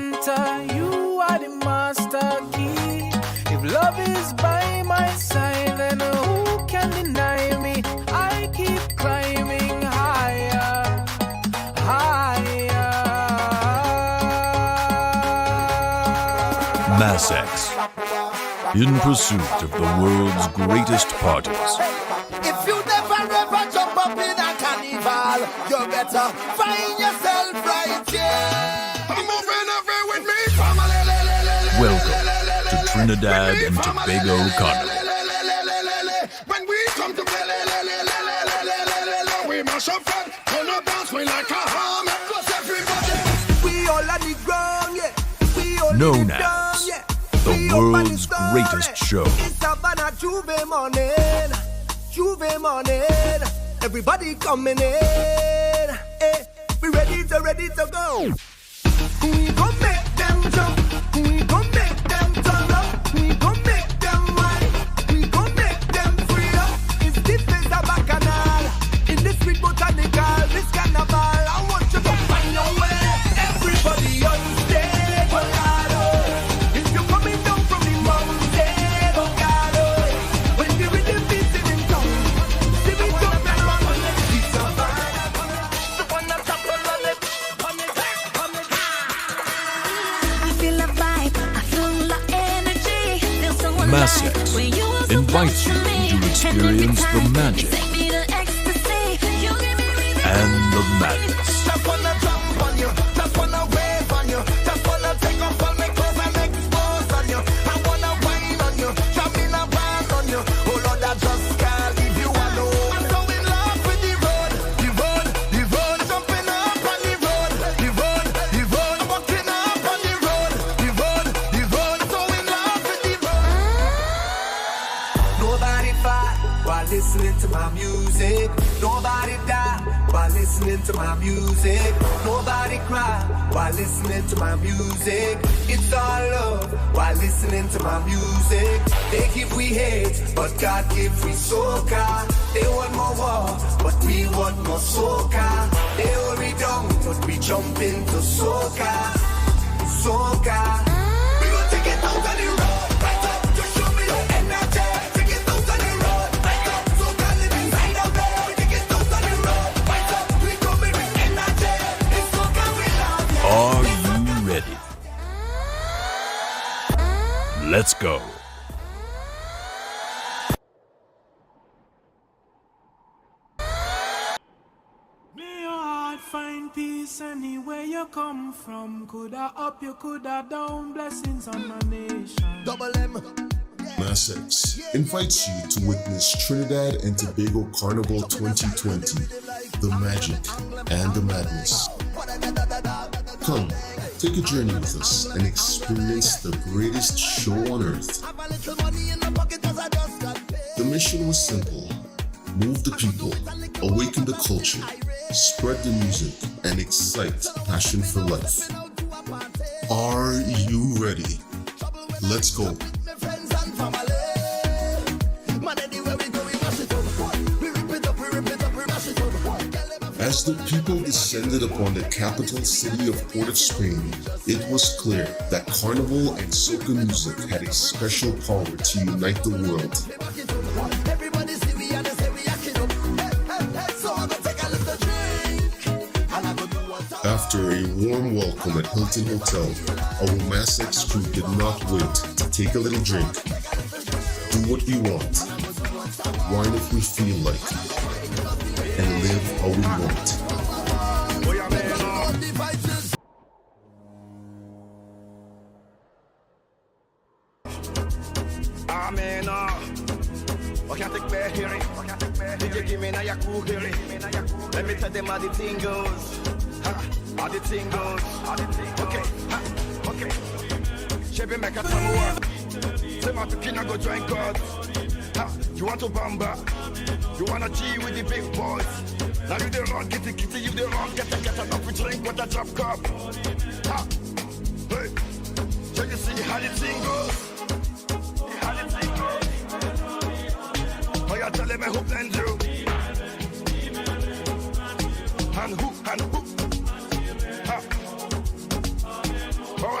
enter, you are the master key. If love is by my side, then who can deny me? I keep climbing higher, higher. Massex, in pursuit of the world's greatest parties. If you never ever jump up in a carnival, you better find yourself right here. I'm moving away with me, family. Welcome to Trinidad and Tobago Carnival. When we come to play, we mash up front, turn up dance, we like a hum. Cause everybody, we all on the ground, yeah. We all Known as the world's greatest show. It's Savannah Juve morning, Juve morning. Everybody coming in, we ready to go. We gon' make them jump, we gon' make them turn up, we gon' make them wine, we gon' make them free up. It's deep as a bacchanal, in this sweet botanical, this carnival. I want you to find your way, everybody on stage, Colorado. If you're coming down from the mountain, Colorado, when the rhythm beats in town, see me jump and run, it's a fire, the one that's up on it. Massex invites you to experience the magic and the madness. Just wanna jump on you, just wanna wave on you, just wanna take off all my clothes and expose on you. I wanna wine on you, jump in a band on you. Oh Lord, I just can't leave you alone. I'm so in love with the road, the road, the road. Jumping up on the road, the road, the road. I'm walking up on the road, the road, the road. So in love with the road. Nobody fight while listening to my music. Nobody die while listening to my music. Nobody cry while listening to my music. It's all love while listening to my music. They give we hate, but God give we soca. They want more war, but we want more soca. They hold me down, but we jump into soca. Soca. We gon' take it out on the road, right up, just show me your energy. Take it out on the road, right up, soca live inside of me. We take it out on the road, right up, we coming with energy. It's soca we love, yeah. Are you ready? Let's go. May your heart find peace anywhere you come from. Coulda up, you coulda down. Blessings on the nation. Double M. Massex invites you to witness Trinidad and Tobago Carnival 2020, the magic and the madness. Come, take a journey with us and experience the greatest show on earth. The mission was simple: move the people, awaken the culture, spread the music, and excite passion for life. Are you ready? Let's go. As the people descended upon the capital city of Port of Spain, it was clear that carnival and soca music had a special power to unite the world. After a warm welcome at Hilton Hotel, our Massex crew did not wait to take a little drink. Do what we want, wine if we feel like, and live how we want. Let me tell them how the thing goes. How the thing goes. Okay, okay. Chevy make a time work. Say my picking, I go join God. You want to bamba? You wanna G with the big boys? Now you the wrong, get the kitty, you the wrong, get enough, we drink with a drop cup. Hey, so you see how the thing goes? How the thing goes? Oh, you tell them I hope and do. And who? Ha. Oh,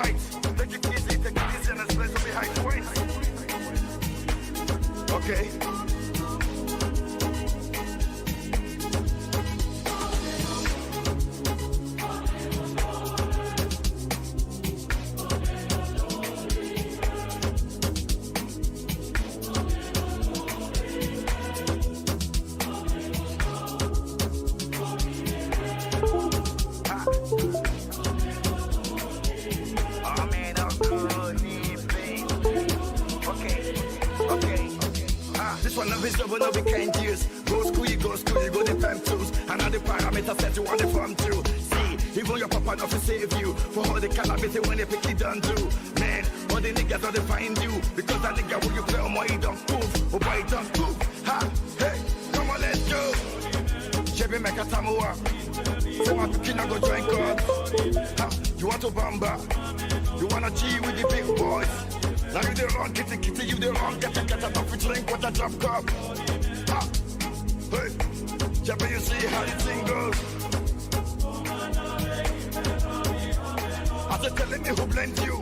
This one of is over, no we can't use. Go school, you go the time tools. And all the parameters set you on the form too. See, even your papa not to save you. For all the calamity when they pick it down too. Man, all the niggas don't find you. Because that nigga when you play on my don't move. Oh boy, don't move. Ha, hey, come on, let's go. Chevy make a Samoa. So my kid go join God. Ha, you want to bamba? You wanna G with the big boys? Now you the wrong, kitty, you the wrong, get a top with drink, what a drop cup. Ha, hey, Chevy, you see how the thing goes. After telling me who blends you,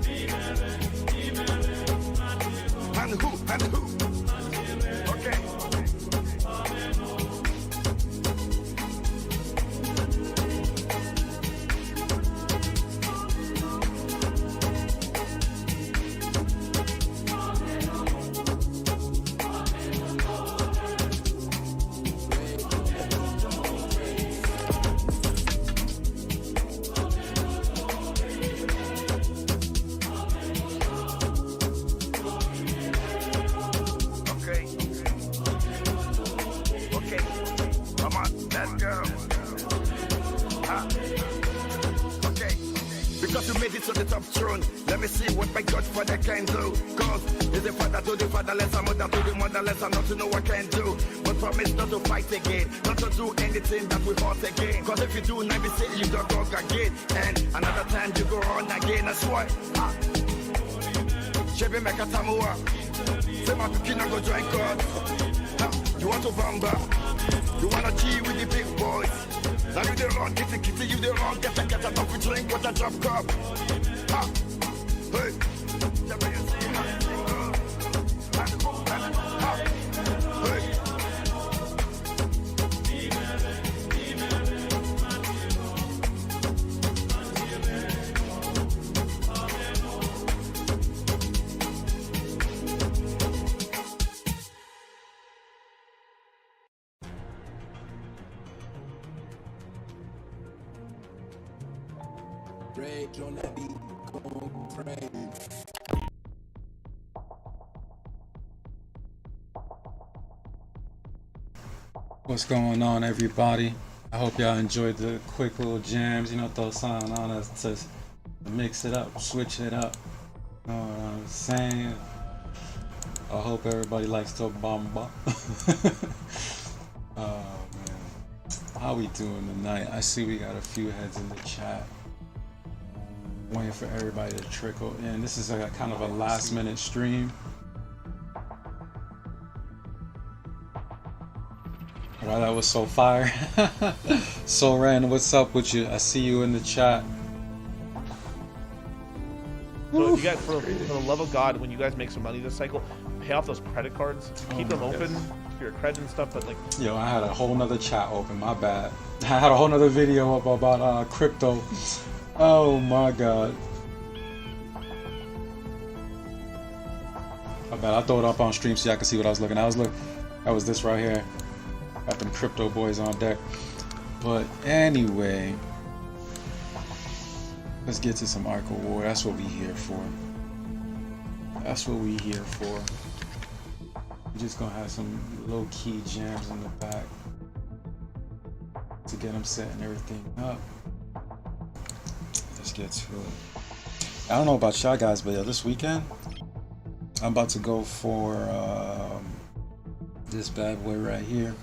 and who, okay. I'm not to know what I can do, but promise not to fight again, not to do anything that we hurt again. Cause if you do, now be say you don't go again, and another time you go on again. That's why Chevy make a Samoa. Say my kid go join God. You want to bamba? You wanna G with the big boys? Now you the wrong, kitty, you the wrong, get a top with drink, what a drop cup. Ha, hey, Chevy, you see how it goes. Rage on that beat, going crazy. What's going on, everybody? I hope y'all enjoyed the quick little jams, you know, throw something on us to mix it up, switch it up. You know what I'm saying? I hope everybody likes to bamba. Oh man, how we doing tonight? I see we got a few heads in the chat. Waiting for everybody to trickle in. This is a kind of a last minute stream. Wow, that was so fire. So Ren, what's up with you? I see you in the chat. So if you guys, for the love of God, when you guys make some money this cycle, pay off those credit cards. Keep them open for your credit and stuff. But like, yo, I had a whole nother chat open. My bad. I had a whole nother video up about crypto. Oh my God. My bad. I throw it up on stream so y'all can see what I was looking at. That was this right here. Got them crypto boys on deck. But anyway, let's get to some Arc of War. That's what we here for. That's what we here for. We're just gonna have some low-key jams in the back to get them setting everything up. Let's get to it. I don't know about y'all guys, but yeah, this weekend I'm about to go for this bad boy right here.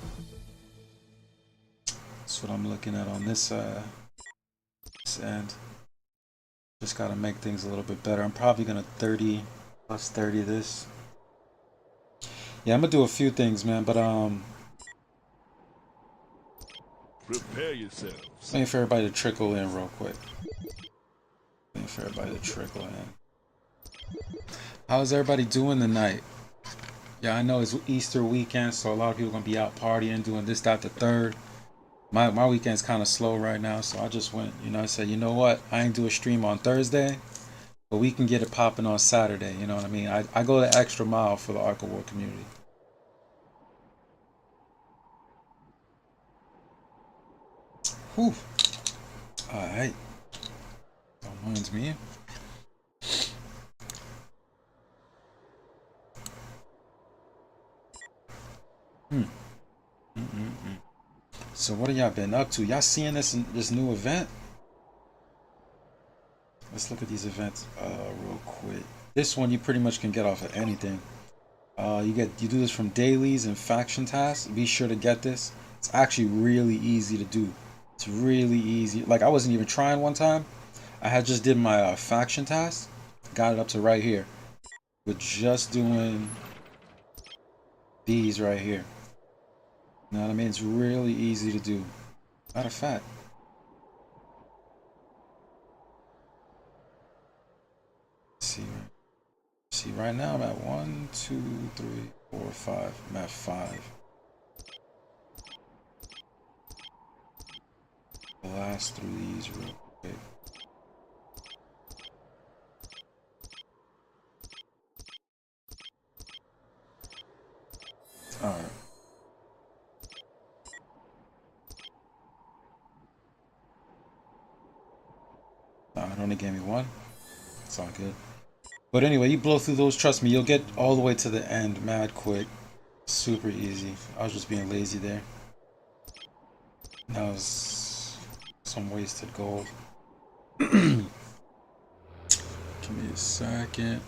That's what I'm looking at on this end. Just gotta make things a little bit better. I'm probably gonna 30 plus 30 this. Yeah, I'm gonna do a few things, man, but prepare yourselves. waiting for everybody to trickle in real quick. Waiting for everybody to trickle in. How's everybody doing tonight? Yeah, I know it's Easter weekend, so a lot of people gonna be out partying, doing this, that, the third. My weekend's kind of slow right now, so I just went, you know, I said, you know what, I ain't do a stream on Thursday, but we can get it popping on Saturday, you know what I mean? I go the extra mile for the Arc of War community. Whew. Alright. Don't mind me. So what have y'all been up to? Y'all seeing this new event? Let's look at these events real quick. This one you pretty much can get off of anything. You do this from dailies and faction tasks. Be sure to get this. It's actually really easy to do. It's really easy. Like I wasn't even trying one time. I had just did my faction task. Got it up to right here. With just doing these right here. You know what I mean? It's really easy to do. Matter of fact. See, right now I'm at 1, 2, 3, 4, 5. I'm at 5. Blast through these real quick. Alright. It only gave me 1. It's all good. But anyway, you blow through those, trust me, you'll get all the way to the end mad quick. Super easy. I was just being lazy there. That was some wasted gold. Give me a second.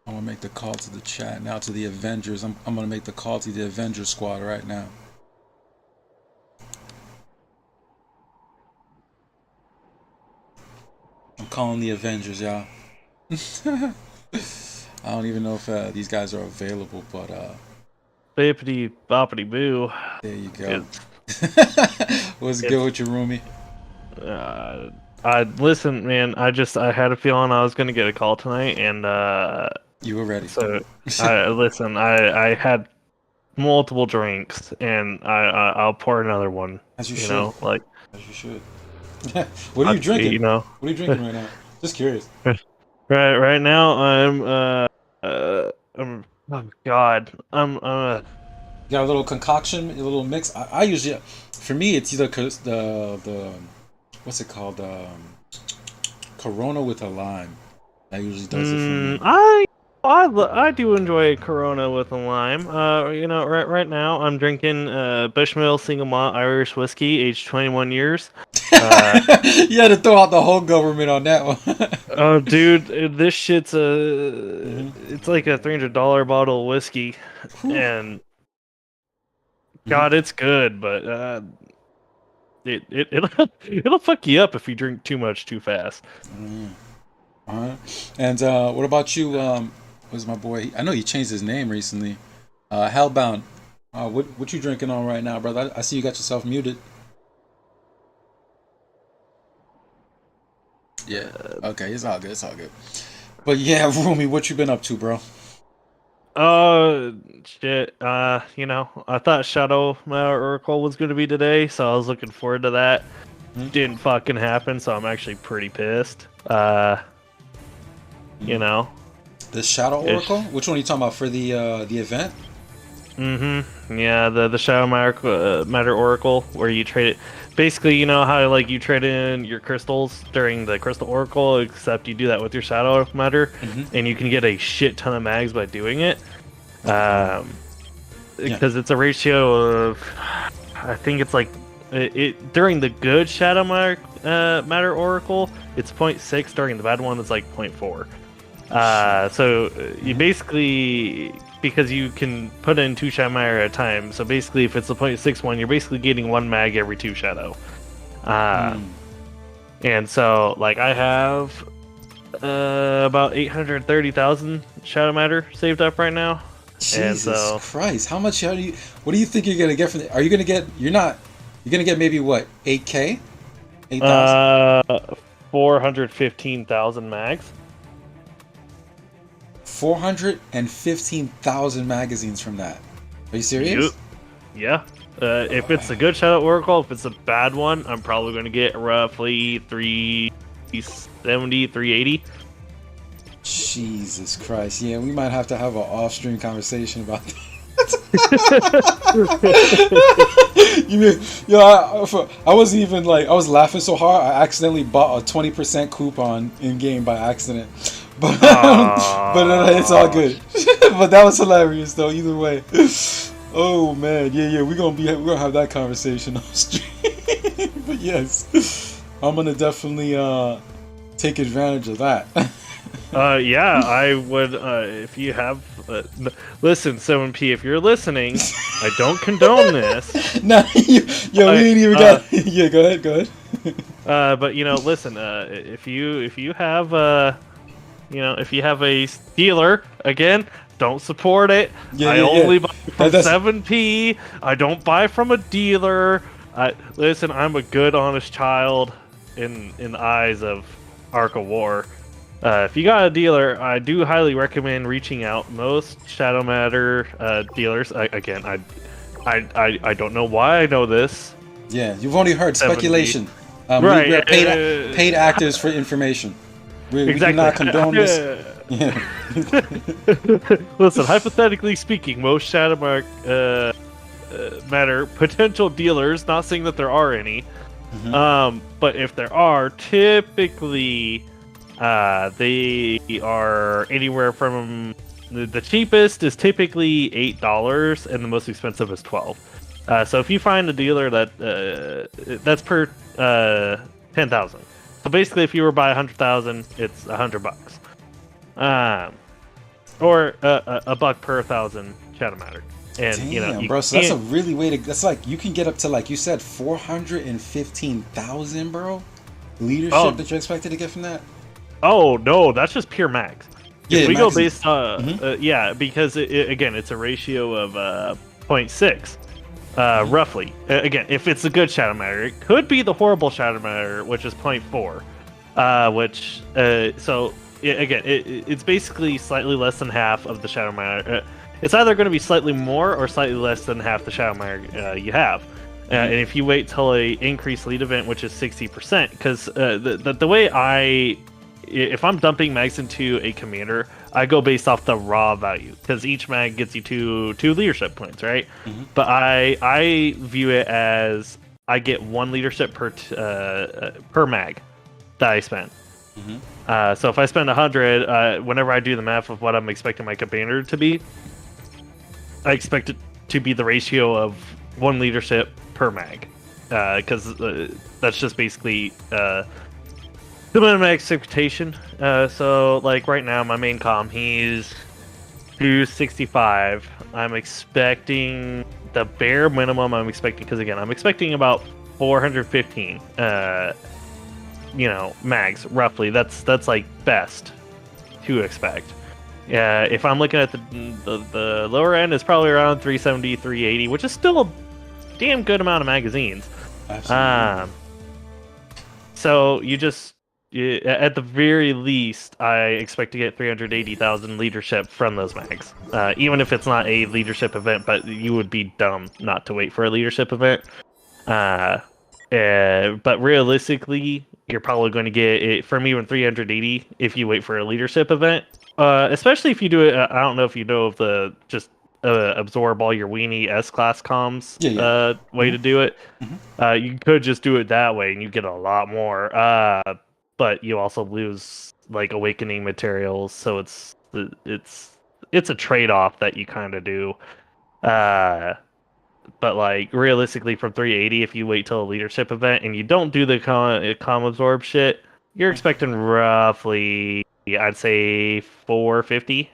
I'm gonna make the call to the chat now, to the Avengers. I'm gonna make the call to the Avengers squad right now. I'm calling the Avengers, y'all. I don't even know if these guys are available, but Bippity boppity boo. there you go. What's good with your roomie? I listen, man. I had a feeling I was gonna get a call tonight, and you were ready. So I had multiple drinks, and I'll pour another one. As you should. Know, like as you should. What are you drinking? You know, what are you drinking right now? Just curious. Right now I'm oh god, I'm You got a little concoction, a little mix. I usually, for me, it's either the what's it called, Corona with a lime. That usually does it for me. I do enjoy Corona with a lime. You know, right now I'm drinking Bushmill single malt Irish whiskey, aged 21 years. You had to throw out the whole government on that one. Oh, dude, this shit's it's like a $300 bottle of whiskey, and God, it's good, but it'll fuck you up if you drink too much too fast. All right. And what about you? What's my boy? I know he changed his name recently. Hellbound. What you drinking on right now, brother? I see you got yourself muted. Yeah. Okay, it's all good. It's all good. But yeah, Roomie, what you been up to, bro? Shit. You know, I thought Shadow Oracle was gonna be today, so I was looking forward to that. Didn't fucking happen, so I'm actually pretty pissed. You know. The Shadow Oracle? Which one are you talking about for the event? Yeah, the Shadow Matter Oracle, where you trade it. Basically, you know how like you trade in your crystals during the Crystal Oracle, except you do that with your Shadow Matter, and you can get a shit ton of mags by doing it. Because it's a ratio of, I think it's like it during the good Shadow Matter Oracle, it's 0.6. During the bad one, it's like 0.4. So you basically, because you can put in 2 Shadow Matter at a time, so basically if it's a 0.6 one, you're basically getting 1 mag every 2 Shadow. And so, like, I have about 830,000 Shadow Matter saved up right now. Jesus Christ, how much what do you think you're gonna get from it? Are you gonna get, you're gonna get maybe what, 8K? 8,000? 415,000 mags. 415,000 magazines from that. Are you serious? Yeah. If it's a good Shadow Oracle, if it's a bad one, I'm probably going to get roughly 370, 380. Jesus Christ. Yeah, we might have to have an off-stream conversation about that. I wasn't even like, I was laughing so hard, I accidentally bought a 20% coupon in-game by accident. But it's all good. But that was hilarious though, either way. Oh man, yeah, we're gonna have that conversation on stream. But yes, I'm gonna definitely take advantage of that. Yeah, I would. If you have, listen, 7P, if you're listening, I don't condone this. Nah, we ain't even got. Yeah, go ahead. But listen, if you have if you have a dealer, again, don't support it. I only buy from 7P. I don't buy from a dealer. Listen, I'm a good, honest child in the eyes of Arc of War. If you got a dealer, I do highly recommend reaching out. Most Shadow Matter dealers, again, I don't know why I know this. Yeah, you've only heard 7P. speculation. Right. We're paid actors for information. We do not condone this. Yeah. Listen, hypothetically speaking, most Shadow Matter potential dealers, not saying that there are any, but if there are, typically they are anywhere from the cheapest is typically $8 and the most expensive is $12. So if you find a dealer that's per 10,000. So basically, if you were to buy 100,000, it's $100. Or a buck per 1,000 Shadow Matter. And damn, bro. So that's a really way to. That's like you can get up to, like you said, 415,000, bro. Leadership that you're expected to get from that. Oh no, that's just pure max. If we go based because again, it's a ratio of 0.6. Roughly. Again, if it's a good Shadow Matter, it could be the horrible Shadow Matter, which is 0.4. It's basically slightly less than half of the Shadow Matter. It's either going to be slightly more or slightly less than half the Shadow Matter you have. And if you wait till a increased lead event, which is 60%, because the way if I'm dumping mags into a commander, I go based off the raw value, because each mag gets you two leadership points, right? But I view it as I get 1 leadership per mag that I spend. So if I spend 100, whenever I do the math of what I'm expecting my commander to be, I expect it to be the ratio of 1 leadership per mag, because that's just basically the minimum expectation. So like right now, my main comm, he's 265. I'm expecting the bare minimum. Because again, I'm expecting about 415. Mags roughly. That's like best to expect. If I'm looking at the lower end, it's probably around 370, 380, which is still a damn good amount of magazines. Absolutely. So at the very least, I expect to get 380,000 leadership from those mags. Even if it's not a leadership event, but you would be dumb not to wait for a leadership event. But realistically, you're probably going to get it from even 380 if you wait for a leadership event. Especially if you do it, I don't know if you know of the just absorb all your weenie S-class comms way to do it. You could just do it that way and you get a lot more. But you also lose like awakening materials, so it's a trade-off that you kind of do. But like realistically, from 380, if you wait till a leadership event and you don't do the comm absorb shit, you're expecting roughly, I'd say 450,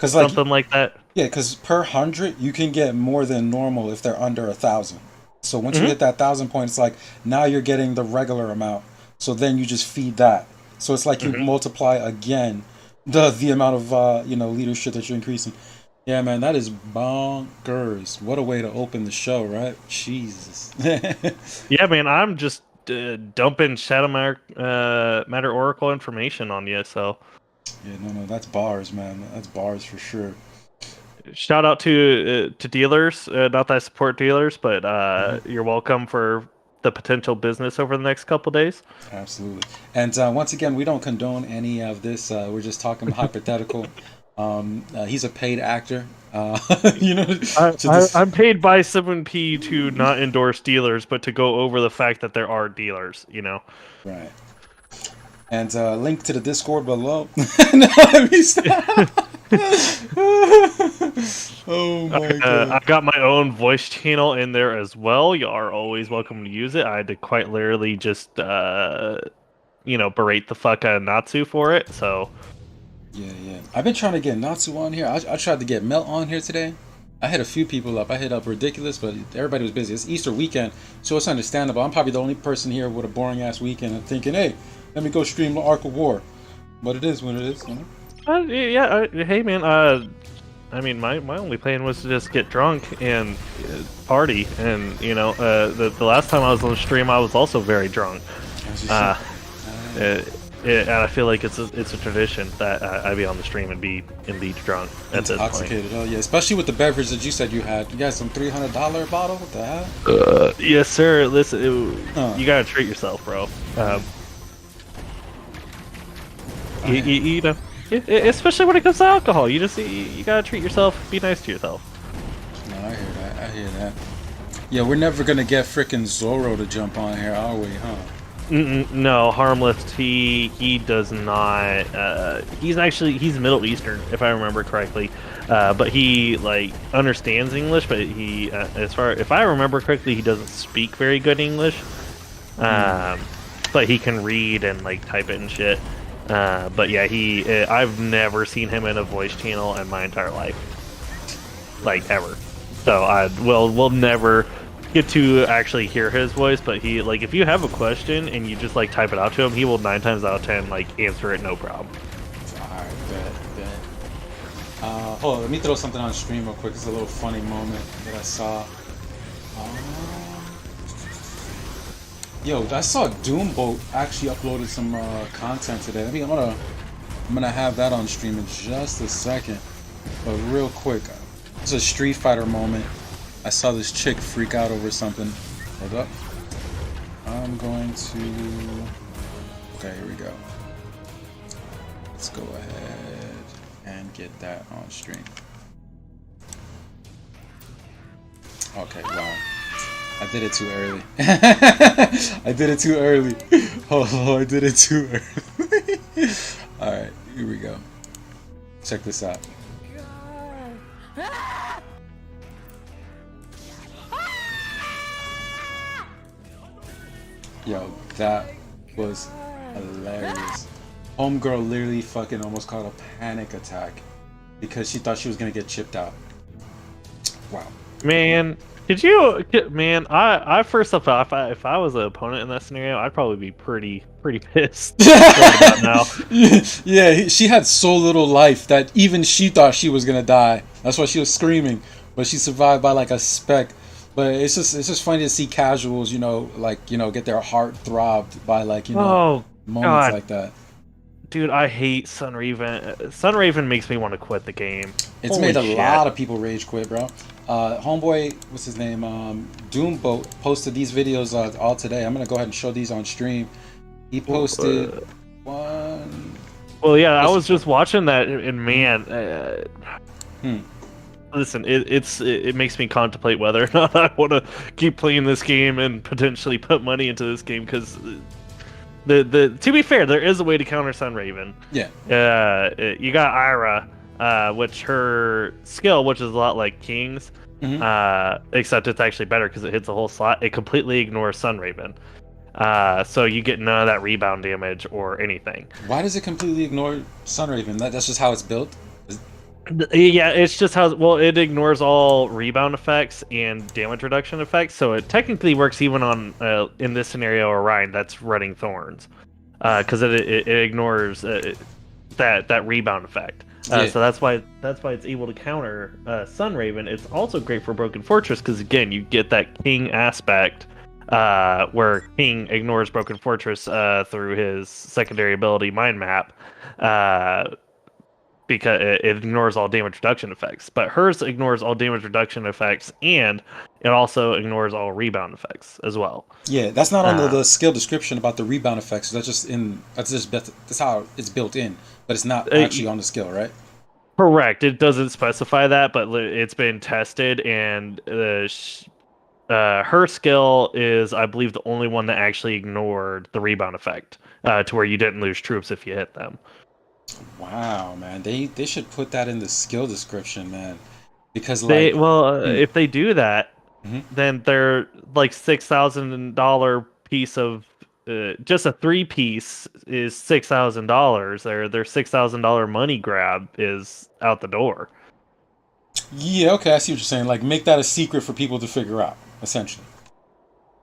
something like that. Yeah, because per 100 you can get more than normal if they're under 1,000. So once you hit that 1,000 point, it's like now you're getting the regular amount. So then you just feed that. So it's like you multiply again the amount of leadership that you're increasing. Yeah, man, that is bonkers. What a way to open the show, right? Jesus. Yeah, man, I'm just dumping Shadow Matter Oracle information on you, so. Yeah, no, that's bars, man. That's bars for sure. Shout out to dealers. Not that I support dealers, but you're welcome for the potential business over the next couple days. Absolutely. And once again, we don't condone any of this. We're just talking hypothetical. He's a paid actor. I'm paid by 7P to not endorse dealers, but to go over the fact that there are dealers, Right. And link to the Discord below. Oh my god. I've got my own voice channel in there as well. You are always welcome to use it. I had to quite literally just, berate the fuck out of Natsu for it. So, Yeah. I've been trying to get Natsu on here. I tried to get Melt on here today. I hit a few people up. I hit up Ridiculous, but everybody was busy. It's Easter weekend, so it's understandable. I'm probably the only person here with a boring ass weekend and thinking, hey, let me go stream the Ark of War. But it is what it is, you know? hey man, I mean, my only plan was to just get drunk and party, and the last time I was on stream, I was also very drunk. And I feel like it's a tradition that I be on the stream and be indeed drunk at this point. Intoxicated, oh yeah, especially with the beverage that you said you had. You got some $300 bottle? What the hell? Yes, sir. Listen, you gotta treat yourself, bro. You know, especially when it comes to alcohol, you gotta treat yourself. Be nice to yourself. No, I hear that. Yeah, we're never gonna get frickin' Zoro to jump on here, are we? Huh? No, Harmless. He does not. He's Middle Eastern, if I remember correctly. But he understands English. But if I remember correctly, he doesn't speak very good English. But he can read and type it and shit. But yeah, I've never seen him in a voice channel in my entire life, ever. So we'll never get to actually hear his voice, but he if you have a question and you just type it out to him, he will 9 times out of 10 answer it no problem. Alright, bet. Hold on, let me throw something on stream real quick. It's a little funny moment that I saw. Yo, I saw Doomboat actually uploaded some content today. I'm gonna have that on stream in just a second. But real quick, it's a Street Fighter moment. I saw this chick freak out over something. Hold up. I'm going to... Okay, here we go. Let's go ahead and get that on stream. Okay, wow. I did it too early. I did it too early. Oh, I did it too early. Alright, here we go. Check this out. Yo, that was hilarious. Homegirl literally fucking almost caught a panic attack because she thought she was gonna get chipped out. Wow. Man, I first off, if I was an opponent in that scenario, I'd probably be pretty pissed right about now. Yeah, she had so little life that even she thought she was gonna die. That's why she was screaming, but she survived by a speck. But it's just funny to see casuals, get their heart throbbed by moments God. like that. Dude, I hate Sunraven. Sunraven makes me want to quit the game. It's Holy made a shit. lot of people rage quit, bro. Homeboy, what's his name? Doomboat posted these videos all today. I'm gonna go ahead and show these on stream. He posted one. Well, yeah, I was just watching that, and man, listen, it makes me contemplate whether or not I want to keep playing this game and potentially put money into this game because to be fair, there is a way to counter Sunraven. Yeah. You got Ira, which her skill, which is a lot like King's, except it's actually better because it hits the whole slot. It completely ignores Sunraven. So you get none of that rebound damage or anything. Why does it completely ignore Sunraven? That's just how it's built? Yeah, it's just how it ignores all rebound effects and damage reduction effects, so it technically works even on in this scenario Orion that's running Thorns, because it ignores that rebound effect. So that's why it's able to counter Sunraven. It's also great for Broken Fortress because again you get that King aspect where King ignores Broken Fortress through his secondary ability Mind Map. Because it ignores all damage reduction effects. But hers ignores all damage reduction effects, and it also ignores all rebound effects as well. Yeah, that's not on the skill description about the rebound effects. That's how it's built in, but it's not actually on the skill, right? Correct. It doesn't specify that, but it's been tested, and her skill is, I believe, the only one that actually ignored the rebound effect, to where you didn't lose troops if you hit them. Wow, man, they should put that in the skill description, man. Because They like, if they do that, Mhm. then they're like $6,000 piece of just a 3-piece is $6,000. Their $6,000 money grab is out the door. yeah, okay, I see what you're saying. Like, make that a secret for people to figure out, essentially.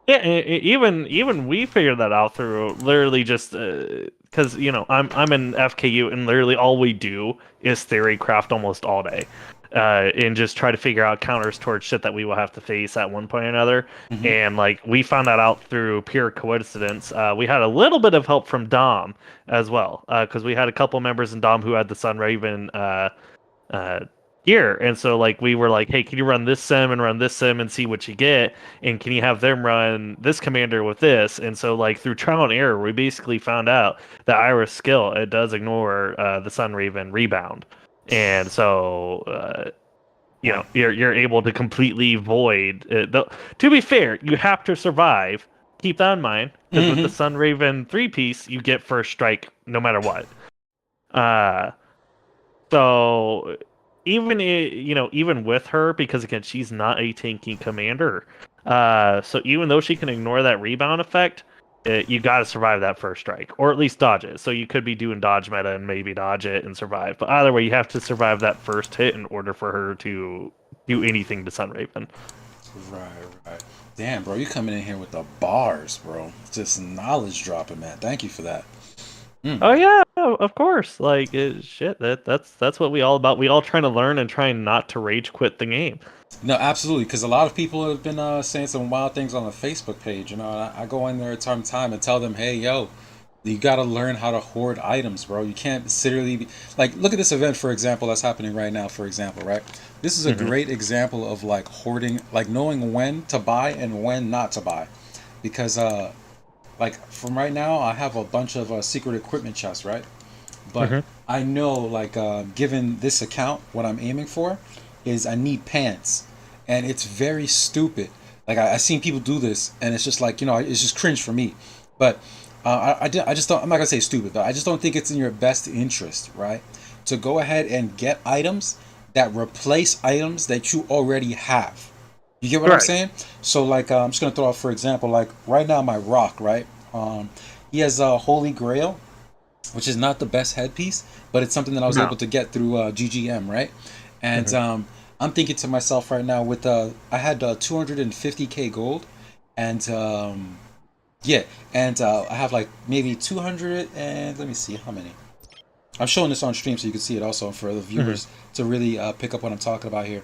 Yeah, even we figured that out through literally just because I'm in FKU and literally all we do is theory craft almost all day, and just try to figure out counters towards shit that we will have to face at one point or another. Mhm. And like we found that out through pure coincidence. We had a little bit of help from Dom as well, because we had a couple members in Dom who had the Sun Raven uh, gear, and so like we were like, hey, can you run this sim and run this sim and see what you get, and can you have them run this commander with this? And so like through trial and error, we basically found out that Iris skill, it does ignore the Sun Raven rebound, and so you're able to completely void to be fair, you have to survive. Keep that in mind, because with the Sun Raven 3-piece, you get first strike no matter what. So even with her, because again, she's not a tanky commander. So even though she can ignore that rebound effect, you got to survive that first strike, or at least dodge it. So you could be doing dodge meta and maybe dodge it and survive. But either way, you have to survive that first hit in order for her to do anything to Sun Raven. Right. Damn, bro, you coming in here with the bars, bro. Just knowledge dropping, man. Thank you for that. Oh yeah, of course. Like shit, that's what we all about. We all trying to learn and trying not to rage quit the game. No, absolutely, because a lot of people have been saying some wild things on the Facebook page. And I go in there time to time and tell them, hey, yo, you got to learn how to hoard items, bro. You can't literally be like, look at this event, for example, that's happening right now, for example, right? This is a great example of like hoarding, like knowing when to buy and when not to buy. Because like from right now, I have a bunch of secret equipment chests, right? But I know, like, given this account, what I'm aiming for is I need pants, and it's very stupid. Like I seen people do this, and it's just like, it's just cringe for me. But I just don't. I'm not gonna say stupid, but I just don't think it's in your best interest, right? To go ahead and get items that replace items that you already have. You get what I'm saying? So like, I'm just gonna throw out, for example, like right now my rock, right? He has a Holy Grail, which is not the best headpiece, but it's something that I was able to get through GGM, right? And I'm thinking to myself right now, with I had 250k gold, and I have like maybe 200, and let me see how many. I'm showing this on stream so you can see it also for the viewers to really pick up what I'm talking about here.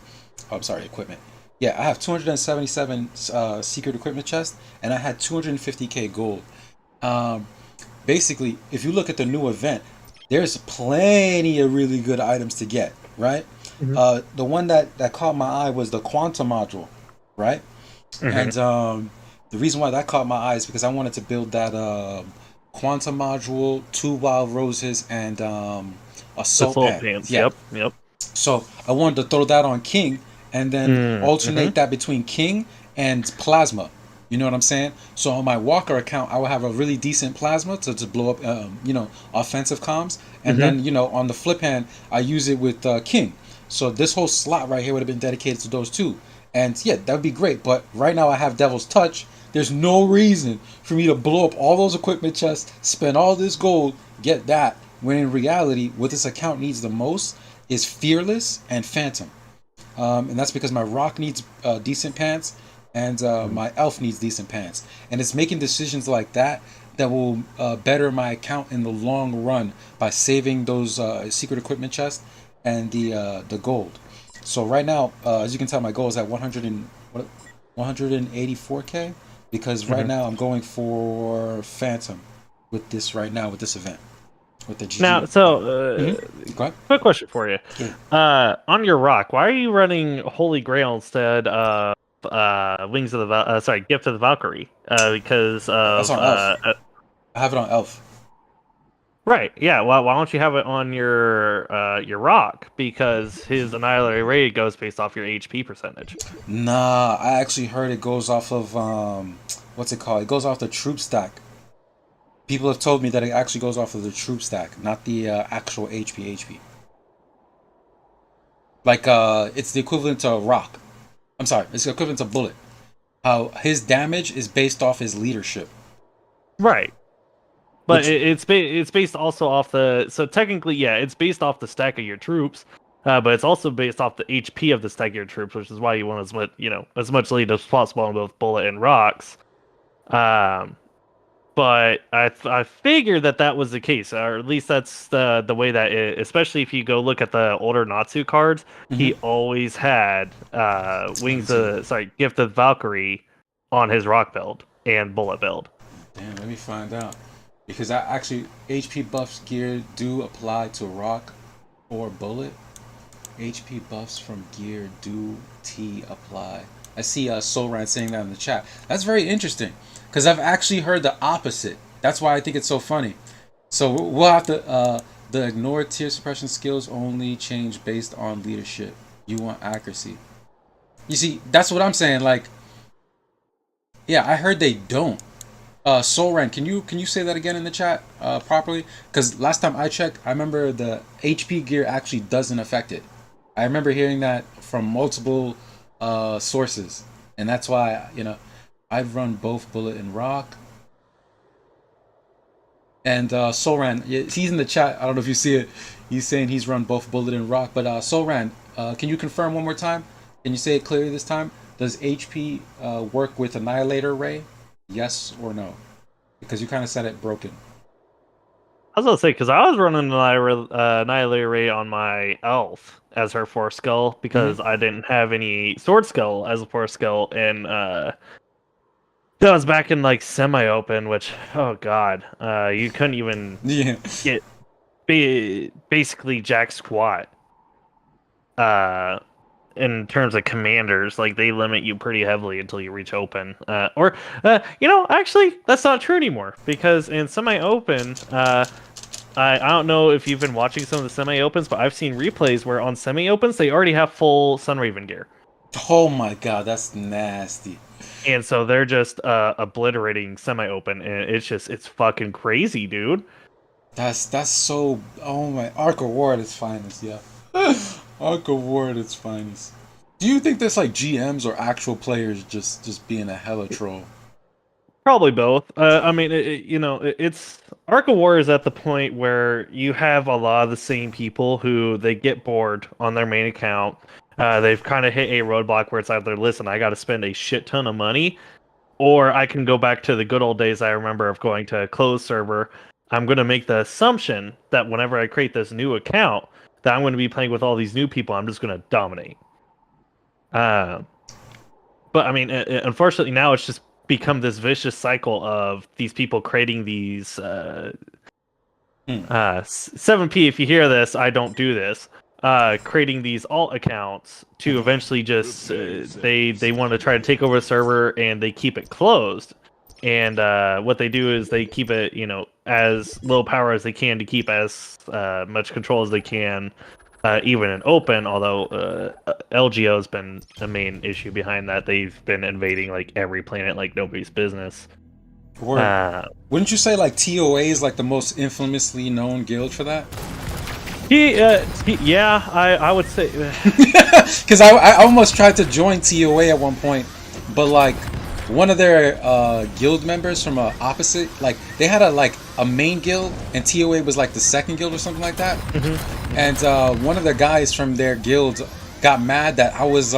Oh, I'm sorry, equipment. Yeah, I have 277 secret equipment chests, and I had 250k gold. Basically, if you look at the new event, there's plenty of really good items to get, right? The one that caught my eye was the Quantum module, right? And the reason why that caught my eye is because I wanted to build that Quantum module, 2 Wild Roses, and Assault Pants. Yep. So I wanted to throw that on King, and then alternate that between King and Plasma. You know what I'm saying? So on my Walker account, I will have a really decent Plasma to blow up, offensive comms. And then, on the flip hand, I use it with King. So this whole slot right here would have been dedicated to those two. And yeah, that would be great. But right now I have Devil's Touch. There's no reason for me to blow up all those equipment chests, spend all this gold, get that, when in reality, what this account needs the most is Fearless and Phantom. And that's because my Rock needs decent pants, and my Elf needs decent pants. And it's making decisions like that that will better my account in the long run by saving those secret equipment chests and the gold. So right now, as you can tell, my goal is at 184k, because right now I'm going for Phantom with this event. With the GG. Now, so quick question for you. On your Rock, why are you running Holy Grail instead of Gift of the Valkyrie? Because of that's on Elf. I have it on Elf. Right. Yeah. Why don't you have it on your Rock? Because his Annihilatory Raid goes based off your HP percentage. Nah, I actually heard it goes off of what's it called? It goes off the troop stack. People have told me that it actually goes off of the troop stack, not the actual HP. Like it's the equivalent to rock. I'm sorry, it's the equivalent to bullet. How his damage is based off his leadership. Right. But Which- it's based also off the, so technically, yeah, it's based off the stack of your troops, but it's also based off the HP of the stack of your troops, which is why you want as much lead as possible on both bullet and rocks. But I figured that was the case, or at least that's the way that especially if you go look at the older Natsu cards, he always had Gift of Valkyrie on his rock build and bullet build. Damn, let me find out. Because actually, HP buffs gear do apply to rock or bullet. HP buffs from gear do apply. I see Solran saying that in the chat. That's very interesting. Because I've actually heard the opposite. That's why I think it's so funny. So we'll have to... the ignore tier suppression skills only change based on leadership. You want accuracy. You see, that's what I'm saying. Like... Yeah, I heard they don't. Solran, can you say that again in the chat properly? Because last time I checked, I remember the HP gear actually doesn't affect it. I remember hearing that from multiple sources, and that's why I've run both bullet and rock. And Solran, he's in the chat. I don't know if you see it. He's saying he's run both bullet and rock. But Solran, can you confirm one more time? Can you say it clearly this time? Does HP work with Annihilator Ray? Yes or no? Because you kind of said it broken. I was gonna say, because I was running Annihilator Ray on my elf as her 4 skill because I didn't have any sword skill as a 4 skill, and that was back in like semi-open, which oh god, you couldn't even get basically jack squat. In terms of commanders, like they limit you pretty heavily until you reach open. Actually, that's not true anymore because in semi-open, I don't know if you've been watching some of the semi-opens, but I've seen replays where on semi-opens they already have full Sunraven gear. Oh my god, that's nasty. And so they're just obliterating semi-open, and it's fucking crazy, dude. That's so. Oh my, Arc of War at its finest, yeah. Arc of War at its finest. Do you think there's like GMs or actual players just being a hella troll? Probably both. I mean, it's Arc of War is at the point where you have a lot of the same people who they get bored on their main account. They've kind of hit a roadblock where it's either, listen, I got to spend a shit ton of money, or I can go back to the good old days I remember of going to a closed server. I'm going to make the assumption that whenever I create this new account, that I'm going to be playing with all these new people. I'm just going to dominate. But I mean, unfortunately, now it's just become this vicious cycle of these people creating these 7P. If you hear this, I don't do this. Creating these alt accounts to eventually just they want to try to take over the server and they keep it closed. And what they do is they keep it, as low power as they can to keep as much control as they can, even in open. Although LGO has been the main issue behind that. They've been invading like every planet like nobody's business. Wouldn't you say like TOA is like the most infamously known guild for that? Yeah, I would say. Because I almost tried to join TOA at one point, but like. One of their guild members from opposite, like they had a main guild, and TOA was like the second guild or something like that. And one of the guys from their guild got mad that I was,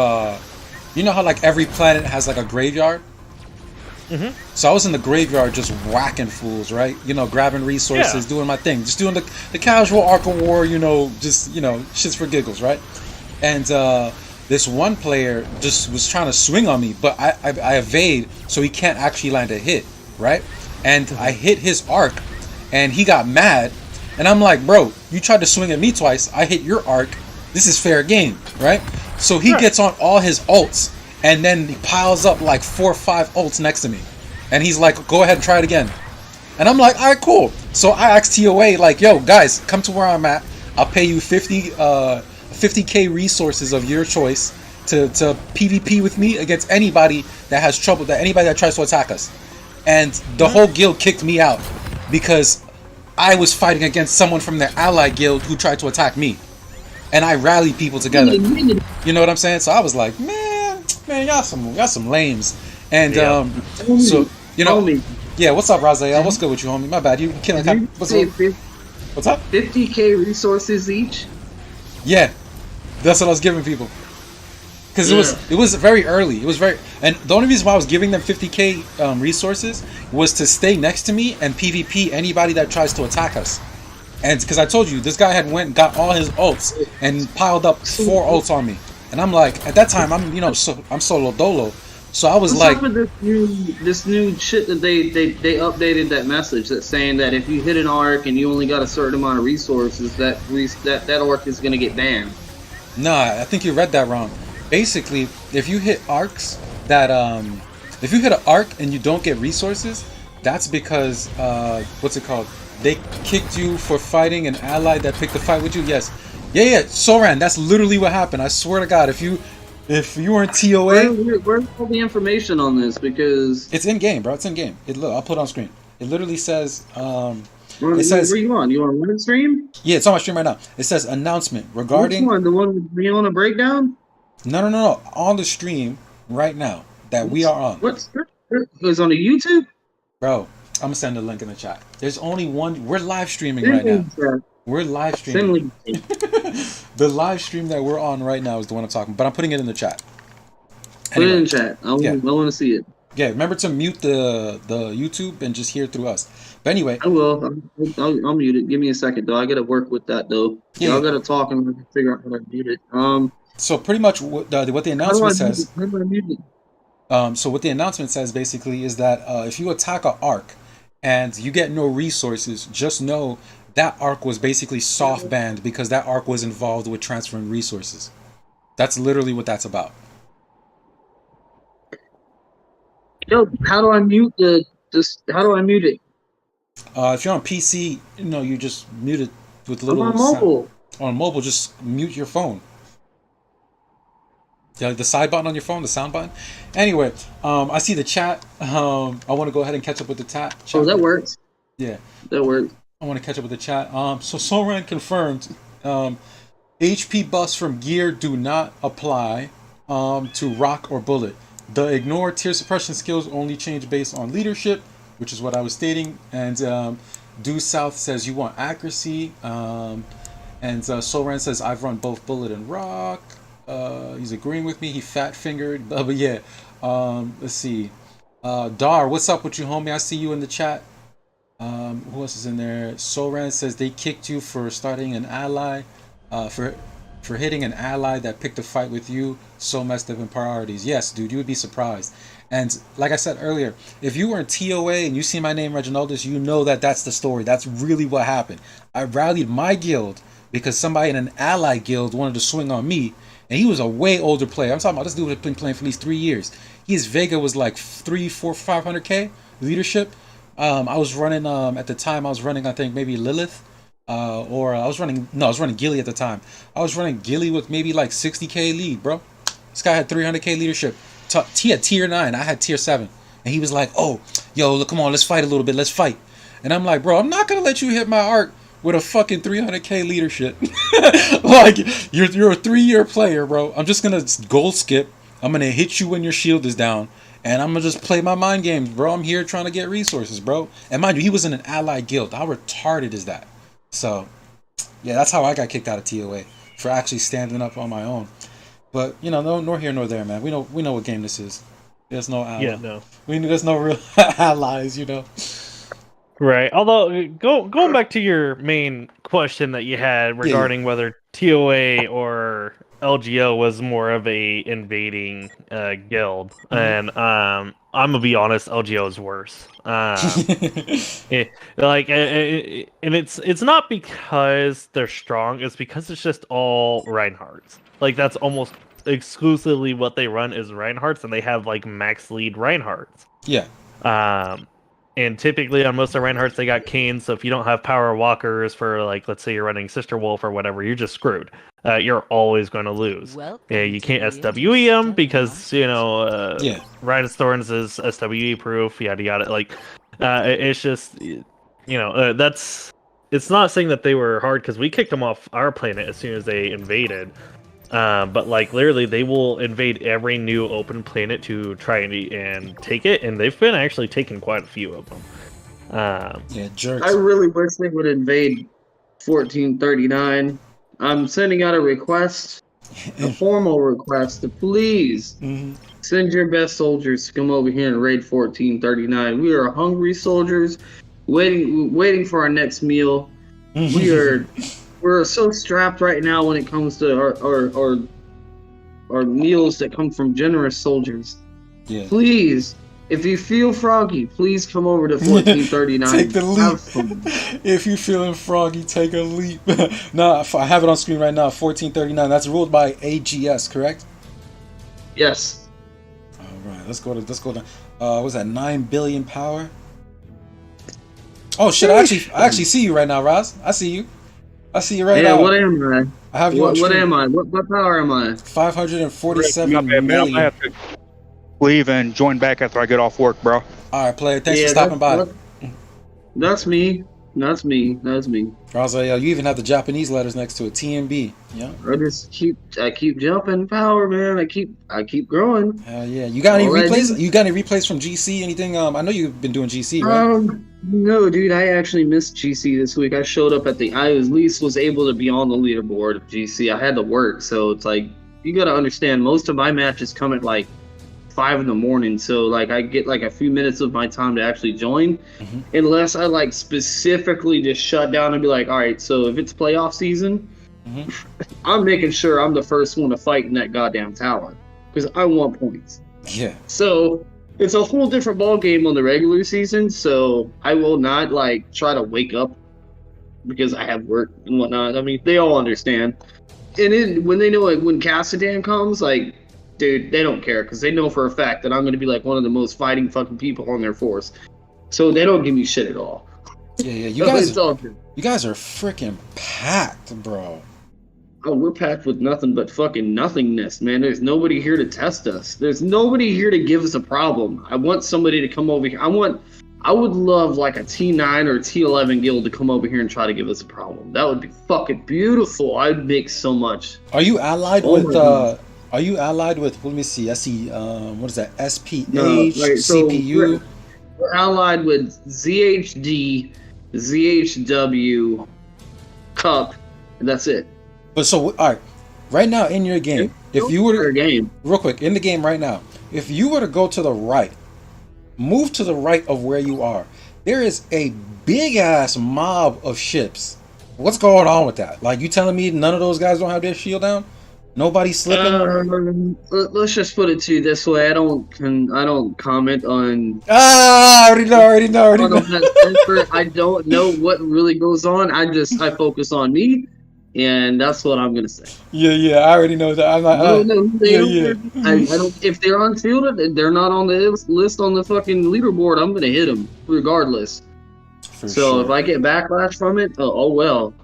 you know how like every planet has like a graveyard. So I was in the graveyard just whacking fools, right? Grabbing resources, doing my thing, just doing the casual Arc of War, just shits for giggles, right? And this one player just was trying to swing on me, but I evade, so he can't actually land a hit, right? And I hit his arc, and he got mad, and I'm like, bro, you tried to swing at me twice, I hit your arc, this is fair game, right? So he gets on all his ults, and then he piles up like 4 or 5 ults next to me, and he's like, go ahead and try it again. And I'm like, alright, cool. So I asked TOA, like, yo, guys, come to where I'm at, I'll pay you 50k resources of your choice to PvP with me against anybody that has trouble, anybody that tries to attack us. And the whole guild kicked me out because I was fighting against someone from their ally guild who tried to attack me. and I rallied people together. You know what I'm saying? So I was like, man, y'all some lames. And so you know, yeah. What's up, Raziel? What's good with you, homie? My bad. You killing? What's up? 50K resources each. Yeah, that's what I was giving people. Because it was very early. It was very, and the only reason why I was giving them 50K resources was to stay next to me and PvP anybody that tries to attack us. And because I told you, this guy had went and got all his ults and piled up 4 ults on me. And I'm like, at that time, I'm solo dolo. So I was like, this new shit that they updated that message that's saying that if you hit an arc and you only got a certain amount of resources, that arc is gonna get banned. Nah, I think you read that wrong. Basically, if you hit arcs that if you hit an arc and you don't get resources, that's because what's it called? They kicked you for fighting an ally that picked a fight with you. Yes, yeah. Soran, that's literally what happened. I swear to God, if you were in TOA, where's all the information on this? Because it's in game, bro. It's in game. Look, I'll put it on screen. It literally says. It says, where you on? You on live stream? Yeah, it's on my stream right now. It says announcement regarding. Which one? The one with me on a breakdown? No. On the stream right now that we are on. What's it's on the YouTube? Bro, I'm gonna send a link in the chat. There's only one. We're live streaming right now. We're live streaming. The live stream that we're on right now is the one I'm talking. But I'm putting it in the chat. Put it in the chat. I want to see it. Yeah, remember to mute the YouTube and just hear through us. But anyway, I will. I'll mute it. Give me a second though. I gotta work with that though. Yeah, y'all gotta talk and figure out how to mute it. So pretty much what the announcement says. So what the announcement says basically is that if you attack an arc and you get no resources, just know that arc was basically soft banned because that arc was involved with transferring resources. That's literally what that's about. Yo, how do I mute How do I mute it? If you're on PC, you just mute it with little. I'm on mobile. On mobile, just mute your phone. Yeah, the side button on your phone, the sound button. Anyway, I see the chat. I want to go ahead and catch up with the chat. Oh, that works. Yeah, that works. I want to catch up with the chat. So Soran confirmed. HP buffs from gear do not apply to rock or bullet. The ignore tier suppression skills only change based on leadership, which is what I was stating. And Due South says you want accuracy. And Soran says I've run both bullet and rock. He's agreeing with me. He fat fingered. But yeah. Let's see. Dar, what's up with you, homie? I see you in the chat. Who else is in there? Soran says they kicked you for starting an ally. For hitting an ally that picked a fight with you. So messed up in priorities. Yes, dude, you would be surprised. And like I said earlier, if you were in TOA and you see my name Reginaldus, you know that that's the story. That's really what happened. I rallied my guild because somebody in an ally guild wanted to swing on me. And he was a way older player. I'm talking about this dude had been playing for at least 3 years. His Vega was like 300, 400, 500k leadership. I was running at the time. I was running, I think maybe Lilith, I was running Gilly at the time. I was running Gilly with maybe like 60k lead, bro. This guy had 300k leadership. He had tier 9. I had tier 7, and he was like, "Oh, yo, look, come on, let's fight a little bit. Let's fight." And I'm like, "Bro, I'm not gonna let you hit my arc with a fucking 300k leadership. Like, you're a 3-year player, bro. I'm just gonna gold skip. I'm gonna hit you when your shield is down, and I'm gonna just play my mind games, bro. I'm here trying to get resources, bro." And mind you, he was in an allied guild. How retarded is that? So, yeah, that's how I got kicked out of TOA, for actually standing up on my own. But nor here nor there, man. We know what game this is. There's no ally. Yeah, no. There's no real allies, Right. Although going back to your main question that you had regarding whether TOA or LGO was more of a invading guild, and I'm gonna be honest, LGO is worse. And it's not because they're strong; it's because it's just all Reinhardts. Like that's almost exclusively what they run is Reinhardts, and they have like max lead Reinhardts. Yeah. And typically on most of Reinhardts, they got Canes, so if you don't have power walkers for, like, let's say you're running Sister Wolf or whatever, you're just screwed. You're always going to lose. You can't SWE them because, Rhinus Thorns is SWE proof, yada yada. Like, it's just, it's not saying that they were hard because we kicked them off our planet as soon as they invaded. But like literally, they will invade every new open planet to try and take it, and they've been actually taking quite a few of them. Yeah, jerks. I really wish they would invade 1439. I'm sending out a request, a formal request, to please send your best soldiers to come over here and raid 1439. We are hungry soldiers, waiting for our next meal. We're so strapped right now when it comes to our meals that come from generous soldiers. Yeah. Please, if you feel froggy, please come over to 1439. Take the leap. If you're feeling froggy, take a leap. No, I have it on screen right now. 1439. That's ruled by AGS, correct? Yes. All right. Let's go down. What's that? 9 billion power. Oh shit! I actually see you right now, Raz. I see you. I see you right now. Yeah, what am I? I have you on What stream. am I? What power am I? 547 million. I have to leave and join back after I get off work, bro. All right, player. Thanks for stopping by. That's me. That's me. Raziel, you even have the Japanese letters next to it. TMB. Yeah. I keep jumping power, man. I keep growing. Hell yeah. You got any replays? You got any replays from GC? Anything? I know you've been doing GC, right? No, dude. I actually missed GC this week. I showed up at I at least was able to be on the leaderboard of GC. I had to work, so it's like you got to understand. Most of my matches come at like 5 in the morning, so like I get like a few minutes of my time to actually join, unless I like specifically just shut down and be like, all right, so if it's playoff season, I'm making sure I'm the first one to fight in that goddamn tower because I want points. Yeah. So it's a whole different ball game on the regular season, so I will not like try to wake up because I have work and whatnot. I mean, they all understand, and then when they know like when Cassadan comes, like. Dude, they don't care because they know for a fact that I'm going to be like one of the most fighting fucking people on their force. So they don't give me shit at all. Yeah. You guys are freaking packed, bro. Oh, we're packed with nothing but fucking nothingness, man. There's nobody here to test us. There's nobody here to give us a problem. I want somebody to come over here. I would love like a T9 or T11 guild to come over here and try to give us a problem. That would be fucking beautiful. I'd make so much. Are you allied with Are you allied with, let me see, I see, what is that, SPH, CPU? We're allied with ZHD, ZHW, Cup, and that's it. But so, all right, right now in your game, if you were to, real quick, in the game right now, if you were to go to the right, move to the right of where you are, there is a big-ass mob of ships. What's going on with that? Like, you telling me none of those guys don't have their shield down? Nobody slipping? Let's just put it to you this way. I don't comment on. I already know. I don't know what really goes on. I focus on me, and that's what I'm gonna say. Yeah. I already know that. I'm not. I don't. If they're unshielded, they're not on the list on the fucking leaderboard. I'm gonna hit them regardless. If I get backlash from it, oh well.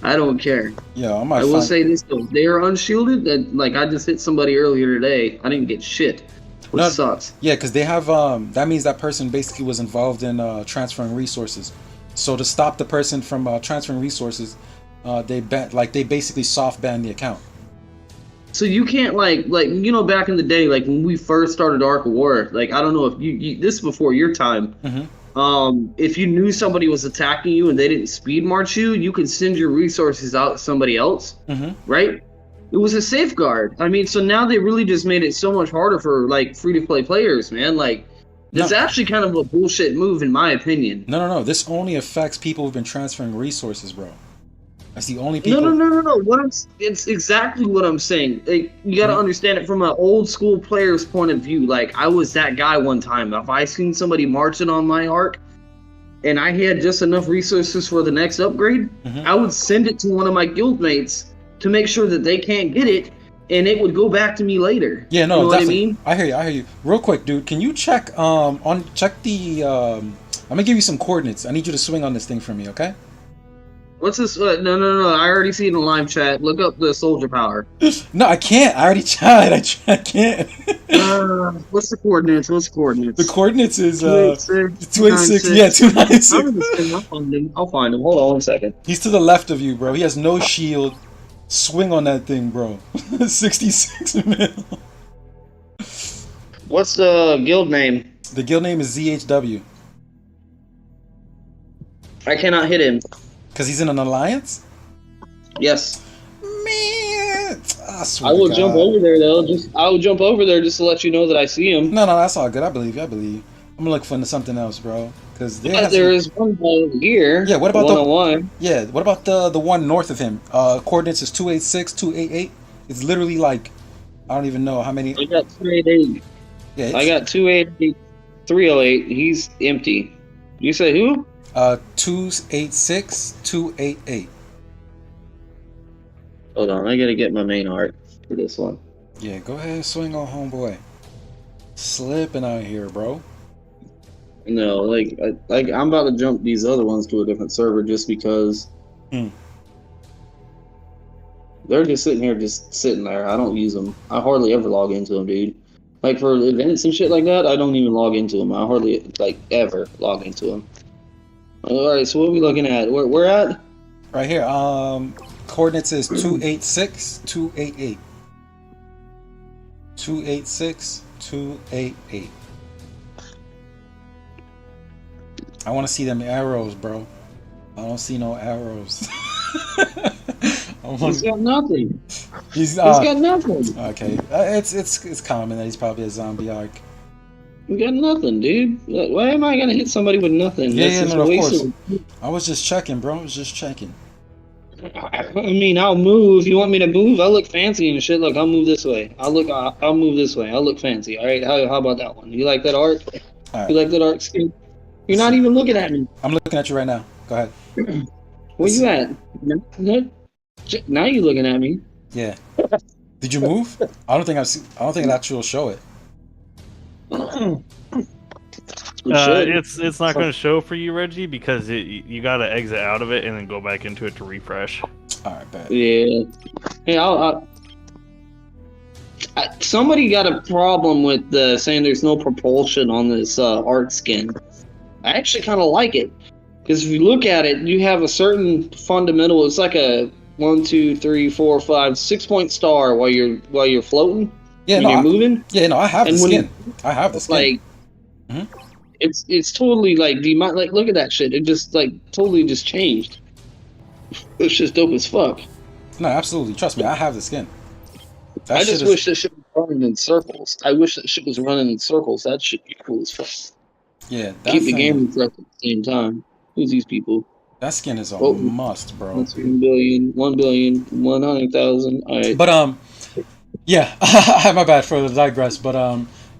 I don't care. Yeah, I will say this though: they are unshielded. That like I just hit somebody earlier today. I didn't get shit, which sucks. Yeah, because they have that means that person basically was involved in transferring resources. So to stop the person from transferring resources, they basically soft ban the account. So you can't like back in the day, like when we first started Arc of War, like I don't know if you this is before your time. If you knew somebody was attacking you and they didn't speed march you, you could send your resources out to somebody else, right? It was a safeguard. I mean, so now they really just made it so much harder for like free-to-play players, man. Like, it's actually kind of a bullshit move in my opinion. No. This only affects people who've been transferring resources, bro. That's the only people. No. It's exactly what I'm saying. Like, you got to understand it from an old school player's point of view. Like, I was that guy one time. If I seen somebody marching on my arc, and I had just enough resources for the next upgrade, I would send it to one of my guildmates to make sure that they can't get it, and it would go back to me later. Yeah, no, you know definitely. What I mean? I hear you. Real quick, dude, can you check check the I'm gonna give you some coordinates. I need you to swing on this thing for me, okay? What's this? No. I already see it in the live chat. Look up the soldier power. No, I can't. I already tried. I can't. What's the coordinates? The coordinates is 286. 286. Yeah, 296. I'll find him. Hold on 1 second. He's to the left of you, bro. He has no shield. Swing on that thing, bro. 66 mil. What's the guild name? The guild name is ZHW. I cannot hit him. Because he's in an alliance? Yes. Man. I will jump over there, though. I will jump over there just to let you know that I see him. No, that's all good. I believe you. I'm going to look for something else, bro. Because there is one over here. Yeah, what about 101. Yeah, what about the one north of him? Coordinates is 286, 288. It's literally like, I don't even know how many. I got 288. Yeah, I got 288, 308. He's empty. You say who? 286, 288. Hold on, I gotta get my main art for this one. Yeah, go ahead and swing on homeboy. Slipping out here, bro. No, like I'm about to jump these other ones to a different server just because they're just sitting there. I don't use them. I hardly ever log into them, dude. Like for events and shit like that, I don't even log into them. I hardly ever log into them. All right, so what are we looking at? Where at? Right here. Coordinates is 286, 288. 286, 288. I want to see them arrows, bro. I don't see no arrows. He's got nothing. He's got nothing. Okay, it's common that he's probably a zombie arc. We got nothing, dude. Why am I gonna hit somebody with nothing? Yeah, no, of course. I was just checking, bro. I was just checking. I mean, I'll move. You want me to move? I look fancy and shit. Look, I'll move this way. I'll move this way. I'll look fancy. All right. How about that one? You like that art? All right. You like that art skin? You're not even looking at me. I'm looking at you right now. Go ahead. Where you at? Now you're looking at me. Yeah. Did you move? I don't think it actually will show it. It's not going to show for you, Reggie, because you got to exit out of it and then go back into it to refresh. All right, bet. Yeah. Hey, somebody got a problem with saying there's no propulsion on this art skin. I actually kind of like it because if you look at it, you have a certain fundamental. It's like a 1, 2, 3, 4, 5, 6-point star while you're floating. Yeah, when you're moving. Yeah, no, I have the skin. I have the skin. Like, it's totally like look at that shit. It just totally just changed. It's just dope as fuck. No, absolutely. Trust me, I have the skin. I just wish that shit was running in circles. That shit should be cool as fuck. Yeah, keep the game refreshed at the same time. Who's these people? That skin is a must, bro. 1 billion, 100,000. All right. But yeah, my bad for the digress. But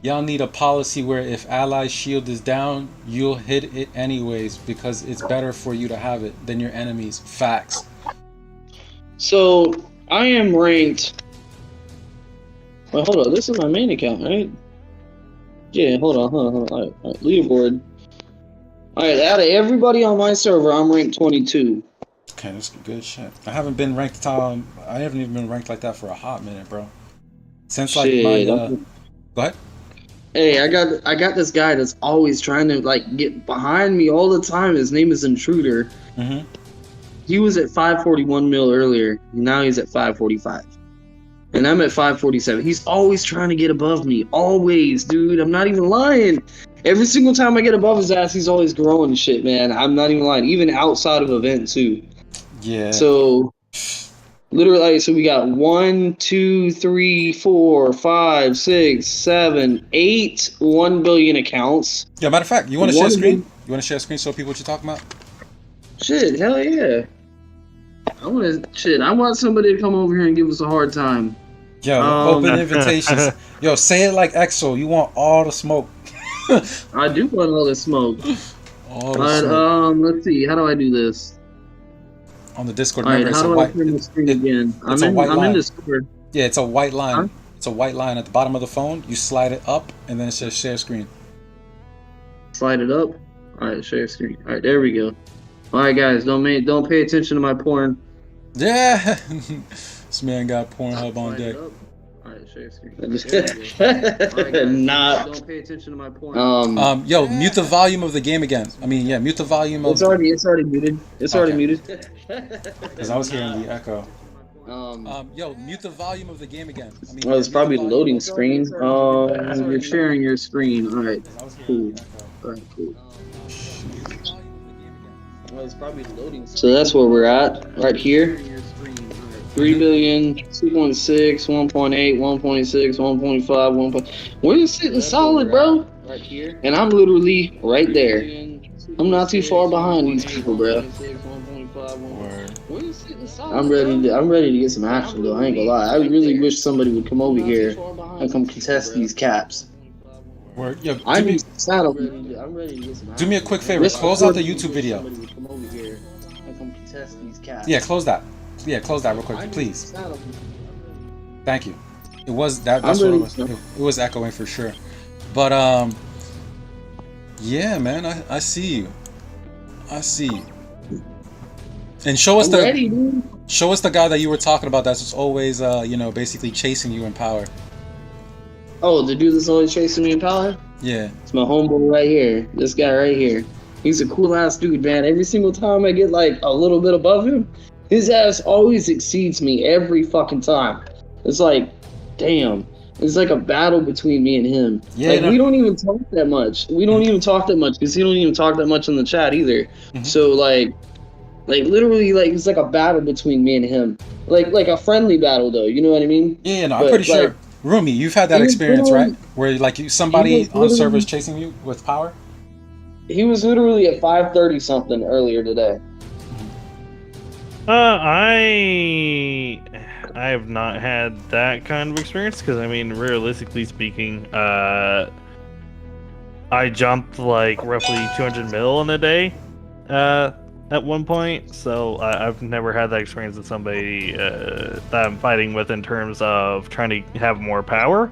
y'all need a policy where if ally's shield is down, you'll hit it anyways because it's better for you to have it than your enemies. Facts. So I am ranked. Well, hold on. This is my main account, right? Yeah, hold on. All right, leaderboard. All right, out of everybody on my server, I'm ranked 22. Okay, that's good shit. I haven't been ranked. I haven't even been ranked like that for a hot minute, bro. Since like my. Go ahead. Hey, I got this guy that's always trying to get behind me all the time. His name is Intruder. Mm-hmm. He was at 541 mil earlier. Now he's at 545. And I'm at 547. He's always trying to get above me. Always, dude. I'm not even lying. Every single time I get above his ass, he's always growing shit, man. I'm not even lying. Even outside of event, too. Yeah. So, literally, so we got 1, 2, 3, 4, 5, 6, 7, 8 1 billion accounts. Yeah, matter of fact, you want to share a screen? You want to share a screen so people what you're talking about? Shit, hell yeah. I want somebody to come over here and give us a hard time. Yo, open invitations. Yo, say it like Xsoul. You want all the smoke. I do want all the smoke. Let's see. How do I do this? On the Discord, all right, how do I turn the screen again? I'm in Discord. Yeah, it's a white line. Huh? It's a white line at the bottom of the phone. You slide it up, and then it says share screen. Slide it up. All right, share screen. All right, there we go. All right, guys, don't pay attention to my porn. Yeah. This man got Pornhub on deck. All right, share screen. Not. Don't pay attention to my porn. Yo, mute the volume of the game again. I mean, yeah, mute the volume of. It's already muted. It's already muted. Because I was hearing the echo. Yo, mute the volume of the game again. I mean, well, it's probably the loading screen. You're sharing your screen. All right, cool. All right, cool. Well, it's probably the loading screen. So that's where we're at, right here. 3 billion, 2.6, 1.8, 1.6, 1.5, 1. We're sitting solid, bro. Right here. And I'm literally right there. I'm not too far behind these people, bro. I'm ready to get some action though. I ain't gonna lie. I really wish somebody would come over here and come contest these caps. Yo, I'm ready to get some action. Do me a quick favor. Close out the YouTube video. Yeah, close that. Yeah, close that real quick, please. Thank you. It was that. That's what it was. It was echoing for sure. But yeah, man, I see you. I see you. And show us the guy that you were talking about. That's just always, basically chasing you in power. Oh, the dude that's always chasing me in power? Yeah. It's my homeboy right here. This guy right here. He's a cool ass dude, man. Every single time I get like a little bit above him, his ass always exceeds me every fucking time. It's like, damn. It's like a battle between me and him. Yeah, we don't even talk that much. We don't even talk that much because he don't even talk that much in the chat either. Mm-hmm. So like literally, like it's like a battle between me and him. Like a friendly battle though. You know what I mean? Yeah, no, I'm pretty sure. Roomie, you've had that experience, right? Where like somebody on server is chasing you with power. He was literally at 5:30 something earlier today. I have not had that kind of experience because I mean, realistically speaking, I jumped like roughly 200 mil in a day at one point, so I've never had that experience with somebody that I'm fighting with in terms of trying to have more power.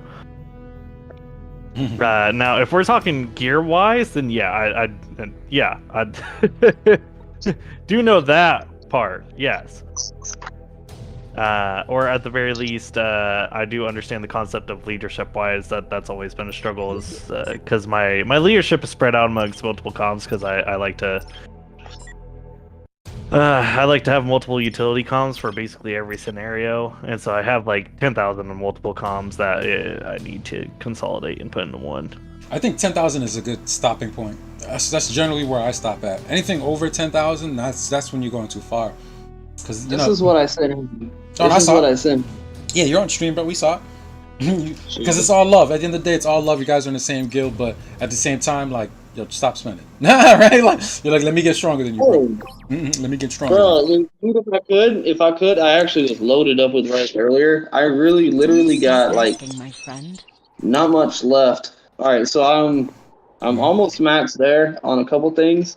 Now, if we're talking gear-wise, then yeah, I do know that part, yes. Or at the very least, I do understand the concept of leadership-wise. That's always been a struggle, is because my leadership is spread out amongst multiple comms. Because I like to have multiple utility comms for basically every scenario, and so I have like 10,000 multiple comms that I need to consolidate and put into one. I think 10,000 is a good stopping point. That's generally where I stop at. Anything over 10,000, that's when you're going too far. Because this is what I said. This is what I said. Yeah, you're on stream, bro. We saw it. Because it's all love. At the end of the day, it's all love. You guys are in the same guild, but at the same time, like, yo, stop spending. Right? Like, you're like, let me get stronger than you, bro. Let me get stronger. Bro, if I could, I actually was loaded up with rice earlier. I really, literally got like not much left. All right, so I'm almost maxed there on a couple things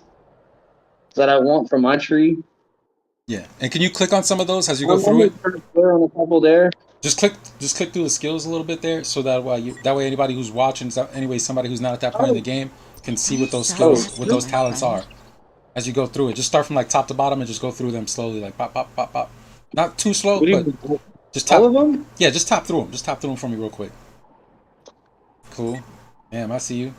that I want from my tree. Yeah, and can you click on some of those as you go through it? On a couple there. Just click through the skills a little bit there, so that way anybody who's watching, somebody who's not at that point in the game, can see what those skills, what those talents are, as you go through it. Just start from like top to bottom and just go through them slowly, like pop, pop, pop, pop. Not too slow, but just tap. All of them? Yeah, just tap through them. Just tap through them for me real quick. Cool. Damn, I see you.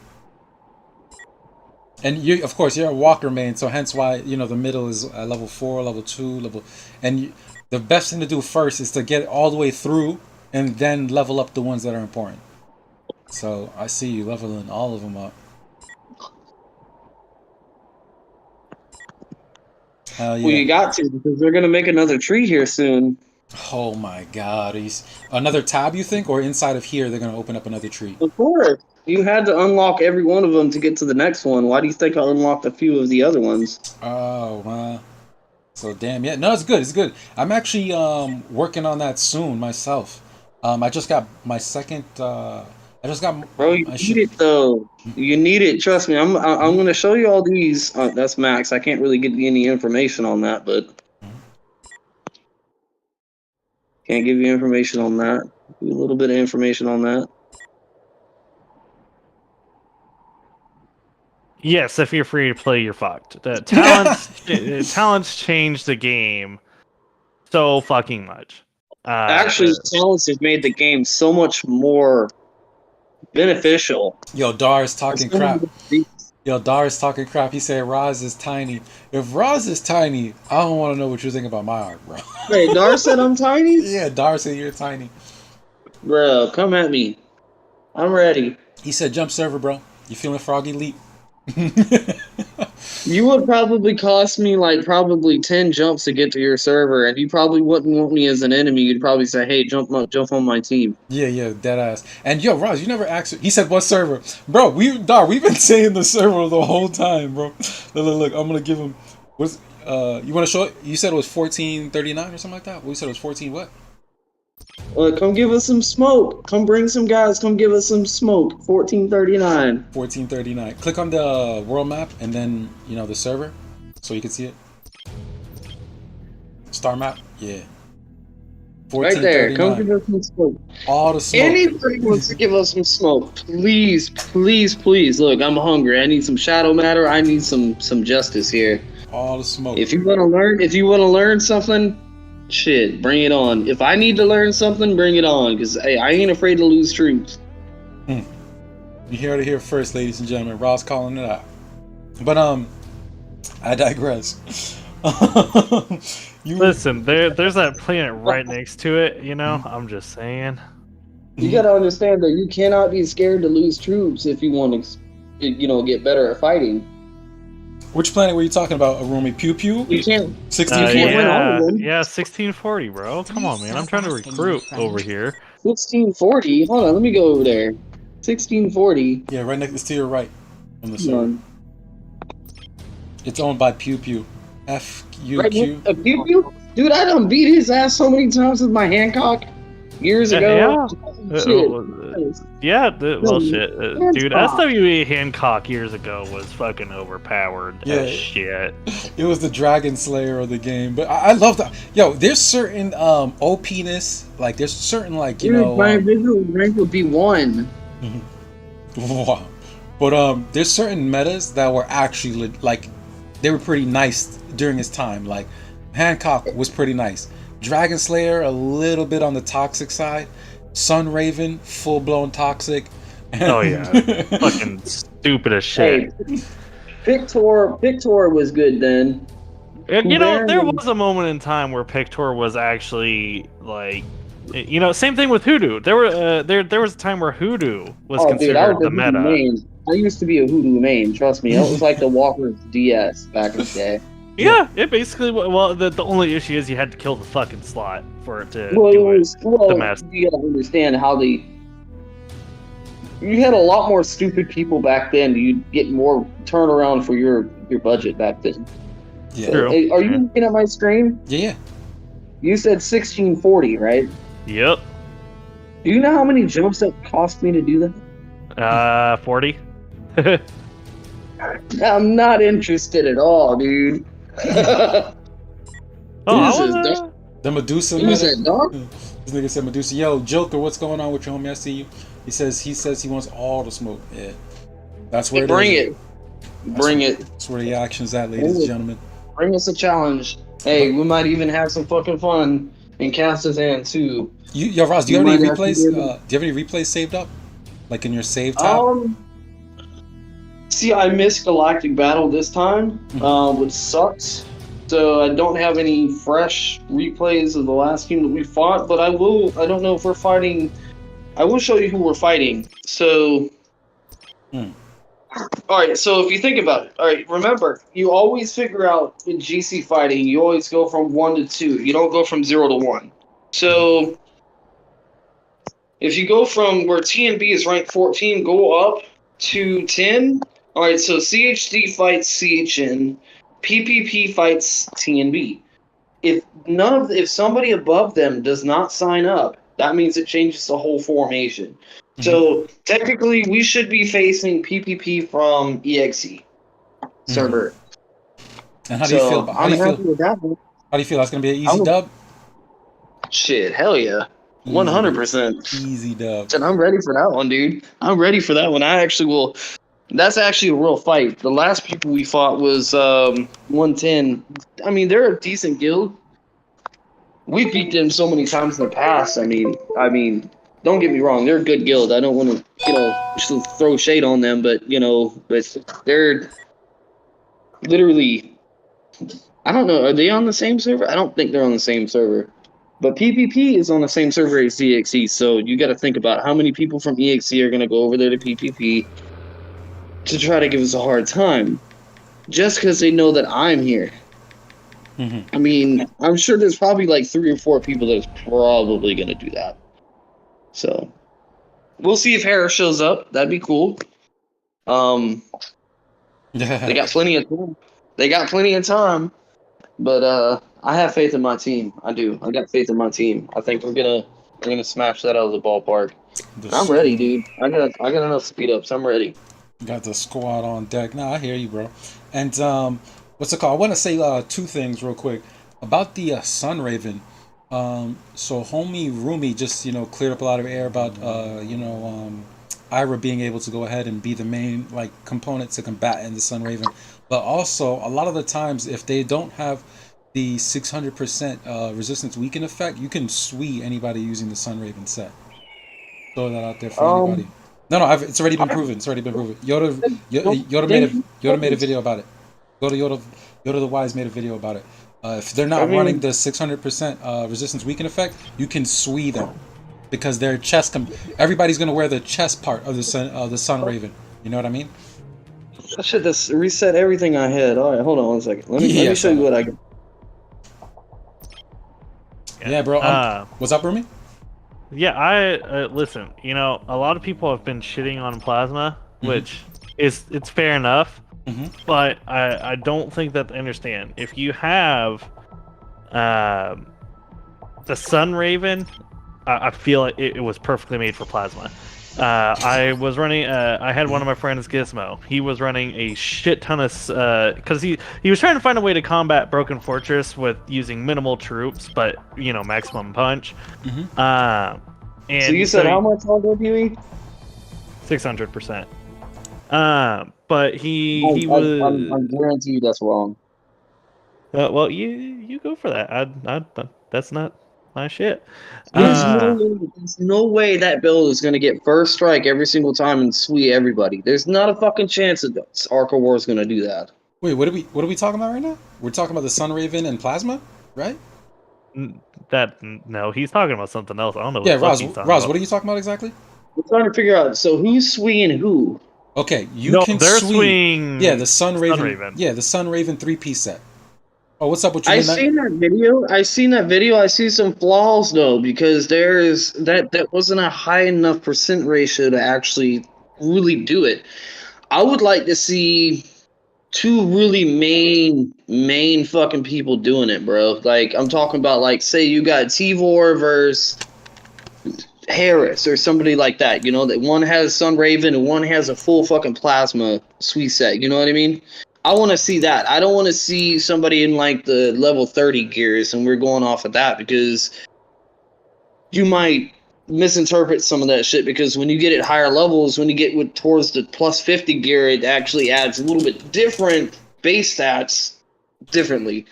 And you, of course, you're a walker main, so hence why, the middle is level 4, level 2, the best thing to do first is to get all the way through and then level up the ones that are important. So I see you leveling all of them up. Well, you got to, because they're going to make another tree here soon. Oh my god. Another tab, you think? Or inside of here, they're going to open up another tree? Of course. You had to unlock every one of them to get to the next one. Why do you think I unlocked a few of the other ones? Oh, so damn, yeah. No, it's good. It's good. I'm actually working on that soon myself. I just got my second. Bro, you need it though. You need it. Trust me. I'm gonna show you all these. That's Max. I can't really get any information on that, but can't give you information on that. Give you a little bit of information on that. Yes, if you're free to play, you're fucked. The talents change the game so fucking much. Actually, talents have made the game so much more beneficial. Yo, Dar is talking crap. Yo, Dar is talking crap. He said Roz is tiny. If Roz is tiny, I don't want to know what you think about my art, bro. Wait, Dar said I'm tiny? Yeah, Dar said you're tiny. Bro, come at me. I'm ready. He said jump server, bro. You feeling Froggy Leap? You would probably cost me like probably 10 jumps to get to your server, and you probably wouldn't want me as an enemy. You'd probably say, "Hey, jump on my team." Yeah, dead ass. And yo, Roz, you never asked. He said what server, bro? We've been saying the server the whole time, bro. Look, I'm gonna give him. What's you want to show it? You said it was 1439 or something like that. We said it was 14 what? Come give us some smoke. Come bring some guys. Come give us some smoke. 1439. 1439. Click on the world map and then the server, so you can see it. Star map, yeah. Right there. Come give us some smoke. All the smoke. Anybody wants to give us some smoke? Please, please, please. Look, I'm hungry. I need some shadow matter. I need some justice here. All the smoke. If you want to learn something. Shit, bring it on. If I need to learn something, bring it on. Because hey, I ain't afraid to lose troops. You heard it here first, ladies and gentlemen. Ross calling it out. But I digress. Listen, there's that planet right next to it. I'm just saying. You gotta understand that you cannot be scared to lose troops if you want to, get better at fighting. Which planet were you talking about, Roomie? Pew Pew? You can't. 1640? win all of them. Yeah, 1640, bro. Come on, man. I'm trying to recruit over here. 1640? Hold on, let me go over there. 1640. Yeah, right next to your right. On the server. It's owned by Pew Pew. F-U-Q. Right, Pew Pew? Dude, I done beat his ass so many times with my Hancock years ago. Yeah, shit. Dude, SWE Hancock years ago was fucking overpowered as shit. It was the Dragon Slayer of the game. But I love that. Yo, there's certain OP-ness. Like, there's certain, like, my original rank would be 1. Wow. But there's certain metas that were actually, like, they were pretty nice during his time. Like, Hancock was pretty nice. Dragon Slayer, a little bit on the toxic side. Sun Raven, full blown toxic. Oh yeah, fucking stupid as shit. Hey, Pictor was good then. There was a moment in time where Pictor was actually like, same thing with Hoodoo. There was a time where Hoodoo was considered the meta. Main. I used to be a Hoodoo main. Trust me, it was like the Walker's DS back in the day. Yeah, it basically. Well, the only issue is you had to kill the fucking slot for it to do the mess. You gotta understand how you had a lot more stupid people back then. You'd get more turnaround for your budget back then. Yeah. So, are you looking at my screen? Yeah. You said 1640, right? Yep. Do you know how many jumps that cost me to do that? 40. I'm not interested at all, dude. The Medusa. Who's that, dog? This nigga said Medusa. Yo, Joker, what's going on with your homie? I see you. He says he wants all the smoke. Yeah, that's where Bring it. That's where the action's at, ladies and gentlemen. Bring us a challenge. Hey, we might even have some fucking fun in Kazan too. Yo, Ross, do you have any replays? Do you have any replays saved up, like in your save tab? See, I missed Galactic Battle this time, which sucks. So I don't have any fresh replays of the last team that we fought, but I will. I don't know if we're fighting. I will show you who we're fighting. So, all right. So if you think about it, all right. Remember, you always figure out in GC fighting, you always go from 1 to 2. You don't go from 0 to 1. So if you go from where TNB is ranked 14, go up to 10. All right, so CHD fights CHN, PPP fights TNB. If somebody above them does not sign up, that means it changes the whole formation. So technically, we should be facing PPP from EXE server. And how do you feel? I'm happy with that one. How do you feel? That's gonna be an easy dub? Shit, hell yeah, 100%. Easy dub. And I'm ready for that one, dude. I'm ready for that one. I actually will. That's actually a real fight. The last people we fought was 110. I mean, they're a decent guild. We beat them so many times in the past. I mean, don't get me wrong, they're a good guild. I don't want to, throw shade on them, but they're literally. I don't know. Are they on the same server? I don't think they're on the same server. But PPP is on the same server as EXE, so you got to think about how many people from EXE are going to go over there to PPP to try to give us a hard time, just because they know that I'm here. Mm-hmm. I mean, I'm sure there's probably like 3 or 4 people that's probably going to do that. So, we'll see if Harris shows up. That'd be cool. They got plenty of time. But I have faith in my team. I do. I got faith in my team. I think we're gonna smash that out of the ballpark. I'm ready, dude. I got enough speed ups. I'm ready. Got the squad on deck. Nah, I hear you, bro. And what's it called? I want to say 2 things real quick about the Sun Raven. So homie Roomie just cleared up a lot of air about Ira being able to go ahead and be the main component to combat in the Sun Raven. But also, a lot of the times, if they don't have the 600% resistance weaken effect, you can swee anybody using the Sun Raven set. Throw that out there for anybody. No, it's already been proven. Yoda made a video about it. Yodadawise made a video about it. If they're not running the 600% resistance weaken effect, you can swee them because their chest. Everybody's gonna wear the chest part of the Sun Raven. You know what I mean? I should just reset everything I had. All right, hold on 1 second. Let me show you what I got. Yeah, bro. What's up, Roomie? Yeah, I listen. A lot of people have been shitting on plasma, which it's fair enough. But I don't think that they understand. If you have the Sun Raven, I feel like it was perfectly made for plasma. I was running. I had one of my friends, Gizmo. He was running a shit ton of because he was trying to find a way to combat Broken Fortress with using minimal troops, but maximum punch. And so you said how much on WE? 600%. But he was. I'm guarantee you that's wrong. Well, you go for that. That's not my shit. There's no way that build is going to get first strike every single time and sweep everybody. There's not a fucking chance that Arca War is going to do that. Wait, what are we talking about right now? We're talking about the Sun Raven and Plasma, right? No, he's talking about something else. I don't know. Yeah, Roz, what are you talking about exactly? We're trying to figure out. So who's swinging who? Okay, they're swinging. Yeah, the Sun Raven. Yeah, the Sun Raven 3-piece set. Oh, what's up with you? I seen that video. I see some flaws though, because that wasn't a high enough percent ratio to actually really do it. I would like to see 2 really main fucking people doing it, bro. Like I'm talking about, say you got Tvor versus Harris or somebody like that. That one has Sun Raven and one has a full fucking plasma sweet set. You know what I mean? I want to see that. I don't want to see somebody in the level 30 gears and we're going off of that, because you might misinterpret some of that shit, because when you get at higher levels, when you get towards the plus 50 gear, it actually adds a little bit different base stats differently.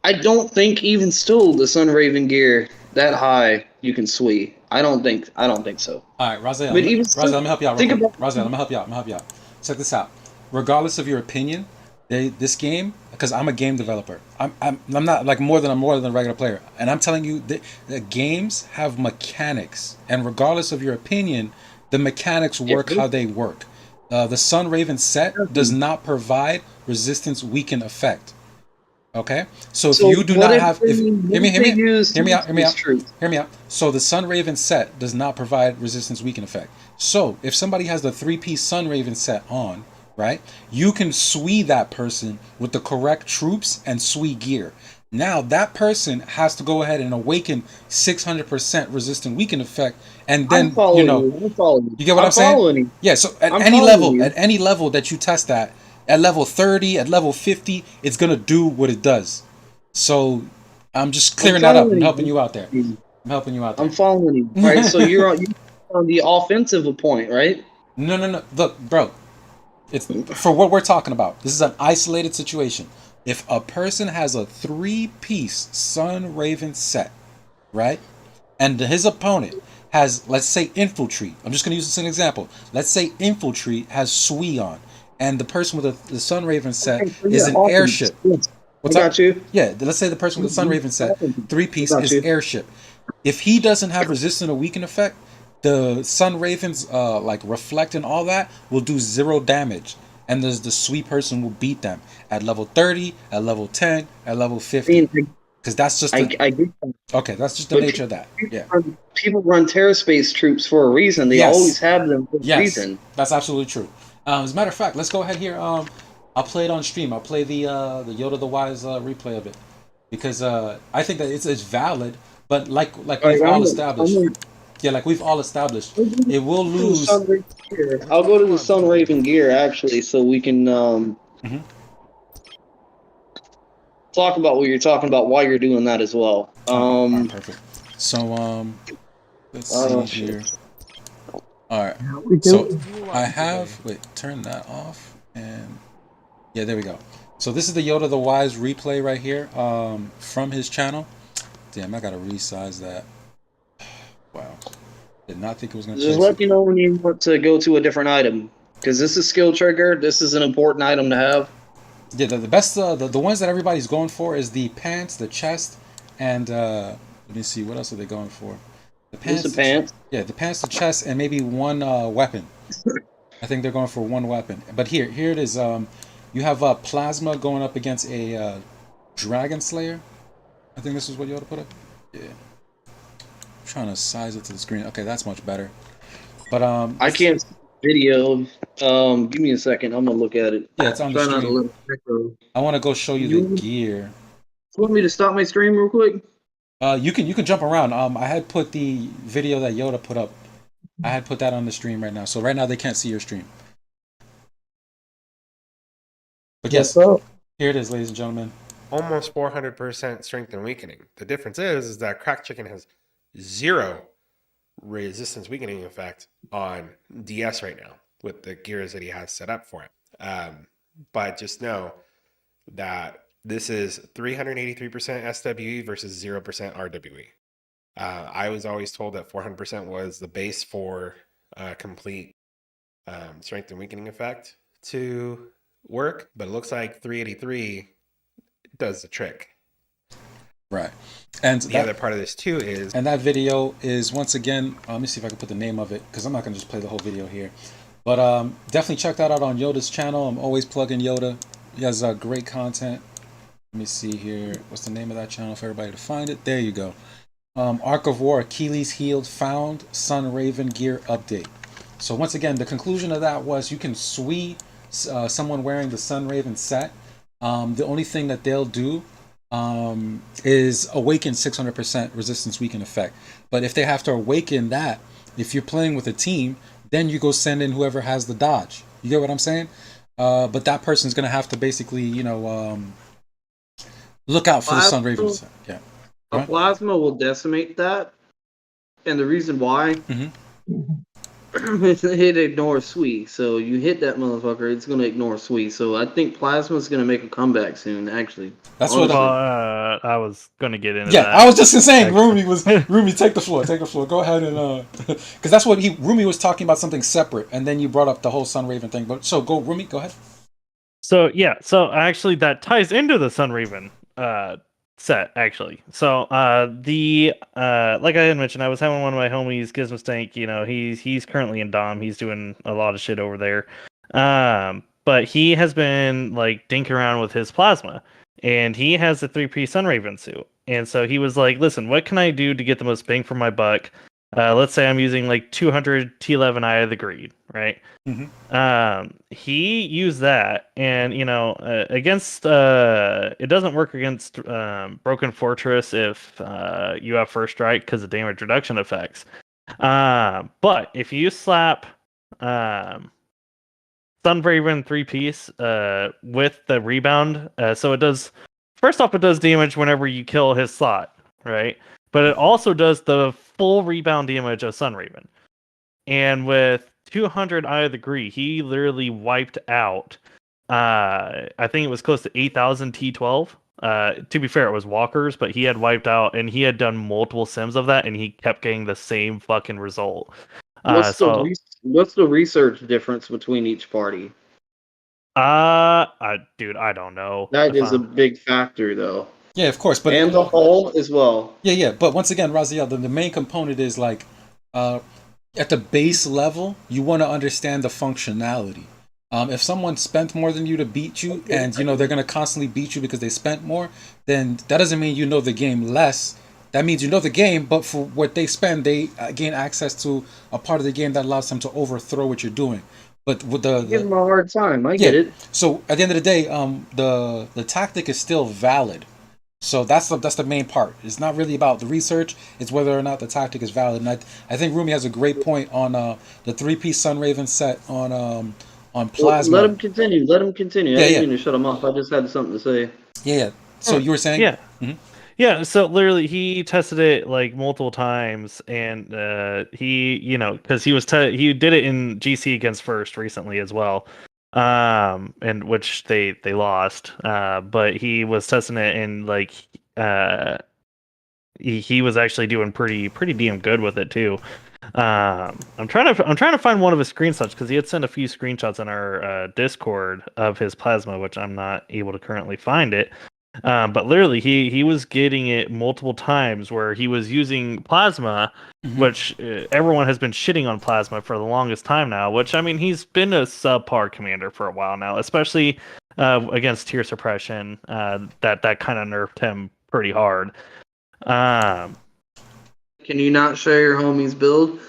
I don't think even still the Sun Raven gear that high you can sweep. I don't think so. All right, Raziel, let me help you out. Raziel, let me help you out. Check this out. Regardless of your opinion, this game, because I'm a game developer, I'm not more than a regular player, and I'm telling you the games have mechanics, and regardless of your opinion, the mechanics work how they work. The Sun Raven set does not provide resistance weaken effect. Okay, so if you do not have, hear me out. So the Sun Raven set does not provide resistance weaken effect. So if somebody has the 3-piece Sun Raven set on, right, you can swee that person with the correct troops and swee gear. Now that person has to go ahead and awaken 600% resistant weaken effect, and then you get what I'm saying? Yeah. So at any level that you test that, at level 30, at level 50, it's gonna do what it does. So I'm just clearing that up and helping you out there. I'm following you, right? So you're on the offensive point, right? No. Look, bro. It's for what we're talking about. This is an isolated situation. If a person has a 3-piece Sun Raven set, right, and his opponent has, let's say, Infiltrate. I'm just going to use this as an example. Let's say Infiltrate has Sui on, and the person with the Sun Raven set is an airship. What's got you. Yeah, let's say the person with the Sun Raven set, 3-piece is airship. If he doesn't have resistant or weaken effect, the Sun Ravens like reflect and all that will do 0 damage. And the sweet person will beat them at level 30, at level 10, at level 50. Because that's just I get that. Okay, that's just the nature of that. Yeah. People run TerraSpace troops for a reason. They always have them for a reason. That's absolutely true. As a matter of fact, let's go ahead here. I'll play it on stream. I'll play the Yodadawise replay of it. Because I think that it's valid, but like we've all established. Yeah, like we've all established, it will lose. I'll go to the Sun Raven gear actually, so we can talk about what you're talking about while you're doing that as well. Right, perfect. So let's see here. All right. So I have turn that off, and yeah, there we go. So this is the Yodadawise replay right here from his channel. Damn, I gotta resize that. Wow. Did not think it was going to just let me know when you want to go to a different item. Because this is skill trigger. This is an important item to have. Yeah, the best, the ones that everybody's going for is the pants, the chest, and let me see, what else are they going for? The pants. The pants. Yeah, the pants, the chest, and maybe one weapon. I think they're going for one weapon. But here it is. You have Plasma going up against a Dragon Slayer. I think this is what you ought to put up. Yeah. Trying to size it to the screen. Okay, that's much better. But I can't see the video. Give me a second. I'm gonna look at it. Yeah, it's on the screen. I want to go show you the gear. You want me to stop my stream real quick? You can jump around. I had put the video that Yoda put up. I had put that on the stream right now. So right now they can't see your stream. But yes, here it is, ladies and gentlemen. Almost 400% strength and weakening. The difference is that Crack Chicken has 0 resistance weakening effect on DS right now with the gears that he has set up for it. But just know that this is 383% SWE versus 0% RWE. I was always told that 400% was the base for complete strength and weakening effect to work, but it looks like 383 does the trick. Right. And the other part of this too is... And that video is, once again, let me see if I can put the name of it, because I'm not going to just play the whole video here. But definitely check that out on Yoda's channel. I'm always plugging Yoda. He has great content. Let me see here. What's the name of that channel for everybody to find it? There you go. Arc of War, Achilles Healed, found, Sun Raven gear update. So once again, the conclusion of that was you can sweep someone wearing the Sun Raven set. The only thing that they'll do is awaken 600% resistance weaken effect. But if they have to awaken that, if you're playing with a team, then you go send in whoever has the dodge. You get what I'm saying? But that person's going to have to basically, you know, look out for the Sun Raven set. Yeah. A Plasma will decimate that. And the reason why, it ignores Sui. So you hit that motherfucker, it's going to ignore Sui. So I think Plasma's going to make a comeback soon, actually. That's what I was going to get into. Yeah, I was just saying, Roomie, take the floor, Go ahead and because that's what Roomie was talking about, something separate, and then you brought up the whole Sun Raven thing. But so go, Roomie, go ahead. So yeah, so actually that ties into the Sun Raven set actually. So like I had mentioned, I was having one of my homies, Gizmo Stank. You know, he's currently in Dom. He's doing a lot of shit over there. But he has been like dinking around with his Plasma. And he has a 3-piece Sun Raven suit. And so he was like, listen, what can I do to get the most bang for my buck? Let's say I'm using like 200 T11 Eye of the Greed, right? He used that, and, you know, against, it doesn't work against Broken Fortress if you have First Strike because of damage reduction effects. But if you slap Sun Raven 3-piece with the rebound, so it does, first off, it does damage whenever you kill his slot, right? But it also does the full rebound damage of Sun Raven. And with 200 Eye of the Greed, he literally wiped out. I think it was close to 8,000 T12. To be fair, it was walkers, but he had wiped out, and he had done multiple sims of that, and he kept getting the same fucking result. What's the research difference between each party? Dude, I don't know. That is a big factor, though. Yeah, of course, but and the hull as well. Yeah. But once again, Raziel, the main component is like, at the base level, you want to understand the functionality. If someone spent more than you to beat you, and you know they're gonna constantly beat you because they spent more, then that doesn't mean you know the game less. That means you know the game, but for what they spend, they gain access to a part of the game that allows them to overthrow what you're doing. But with the give them a hard time. I get it. So at the end of the day, the tactic is still valid. So that's the main part. It's not really about the research. It's whether or not the tactic is valid. And I think Roomie has a great point on the 3-piece Sunraven set on Plasma. Let him continue. Let him continue. Yeah, I didn't mean to shut him off. I just had something to say. Yeah. So you were saying? Yeah. Mm-hmm. Yeah, so literally he tested it like multiple times, and he, because he did it in GC against First recently as well, and which they lost, but he was testing it, and like he was actually doing pretty damn good with it too. I'm trying to find one of his screenshots because he had sent a few screenshots in our Discord of his Plasma, which I'm not able to currently find it. But literally, he was getting it multiple times where he was using Plasma, which everyone has been shitting on Plasma for the longest time now. Which, I mean, he's been a subpar commander for a while now, especially against tier suppression. That kind of nerfed him pretty hard. Can you not share your homie's build?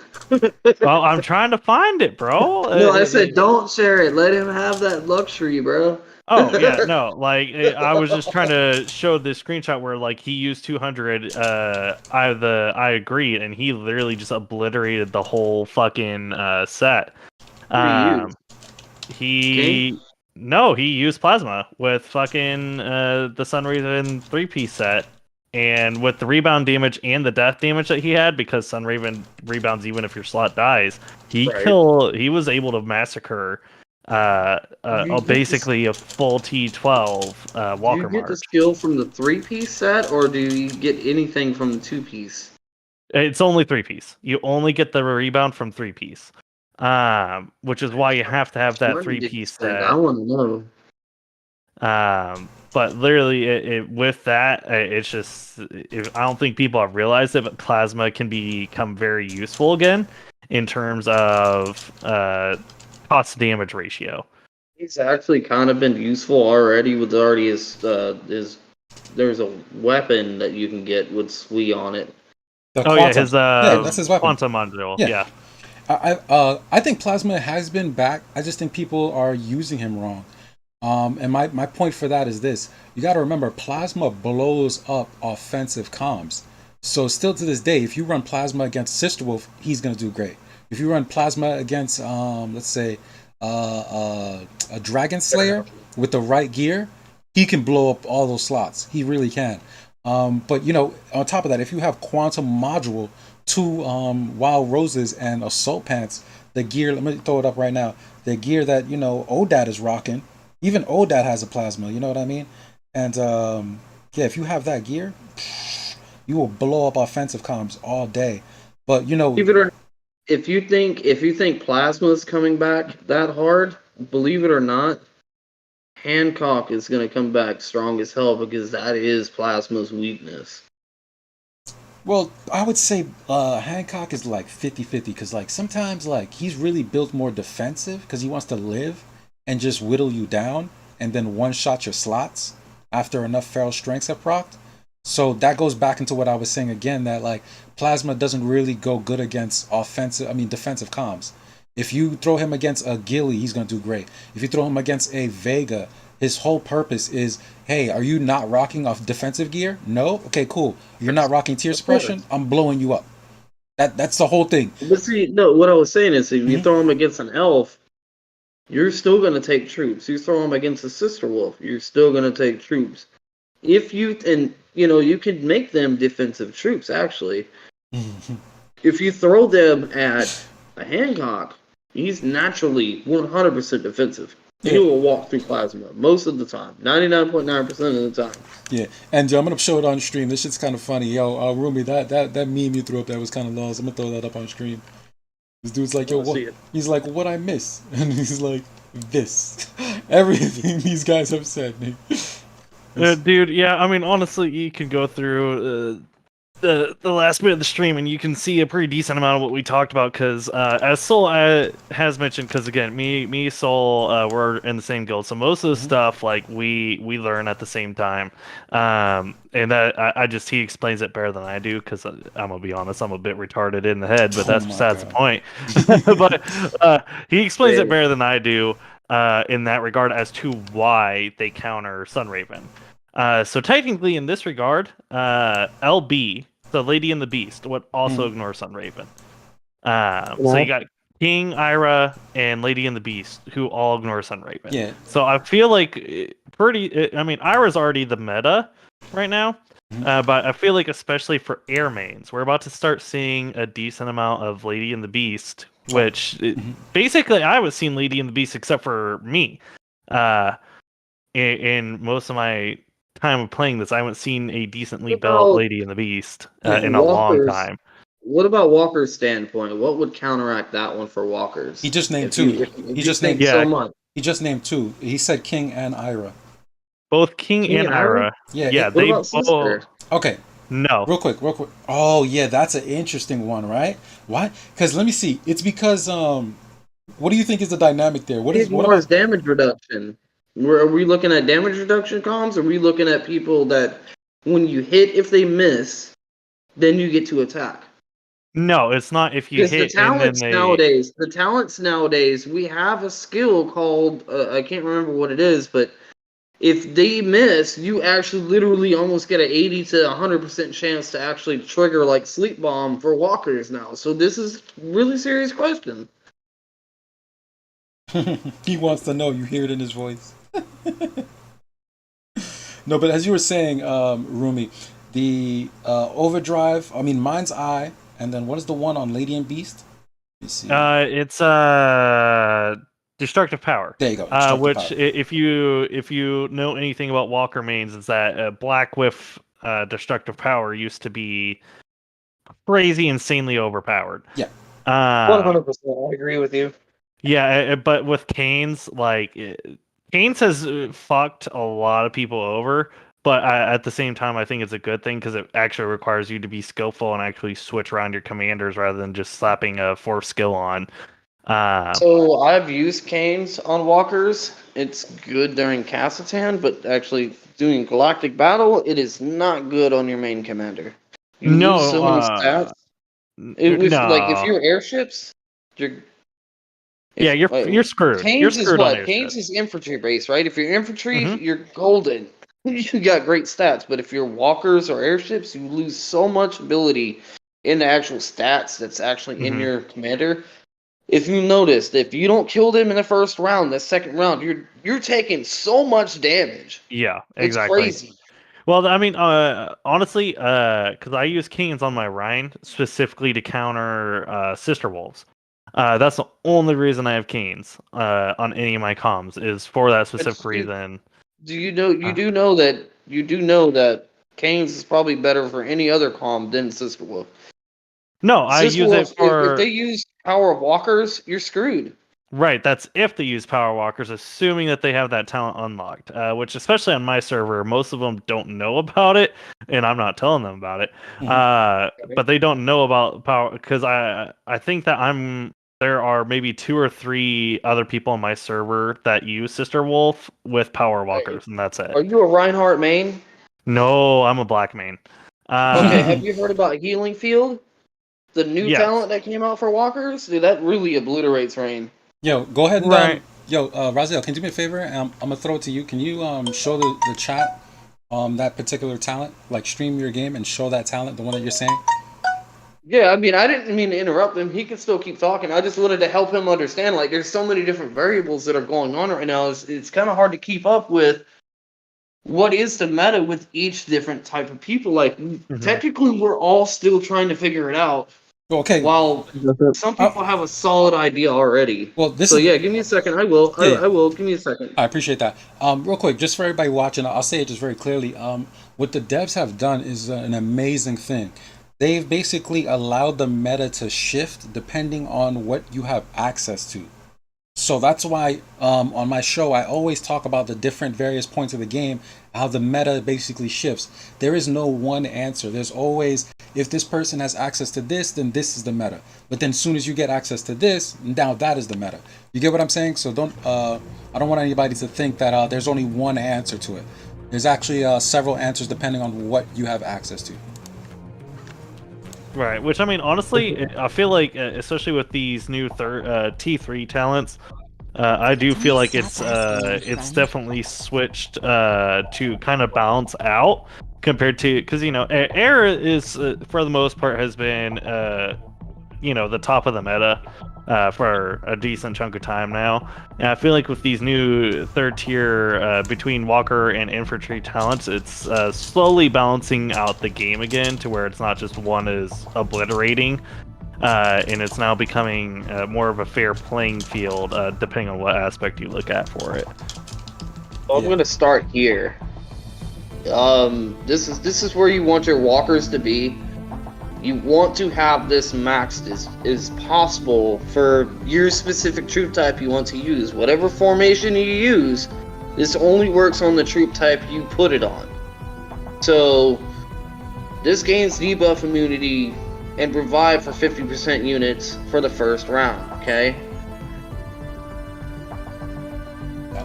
Well, I'm trying to find it, bro. No, I said don't share it. Let him have that luxury, bro. Oh yeah, no, like I was just trying to show this screenshot where like he used 200. I agree, and he literally just obliterated the whole fucking set. He used Plasma with fucking the Sunraven 3-piece set, and with the rebound damage and the death damage that he had, because Sunraven rebounds even if your slot dies. He was able to massacre basically a full T12 Walker March. Do you get the skill from the 3-piece set, or do you get anything from the 2-piece? It's only 3-piece. You only get the rebound from 3-piece, which is why you have to have that 3-piece set. I want to know. But literally, with that, it's just I don't think people have realized it, but Plasma can become very useful again in terms of cost damage ratio. He's actually kind of been useful already with his there's a weapon that you can get with Sui on it. That's his weapon. Quantum module. Yeah. I think Plasma has been back. I just think people are using him wrong. And my point for that is this: you got to remember, Plasma blows up offensive comms. So still to this day, if you run Plasma against Sister Wolf, he's gonna do great. If you run Plasma against, let's say, a Dragon Slayer with the right gear, he can blow up all those slots. He really can. But on top of that, if you have Quantum Module, 2 Wild Roses, and Assault Pants, the gear, let me throw it up right now, the gear that, ODAT is rocking, even ODAT has a Plasma, you know what I mean? And if you have that gear, you will blow up offensive comms all day. But, if you think Plasma's coming back that hard, believe it or not, Hancock is going to come back strong as hell, because that is Plasma's weakness. Well, I would say Hancock is like 50-50, because like sometimes like he's really built more defensive because he wants to live and just whittle you down and then one-shot your slots after enough feral strengths have procced. So that goes back into what I was saying again, that like Plasma doesn't really go good against defensive comms. If you throw him against a Gilly, he's going to do great. If you throw him against a Vega, his whole purpose is, hey, are you not rocking off defensive gear? No? Okay, cool. You're not rocking tier suppression? I'm blowing you up. That's the whole thing. But see, no, what I was saying is, if you throw him against an elf, you're still going to take troops. You throw him against a Sister Wolf, you're still going to take troops. If you can make them defensive troops, actually. If you throw them at a Hancock, He's naturally 100% defensive. Yeah. He will walk through plasma most of the time, 99.9% of the time. Yeah, and I'm gonna show it on stream. This shit's kind of funny, yo. Roomie, that meme you threw up that was kind of lost. I'm gonna throw that up on stream. This dude's like, yo, what? He's like, what I miss, and he's like, this, everything these guys have said. Dude, yeah, I mean, honestly, you can go through the last bit of the stream and you can see a pretty decent amount of what we talked about, because as Soul has mentioned, because again, me, Soul, we're in the same guild, so most of the stuff, like, we learn at the same time, and that he explains it better than I do, because I'm gonna be honest, I'm a bit retarded in the head, but that's besides the point. But he explains it better than I do, in that regard, as to why they counter Sunraven. So technically, in this regard, LB, the Lady and the Beast, would also ignore Sunraven. So you got King, Ira, and Lady and the Beast, who all ignore Sunraven. Yeah. So I feel like Ira's already the meta right now, but I feel like especially for air mains, we're about to start seeing a decent amount of Lady and the Beast, which basically I was seeing Lady and the Beast except for me. In most of my time of playing this, I haven't seen a decently built Lady and the Beast in a long time. What about Walker's standpoint? What would counteract that one for Walker's? He just named two. He just named two. He said King and Ira. Both King and Ira. Yeah. What about Sister? Okay. No. Real quick. Oh yeah, that's an interesting one, right? Why? Because let me see. It's because what do you think is the dynamic there? What about damage reduction? Are we looking at damage reduction comms? Or are we looking at people that when you hit, if they miss, then you get to attack? No, it's not if you hit. The talents nowadays, we have a skill called I can't remember what it is, but if they miss, you actually literally almost get an 80 to 100% chance to actually trigger like Sleep Bomb for walkers now. So this is a really serious question. He wants to know. You hear it in his voice. No, but as you were saying, Roomie, the overdrive, Mind's Eye, and then what is the one on Lady and Beast? Let me see. It's Destructive Power. There you go. Which, Power. if you know anything about Walker mains, is that Black with Destructive Power used to be crazy, insanely overpowered. Yeah. 100%. I agree with you. Yeah, but with Canes, Canes has fucked a lot of people over, but at the same time, I think it's a good thing because it actually requires you to be skillful and actually switch around your commanders rather than just slapping a 4th skill on. So I've used Canes on walkers. It's good during Kassatan, but actually doing Galactic Battle, it is not good on your main commander. You lose so many stats. If you're airships, you're screwed. Canes is what? Canes is infantry base, right? If you're infantry, you're golden. You got great stats, but if you're walkers or airships, you lose so much ability in the actual stats that's actually in your commander. If you noticed, if you don't kill them in the first round, the second round, you're taking so much damage. Yeah, exactly. It's crazy. Well, honestly, because I use Canes on my Rhine specifically to counter Sister Wolves. That's the only reason I have Canes on any of my comms is for that specific reason. You do know that Canes is probably better for any other comm than Sister Wolf. No, I use it for. If they use Power of Walkers, you're screwed. Right, that's if they use Power Walkers, assuming that they have that talent unlocked. Which, especially on my server, most of them don't know about it, and I'm not telling them about it. But they don't know about Power because I think that there are maybe 2 or 3 other people on my server that use Sister Wolf with Power Walkers, and that's it. Are you a Reinhardt main? No, I'm a Black main. Okay, have you heard about Healing Field? The new talent that came out for walkers? Dude, that really obliterates Rain. Yo, go ahead and Raziel, can you do me a favor? I'm gonna throw it to you. Can you show the chat that particular talent? Like stream your game and show that talent, the one that you're saying? Yeah, I didn't mean to interrupt him. He can still keep talking. I just wanted to help him understand. Like, there's so many different variables that are going on right now. It's kind of hard to keep up with what is the meta with each different type of people. Like, technically, we're all still trying to figure it out. Okay. While some people have a solid idea already. Well, this so is yeah, give me a second. I will. Yeah. I will. Give me a second. I appreciate that. Real quick, just for everybody watching, I'll say it just very clearly. What the devs have done is an amazing thing. They've basically allowed the meta to shift depending on what you have access to. So that's why on my show I always talk about the different various points of the game, how the meta basically shifts. There is no one answer. There's always, if this person has access to this, then this is the meta. But then as soon as you get access to this, now that is the meta. You get what I'm saying? So I don't want anybody to think that there's only one answer to it. There's actually several answers depending on what you have access to. Right, which I mean, honestly, I feel like, especially with these new T3 talents, I do feel like it's definitely switched to kind of balance out compared to, because Air is for the most part has been the top of the meta for a decent chunk of time now. And I feel like with these new third tier between Walker and Infantry talents, it's slowly balancing out the game again to where it's not just one is obliterating, and it's now becoming more of a fair playing field depending on what aspect you look at for it. Well, I'm gonna start here. This is where you want your walkers to be. You want to have this maxed as possible for your specific troop type you want to use. Whatever formation you use, this only works on the troop type you put it on. So this gains debuff immunity and revive for 50% units for the first round, okay?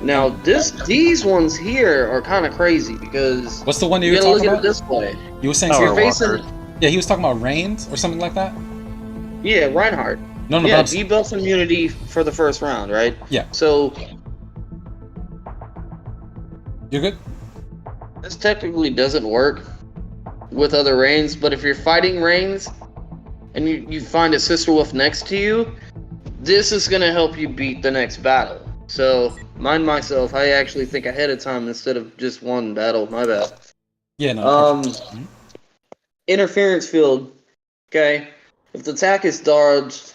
Now these ones here are kind of crazy because what's the one you were talking about? Look at it this way. You were saying you're facing. Yeah, he was talking about Reigns or something like that. Yeah, Reinhardt. No, yeah, debuff immunity for the first round, right? Yeah. So you're good. This technically doesn't work with other Reigns, but if you're fighting Reigns and you find a Sister Wolf next to you, this is gonna help you beat the next battle. So, mind myself, I actually think ahead of time instead of just one battle. My bad. Yeah, no. Interference field. Okay. If the attack is dodged,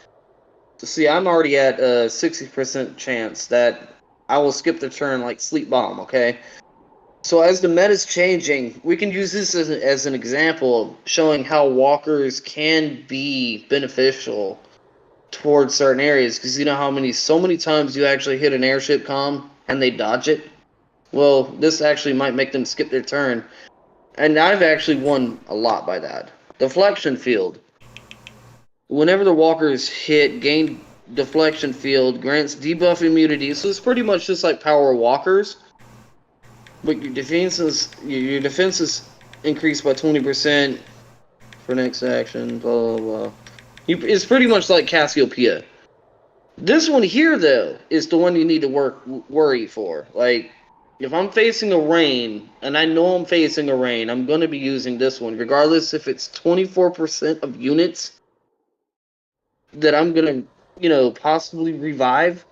see, I'm already at a 60% chance that I will skip the turn like Sleep Bomb, okay? So as the meta's changing, we can use this as an example showing how walkers can be beneficial towards certain areas, because you know how so many times you actually hit an airship comm and they dodge it? Well, this actually might make them skip their turn. And I've actually won a lot by that. Deflection field. Whenever the walkers hit, gain deflection field, grants debuff immunity. So it's pretty much just like power walkers. But your defenses increased by 20% for next action, blah, blah, blah. It's pretty much like Cassiopeia. This one here, though, is the one you need to worry for. Like, if I'm facing a Rain, and I know I'm facing a Rain, I'm going to be using this one, regardless if it's 24% of units that I'm going to, possibly revive.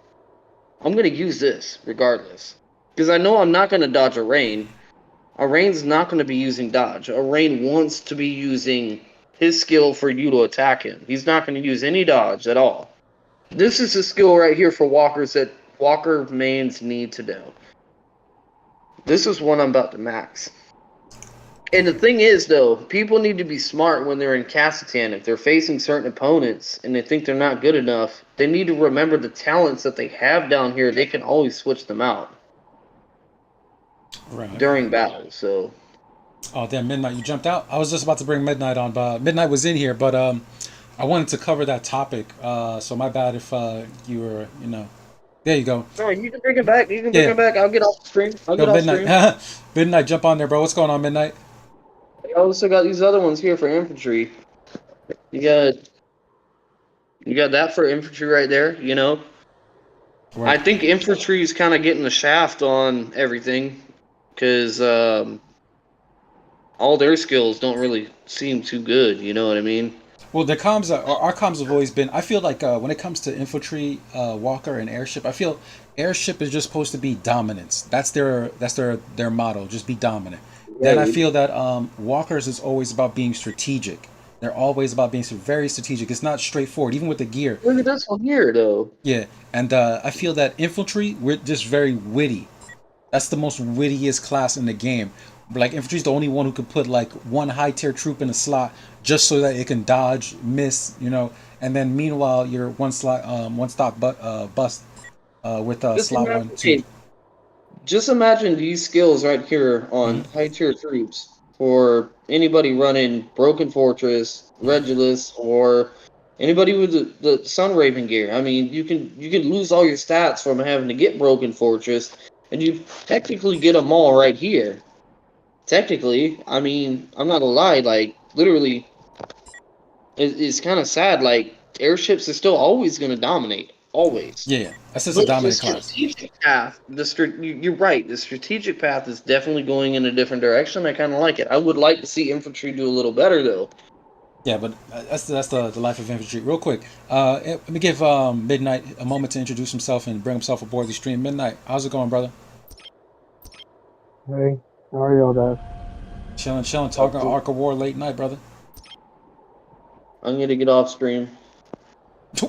I'm going to use this, regardless. Because I know I'm not going to dodge a Rain. A Rain's not going to be using dodge. A Rain wants to be using his skill for you to attack him. He's not going to use any dodge at all. This is a skill right here for walkers that walker mains need to know. This is one I'm about to max. And the thing is, though, people need to be smart when they're in Kazakhstan. If they're facing certain opponents and they think they're not good enough, they need to remember the talents that they have down here. They can always switch them out during battle. So, oh damn, Midnight, you jumped out. I was just about to bring Midnight on, but Midnight was in here, but I wanted to cover that topic. So my bad if you were, There you go. No, you can bring it back. You can bring it back. I'll get off the screen. Midnight. Midnight, jump on there, bro. What's going on, Midnight? I also got these other ones here for infantry. You got that for infantry right there, Right. I think infantry is kind of getting the shaft on everything because all their skills don't really seem too good, you know what I mean? Well, the comms, our comms have always been, I feel like when it comes to infantry, walker, and airship, I feel airship is just supposed to be dominance. That's their motto, just be dominant. Then I feel that walkers is always about being strategic. They're always about being very strategic. It's not straightforward, even with the gear. Look at this one here, though. Yeah, and I feel that infantry, we're just very witty. That's the most wittiest class in the game. Like infantry's the only one who can put like one high tier troop in a slot just so that it can dodge, miss, and then meanwhile you're one slot, one stock bust with slot 1, 2. Just imagine these skills right here on high tier troops for anybody running Broken Fortress, Regulus, or anybody with the Sun Raven gear. I mean, you can lose all your stats from having to get Broken Fortress, and you technically get them all right here. Technically, I mean, I'm not gonna lie, like literally, it's kind of sad. Like airships are still always gonna dominate, always. Yeah, that's just a dominant class. Strategic path, you're right. The strategic path is definitely going in a different direction. I kind of like it. I would like to see infantry do a little better, though. Yeah, but that's the life of infantry. Real quick, let me give Midnight a moment to introduce himself and bring himself aboard the stream. Midnight, how's it going, brother? Hey, how are y'all guys? Chilling, talking Arc of War late night, brother. I'm gonna get off stream.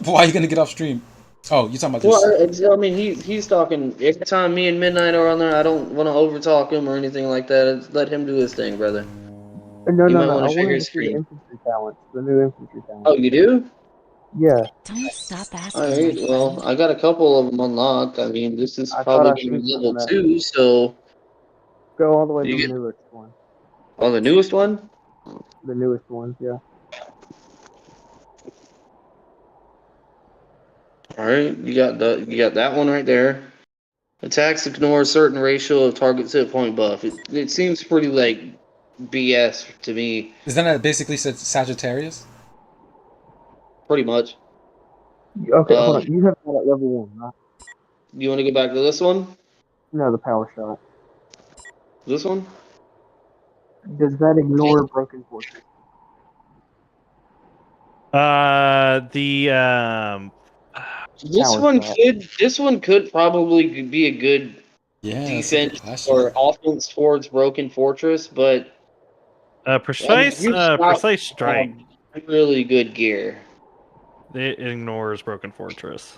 Why are you gonna get off stream? Oh, you talking about this? Well, I mean, he's talking. Every time me and Midnight are on there, I don't want to overtalk him or anything like that. Let him do his thing, brother. No. I want want to share to his see the screen. infantry talents, the new infantry talents. Oh, you do? Yeah. Don't stop asking. All right. Well, I got a couple of them unlocked. I mean, this is probably going to be level 2, so Go all the way to the newest one. Oh, the newest one? The newest ones, yeah. All right, you got that one right there. Attacks ignore a certain ratio of target's hit point buff. It seems pretty like BS to me. Isn't that basically Sagittarius? Pretty much. Okay, hold on. You have that at level 1, right? You want to go back to this one? No, the power shot. This one? Does that ignore Broken Fortress? This one could probably be a good defense or offense towards Broken Fortress, but precise strike. Really good gear. It ignores Broken Fortress.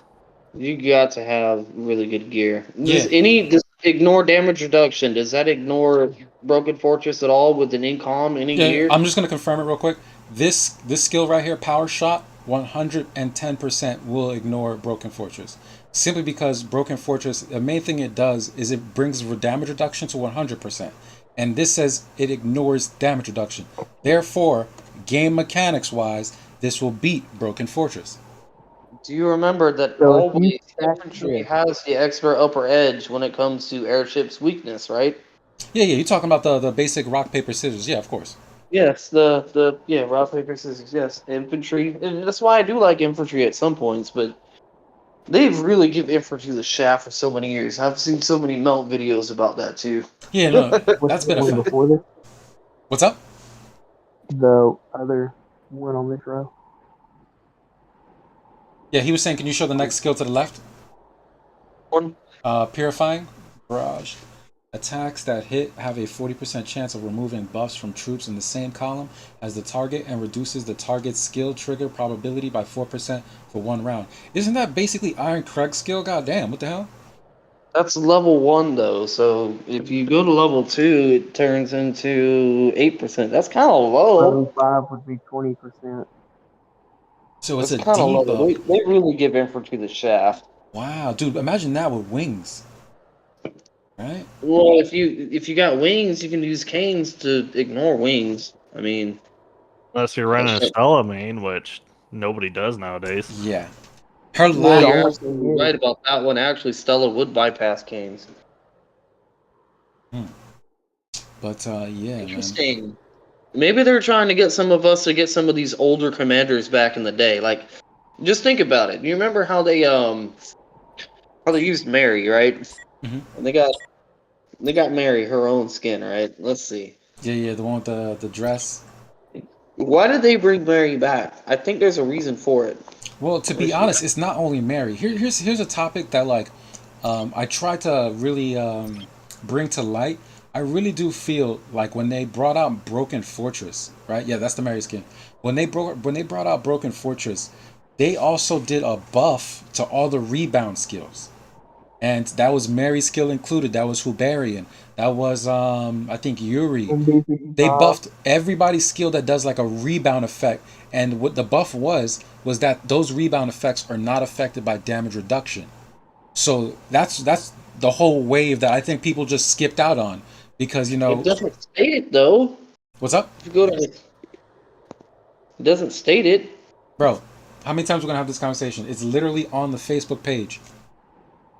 You got to have really good gear. Yeah. Does ignore damage reduction? Does that ignore Broken Fortress at all with an incom any gear? I'm just gonna confirm it real quick. This skill right here, Power Shot, 110% will ignore Broken Fortress. Simply because Broken Fortress, the main thing it does is it brings damage reduction to 100%. And this says it ignores damage reduction. Therefore, game mechanics wise, this will beat Broken Fortress. Do you remember that always infantry has the extra upper edge when it comes to airships' weakness, right? Yeah, you're talking about the basic rock, paper, scissors. Yeah, of course. Yes, rock, paper, scissors, yes. Infantry. And that's why I do like infantry at some points, but they've really given infantry the shaft for so many years. I've seen so many melt videos about that too. Yeah, no, that's been a fact. Before this? What's up? The other one on this row. Yeah, he was saying, can you show the next skill to the left? One. Purifying Barrage. Attacks that hit have a 40% chance of removing buffs from troops in the same column as the target and reduces the target's skill trigger probability by 4% for 1 round. Isn't that basically Iron Craig's skill? Goddamn, what the hell? That's level 1 though, so if you go to level 2, it turns into 8%. That's kind of low. Level 5 would be 20%. So it's That's a kind of low. debuff. They really give infantry the shaft. Wow, dude, imagine that with wings. Right? Well, if you got wings, you can use canes to ignore wings. I mean, unless you're running a Stella main, which nobody does nowadays. Yeah. Her you're absolutely right about that one. Actually, Stella would bypass canes. But yeah, interesting. Man. Maybe they're trying to get some of us to get some of these older commanders back in the day. Like, just think about it. You remember how they used Mary, right? Mm-hmm. And they got Mary her own skin, right? Let's see. Yeah, the one with the dress. Why did they bring Mary back? I think there's a reason for it. Well, to be honest, it's not only Mary. Here's a topic that I try to really bring to light, I really do feel like when they brought out Broken Fortress, right? Yeah, that's the Mary skin. When they brought out Broken Fortress, they also did a buff to all the rebound skills. And that was Mary's skill included. That was Hubarian. That was I think Yuri. They buffed everybody's skill that does like a rebound effect. And what the buff was that those rebound effects are not affected by damage reduction. So that's the whole wave that I think people just skipped out on because It doesn't state it though. What's up? If you go to it doesn't state it. Bro, how many times we're gonna have this conversation? It's literally on the Facebook page.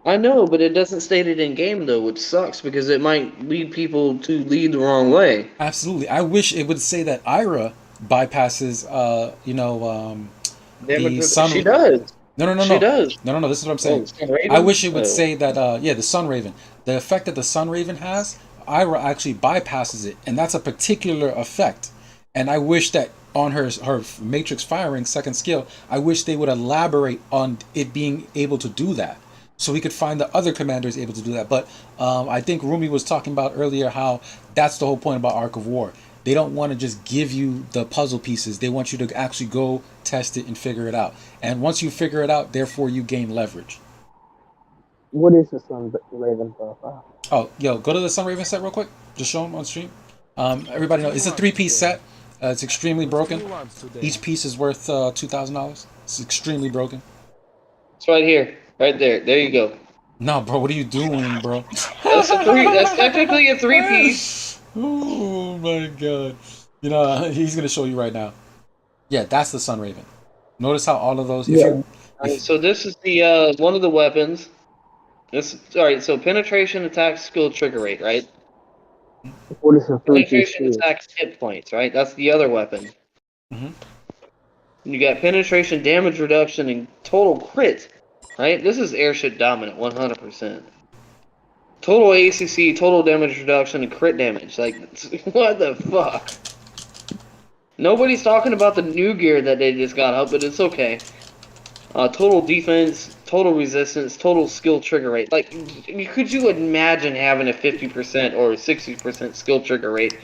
I know, but it doesn't state it in game though, which sucks because it might lead people to lead the wrong way. Absolutely. I wish it would say that Ira bypasses the sun. She does. No. She does. No. This is what I'm saying. Sunraven? I wish it would say that. The Sun Raven. The effect that the Sun Raven has, Ira actually bypasses it, and that's a particular effect. And I wish that on her Matrix Firing second skill, I wish they would elaborate on it being able to do that, so we could find the other commanders able to do that. But I think Roomie was talking about earlier how that's the whole point about Arc of War. They don't want to just give you the puzzle pieces. They want you to actually go test it and figure it out. And once you figure it out, therefore you gain leverage. What is the Sun Raven profile? Oh, yo, go to the Sun Raven set real quick. Just show them on stream. Everybody knows it's a 3-piece set. It's extremely broken. Each piece is worth $2,000. It's extremely broken. It's right here, right there. There you go. No, bro, what are you doing, bro? That's technically a 3-piece. Oh my god. He's gonna show you right now. Yeah, that's the Sun Raven. Notice how all of those. So this is the one of the weapons. Alright, so penetration, attack, skill, trigger rate, right? What is the penetration, attack, hit points, right? That's the other weapon. You got penetration, damage reduction, and total crit, right? This is airship dominant, 100%. Total ACC, total damage reduction, and crit damage. Like, what the fuck? Nobody's talking about the new gear that they just got up, but it's okay. Total defense, total resistance, total skill trigger rate. Like, could you imagine having a 50% or 60% skill trigger rate?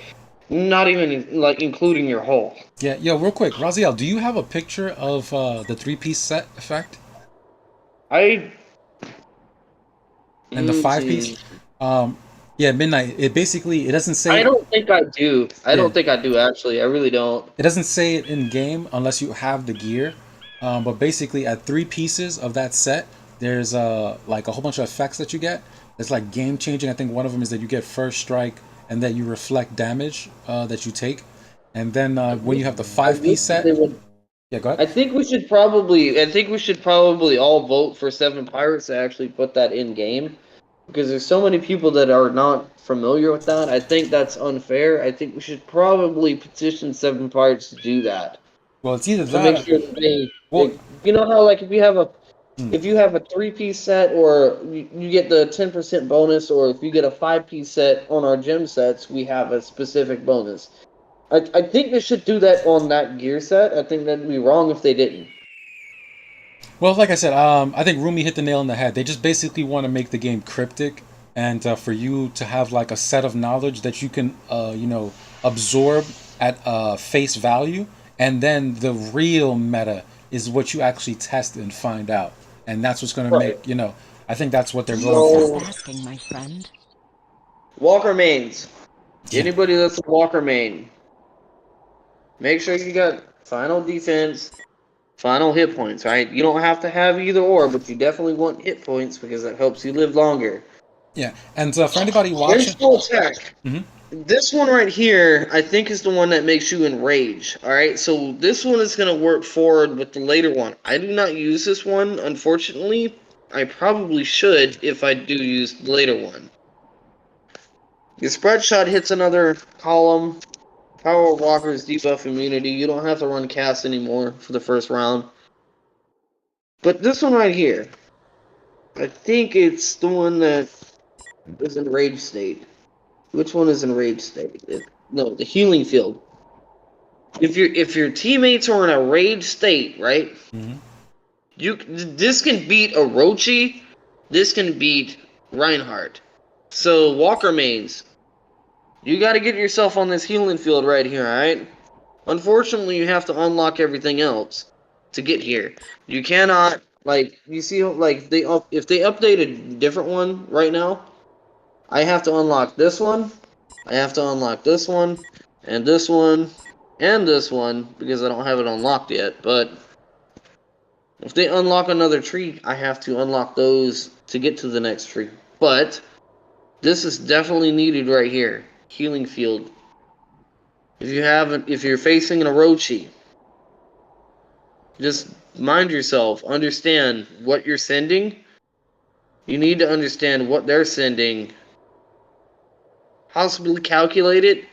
Not even, like, including your hull. Yeah, yo, real quick. Raziel, do you have a picture of the 3-piece set effect? And the 5-piece? Yeah, Midnight. It doesn't say. I don't think I do. I don't think I do, actually. I really don't. It doesn't say it in game unless you have the gear. But basically, at 3 pieces of that set, there's like a whole bunch of effects that you get. It's like game changing. I think one of them is that you get first strike and that you reflect damage that you take. And then when you have the 5-piece set. Yeah, go ahead. I think we should probably all vote for 7 Pirates to actually put that in game, because there's so many people that are not familiar with that. I think that's unfair. I think we should probably petition 7 Pirates to do that. Well, it's either to that. Make sure that you know how, like, if you have a 3-piece set, or you get the 10% bonus, or if you get a 5-piece set on our gem sets, we have a specific bonus. I think they should do that on that gear set. I think that'd be wrong if they didn't. Well, like I said, I think Roomie hit the nail on the head. They just basically want to make the game cryptic, and for you to have like a set of knowledge that you can, absorb at face value, and then the real meta is what you actually test and find out, and that's what's going to make. I think that's what they're going for. Asking, my friend. Walker mains. Anybody that's a Walker main, make sure you got final defense, final hit points, right? You don't have to have either or, but you definitely want hit points because that helps you live longer. Yeah, and for anybody watching, attack. This one right here, I think, is the one that makes you enrage. All right, so this one is going to work forward with the later one. I do not use this one, unfortunately. I probably should if I do use the later one. Your spread shot hits another column. Power Walker's debuff immunity. You don't have to run cast anymore for the first round. But this one right here, I think it's the one that is in rage state. Which one is in rage state? No, the healing field. If your teammates are in a rage state, right? This can beat Orochi. This can beat Reinhardt. So Walker mains, You got to get yourself on this healing field right here, alright? Unfortunately, you have to unlock everything else to get here. You cannot, like, you see, like, if they update a different one right now, I have to unlock this one, I have to unlock this one, and this one, and this one, because I don't have it unlocked yet, but if they unlock another tree, I have to unlock those to get to the next tree. But this is definitely needed right here. Healing field. If you're facing an Orochi, just mind yourself. Understand what you're sending. You need to understand what they're sending. Possibly calculate it.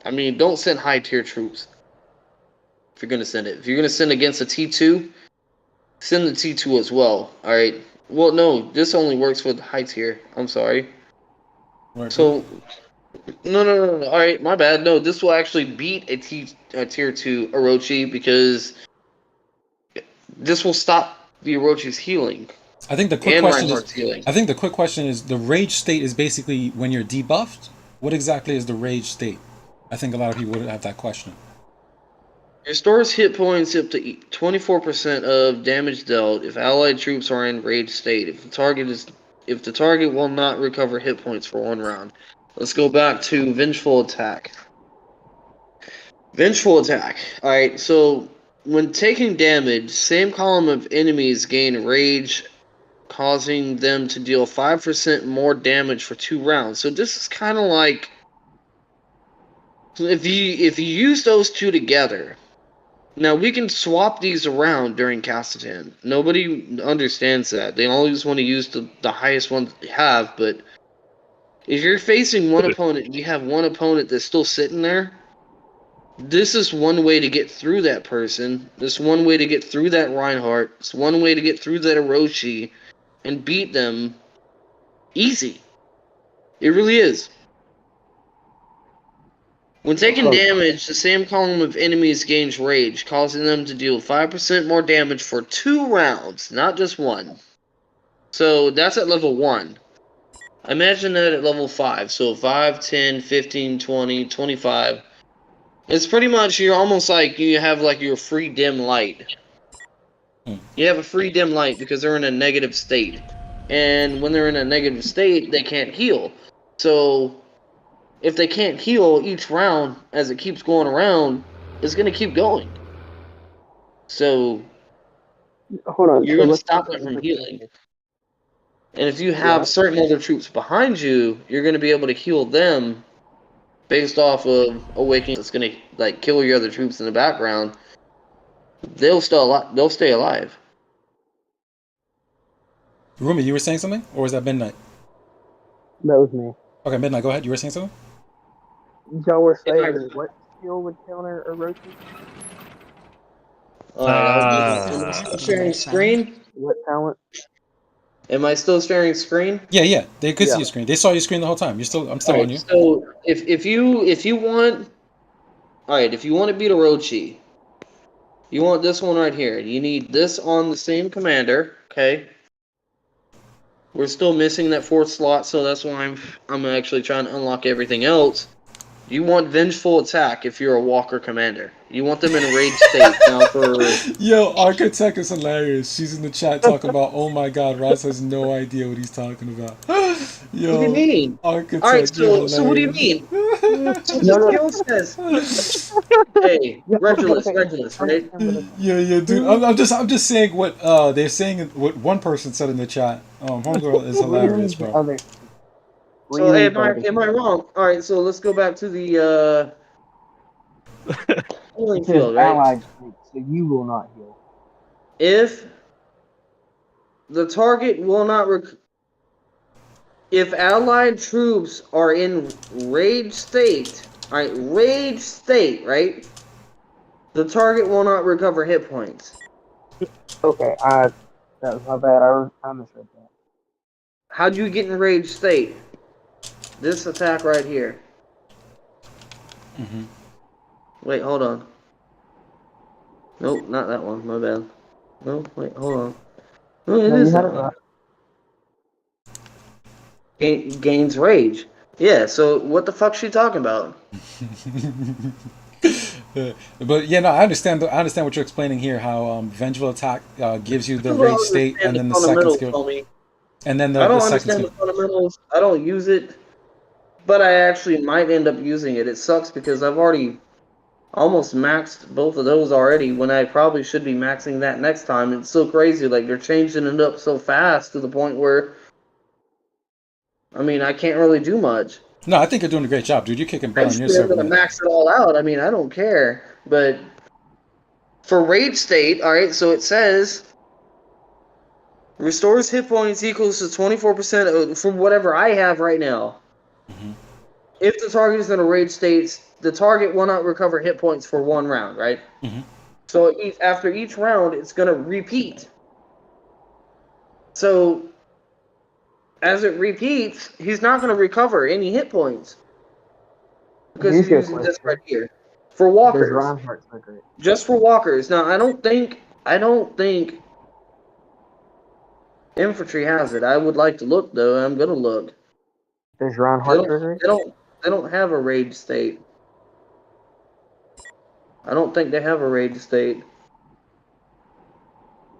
I mean, don't send high tier troops. If you're gonna send it. If you're gonna send against a T2, send the T2 as well. Alright. Well, no, this only works for the high tier. I'm sorry. Right. So, no. Alright, my bad. No, this will actually beat a tier 2 Orochi because this will stop the Orochi's healing. I think the quick and question Reinhardt's is. healing. I think the quick question is: the rage state is basically when you're debuffed. What exactly is the rage state? I think a lot of people would have that question. Restores hit points up to 24% of damage dealt if allied troops are in rage state. If the target will not recover hit points for 1 round. Let's go back to Vengeful Attack. Vengeful Attack. Alright, so when taking damage, same column of enemies gain rage, causing them to deal 5% more damage for 2 rounds. So this is kind of like if you use those two together. Now, we can swap these around during Castellan. Nobody understands that. They always want to use the highest one that they have, but if you're facing one opponent, you have one opponent that's still sitting there, this is one way to get through that person. This one way to get through that Reinhardt. It's one way to get through that Orochi and beat them easy. It really is. When taking damage, the same column of enemies gains rage, causing them to deal 5% more damage for 2 rounds, not just 1. So that's at level 1. Imagine that at level 5. So 5, 10, 15, 20, 25. It's pretty much, you're almost like you have like your free dim light. You have a free dim light because they're in a negative state. And when they're in a negative state, they can't heal. So if they can't heal each round as it keeps going around, it's going to keep going. So hold on, you're going to stop them from healing. And if you have certain other troops behind you, you're going to be able to heal them based off of Awakening that's going to like kill your other troops in the background. They'll stay alive. Roomie, you were saying something? Or was that Midnight? That was me. Okay, Midnight, go ahead. You were saying something? Y'all were saying what skill would counter Orochi? Am I still sharing screen? What talent? Am I still sharing screen? Yeah. They could see your screen. They saw your screen the whole time. I'm still on you. So if you want, all right, if you want to beat Orochi, you want this one right here. You need this on the same commander. Okay. We're still missing that 4th slot, so that's why I'm actually trying to unlock everything else. You want Vengeful Attack if you're a Walker commander. You want them in a rage state. Now for Yo, Architect is hilarious. She's in the chat talking about, oh my god, Raz has no idea what he's talking about. Yo, what do you mean? Architect, All right, so what do you mean? So skill says, hey, Regulus, right? Yeah, dude. I'm just saying what they're saying. What one person said in the chat. Homegirl is hilarious, bro. So am I wrong? All right, so let's go back to the healing field, right? Allied, so you will not heal. If the target will not if allied troops are in rage state, right? The target will not recover hit points. Okay, that was my bad. I misread that. How do you get in rage state? This attack right here. Wait, hold on. Nope, not that one. My bad. No, wait, hold on. No, it is that one. gains rage. Yeah, so what the fuck's she talking about? But yeah, no, I understand. I understand what you're explaining here. How vengeful attack gives you the I don't rage state, understand and the then the second fundamentals, skill, homie. and then I the don't second understand skill. the fundamentals. I don't use it, but I actually might end up using it. It sucks because I've already almost maxed both of those already when I probably should be maxing that next time. It's so crazy. Like, they're changing it up so fast to the point where, I mean, I can't really do much. No, I think you're doing a great job, dude. You're kicking butt on your Eventually, I'm server, going to man. max it all out. I mean, I don't care. But for rage state, all right, so it says restores hit points equals to 24% from whatever I have right now. Mm-hmm. If the target is in a rage state, the target will not recover hit points for one round, right? Mm-hmm. So after each round, it's going to repeat. So as it repeats, he's not going to recover any hit points because he's using this right here for walkers. Reinhardt trigger it? Just for walkers. Now, I don't think infantry has it. I would like to look though. I'm going to look. Does Reinhardt trigger it? They don't have a rage state. I don't think they have a rage state.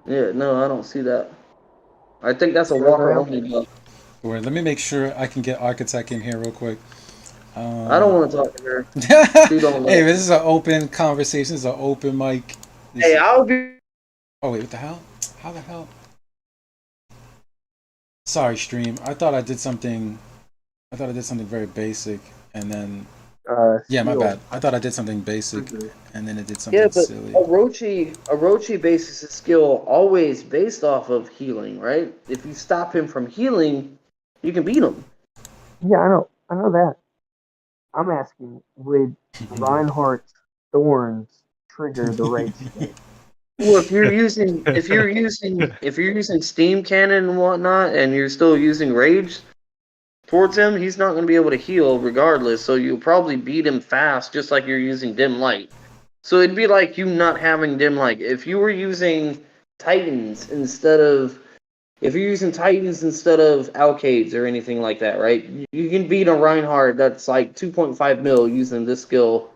Yeah, no, I don't see that. I think that's a walker only buff. Wait, let me make sure I can get Architect in here real quick. I don't want to talk to her. Hey, this is an open conversation. This is an open mic. Hey, I'll be. Oh wait, what the hell? How the hell? Sorry, stream. I thought I did something. I thought I did something very basic, and then yeah, my bad. I thought I did something basic, and then it did something silly. Orochi bases his skill always based off of healing, right? If you stop him from healing, you can beat him. Yeah, I know that. I'm asking, would Reinhardt's thorns trigger the rage state? Well, if you're using steam cannon and whatnot, and you're still using rage towards him, he's not going to be able to heal regardless. So you'll probably beat him fast, just like you're using dim light. So it'd be like you not having dim light. If you were using Titans instead of Alcades or anything like that, right? You can beat a Reinhardt that's like 2.5 mil using this skill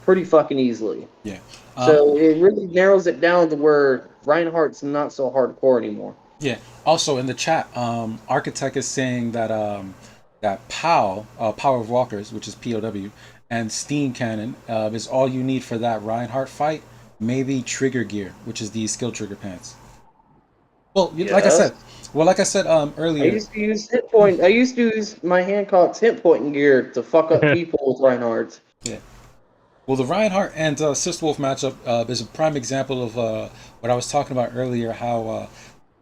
pretty fucking easily. Yeah. So it really narrows it down to where Reinhardt's not so hardcore anymore. Yeah. Also in the chat, Architect is saying that that POW, Power of Walkers, which is POW, and Steam Cannon is all you need for that Reinhardt fight. Maybe Trigger Gear, which is the skill trigger pants. Well, like I said earlier. I used to use hit point. I used to use my Hancock's hit point gear to fuck up people with Reinhardt. Yeah. Well, the Reinhardt and Sister Wolf matchup is a prime example of what I was talking about earlier. How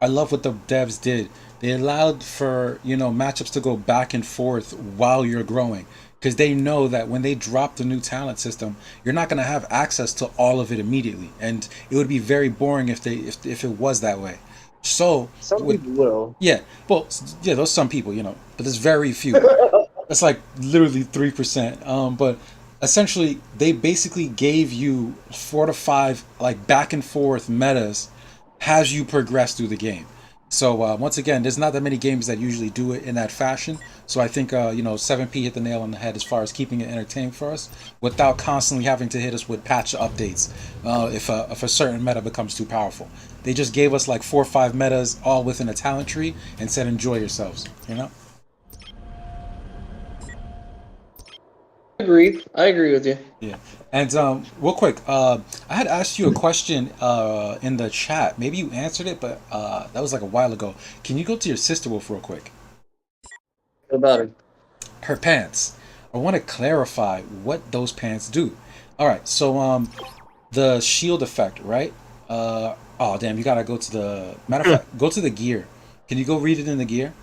I love what the devs did. They allowed for matchups to go back and forth while you're growing, because they know that when they drop the new talent system, you're not going to have access to all of it immediately, and it would be very boring if it was that way. So some people will. Yeah, well, yeah, those some people, but there's very few. It's like literally 3%. But essentially, they basically gave you 4 to 5 like back and forth metas as you progress through the game. So once again, there's not that many games that usually do it in that fashion. So I think 7P hit the nail on the head as far as keeping it entertaining for us without constantly having to hit us with patch updates if a certain meta becomes too powerful. They just gave us like 4 or 5 metas all within a talent tree and said enjoy yourselves. I agree with you. Yeah. And real quick, I had asked you a question in the chat. Maybe you answered it, but that was like a while ago. Can you go to your Sister Wolf real quick? What about her? Her pants. I want to clarify what those pants do. All right, so the shield effect, right? Oh damn, you gotta go to the matter of fact, go to the gear. Can you go read it in the gear?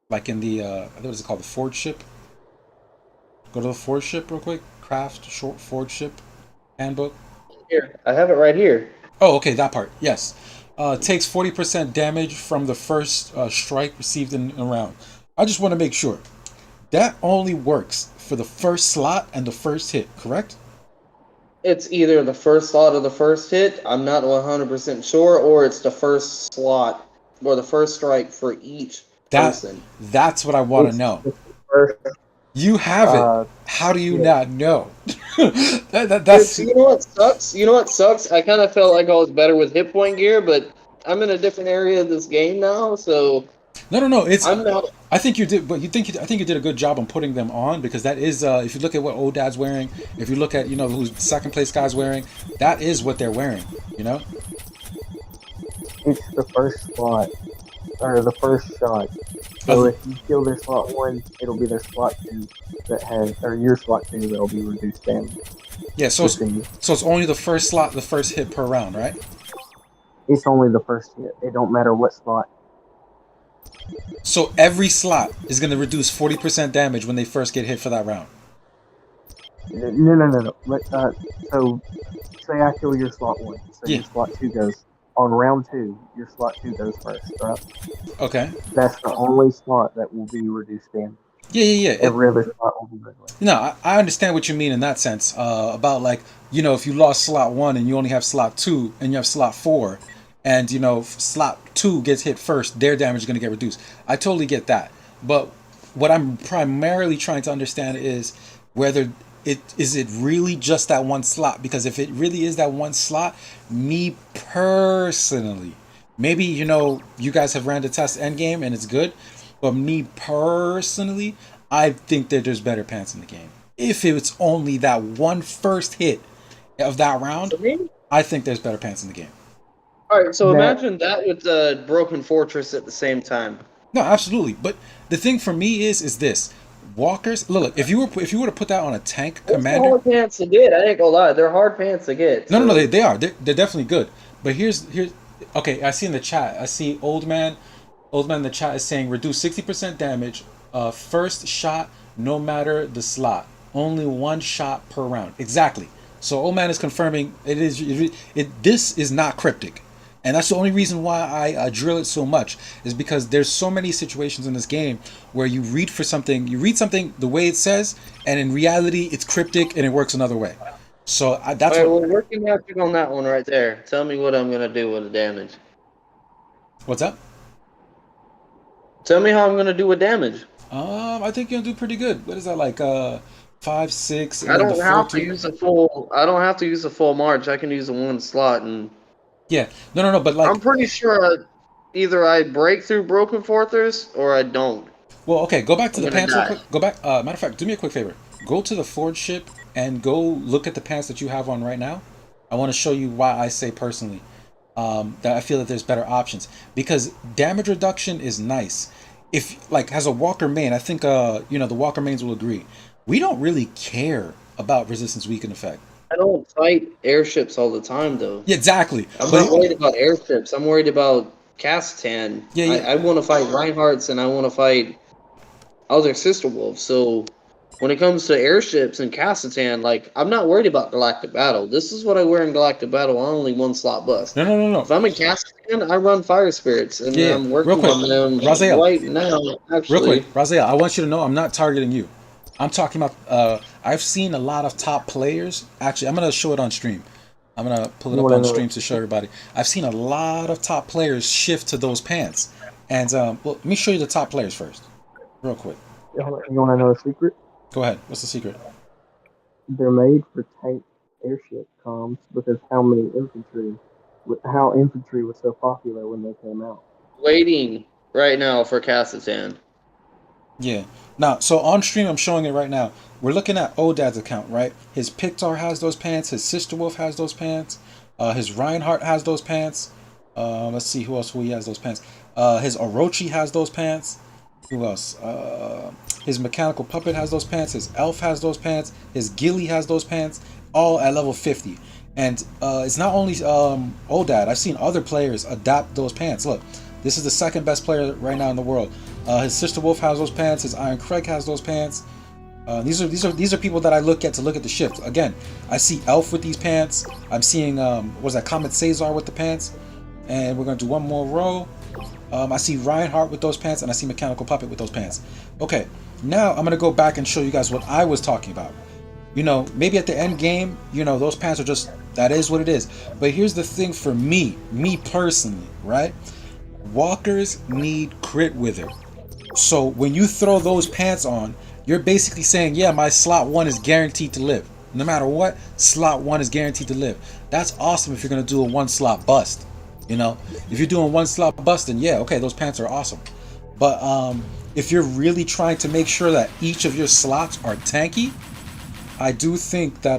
Like in the what is it called? The Forge ship? Go to the Forge ship real quick. Craft short Forge ship handbook. Here, I have it right here. Oh, okay, that part. Yes. Takes 40% damage from the first strike received in a round. I just want to make sure. That only works for the first slot and the first hit, correct? It's either the first slot or the first hit. I'm not 100% sure, or it's the first slot or the first strike for each person. That's what I want to know. It's the first, You have it. How do you not know? That's You know what sucks? You know what sucks? I kind of felt like I was better with hit point gear, but I'm in a different area of this game now, so no. It's I'm not. I think you did, but I think you did a good job on putting them on, because that is if you look at what old dad's wearing, if you look at who's second place guy's wearing, that is what they're wearing. it's the first slot, or the first shot. So if you kill their slot 1, it'll be their slot 2 that has, or your slot 2 that'll be reduced damage. Yeah, so it's only the first slot, the first hit per round, right? It's only the first hit. It don't matter what slot. So every slot is going to reduce 40% damage when they first get hit for that round. No. So say I kill your slot 1. So your slot 2 goes. On round 2, your slot 2 goes first, right? Okay. That's the only slot that will be reduced damage. Yeah. Every other slot will be regular. No, I understand what you mean in that sense. About like, if you lost slot 1 and you only have slot 2 and you have slot 4, and slot 2 gets hit first, their damage is going to get reduced. I totally get that. But what I'm primarily trying to understand is whether is it really just that one slot? Because if it really is that one slot, me personally, maybe you guys have ran the test endgame and it's good, but me personally, I think that there's better pants in the game. If it's only that one first hit of that round, I think there's better pants in the game. All right, so imagine that with the Broken Fortress at the same time. No, absolutely. But the thing for me is this. Walkers, look, if you were to put that on a tank commander, hard pants to get. I ain't gonna lie, they're hard pants to get. No, they are. They're definitely good. But here's okay. I see in the chat. I see old man in the chat is saying reduce 60% damage. First shot, no matter the slot, only one shot per round. Exactly. So old man is confirming this is not cryptic. And that's the only reason why I drill it so much, is because there's so many situations in this game where you read something the way it says, and in reality it's cryptic and it works another way. So that's we're working magic on that one right there. Tell me what I'm gonna do with the damage. What's up? Tell me how I'm gonna do with damage. I think you'll do pretty good. What is that, like 5, 6? I don't have to use a full march. I can use a one slot and. Yeah, no, but like I'm pretty sure either I break through Broken Fortress or I don't. Well, okay, go back to the pants real quick. Go back. Matter of fact, do me a quick favor. Go to the Forge ship and go look at the pants that you have on right now. I want to show you why I say personally that I feel that there's better options, because damage reduction is nice. If like as a Walker main, I think the Walker mains will agree. We don't really care about resistance weaken effect. I don't fight airships all the time, though. Yeah, exactly. I'm not worried about airships. I'm worried about Castan. Yeah. I want to fight Reinhardt's and I want to fight other Sister Wolves. So when it comes to airships and Castan, like, I'm not worried about Galactic Battle. This is what I wear in Galactic Battle. I only one slot bust. No. If I'm in Castan, I run Fire Spirits, and I'm working on them Raziel, right now. Actually, real quick, Raziel, I want you to know I'm not targeting you. I'm talking about, I've seen a lot of top players. Actually, I'm going to show it on stream. I'm going to pull it up on stream to show everybody. I've seen a lot of top players shift to those pants. And, well, let me show you the top players first. Real quick. You want to know a secret? Go ahead. What's the secret? They're made for tank airship comms because how infantry was so popular when they came out. Waiting right now for Castan. Yeah. Now, so on stream, I'm showing it right now. We're looking at Odad's account, right? His Pictar has those pants. His Sister Wolf has those pants. His Reinhardt has those pants. Let's see who he has those pants. His Orochi has those pants. Who else? His Mechanical Puppet has those pants. His Elf has those pants. His Gilly has those pants. All at level 50. And it's not only Odad. I've seen other players adapt those pants. Look, this is the second best player right now in the world. His Sister Wolf has those pants. His Iron Craig has those pants. These are people that I look at to look at the shift. Again, I see Elf with these pants. I'm seeing Comet Cesar with the pants. And we're gonna do one more row. I see Reinhardt with those pants, and I see Mechanical Puppet with those pants. Okay, now I'm gonna go back and show you guys what I was talking about. Maybe at the end game, those pants are just, that is what it is. But here's the thing for me personally, right? Walkers need crit wither. So when you throw those pants on, you're basically saying, yeah, my slot 1 is guaranteed to live. No matter what, slot 1 is guaranteed to live. That's awesome if you're going to do a 1 slot bust. You know, if you're doing 1 slot bust, then yeah, okay, those pants are awesome. But if you're really trying to make sure that each of your slots are tanky, I do think that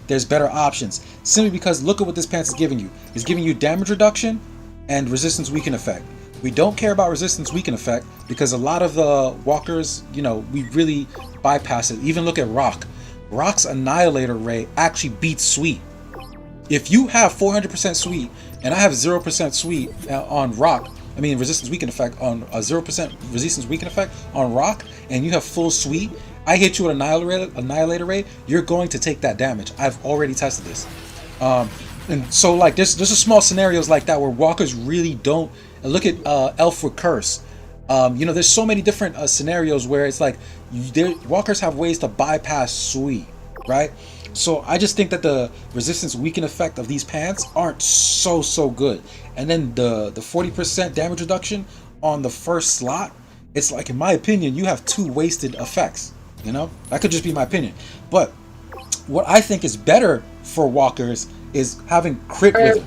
there's better options. Simply because look at what this pants is giving you. It's giving you damage reduction and resistance weaken effect. We don't care about resistance weaken effect because a lot of the walkers, you know, we really bypass it. Even look at Rock. Rock's Annihilator Ray actually beats Sweet. If you have 400% Sweet and I have 0% Sweet on Rock, I mean resistance weaken effect on 0% resistance weaken effect on Rock, and you have full Sweet, I hit you with Annihilator Ray, you're going to take that damage. I've already tested this. And so like there's a small scenarios like that where walkers really don't. Look at Elf with Curse. You know, there's so many different scenarios where it's like walkers have ways to bypass Sweet, right? So I just think that the resistance weaken effect of these pants aren't so good. And then the 40% damage reduction on the first slot, it's like, in my opinion, you have 2 wasted effects. You know, that could just be my opinion. But what I think is better for walkers is having crit wither.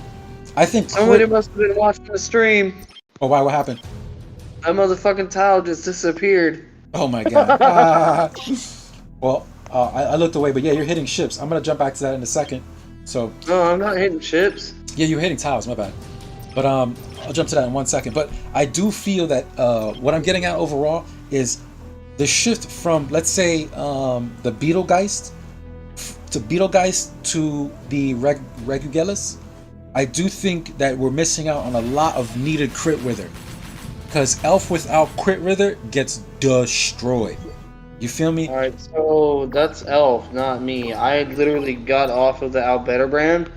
I think somebody must have been watching the stream. Oh, why? What happened? That motherfucking tile just disappeared. Oh my god. Well, I looked away, but yeah, you're hitting ships. I'm gonna jump back to that in a second. So. No, I'm not hitting ships. Yeah, you're hitting tiles. My bad. But I'll jump to that in 1 second. But I do feel that what I'm getting at overall is the shift from, let's say, the Beetlegeist to the Regulus. I do think that we're missing out on a lot of needed crit wither, because Elf without crit wither gets destroyed. You feel me? Alright, so that's Elf, not me. I literally got off of the Albetter brand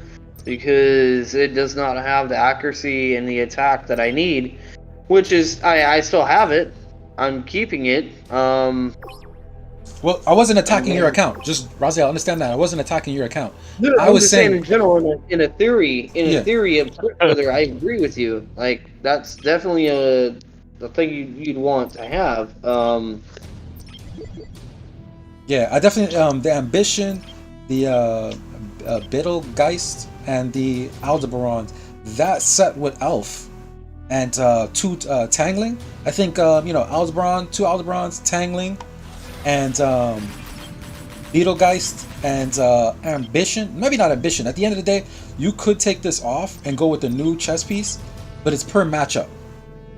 because it does not have the accuracy and the attack that I need, which is, I still have it. I'm keeping it. Well, I wasn't attacking your account. Just Raziel, understand that I wasn't attacking your account. No, I was saying in general, in a theory of whether I agree with you. Like that's definitely a thing you'd want to have. Yeah, I definitely the ambition, the Betelgeist, and the Aldebaran, that set with Elf and 2 Tangling. I think you know, Aldebaran, 2 Aldebarans, Tangling, and Betelgeist and Ambition. Maybe not Ambition. At the end of the day, you could take this off and go with the new chess piece, but it's per matchup.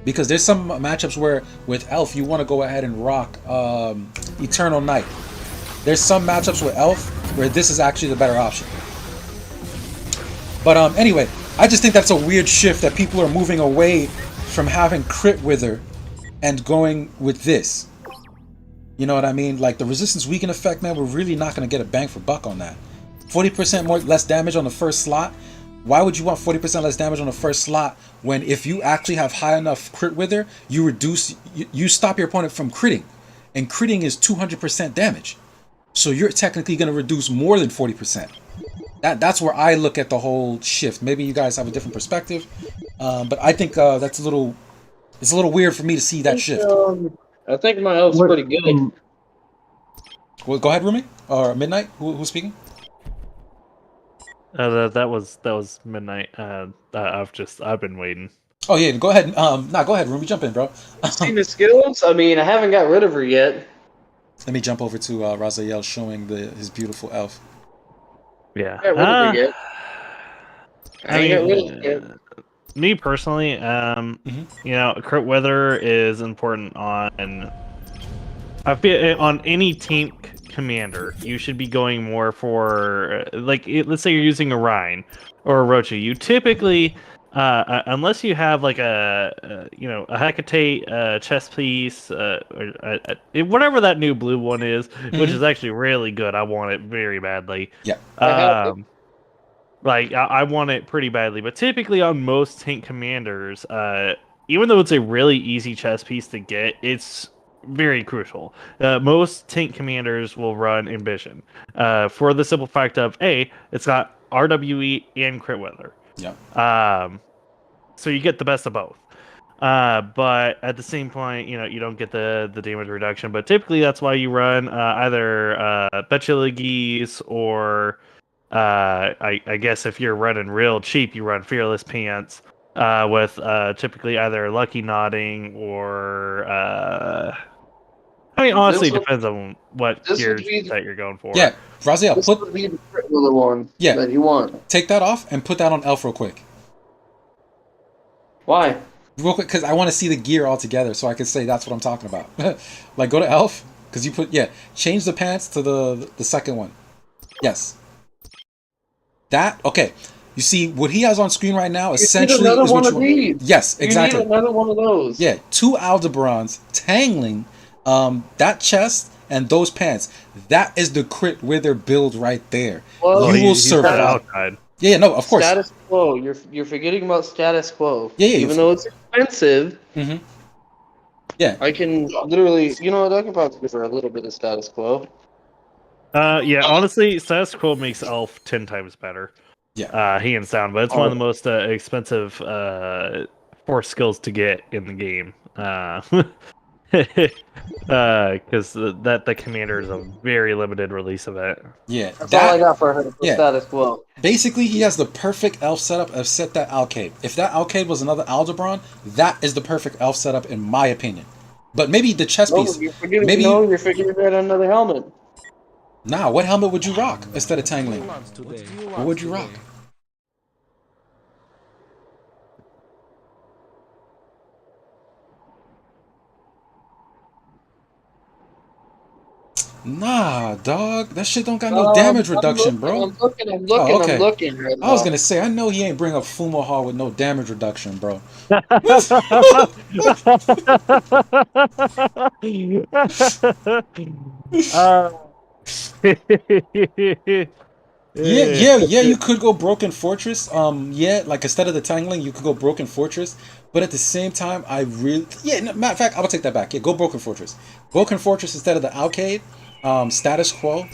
Because there's some matchups where with Elf you want to go ahead and rock Eternal Night. There's some matchups with Elf where this is actually the better option. But anyway, I just think that's a weird shift that people are moving away from having crit wither and going with this. You know what I mean? Like the resistance weaken effect, man, we're really not going to get a bang for buck on that. 40% less damage on the first slot. Why would you want 40% less damage on the first slot when if you actually have high enough crit wither, you stop your opponent from critting. And critting is 200% damage. So you're technically going to reduce more than 40%. That's where I look at the whole shift. Maybe you guys have a different perspective. But I think it's a little weird for me to see that shift. I think my elf's pretty good. Well, go ahead, Roomie or Midnight. Who's speaking? That was Midnight. I've been waiting. Oh yeah, go ahead. Go ahead, Roomie. Jump in, bro. Seen the skills? I mean, I haven't got rid of her yet. Let me jump over to Raziel showing his beautiful elf. Yeah. I got rid of her yet. Me personally, you know, crit weather is important on. I feel on any tank commander, you should be going more for let's say you're using a Rhine or a Rochi. You typically, unless you have like a Hecate chess piece, or whatever that new blue one is, which is actually really good. I want it very badly. Yeah. I want it pretty badly, but typically on most tank commanders, even though it's a really easy chess piece to get, it's very crucial. Most tank commanders will run Ambition for the simple fact of it's got RWE and crit weather. Yeah. So you get the best of both. But at the same point, you don't get the damage reduction. But typically, that's why you run either Betula Geese or I guess if you're running real cheap, you run Fearless Pants with typically either Lucky Nodding or honestly, it depends on what gears that you're going for. Yeah, Raziel, This would be the regular one that you want. Take that off and put that on Elf real quick. Why? Real quick, because I want to see the gear all together so I can say that's what I'm talking about. Like, go to Elf, because you put, change the pants to the second one. Yes. That, okay. You see, what he has on screen right now essentially is what you want. Yes, exactly. You need another one of those. Yeah, 2 Aldebarans, Tangling, that chest, and those pants. That is the crit with their build right there. Well, you will survive. Yeah, no, of course. Status quo. You're forgetting about status quo. Yeah, even though it's expensive. Mm-hmm. Yeah. I can literally, I can probably give her a little bit of status quo. Honestly, status quo makes Elf 10 times better. Yeah. Hands down, but it's one of the most expensive force skills to get in the game. Because the commander is a very limited release of it. Yeah, that's all I got for her for status quo. Basically, he has the perfect elf setup of set that Alcade. If that Alcade was another Aldebaran, that is the perfect elf setup in my opinion. But maybe the chest piece. You're forgetting that another helmet. Nah, what helmet would you rock instead of Tangling? What would you rock? Nah, dog. That shit don't got no damage reduction, bro. I'm looking. Right I was gonna say, I know he ain't bring up Fumahar with no damage reduction, bro. Yeah, you could go Broken Fortress. Like instead of the Tangling, you could go Broken Fortress. But at the same time, matter of fact, I will take that back. Yeah, go Broken Fortress. Broken Fortress instead of the Alcade. Status Quo,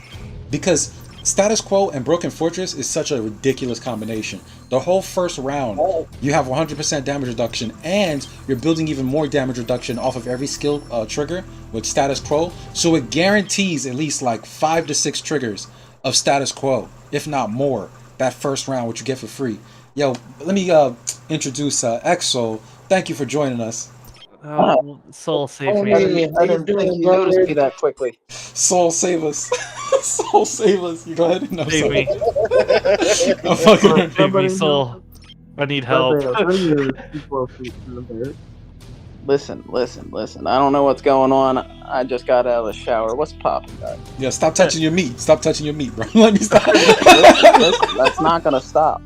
because Status Quo and Broken Fortress is such a ridiculous combination. The whole first round, you have 100% damage reduction, and you're building even more damage reduction off of every skill trigger with Status Quo. So it guarantees at least like 5 to 6 triggers of Status Quo, if not more, that first round, which you get for free. Yo, let me introduce Xsoul. Thank you for joining us. Soul save me. I didn't notice me that quickly. Soul save us. Soul save us. You go ahead. No, save me. I'm fucking save me, Soul. I need help. Listen. I don't know what's going on. I just got out of the shower. What's popping, guys? Yeah, stop touching your meat. Stop touching your meat, bro. Let me stop. Listen, that's not gonna stop.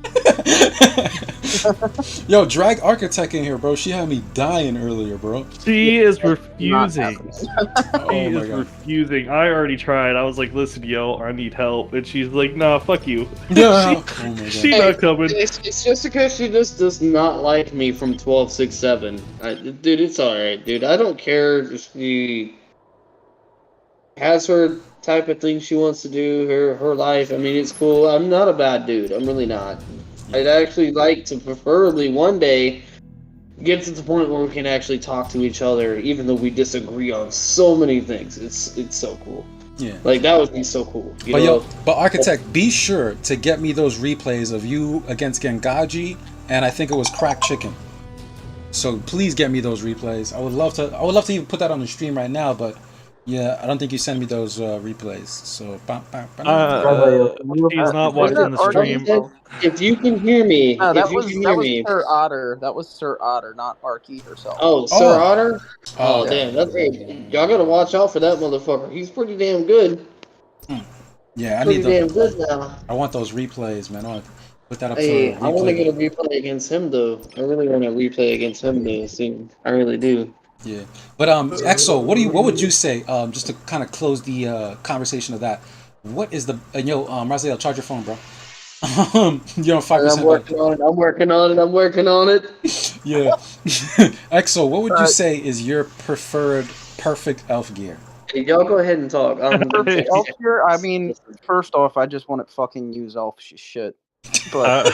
Yo, drag Architect in here, bro. She had me dying earlier, bro. She is refusing. Refusing. I already tried. I was like, listen, yo, I need help. And she's like, nah, fuck you. Yeah. She's not coming. It's just because she just does not like me from 12-6-7. Dude, it's alright, dude. I don't care if she has her type of thing she wants to do, her life. I mean, it's cool. I'm not a bad dude. I'm really not. I'd actually like to preferably one day get to the point where we can actually talk to each other, even though we disagree on so many things. It's so cool. Yeah. Like, that would be so cool. But Architect, be sure to get me those replays of you against Gengaji, and I think it was Cracked Chicken. So please get me those replays. I would love to even put that on the stream right now, but yeah, I don't think you send me those replays. So he's not watching the stream. If you can hear me, no, that was Sir Otter. That was Sir Otter, not Arky herself. Oh, Sir Otter? Oh, damn. That's y'all gotta watch out for that motherfucker. He's pretty damn good. Yeah, I need damn good now. I want those replays, man. I want to put that up. Hey, I want to get a replay against him though. I really want to replay against him though soon. I really do. Yeah, but Xsoul, what would you say? Just to kind of close the conversation of that. What is the Raziel, charge your phone, bro. You're on 5%. I'm working on it. Yeah. Xsoul, what would you say is your preferred perfect elf gear? Hey, y'all go ahead and talk. Perfect elf gear? I mean, first off, I just want to fucking use elf shit. But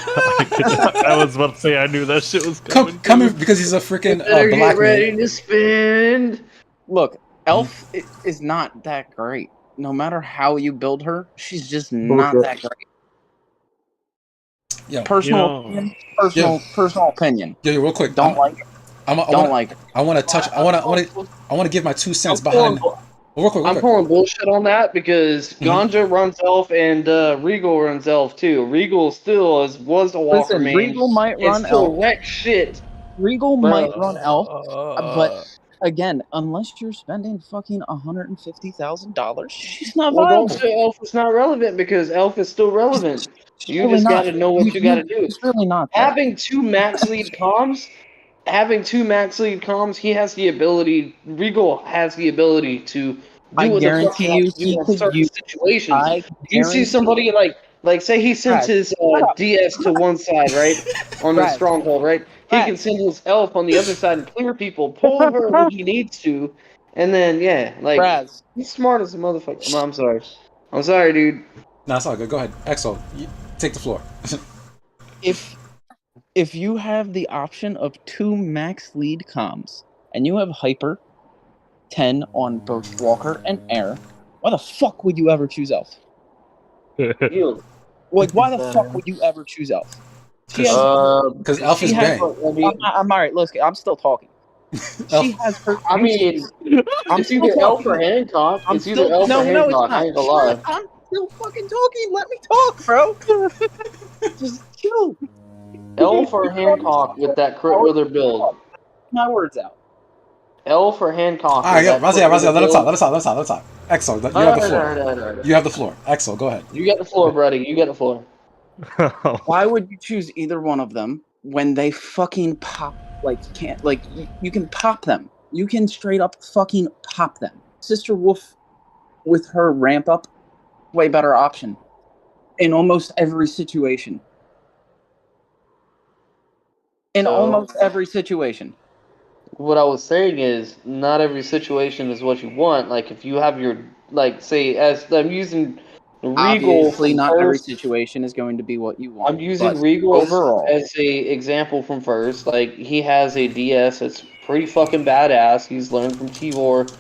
I was about to say I knew that shit was coming because he's a freaking Better black get ready man. to spend. look, Elf is not that great. No matter how you build her, she's just not that great. Yeah, Personal opinion. Yeah, real quick. Don't like it. I want to touch. I want to give my 2 cents behind. Real quick. I'm pulling bullshit on that because Ganja runs Elf and Regal runs Elf too. Regal still was a Walker main. Regal might run Elf. Wreck shit. Regal might run Elf, but again, unless you're spending fucking $150,000, she's not Well, viable. don't say Elf is not relevant because Elf is still relevant. You just got to know what you got to do. It's really not that. Having 2 max lead comms, he has the ability. Regal has the ability to do what guarantee the fuck he wants to do in certain situations. You see somebody like say he sends his DS to one side, right, on the stronghold, right? He can send his Elf on the other side and clear people, pull her when he needs to, and then he's smart as a motherfucker. I'm sorry, dude. No, it's all good. Go ahead, Xsoul, take the floor. If you have the option of 2 max lead comms and you have Hyper 10 on both Walker and Air, why the fuck would you ever choose Elf? Like, why the fuck would you ever choose Elf? Because Elf is bang. I'm alright. Listen, I'm still talking. She has her. I mean, it's either Elf or Hancock. It's either Elf or Hancock. I ain't gonna lie. I'm still fucking talking. Let me talk, bro. Just chill. Elf or Hancock with that crit wither build. My words out. Elf or Hancock. All right, yeah, Raziel, let him talk. Xsoul, you have the floor. You have the floor. Xsoul, go ahead. You got the floor, buddy. You got the floor. Why would you choose either one of them when they fucking pop? You can pop them. You can straight up fucking pop them. Sister Wolf, with her ramp up, way better option in almost every situation. Almost every situation. What I was saying is, not every situation is what you want. Like, if you have your, say, as I'm using Regal. Obviously, not every situation is going to be what you want. I'm using Regal overall as a example from first. Like, he has a DS that's pretty fucking badass. He's learned from Tvor,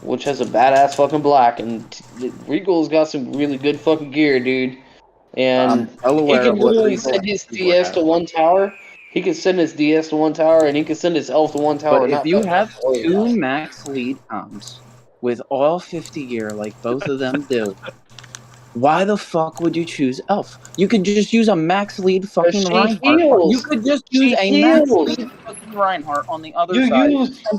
which has a badass fucking black, and Regal's got some really good fucking gear, dude. And he can literally send his DS to one tower. He can send his DS to one tower, and he can send his Elf to one tower. But if you have 2 max lead comms with all 50 gear like both of them do, why the fuck would you choose Elf? You could just use a max lead fucking Reinhardt. You could just use a max lead fucking Reinhardt on the other side.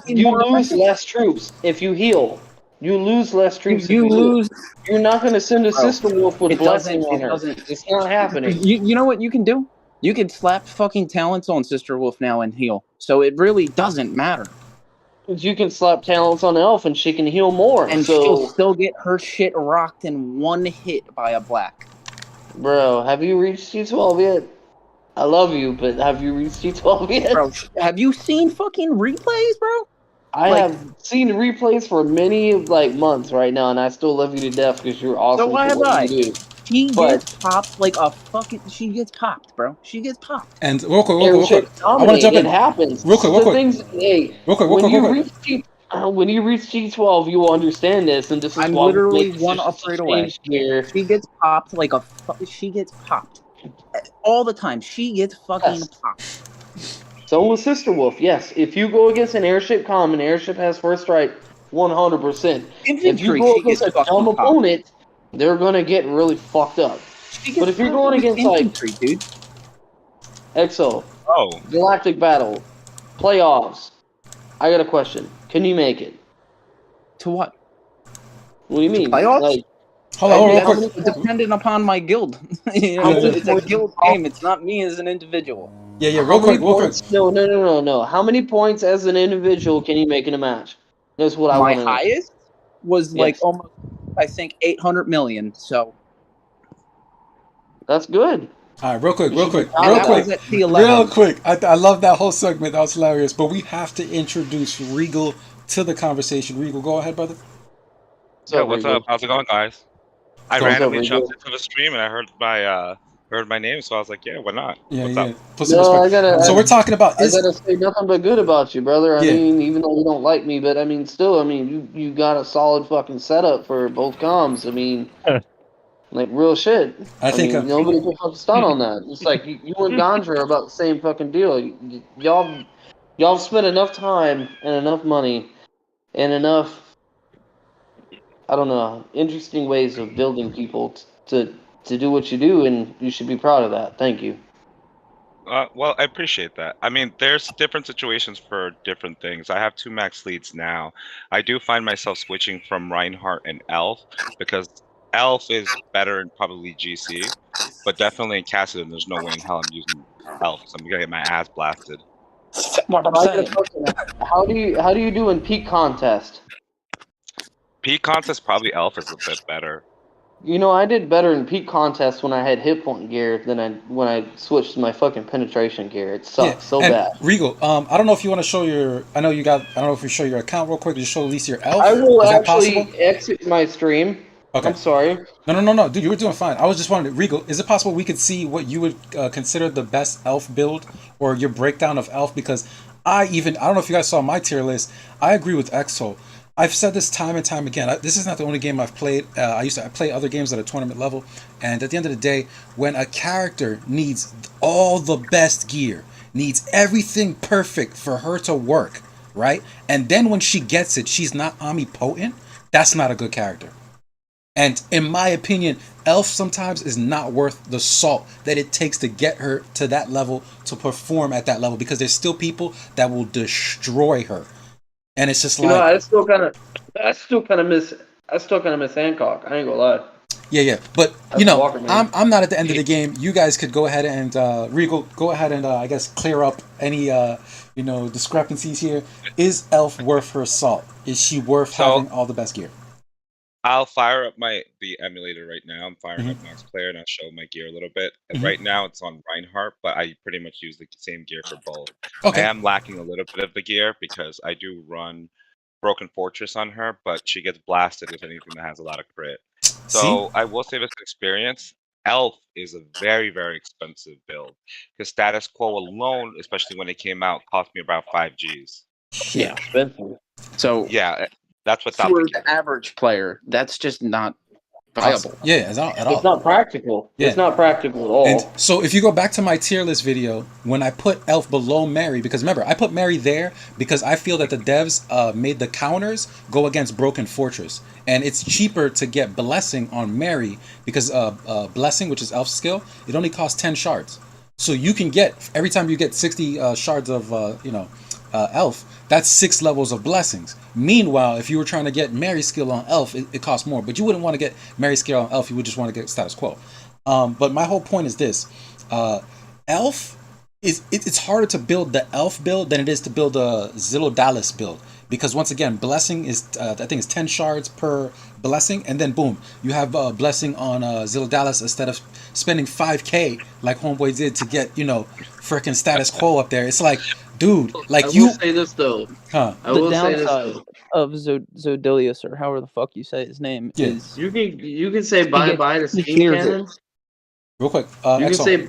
You lose less troops if you heal. You lose less troops if you lose. You're not going to send a Sister Wolf with blessing on her. It's not happening. You know what you can do? You could slap fucking talents on Sister Wolf now and heal. So it really doesn't matter. You can slap talents on Elf and she can heal more. And she'll still get her shit rocked in one hit by a black. Bro, have you reached T12 yet? I love you, but have you reached T12 yet? Bro, have you seen fucking replays, bro? I have seen replays for many months right now, and I still love you to death because you're awesome. So why have I? You do. She gets popped like a fucking. She gets popped, bro. She gets popped. And real quick. I want to jump in. It happens. Real quick. When you reach G12, you will understand this, and this is I'm why literally one upgrade away. She gets popped like a. She gets popped all the time. She gets fucking popped. So will Sister Wolf. Yes, if you go against an airship comm, an airship has first strike, 100%. If you go against a dumb opponent, they're gonna get really fucked up. But if you're going against dude. Exo, Galactic Battle, playoffs, I got a question. Can you make it? To what? What do you mean? Playoffs? Hold on. Dependent upon my guild. It's a guild game. It's not me as an individual. Yeah. Real quick. No. How many points as an individual can you make in a match? That's what I want to know. My highest was almost, I think, 800 million. So that's good. All right, real quick. I love that whole segment. That was hilarious. But we have to introduce Regal to the conversation. Regal, go ahead, brother. What's up? How's it going, guys? I randomly jumped into the stream and I heard my heard my name, so I was like, yeah, why not? Yeah, What's yeah. up? Put some No, respect. I gotta. So we're talking about I gotta say nothing but good about you, brother. I Yeah. mean, even though you don't like me, but I mean, still, I mean, you got a solid fucking setup for both comms. I mean, like real shit. I think mean, nobody can fucking stun on that. It's like you and Gandra are about the same fucking deal. Y'all spent enough time and enough money and enough, I don't know, interesting ways of building people to do what you do, and you should be proud of that. Thank you. Well, I appreciate that. I mean, there's different situations for different things. I have 2 max leads now. I do find myself switching from Reinhardt and Elf because Elf is better in probably GC, but definitely in Cassidon, there's no way in hell I'm using Elf because I'm gonna get my ass blasted. What I'm I got a saying. question. How do you do in peak contest? Peak contest probably Elf is a bit better. You know, I did better in peak contest when I had hit point gear than when I switched to my fucking penetration gear. It sucks so and bad. Regal, I don't know if you want to show your. I don't know if you show your account real quick. Just show at least your elf. I will Is that actually possible? exit my stream. Okay. I'm sorry. No, dude, you were doing fine. I was just wondering, Regal, is it possible we could see what you would consider the best elf build or your breakdown of elf? Because I don't know if you guys saw my tier list. I agree with Xsoul. I've said this time and time again. This is not the only game I've played. I used to play other games at a tournament level, and at the end of the day, when a character needs all the best gear, needs everything perfect for her to work, right? And then when she gets it, she's not omnipotent. That's not a good character. And in my opinion, Elf sometimes is not worth the salt that it takes to get her to that level, to perform at that level, because there's still people that will destroy her. And it's just I still kind of miss Hancock. I ain't gonna lie. Yeah. But I'm not at the end of the game. You guys could go ahead and Regal, go ahead and I guess clear up any discrepancies here. Is Elf worth her salt? Is she worth having all the best gear? I'll fire up the emulator right now. I'm firing up Max Player and I'll show my gear a little bit. And right now it's on Reinhardt, but I pretty much use the same gear for both. Okay. I am lacking a little bit of the gear because I do run Broken Fortress on her, but she gets blasted with anything that has a lot of crit. So I will say this experience. Elf is a very, very expensive build because status quo alone, especially when it came out, cost me about 5 Gs. Yeah, expensive. So yeah, that's without for the average player, that's just not viable. Yeah, at all. It's not practical. Yeah. It's not practical at all. And so if you go back to my tier list video, when I put Elf below Mary, because remember, I put Mary there because I feel that the devs made the counters go against Broken Fortress. And it's cheaper to get Blessing on Mary because Blessing, which is Elf's skill, it only costs 10 shards. So you can get, every time you get 60 shards of, Elf, that's 6 levels of blessings. Meanwhile, if you were trying to get Mary's skill on Elf, it costs more. But you wouldn't want to get Mary's skill on Elf. You would just want to get status quo. But my whole point is this: Elf it's harder to build the Elf build than it is to build a Yodadawise build. Because once again, blessing is I think it's 10 shards per blessing, and then boom, you have blessing on Yodadawise instead of spending 5k like Homeboy did to get freaking status quo up there. It's like, dude, like I will say this though. I will the say this downside though. of Zodilius, or however the fuck you say his name, is you can say bye bye to steam clears it. cannon. Real quick, You can say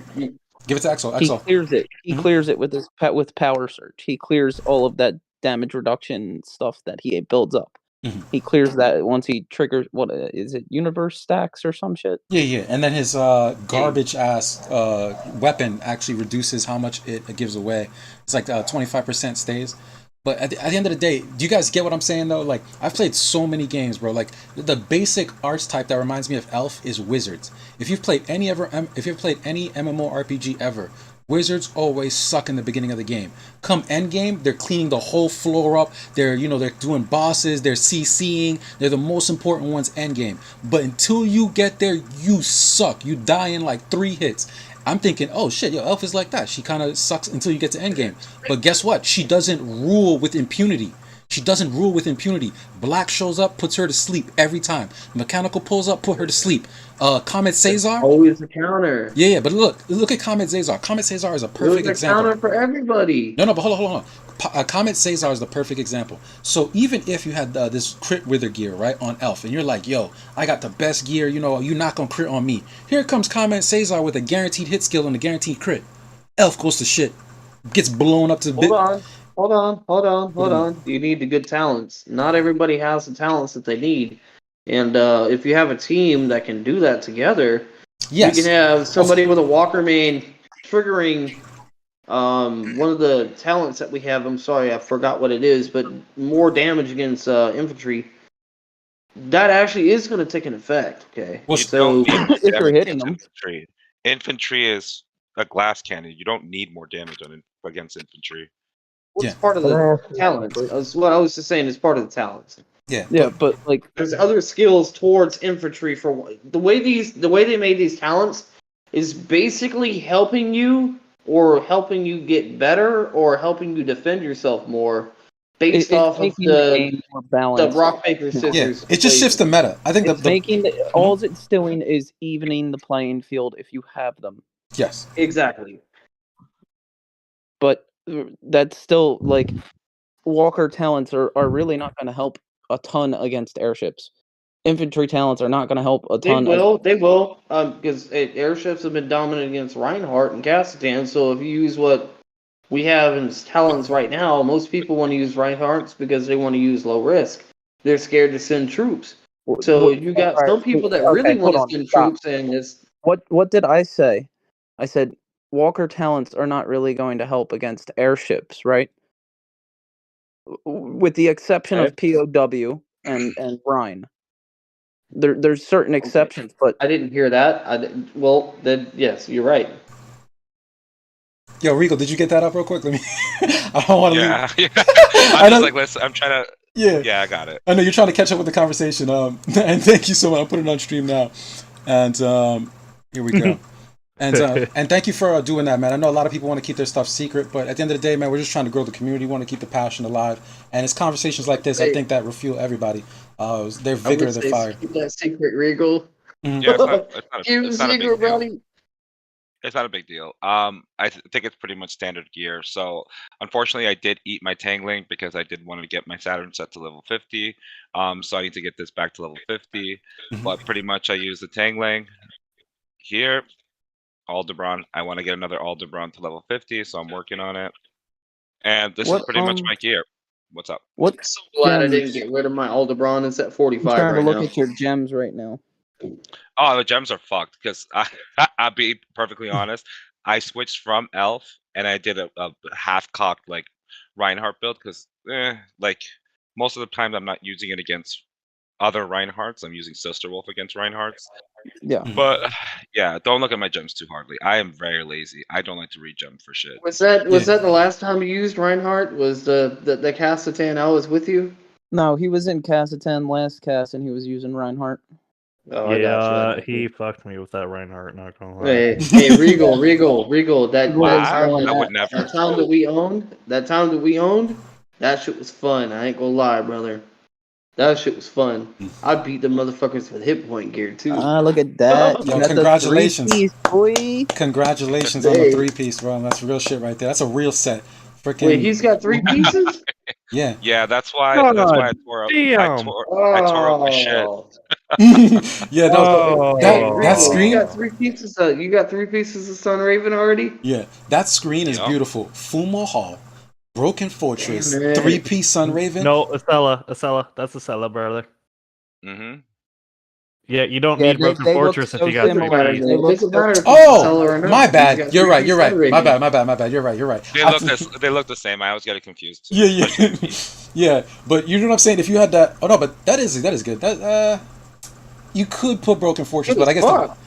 give it to Xsoul. He clears it. He clears it with his with power surge. He clears all of that damage reduction stuff that he builds up. He clears that once he triggers. What is it? Universe stacks or some shit. Yeah. And then his garbage ass weapon actually reduces how much it gives away. It's like 25% stays. But at the end of the day, do you guys get what I'm saying though? Like, I've played so many games, bro. Like, the basic archetype that reminds me of Elf is Wizards. If you've played any MMORPG ever, Wizards always suck in the beginning of the game. Come end game, they're cleaning the whole floor up. They're doing bosses. They're CCing. They're the most important ones end game. But until you get there, you suck. You die in like 3 hits. I'm thinking, oh shit, Elf is like that. She kind of sucks until you get to endgame. But guess what? She doesn't rule with impunity. Black shows up, puts her to sleep every time. Mechanical pulls up, put her to sleep. Comet Cesar, always a counter. Yeah, but look at Comet Cesar. Comet Cesar is a perfect example. Counter for everybody. No, but hold on. Comet Cesar is the perfect example. So even if you had this crit wither gear, right, on Elf, and you're like, yo, I got the best gear, you know, you're not going to crit on me. Here comes Comet Cesar with a guaranteed hit skill and a guaranteed crit. Elf goes to shit. Gets blown up to bit. Hold on. You need the good talents. Not everybody has the talents that they need. And if you have a team that can do that together, yes. You can have somebody with a Walker main triggering one of the talents that we have. I'm sorry, I forgot what it is, but more damage against infantry. That actually is going to take an effect. Okay, You so don't need more if you're damage hitting against them, infantry. Infantry is a glass cannon. You don't need more damage against infantry. what's part of the talent? That's what I was just saying. Is part of the talents. Yeah, but like there's other skills towards infantry for the way they made these talents is basically helping you or helping you get better or helping you defend yourself more based off of making the game more balanced. the rock paper scissors. Yeah, it just shifts the meta. I think it's making all it's doing is evening the playing field if you have them. Yes, exactly. But that's still like Walker talents are really not going to help a ton against airships. Infantry talents are not going to help a ton. They will, because airships have been dominant against Reinhardt and Cassitan. So if you use what we have in talents right now, most people want to use Reinhardt's because they want to use low risk. They're scared to send troops. So you got some people that really want to send troops, and it's what did I say? I said Walker talents are not really going to help against airships, right? With the exception of POW and Rhine. There's certain exceptions, but I didn't hear that. Well, then yes, you're right. Yo, Regal, did you get that up real quick? Let me. I don't want to. Yeah, leave. I'm just like, listen. I'm trying to. Yeah, I got it. I know you're trying to catch up with the conversation. And thank you so much. I'll put it on stream now. And here we go. And thank you for doing that, man. I know a lot of people want to keep their stuff secret, but at the end of the day, man, we're just trying to grow the community. We want to keep the passion alive. And it's conversations like this, I think, that refuel everybody. Their vigor, their fire. Keep that secret, Regal. Yeah, it's not a big deal. Buddy. It's not a big deal. I think it's pretty much standard gear. So unfortunately, I did eat my tangling because I did want to get my Saturn set to level 50. So I need to get this back to level 50. But pretty much I use the tangling here. Aldebaran. I want to get another Aldebaran to level 50, so I'm working on it. And this is pretty much my gear. What's up? I'm so glad I didn't get rid of my Aldebaran. It's at 45 I'm trying to look now. at your gems right now. Oh, the gems are fucked because I'll be perfectly honest. I switched from Elf and I did a half-cocked like Reinhardt build because like most of the time I'm not using it against other Reinhardts. I'm using Sister Wolf against Reinhardts. Yeah. But yeah, don't look at my gems too hardly. I am very lazy. I don't like to regem for shit. Was that the last time you used Reinhardt? Was the Cassitan I was with you? No, he was in Cassitan last cast and he was using Reinhardt. Oh, I got you. He fucked me with that Reinhardt, not gonna lie. Hey, Regal. That time that we owned, that shit was fun. I ain't gonna lie, brother. That shit was fun. I beat the motherfuckers with hit point gear too. Look at that. Yo, congratulations. Boy. Congratulations on the 3-piece, bro. That's real shit right there. That's a real set. Freaking. Wait, he's got 3 pieces? Yeah. Yeah, that's why I tore up. I tore up my shit. Yeah, that screen. You got 3 pieces. You got 3 pieces of Sun Raven already. Yeah, that screen is beautiful. Fumo Hall, Broken Fortress, 3-piece Sun Raven. No, Acela. That's Acela, brother. Mm-hmm. Yeah, you don't need Broken Fortress if you got 3 pieces. Oh, my bad. You're right. My bad. You're right. They look the same. I always get it confused. Too. Yeah. Yeah, but you know what I'm saying? If you had that, oh no, but that is good. That you could put Broken Fortress, but I guess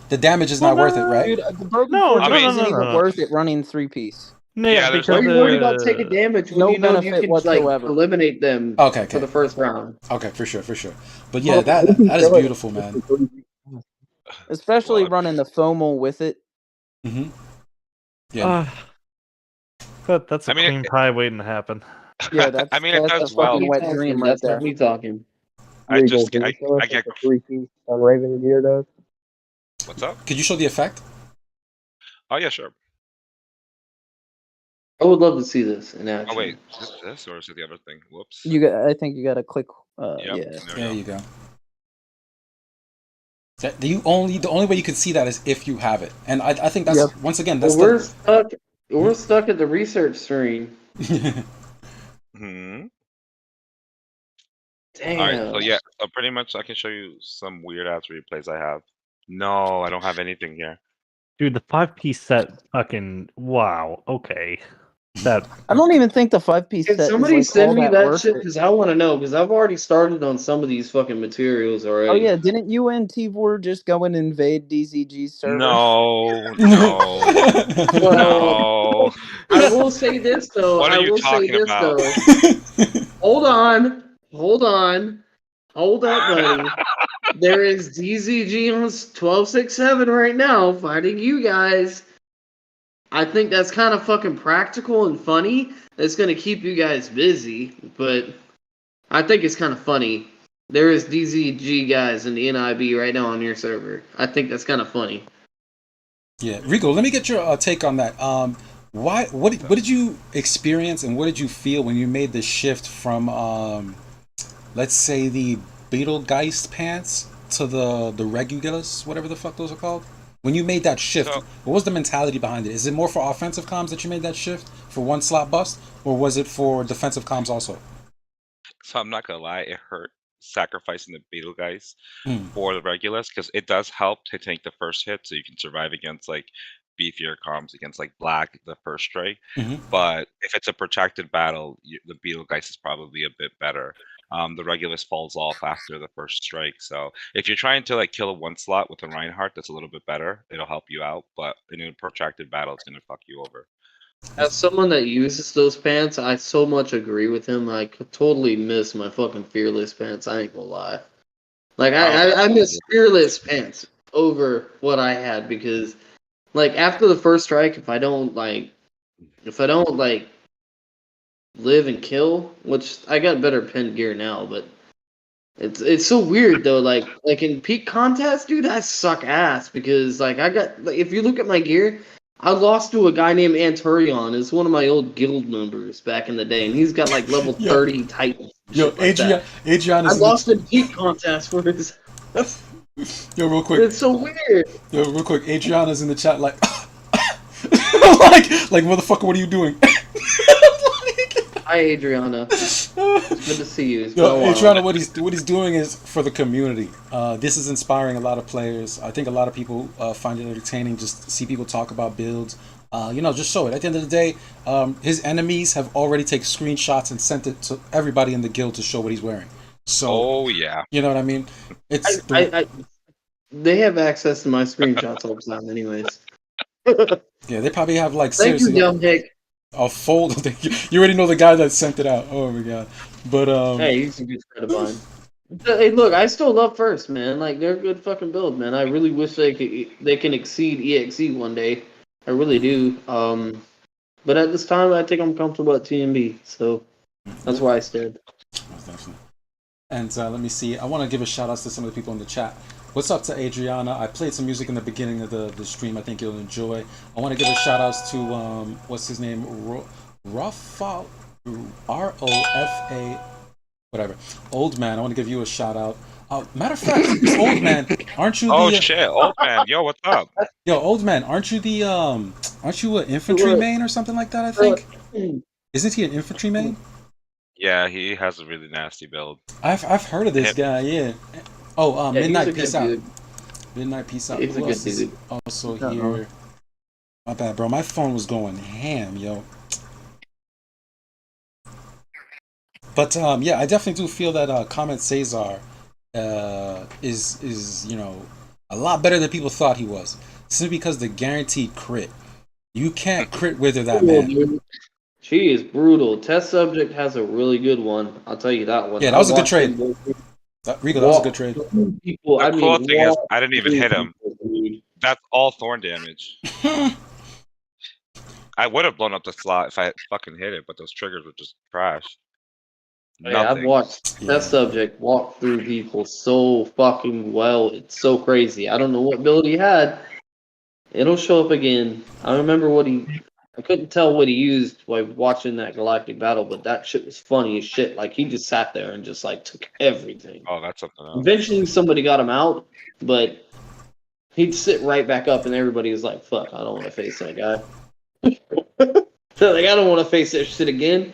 the damage is not worth it, right? Dude, the Broken Fortress isn't even worth it running 3-piece. Yeah, because are you worried about taking damage when you know you can whatsoever. eliminate them for the first round? Okay, for sure. But yeah, that is beautiful, man. Especially running the FOMO with it. Mm-hmm. Yeah. That's a cream pie waiting to happen. Yeah, that's. I mean, it does well. Wet dream right there. Me talking. I get. The 3-piece on Raven gear does. What's up? Could you show the effect? Oh yeah, sure. I would love to see this in action. Oh wait, is it this or is it the other thing? Whoops. I think you gotta click. Yep, Yeah. There you go. The only way you can see that is if you have it, and I think that's once again that's We're stuck at the research screen. Hmm. Damn. All right, so yeah, so pretty much I can show you some weird ass replays I have. No, I don't have anything here. Dude, the 5-piece set fucking wow. Okay. That I don't even think the 5-piece Can set somebody is like all send me that that worth shit? it. Because I want to know. Because I've already started on some of these fucking materials already. Oh yeah, didn't you and Tvor just go and invade DZG's server? No, no, no. I will say this though. What are you talking about? Hold on, hold up, buddy. There is DZG on 1267 right now fighting you guys. I think that's kind of fucking practical and funny. It's gonna keep you guys busy, but I think it's kind of funny. There is DZG guys in the NIB right now on your server. I think that's kind of funny. Yeah, Regal, let me get your take on that. What did you experience and what did you feel when you made the shift from, let's say, the Beetlegeist pants to the Regulus, whatever the fuck those are called? When you made that shift, what was the mentality behind it? Is it more for offensive comms that you made that shift for one slot bust, or was it for defensive comms also? So I'm not gonna lie, it hurt sacrificing the Beetle guys Hmm. for the Regulus because it does help to take the first hit so you can survive against like beefier comms against like Black the first strike. Mhm. But if it's a protracted battle, the Beetle guys is probably a bit better. The Regulus falls off after the first strike. So if you're trying to like kill a one slot with a Reinhardt, that's a little bit better. It'll help you out. But in a protracted battle, it's gonna fuck you over. As someone that uses those pants, I so much agree with him. I could totally miss my fucking Fearless pants. I ain't gonna lie. Like I miss Fearless pants over what I had because, like, after the first strike, if I don't like live and kill, which I got better pen gear now, but it's so weird though. Like in peak contest, dude, I suck ass because like if you look at my gear, I lost to a guy named Anturion. It's one of my old guild members back in the day, and he's got like level 30 Titan. Yo, Adrianna, I lost in peak contest for his. Yo, real quick. It's so weird. Yo, real quick. Adriana's in the chat like, like motherfucker, what are you doing? Hi, Adriana. It's good to see you. It's Yo, been a while. Adriana, what he's doing is for the community. This is inspiring a lot of players. I think a lot of people find it entertaining just to see people talk about builds. Just show it. At the end of the day, his enemies have already taken screenshots and sent it to everybody in the guild to show what he's wearing. So, yeah, you know what I mean. It's they have access to my screenshots all the time, anyways. Yeah, they probably have like Thank seriously you, dumb dick. a fold. You already know the guy that sent it out. Oh my god! But Hey, he's a good friend of mine. Hey, look, I still love First, man. Like they're a good fucking build, man. I really wish they can exceed EXE one day. I really do. But at this time, I think I'm comfortable at TMB, so that's why I stayed. Definitely. And let me see. I want to give a shout out to some of the people in the chat. What's up to Adriana? I played some music in the beginning of the stream. I think you'll enjoy. I want to give a shout outs to what's his name? Rafa, ROFA, whatever. Old man. I want to give you a shout out. Matter of fact, Old man, aren't you? Oh shit, Old man. Yo, what's up? Yo, Old man, aren't you the aren't you an infantry main or something like that? I think. Isn't he an infantry main? Yeah, he has a really nasty build. I've heard of this guy. Yeah. Oh, Yeah, Midnight he's a Peace good Out. dude. Midnight Peace Out. He's a Who good else is dude. also here? My bad, bro. My phone was going ham, yo. But yeah, I definitely do feel that Comment Cesar is a lot better than people thought he was. Simply because the guaranteed crit. You can't crit wither that man. She is brutal. Test Subject has a really good one. I'll tell you that one. Yeah, that was a good trade. Regal, that was a good trade. People, The cool thing is, I didn't even hit him. That's all thorn damage. I would have blown up the slot if I had fucking hit it, but those triggers were just trash. Yeah, I've watched Test Subject walk through people so fucking well. It's so crazy. I don't know what build he had. It'll show up again. I remember what he I couldn't tell what he used while watching that galactic battle, but that shit was funny as shit. Like he just sat there and just like took everything. Oh, that's something else. Eventually, somebody got him out, but he'd sit right back up, and everybody was like, "Fuck, I don't want to face that guy." So like, I don't want to face that shit again.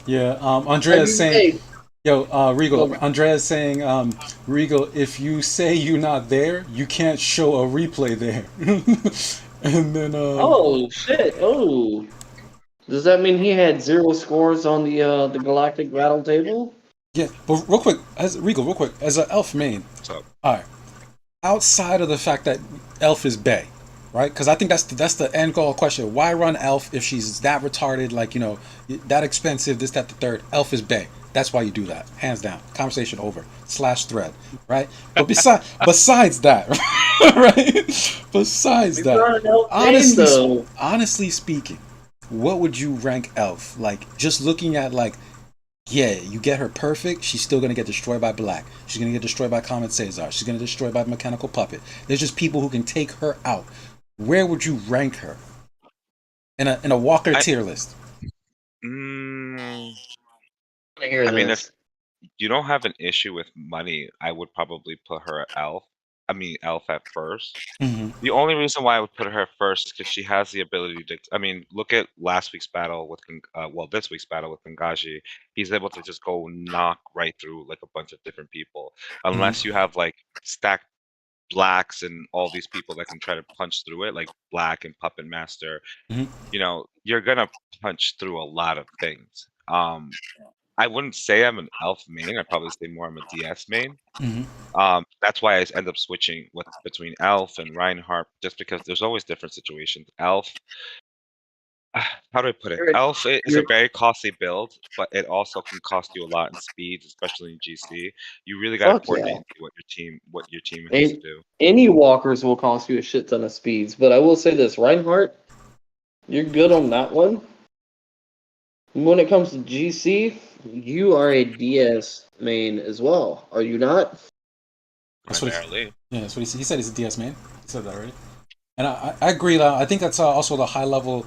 Yeah, Andrea's saying, yo, Regal. Andrea's saying, Regal, if you say you're not there, you can't show a replay there. And then, Oh shit! Oh, does that mean he had 0 scores on the galactic battle table? yeah, but real quick, as an elf main. What's up? All right, outside of the fact that elf is bae, right? Because I think that's the end goal question. Why run elf if she's that retarded, like, you know, that expensive, this, that, the third? Elf is bae. That's why you do that. Hands down. Conversation over. /thread. Right? But besides that, right? Besides that, honestly speaking, what would you rank elf? Like, just looking at, like, yeah, you get her perfect, she's still gonna get destroyed by Black. She's gonna get destroyed by Comet Cesar. She's gonna get destroyed by Mechanical Puppet. There's just people who can take her out. Where would you rank her in a Walker tier list? I mean, if you don't have an issue with money, I would probably put her at elf. I mean, elf at first. Mhm. The only reason why I would put her first is because she has the ability to. I mean, look at last week's battle with, this week's battle with Kangaji. He's able to just go knock right through like a bunch of different people, unless you have like stacked blacks and all these people that can try to punch through it, like Black and Puppet Master. Mhm. You know, you're gonna punch through a lot of things. I wouldn't say I'm an elf main. I'd probably say more I'm a DS main. Mhm. That's why I end up switching between elf and Reinhardt, just because there's always different situations. Elf, how do I put it? Elf is a very costly build, but it also can cost you a lot in speeds, especially in GC. You really got to Fuck coordinate yeah. and see what your team has to do. Any walkers will cost you a shit ton of speeds, but I will say this, Reinhardt, you're good on that one. When it comes to GC, you are a DS main as well, are you not? That's what Primarily. yeah, that's what he said. He said he's a DS main. He said that already. And I agree. I think that's also the high level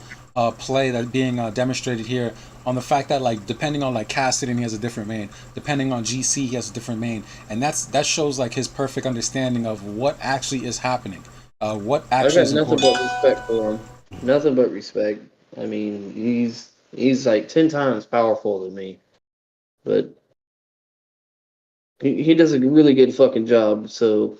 play that being demonstrated here on the fact that, like, depending on like Cassidy, he has a different main. Depending on GC, he has a different main, and that shows like his perfect understanding of what actually is happening. What actually is I got nothing important. but respect for him. Nothing but respect. I mean, he's like 10 times powerful than me, but he does a really good fucking job. So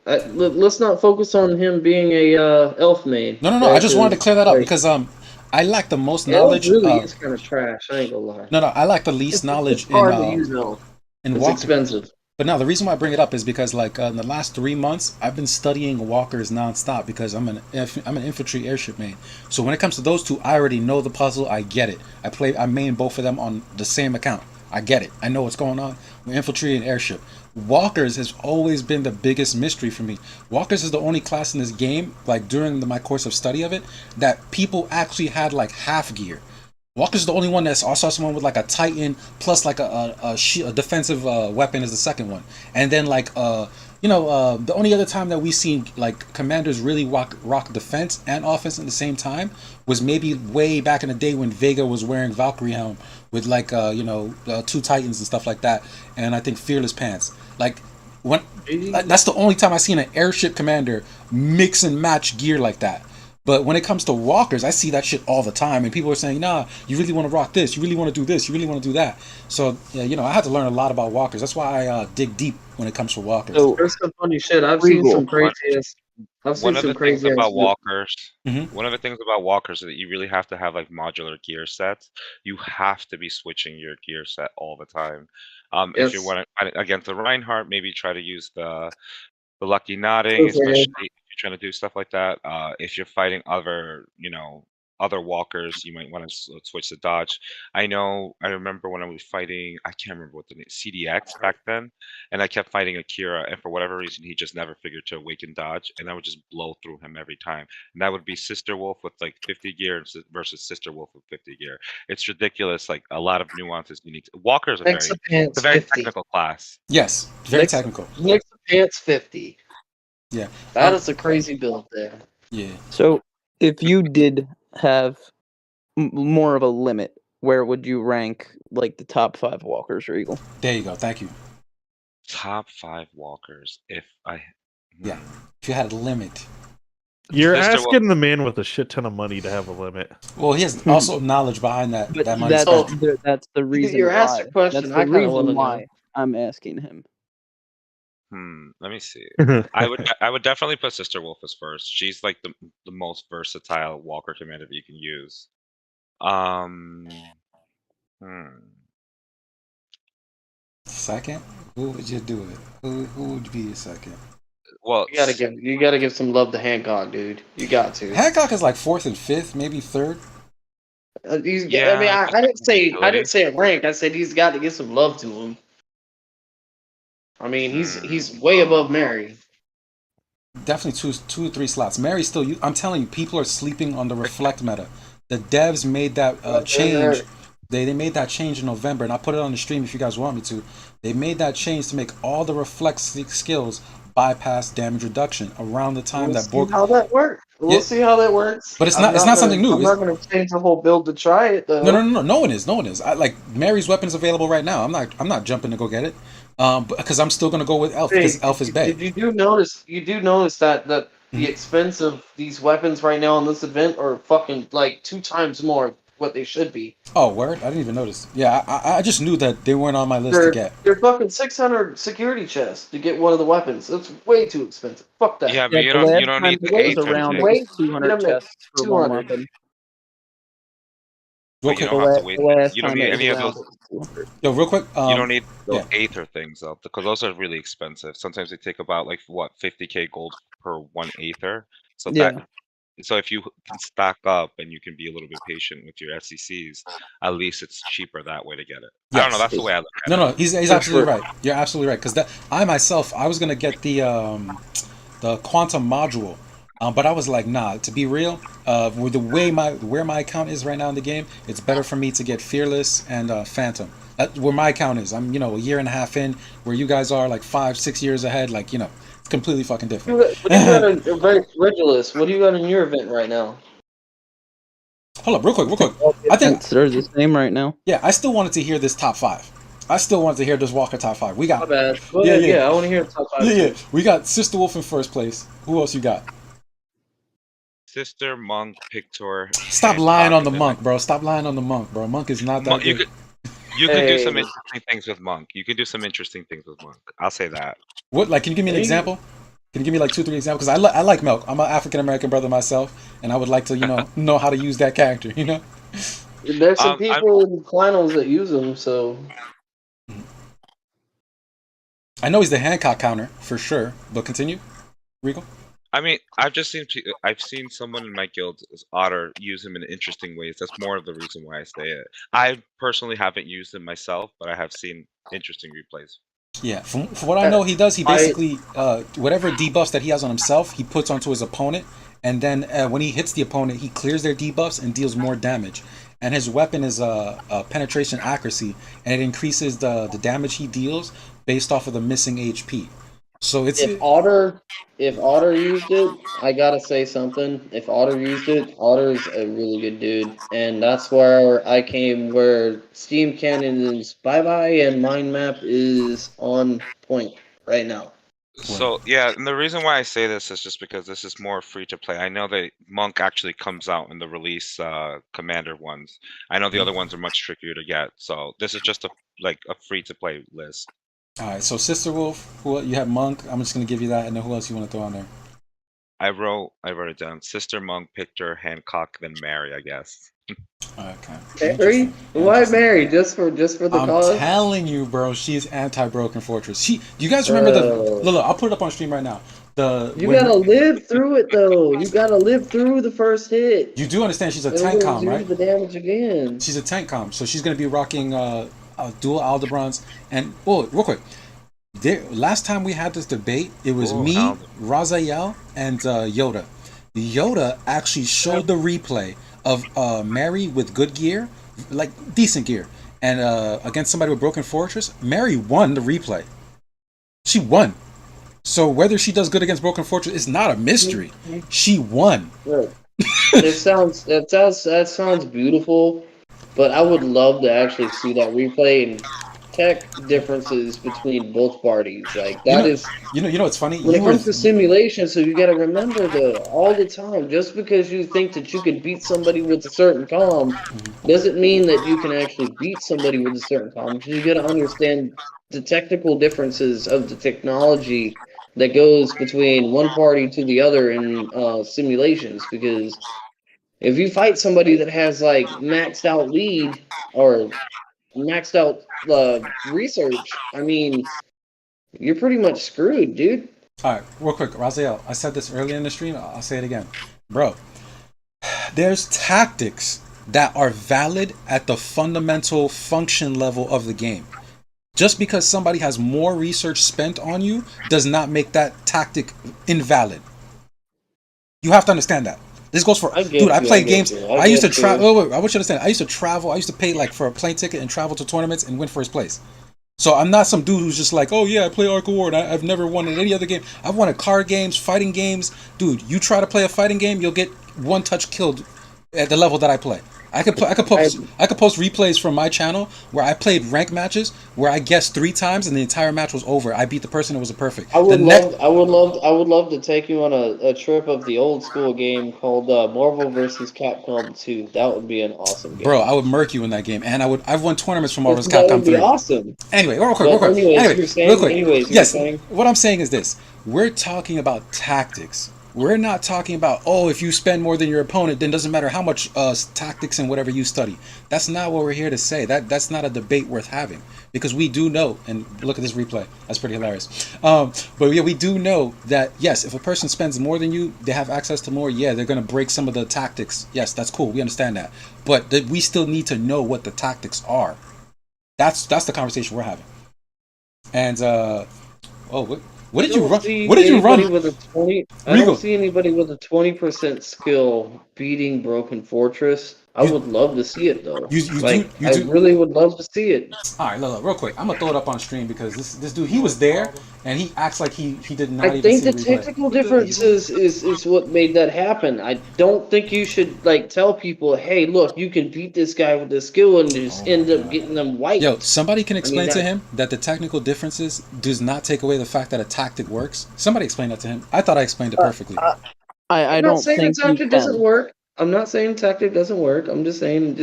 let's not focus on him being a elf main. No. I just wanted to clear that up because I lack the most knowledge. Elf really is kind of trash. I ain't gonna lie. No, I lack the least knowledge It's hard in to use elf. in It's Walker. expensive. But now the reason why I bring it up is because, like, in the last 3 months, I've been studying walkers nonstop because I'm an infantry airship main. So when it comes to those two, I already know the puzzle. I get it. I main both of them on the same account. I get it. I know what's going on with infantry and airship. Walkers has always been the biggest mystery for me. Walkers is the only class in this game, like during my course of study of it, that people actually had like half gear. Walker's the only one that's also someone with like a Titan plus like a defensive weapon is the second one, and then like the only other time that we seen like commanders really rock defense and offense at the same time was maybe way back in the day when Vega was wearing Valkyrie helm with like 2 Titans and stuff like that, and I think Fearless pants. Like when that's the only time I seen an airship commander mix and match gear like that. But when it comes to walkers, I see that shit all the time, and people are saying, "Nah, you really want to rock this, you really want to do this, you really want to do that." So yeah, I had to learn a lot about walkers. That's why I dig deep when it comes to walkers. So there's some funny shit. I've seen some craziest. One of the things about walkers, Mm-hmm. one of the things about walkers is that you really have to have like modular gear sets. You have to be switching your gear set all the time. If you Yes. want to against the Reinhardt, maybe try to use the lucky nodding, especially if you're trying to do stuff like that. If you're fighting other walkers, you might want to switch to dodge. I remember when I was fighting, I can't remember what the name, CDX back then, and I kept fighting Akira, and for whatever reason, he just never figured to awaken dodge, and I would just blow through him every time. And that would be Sister Wolf with like 50 gear versus Sister Wolf with 50 gear. It's ridiculous, like a lot of nuances you need to. Walkers are Next it's a very technical class. Yes, very technical. Next pants 50. Yeah. That is a crazy build there. Yeah. So If you did have more of a limit, where would you rank like the top 5 walkers, Regal? There you go. Thank you. Top 5 walkers. If I. Yeah. If you had a limit. You're Mr. asking the man with a shit ton of money to have a limit. Well, he has also knowledge behind that. But that money that's the reason You're why. asked a question. That's I the kind of want reason to why know. I'm asking him. Let me see. I would definitely put Sister Wolf as first. She's like the most versatile walker commander that you can use. Second? Who would you do it? Who would be your second? Well, you gotta give some love to Hancock, dude. You got to. Hancock is like 4th and 5th, maybe 3rd. I mean, I didn't say a rank. I said he's got to give some love to him. I mean, he's way above Mary. Definitely 2 or 3 slots. Mary's still. I'm telling you, people are sleeping on the reflect meta. The devs made that change. They made that change in November, and I put it on the stream if you guys want me to. They made that change to make all the reflect skills bypass damage reduction around the time that Borg. How that works? We'll see how that works. But it's not something new. I'm not going to change the whole build to try it though. No. No one is. Like Mary's weapon is available right now. I'm not jumping to go get it. Because I'm still going to go with Elf because Elf is bad. You do notice that the expense of these weapons right now on this event are fucking like 2 times more what they should be. Oh, word? I didn't even notice. Yeah, I just knew that they weren't on my list to get. They're fucking 600 security chests to get one of the weapons. That's way too expensive. Fuck that. Yeah, but you don't need the 8 around times 200 chests for one weapon. But you don't have to wait. You don't need any of those. Yo, real quick. You don't need those Aether things though, because those are really expensive. Sometimes they take about like 50k gold per 1 Aether. So so if you can stock up and you can be a little bit patient with your SCCs, at least it's cheaper that way to get it. Yes. I don't know. That's the way I look at it. No, he's absolutely right. You're absolutely right. Because I was gonna get the quantum module. But I was like, nah. To be real, with the way where my account is right now in the game, it's better for me to get Fearless and Phantom. That's where my account is. I'm a year and a half in, where you guys are like 5-6 years ahead. Like it's completely fucking different. What do you got in Regulus? What do you got in your event right now? Hold up, real quick. I think they're the same right now. Yeah, I still wanted to hear this top 5. I still wanted to hear this Walker top 5. We got. My bad. Yeah, I want to hear the top 5. Yeah. We got Sister Wolf in first place. Who else you got? Sister, Monk, Pictor. Stop lying on the Monk, bro. Stop lying on the Monk, bro. Monk is not that good. You could do some interesting things with Monk. I'll say that. What? Like, can you give me an example? Can you give me like 2-3 examples? Because I like Milk. I'm an African American brother myself, and I would like to know how to use that character. There's some people in finals that use them, so. I know he's the Hancock counter for sure, but continue, Regal. I mean, I've seen someone in my guild, Otter, use him in interesting ways. That's more of the reason why I say it. I personally haven't used him myself, but I have seen interesting replays. Yeah, from what I know, he does. He basically whatever debuffs that he has on himself, he puts onto his opponent, and then when he hits the opponent, he clears their debuffs and deals more damage. And his weapon is penetration accuracy, and it increases the damage he deals based off of the missing HP. So it's if Otter used it, I gotta say something. If Otter used it, Otter's a really good dude, and that's where I came. Where Steam Cannon is bye and Mind Map is on point right now. So yeah, and the reason why I say this is just because this is more free to play. I know that Monk actually comes out in the release Commander ones. I know the other ones are much trickier to get. So this is just a free to play list. All right, so Sister Wolf, who you have Monk. I'm just gonna give you that, and then who else you want to throw on there? I wrote it down. Sister, Monk, Pictor, Hancock, then Mary, I guess. Okay. Mary? Why Mary? Just for the cause? I'm telling you, bro. She is anti-Broken Fortress. Do you guys remember Look, I'll put it up on stream right now. You gotta live through it though. You gotta live through the first hit. You do understand she's a tank com, right? The damage again. She's a tank com, so she's gonna be rocking dual Aldebrons. And real quick, last time we had this debate, it was me, Raziel, and Yoda. Yoda actually showed the replay of Mary with good gear, like decent gear, and against somebody with Broken Fortress. Mary won the replay. She won. So whether she does good against Broken Fortress is not a mystery. She won. That sounds beautiful, but I would love to actually see that replay and tech differences between both parties. Like You that know, is you know what's funny? when You it were comes to simulation, so you got to remember the all the time. Just because you think that you can beat somebody with a certain calm, doesn't mean that you can actually beat somebody with a certain calm. You got to understand the technical differences of the technology that goes between one party to the other in simulations. Because if you fight somebody that has like maxed out lead or maxed out research, I mean, you're pretty much screwed, dude. all right. Real quick, Raziel. I said this earlier in the stream. I'll say it again, bro. There's tactics that are valid at the fundamental function level of the game. Just because somebody has more research spent on you does not make that tactic invalid. You have to understand that. This goes for dude. I played games. I used to travel. I want you to understand. I used to travel. I used to pay like for a plane ticket and travel to tournaments and win first place. So I'm not some dude who's just like, oh yeah, I play Arc of War and I've never won in any other game. I've won at card games, fighting games. Dude, you try to play a fighting game, you'll get one touch killed at the level that I play. I could post replays from my channel where I played rank matches where I guessed 3 times and the entire match was over. I beat the person that was a perfect. I would love to take you on a trip of the old school game called Marvel vs. Capcom 2. That would be an awesome game. Bro, I would murk you in that game, and I've won tournaments from Marvel vs. That Capcom would be 3. awesome. Anyway, real quick. Anyways, Yes, what I'm saying is this: we're talking about tactics. We're not talking about, oh, if you spend more than your opponent, then it doesn't matter how much tactics and whatever you study. That's not what we're here to say. That's not a debate worth having, because we do know, and look at this replay. That's pretty hilarious. But yeah, we do know that yes, if a person spends more than you, they have access to more. Yeah, they're gonna break some of the tactics. Yes, that's cool. We understand that. But we still need to know what the tactics are. That's the conversation we're having. And what did you run? What did you run? With a 20, I don't see anybody with a 20% skill beating Broken Fortress. I would love to see it though. I really would love to see it. All right, look, real quick. I'm gonna throw it up on stream because this dude, he was there and he acts like he did not. I think the technical differences is what made that happen. I don't think you should like tell people, hey, look, you can beat this guy with this skill and just end up getting them wiped. Yo, somebody can explain to him that the technical differences does not take away the fact that a tactic works. Somebody explain that to him. I thought I explained it perfectly. I don't think the tactic doesn't work. I'm not saying tactic doesn't work. I'm just saying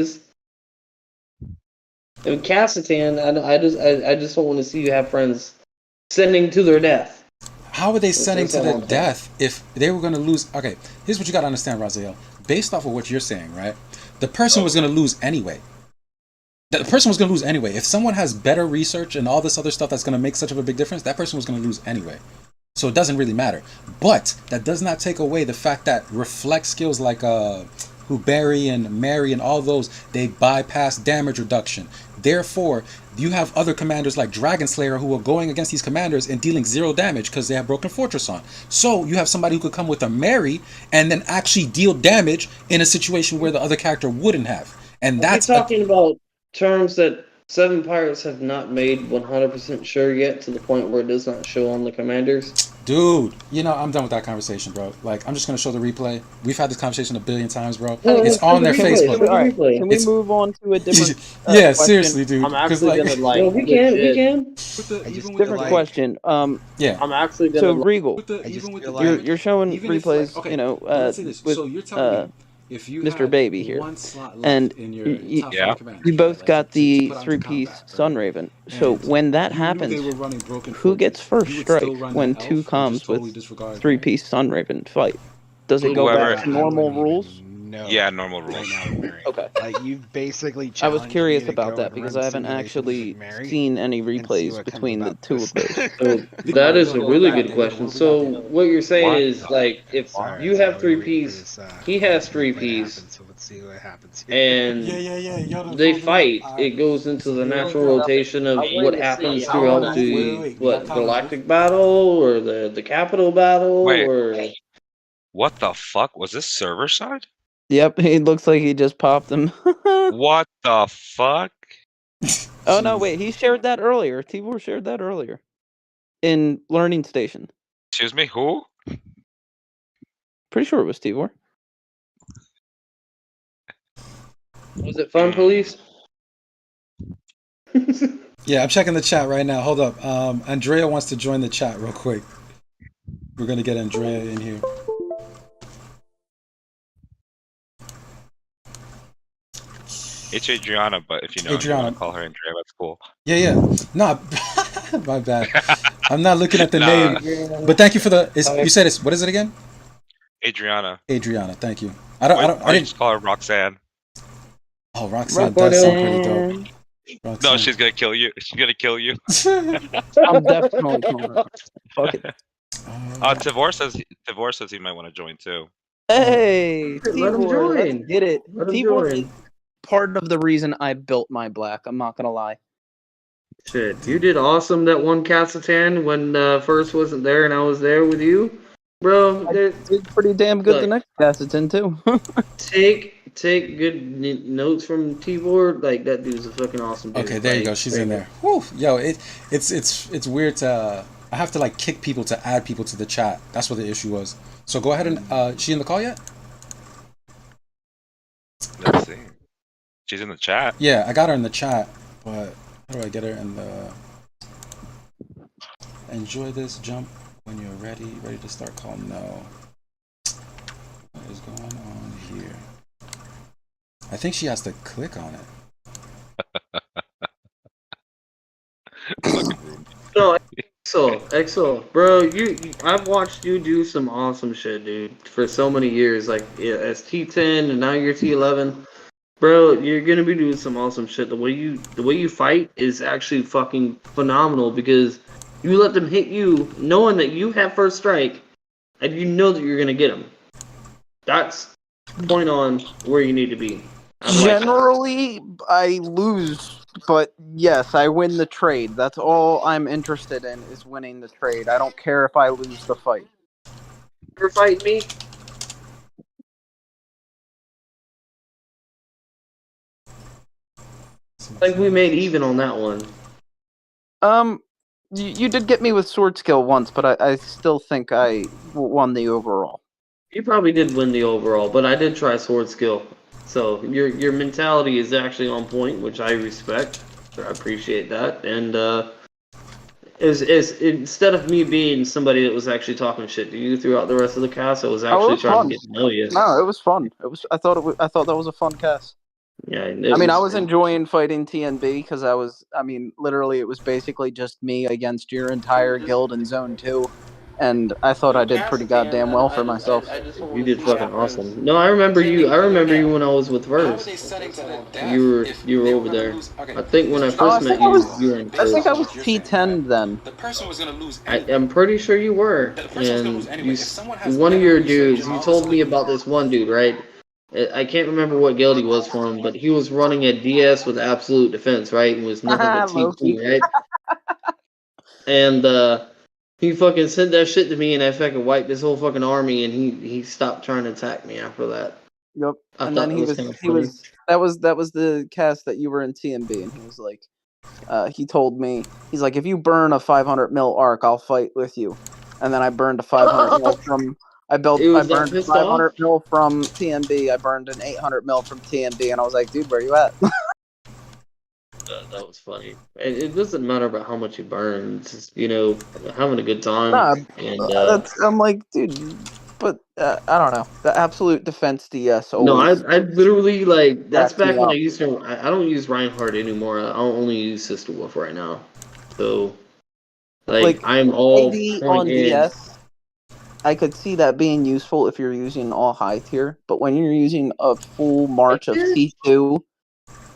in Cassitan, I just don't want to see you have friends sending to their death. How are they sending to their death if they were going to lose? Okay, here's what you got to understand, Raziel. Based off of what you're saying, right? The person was going to lose anyway. The person was going to lose anyway. If someone has better research and all this other stuff that's going to make such of a big difference, that person was going to lose anyway. So it doesn't really matter. But that does not take away the fact that reflect skills like Huberi and Mary and all those, they bypass damage reduction. Therefore, you have other commanders like Dragon Slayer who are going against these commanders and dealing 0 damage because they have Broken Fortress on. So you have somebody who could come with a Mary and then actually deal damage in a situation where the other character wouldn't have. And that's talking about terms that 7 Pirates have not made 100% sure yet to the point where it does not show on the commanders. Dude, I'm done with that conversation, bro. Like, I'm just going to show the replay. We've had this conversation a billion times, bro. It's on their Facebook. Can we move on to a different yeah, question? seriously, dude. I'm actually going to like... No, we can. Different question. Yeah. I'm actually going to... So, Regal, you're showing replays, with so you're telling me, if you Mr. Baby here, and you both got the 3-piece Sunraven. So when that happens, who gets first strike when 2 comes with 3-piece Sunraven fight? Does it go back to normal rules? No. Yeah, normal rules. Right now, Mary. Okay. Like you've basically. I was curious about that because I haven't actually seen any replays between the 2 of those. So that is a really good question. So what you're saying is like if you have 3-piece, he has 3-piece, and they fight, it goes into the natural rotation of what happens throughout the galactic battle or the capital battle or. What the fuck? Was this server side? Yep, he looks like he just popped him. What the fuck? Oh no, wait, he shared that earlier. Tvor shared that earlier. In Learning Station. Excuse me, who? Pretty sure it was Tvor. Was it fun, police? Yeah, I'm checking the chat right now. Hold up. Andrea wants to join the chat real quick. We're gonna get Andrea in here. It's Adriana, but if you know, you Adriana. want to call her Andrea, that's cool. Yeah. Nah, my bad. I'm not looking at the Nah. name. But thank you for the. You said it's what is it again? Adriana. Adriana. Thank you. I didn't just call her Roxanne. Oh, Roxanne does sound pretty dope. Roxanne. No, she's gonna kill you. She's gonna kill you. I'm definitely calling her. Fuck it. Tvor says he might want to join too. Hey, Let him Tvor, let's join. get it. Let him Tvor join. is part of the reason I built my black. I'm not gonna lie. Shit, you did awesome that one Kazakhstan when first wasn't there and I was there with you, bro. I did pretty damn good the next Kazakhstan too. take good notes from Tvor. Like that dude's a fucking awesome dude. Okay, there you go. She's in there. Whew. Yo, it's weird to I have to like kick people to add people to the chat. That's what the issue was. So go ahead and she in the call yet? Let's see. She's in the chat. Yeah, I got her in the chat, but how do I get her in the enjoy this jump when you're ready to start call? No. What is going on here? I think she has to click on it. No, Xsoul, bro. I've watched you do some awesome shit, dude, for so many years. Like as T10 and now you're T11, bro. You're gonna be doing some awesome shit. The way you fight is actually fucking phenomenal because you let them hit you, knowing that you have first strike, and you know that you're gonna get them. That's point on where you need to be. Generally, I lose, but yes, I win the trade. That's all I'm interested in is winning the trade. I don't care if I lose the fight. Ever fight me? I think we made even on that one. You did get me with sword skill once, but I still think I won the overall. You probably did win the overall, but I did try sword skill. So your mentality is actually on point, which I respect. I appreciate that. And is instead of me being somebody that was actually talking shit to you throughout the rest of the cast, I was actually trying to get to know you. No, it was fun. I thought that was a fun cast. Yeah, I was enjoying fighting TNB because literally it was basically just me against your entire guild in Zone 2. And I thought I did pretty goddamn well for myself. You did fucking awesome. No, I remember you when I was with Verse. You were over there. I think when I first met you, you were in Verse. I think I was T10 then. I'm pretty sure you were. And one of your dudes, you told me about this one dude, right? I can't remember what guild he was from, but he was running a DS with absolute defense, right? And was nothing but T2, right? And he fucking sent that shit to me, and I fucking wiped his whole fucking army, and he stopped trying to attack me after that. Yep. And then that was the cast that you were in TMB, and he was like, he told me, he's like, if you burn a 500 mil arc, I'll fight with you. And then I burned a 500 mil from. I burned 500 mil from TMB. I burned an 800 mil from TMB, and I was like, dude, where you at? That was funny. It doesn't matter about how much you burn. It's just, having a good time. I'm like, dude, but I don't know. The absolute defense DS. No, I literally that's back when I used to. I don't use Reinhardt anymore. I only use Sister Wolf right now. So, I'm all on DS. I could see that being useful if you're using all high tier, but when you're using a full march of T2,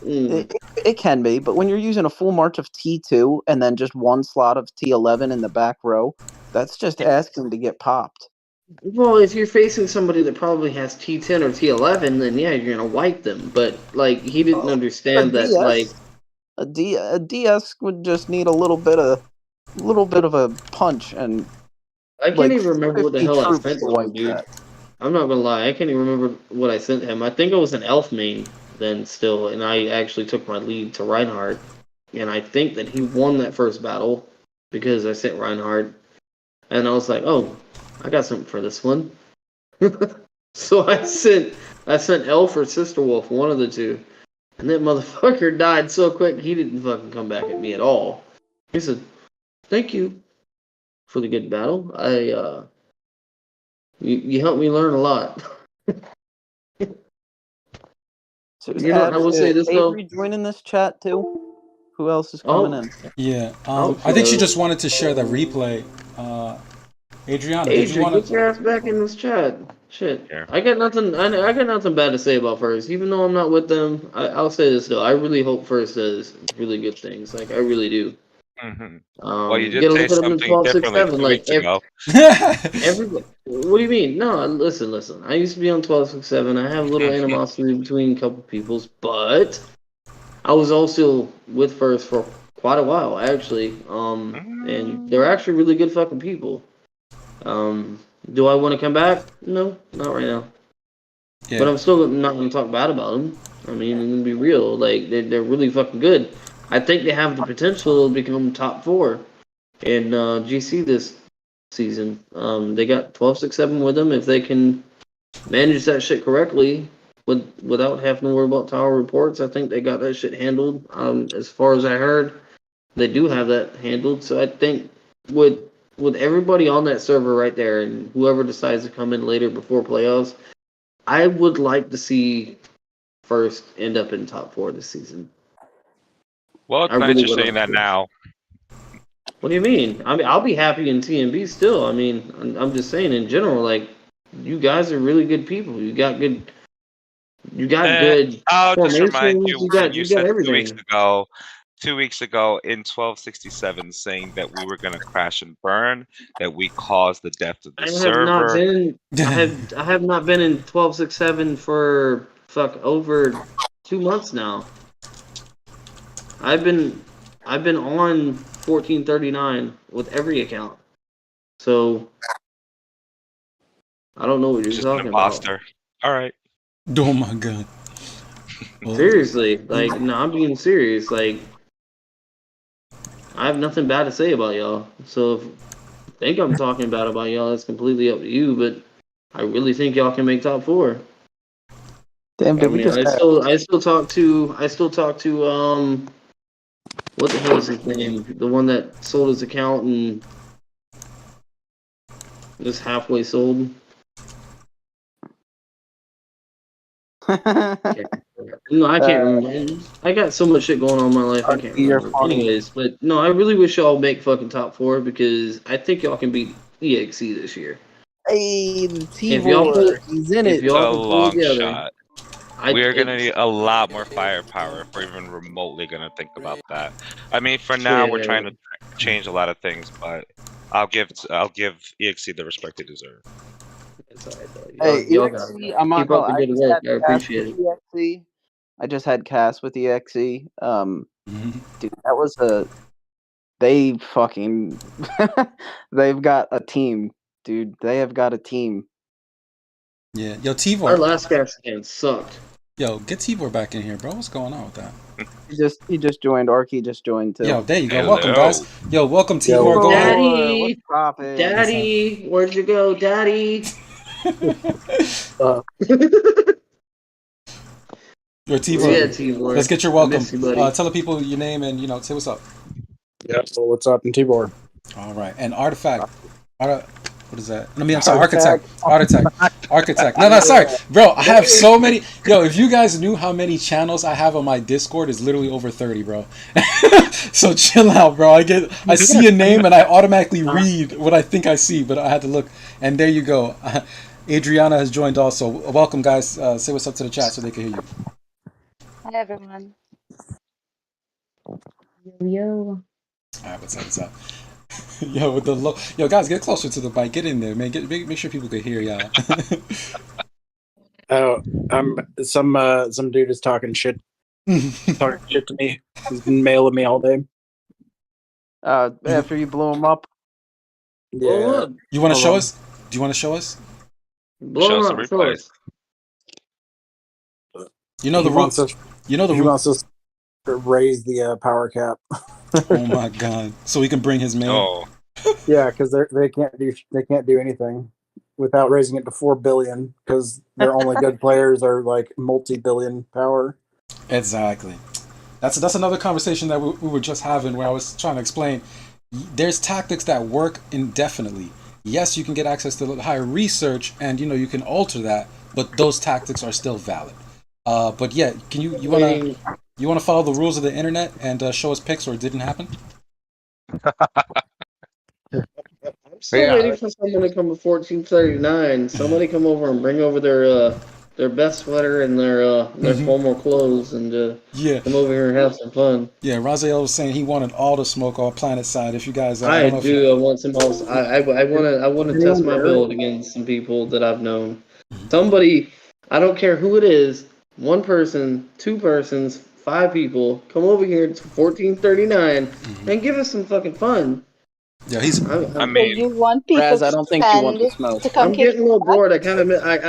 it can be. But when you're using a full march of T2 and then just one slot of T11 in the back row, that's just asking to get popped. Well, if you're facing somebody that probably has T10 or T11, then yeah, you're gonna wipe them. But he didn't understand that a DS would just need a little bit of a punch and. I can't even remember what the hell I sent him, dude. I'm not gonna lie, I can't even remember what I sent him. I think it was an elf main then still, and I actually took my lead to Reinhardt. And I think that he won that first battle because I sent Reinhardt. And I was like, oh, I got something for this one. So I sent elf or Sister Wolf, one of the two. And that motherfucker died so quick, he didn't fucking come back at me at all. He said, "Thank you for the good battle. You helped me learn a lot." So is You know, I will say this though. Avery joining this chat too? Who else is Oh. coming in? Yeah. I think she just wanted to share the replay. Adriana, did you want Get to? your ass back in this chat. Shit. Yeah. I got nothing. I got nothing bad to say about First. Even though I'm not with them, I'll say this though. I really hope First does really good things. Like I really do. Mm-hmm. Well, you You did gotta say look at them in something 12, 6, differently 7. 2 Like weeks ago. every. What do you mean? No, listen. I used to be on 12, 6, 7. I have a little animosity between a couple peoples, but I was also with First for quite a while actually. And they're actually really good fucking people. Do I want to come back? No, not right now. Yeah. But I'm still not going to talk bad about them. I mean, I'm going to be real. Like, they're really fucking good. I think they have the potential to become top 4 in GC this season. They got 12, 6, 7 with them. If they can manage that shit correctly without having to worry about tower reports, I think they got that shit handled. As far as I heard, they do have that handled. So I think with everybody on that server right there, and whoever decides to come in later before playoffs, I would like to see First end up in top 4 this season. Well, it's I nice really you're would saying like that to. now. What do you mean? I mean, I'll be happy in TNB still. I mean, I'm just saying in general, like, you guys are really good people. You got good I'll just remind formations. you You when got you said 2 weeks everything. ago, 2 weeks ago in 1267, saying that we were going to crash and burn, that we caused the death of the I have not server. been. I have not been in 1267 for over 2 months now. I've been on 1439 with every account. So I don't know what you're Just an talking about. imposter. All right. Oh my god. Seriously, like, no, I'm being serious. Like, I have nothing bad to say about y'all. So if you think I'm talking bad about y'all, it's completely up to you. But I really think y'all can make top 4. Damn, I did we mean, just I still talk to what the hell is his name? The one that sold his account and just halfway sold. No, I can't remember. I got so much shit going on in my life, I can't remember. Anyways, but no, I really wish y'all make fucking top 4 because I think y'all can beat EXE this year. Hey, the If y'all Tvor, he's in It's it. a can pull long together, shot. We're going to need a lot more firepower if we're even remotely going to think about that. I mean, for now, we're trying to change a lot of things, but I'll give EXE the respect they deserve. Hey, y'all EXE, I'm not keep up gonna. the good work. I appreciate it. EXE. I just had Cass with EXE. Dude, that was they fucking. They've got a team, dude. They have got a team. Yeah, yo, Tvor. Our last cast again sucked. Yo, get Tvor back in here, bro. What's going on with that? He just joined. Arky just joined too. Yo, there you go. Welcome, guys. Yo, welcome, Tvor. Yo, Go ahead. Daddy, what's poppin'? Daddy, where'd you go, Daddy? Yo, Tvor. Yeah, Tvor. Let's get your welcome. Miss you, buddy. Tell the people your name and say what's up. Yeah, so what's up in Tvor? All right, and Artifact. What is that? I mean, I'm sorry, Architect. No, sorry, bro. I have so many. Yo, if you guys knew how many channels I have on my Discord, it's literally over 30, bro. So chill out, bro. I see a name and I automatically read what I think I see, but I had to look. And there you go. Adriana has joined also. Welcome, guys. Say what's up to the chat so they can hear you. Hi, everyone. Yo. All right, what's up? Yo, with the yo, guys, get closer to the mic. Get in there, man. Make sure people can hear y'all. Oh, some dude is talking shit to me. He's been mailing me all day. After you blew him up. Yeah. You want to show us? Do you want to show us? Show some replays. You know the rules. You know the he rules. wants us to raise the power cap. Oh my god! So we can bring his mail. Oh. Yeah, because they can't do anything without raising it to 4 billion because their only good players are like multi-billion power. Exactly. That's another conversation that we were just having where I was trying to explain. There's tactics that work indefinitely. Yes, you can get access to higher research, and you can alter that, but those tactics are still valid. But yeah, can you wanna follow the rules of the internet and show us pics where it didn't happen? I'm still waiting for someone to come to 1439. Somebody come over and bring over their best sweater and their formal clothes and Yeah. come over here and have some fun. Yeah, Raziel was saying he wanted all the smoke on Planet Side. If you guys, I don't know if you- do. I want some else. I want to test my build against some people that I've known. Somebody, I don't care who it is. One person, two persons, 5 people. Come over here to 1439 and give us some fucking fun. Yeah, he's. I mean, you want people Raz, I don't think you want the to smoke. come I'm kick getting a little bored. I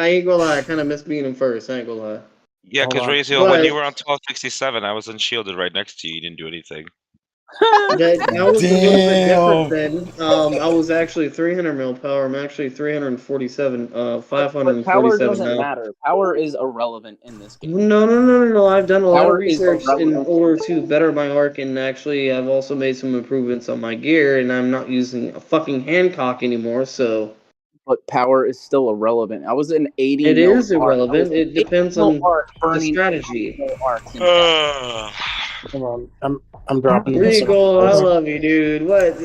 ain't gonna lie. I kind of miss being in first. I ain't gonna lie. yeah, because Hold on. Raziel, when you But were on 1267, I was unshielded right next to you. You didn't do anything. that was a little bit different Damn. then. I was actually 300 mil power. I'm actually 347, But 547 power doesn't now. matter. Power is irrelevant in this game. No. I've done a lot of Power is research in irrelevant. order to better my arc, and actually, I've also made some improvements on my gear, and I'm not using a fucking Hancock anymore, so. But power is still irrelevant. I was an 80 It mil is arc. I was irrelevant. an It 80 depends mil on arc the burning strategy. 80 mil arcs in Hold on, I'm dropping this. Regal, I love you, dude. What?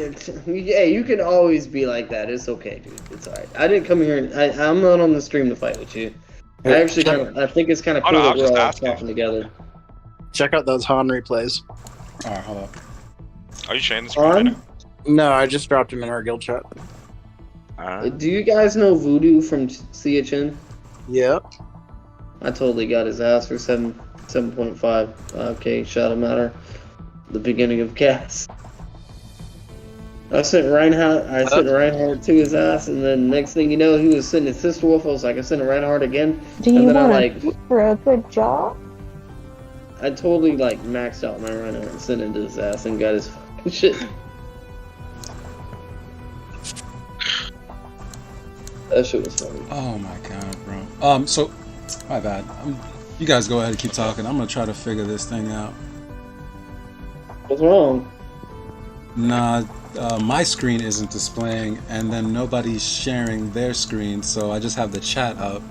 Hey, you can always be like that. It's okay, dude. It's alright. I didn't come here. I'm not on the stream to fight with you. I actually I think it's kind of Oh, cool no, I that was we're just all asking. talking together. Check out those Han replays. All right, hold up. Are you sharing the screen right now? No, I just dropped them in our guild chat. Do you guys know Voodoo from CHN? Yep. I totally got his ass for 7.5. Okay, shot him at the beginning of cast. I sent Reinhardt to his ass, and then next thing you know, he was sending Sister Wolf. I was like, I sent Reinhardt again. Do and you then want for a good job? I totally maxed out my Reinhardt and sent it to his ass and got his fucking shit. That shit was funny. Oh my god, bro. So, my bad. You guys go ahead and keep talking. I'm gonna try to figure this thing out. What's wrong? Nah, my screen isn't displaying, and then nobody's sharing their screen, so I just have the chat up.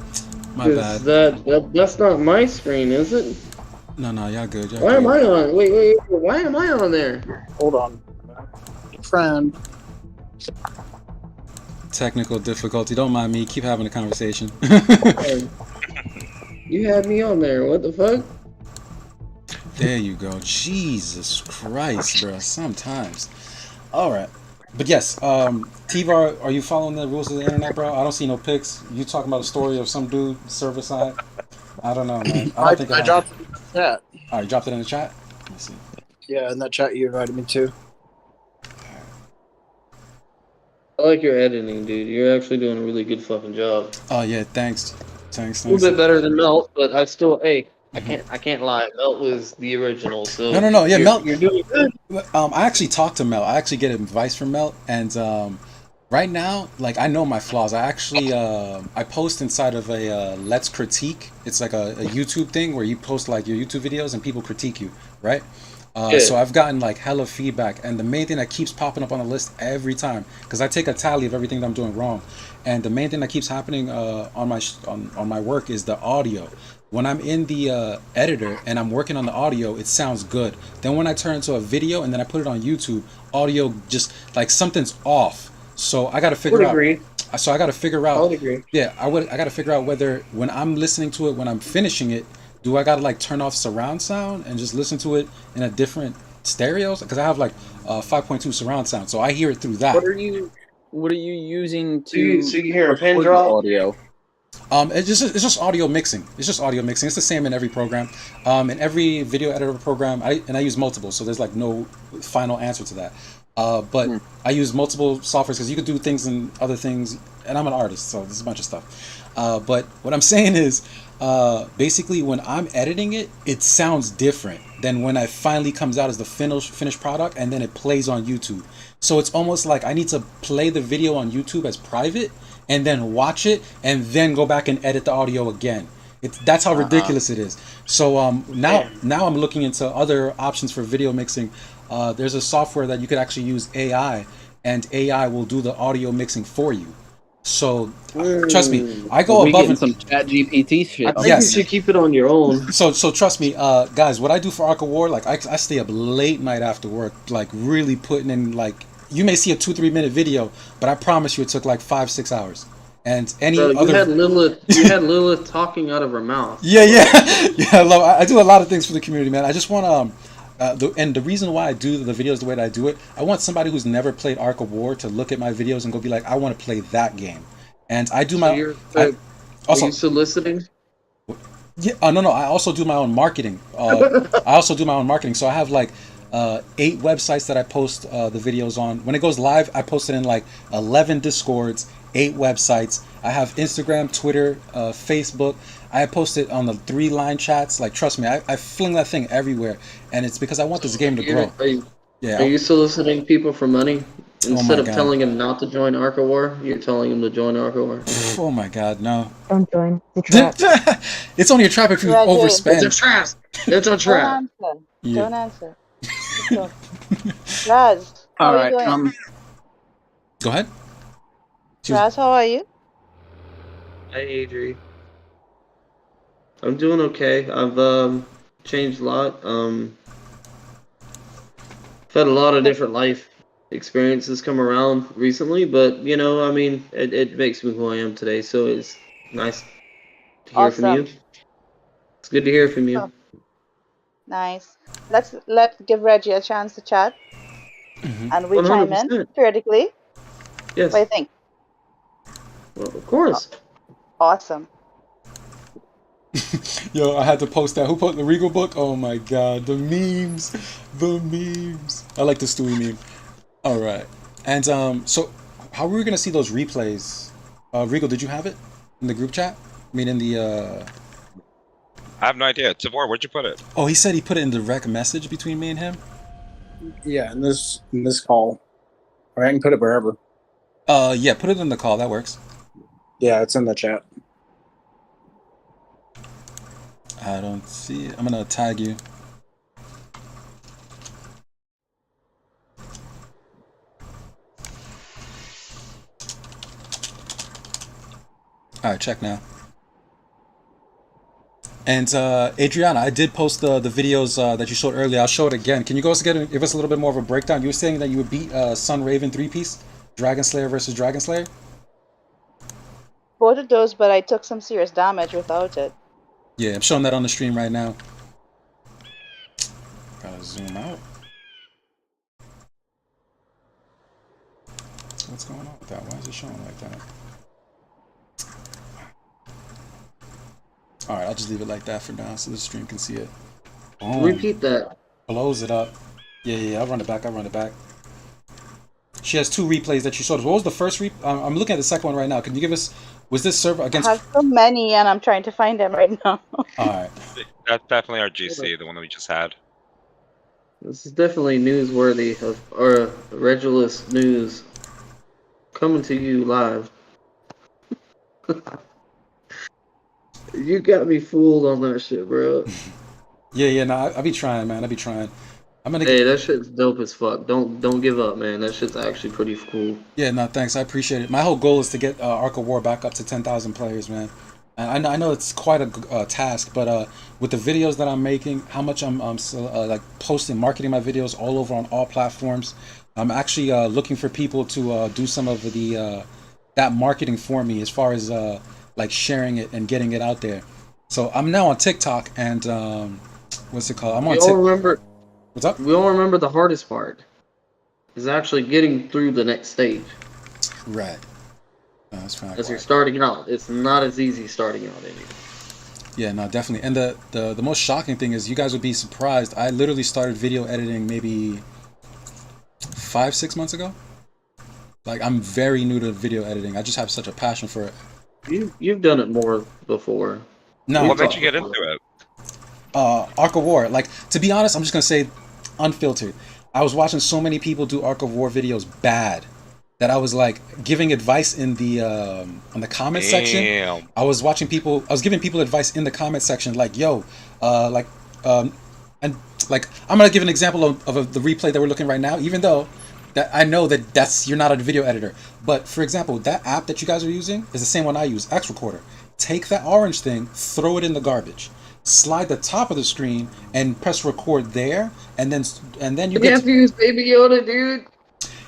My bad. That's not my screen, is it? No, y'all good. Why am I on? Wait. Why am I on there? Hold on. Friend. Technical difficulty. Don't mind me. Keep having a conversation. You had me on there. What the fuck? There you go. Jesus Christ, bro. Sometimes. All right. But yes, Tvor, are you following the rules of the internet, bro? I don't see no pics. You talking about a story of some dude server side? I don't know, man. I dropped it in the chat. All right, dropped it in the chat. Let me see. Yeah, in that chat you invited me to. I like your editing, dude. You're actually doing a really good fucking job. Oh yeah, thanks. A little bit better than Melt, but I still, I can't lie. Melt was the original, so No. Yeah, Melt. You're doing good. I actually talked to Melt. I actually get advice from Melt, and right now, like, I know my flaws. I actually I post inside of a Let's Critique. It's like a YouTube thing where you post like your YouTube videos and people critique you, right? So I've gotten like hella feedback, and the main thing that keeps popping up on the list every time, because I take a tally of everything that I'm doing wrong, and the main thing that keeps happening on my work is the audio. When I'm in the editor and I'm working on the audio, it sounds good. Then when I turn into a video and then I put it on YouTube, audio just like something's off. So I got to figure out. Agree. So I got to figure out. I would agree. Yeah, I got to figure out whether when I'm listening to it, when I'm finishing it, do I got to like turn off surround sound and just listen to it in a different stereos? Because I have like 5.2 surround sound, so I hear it through that. What are you using to? So you hear a pin record drop? audio? It's just audio mixing. It's just audio mixing. It's the same in every program. In every video editor program, I use multiple, so there's like no final answer to that. But I use multiple softwares because you could do things and other things, and I'm an artist, so there's a bunch of stuff. But what I'm saying is, basically when I'm editing it, it sounds different than when it finally comes out as the finished product and then it plays on YouTube. So it's almost like I need to play the video on YouTube as private and then watch it and then go back and edit the audio again. That's how ridiculous it is. So now I'm looking into other options for video mixing. There's a software that you could actually use AI, and AI will do the audio mixing for you. So trust me, I go above and some Chat GPT shit. I think you should keep it on your own. So trust me, guys. What I do for Arc of War, like I stay up late night after work, like really putting in like. You may see a 2-3 minute video, but I promise you it took like 5-6 hours. And any Bro, other you had Lilith talking out of her mouth. yeah. I do a lot of things for the community, man. I just want and the reason why I do the videos the way that I do it, I want somebody who's never played Arc of War to look at my videos and go be like, I want to play that game. And I do my. Are you soliciting? Yeah. No. I also do my own marketing. So I have like 8 websites that I post the videos on. When it goes live, I post it in like 11 Discords, 8 websites. I have Instagram, Twitter, Facebook. I post it on the 3 line chats. Like, trust me, I fling that thing everywhere, and it's because I want this game to grow. Are you soliciting people for money? Instead of telling him not to join Arc of War, you're telling him to join Arc of War. Oh my God, no! Don't join the trap. It's only a trap if you overspend. It's a trap. It's a trap. Don't answer. Raz, how are you doing? Go ahead. Raz, how are you? Hi, Adri. I'm doing okay. I've changed a lot. I've had a lot of different life experiences come around recently, but you know, I mean, it makes me who I am today. So it's nice to hear from you. It's good to hear from you. Oh. Nice. Let's give Reggie a chance to chat, and we chime in periodically. Yes. What do you think? Well, of course. Awesome. Yo, I had to post that. Who put the RegalBook? Oh my God, the memes. I like the Stewie meme. All right, and so how were we gonna see those replays? Regal, did you have it in the group chat? I mean, in the. I have no idea. Tvor, where'd you put it? Oh, he said he put it in the direct message between me and him. Yeah, in this call, or I can put it wherever. Yeah, put it in the call. That works. Yeah, it's in the chat. I don't see it. I'm gonna tag you. All right, check now. And Adriana, I did post the videos that you showed earlier. I'll show it again. Can you go again give us a little bit more of a breakdown? You were saying that you would beat Sun Raven 3-piece, Dragon Slayer versus Dragon Slayer. Both of those, but I took some serious damage without it. Yeah, I'm showing that on the stream right now. Gotta zoom out. What's going on with that? Why is it showing like that? Alright, I'll just leave it like that for now so the stream can see it. Boom. Repeat that. Blows it up. Yeah, I'll run it back. She has 2 replays that she showed us. What was the first I'm looking at the second one right now. Can you give us... Was this server against... I have so many, and I'm trying to find them right now. Alright. That's definitely our GC, the one that we just had. This is definitely newsworthy, or Regulus news. Coming to you live. You got me fooled on that shit, bro. No, I be trying, man. Hey, that shit's dope as fuck. Don't give up, man. That shit's actually pretty cool. Yeah, no, thanks. I appreciate it. My whole goal is to get Arc of War back up to 10,000 players, man. And I know it's quite a task, but with the videos that I'm making, how much I'm like posting, marketing my videos all over on all platforms, I'm actually looking for people to do some of the that marketing for me, as far as like sharing it and getting it out there. So I'm now on TikTok, and what's it called? I'm on TikTok. What's up? We all remember the hardest part is actually getting through the next stage. Right. No, that's fine. As you're starting out, it's not as easy starting out anymore. Yeah, no, definitely. And the most shocking thing is, you guys would be surprised. I literally started video editing maybe 5-6 months ago. Like, I'm very new to video editing. I just have such a passion for it. You've done it more before. No, what made you get into it? Arc of War. Like, to be honest, I'm just gonna say, unfiltered. I was watching so many people do Arc of War videos bad, that I was like giving advice in the comment section. Damn. I was giving people advice in the comment section, like, yo, and like I'm gonna give an example of the replay that we're looking right now, even though that I know that's you're not a video editor. But for example, that app that you guys are using is the same one I use, X Recorder. Take that orange thing, throw it in the garbage. Slide the top of the screen and press record there, and then you have to use Baby Yoda, dude.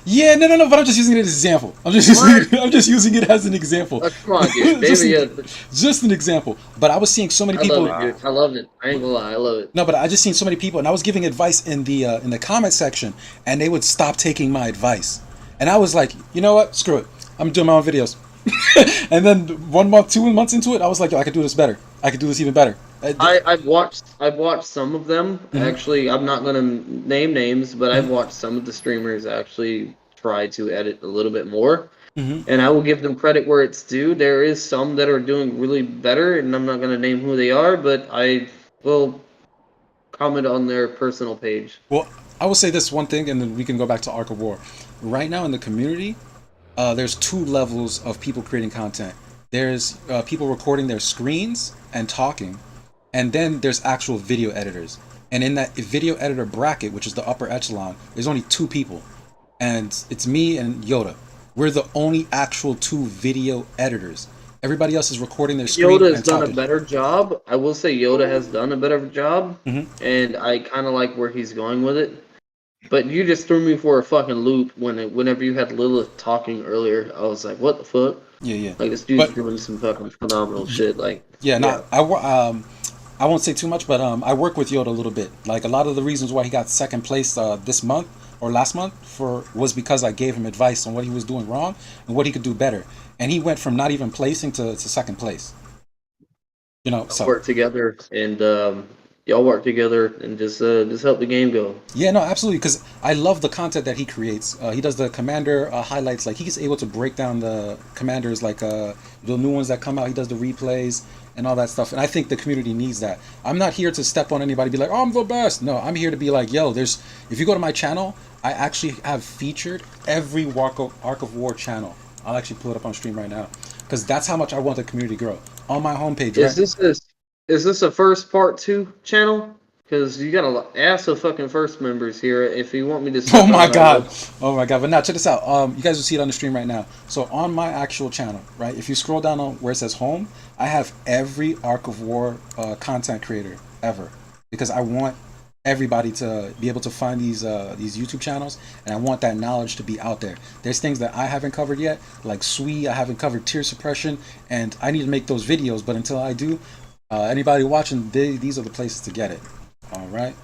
Yeah, no, but I'm just using it as an example. I'm just using it as an example. Come on, dude. Baby Yoda. Just an example. But I was seeing so many people. I love it, dude. I love it. I ain't gonna lie, I love it. No, but I just seen so many people, and I was giving advice in the comment section, and they would stop taking my advice, and I was like, you know what? Screw it. I'm doing my own videos. And then 1 month, 2 months into it, I was like, yo, I could do this better. I could do this even better. I've watched some of them. Actually, I'm not gonna name names, but I've watched some of the streamers actually try to edit a little bit more. And I will give them credit where it's due. There is some that are doing really better, and I'm not gonna name who they are, but I will comment on their personal page. Well, I will say this one thing, and then we can go back to Arc of War. Right now in the community, there's 2 levels of people creating content. There's people recording their screens and talking, and then there's actual video editors. And in that video editor bracket, which is the upper echelon, there's only 2 people, and it's me and Yoda. We're the only actual 2 video editors. Everybody else is recording their screen Yoda has and done talking. a better job. I will say Yoda has done a better job, and I kind of like where he's going with it. But you just threw me for a fucking loop whenever you had Lilith talking earlier. I was like, what the fuck? Yeah. Like, this dude's doing some fucking phenomenal shit. Like, I won't say too much, but I work with Yoda a little bit. Like, a lot of the reasons why he got second place this month or last month was because I gave him advice on what he was doing wrong and what he could do better. And he went from not even placing to second place. You know, so work together, and y'all work together and just help the game go. Yeah, no, absolutely, because I love the content that he creates. He does the commander highlights. Like, he's able to break down the commanders, like the new ones that come out. He does the replays and all that stuff, and I think the community needs that. I'm not here to step on anybody, be like, oh, I'm the best. No, I'm here to be like, yo, if you go to my channel, I actually have featured every Arc of War channel. I'll actually pull it up on stream right now, because that's how much I want the community to grow. On my homepage, Is this a first part 2 channel? Because you got a ass of fucking first members here. If you want me to... Oh my god. But now, check this out. You guys will see it on the stream right now. So on my actual channel, right, if you scroll down on where it says home, I have every Arc of War content creator ever. Because I want everybody to be able to find these YouTube channels, and I want that knowledge to be out there. There's things that I haven't covered yet, like Sui, I haven't covered tear suppression, and I need to make those videos, but until I do... anybody watching, these are the places to get it. All right.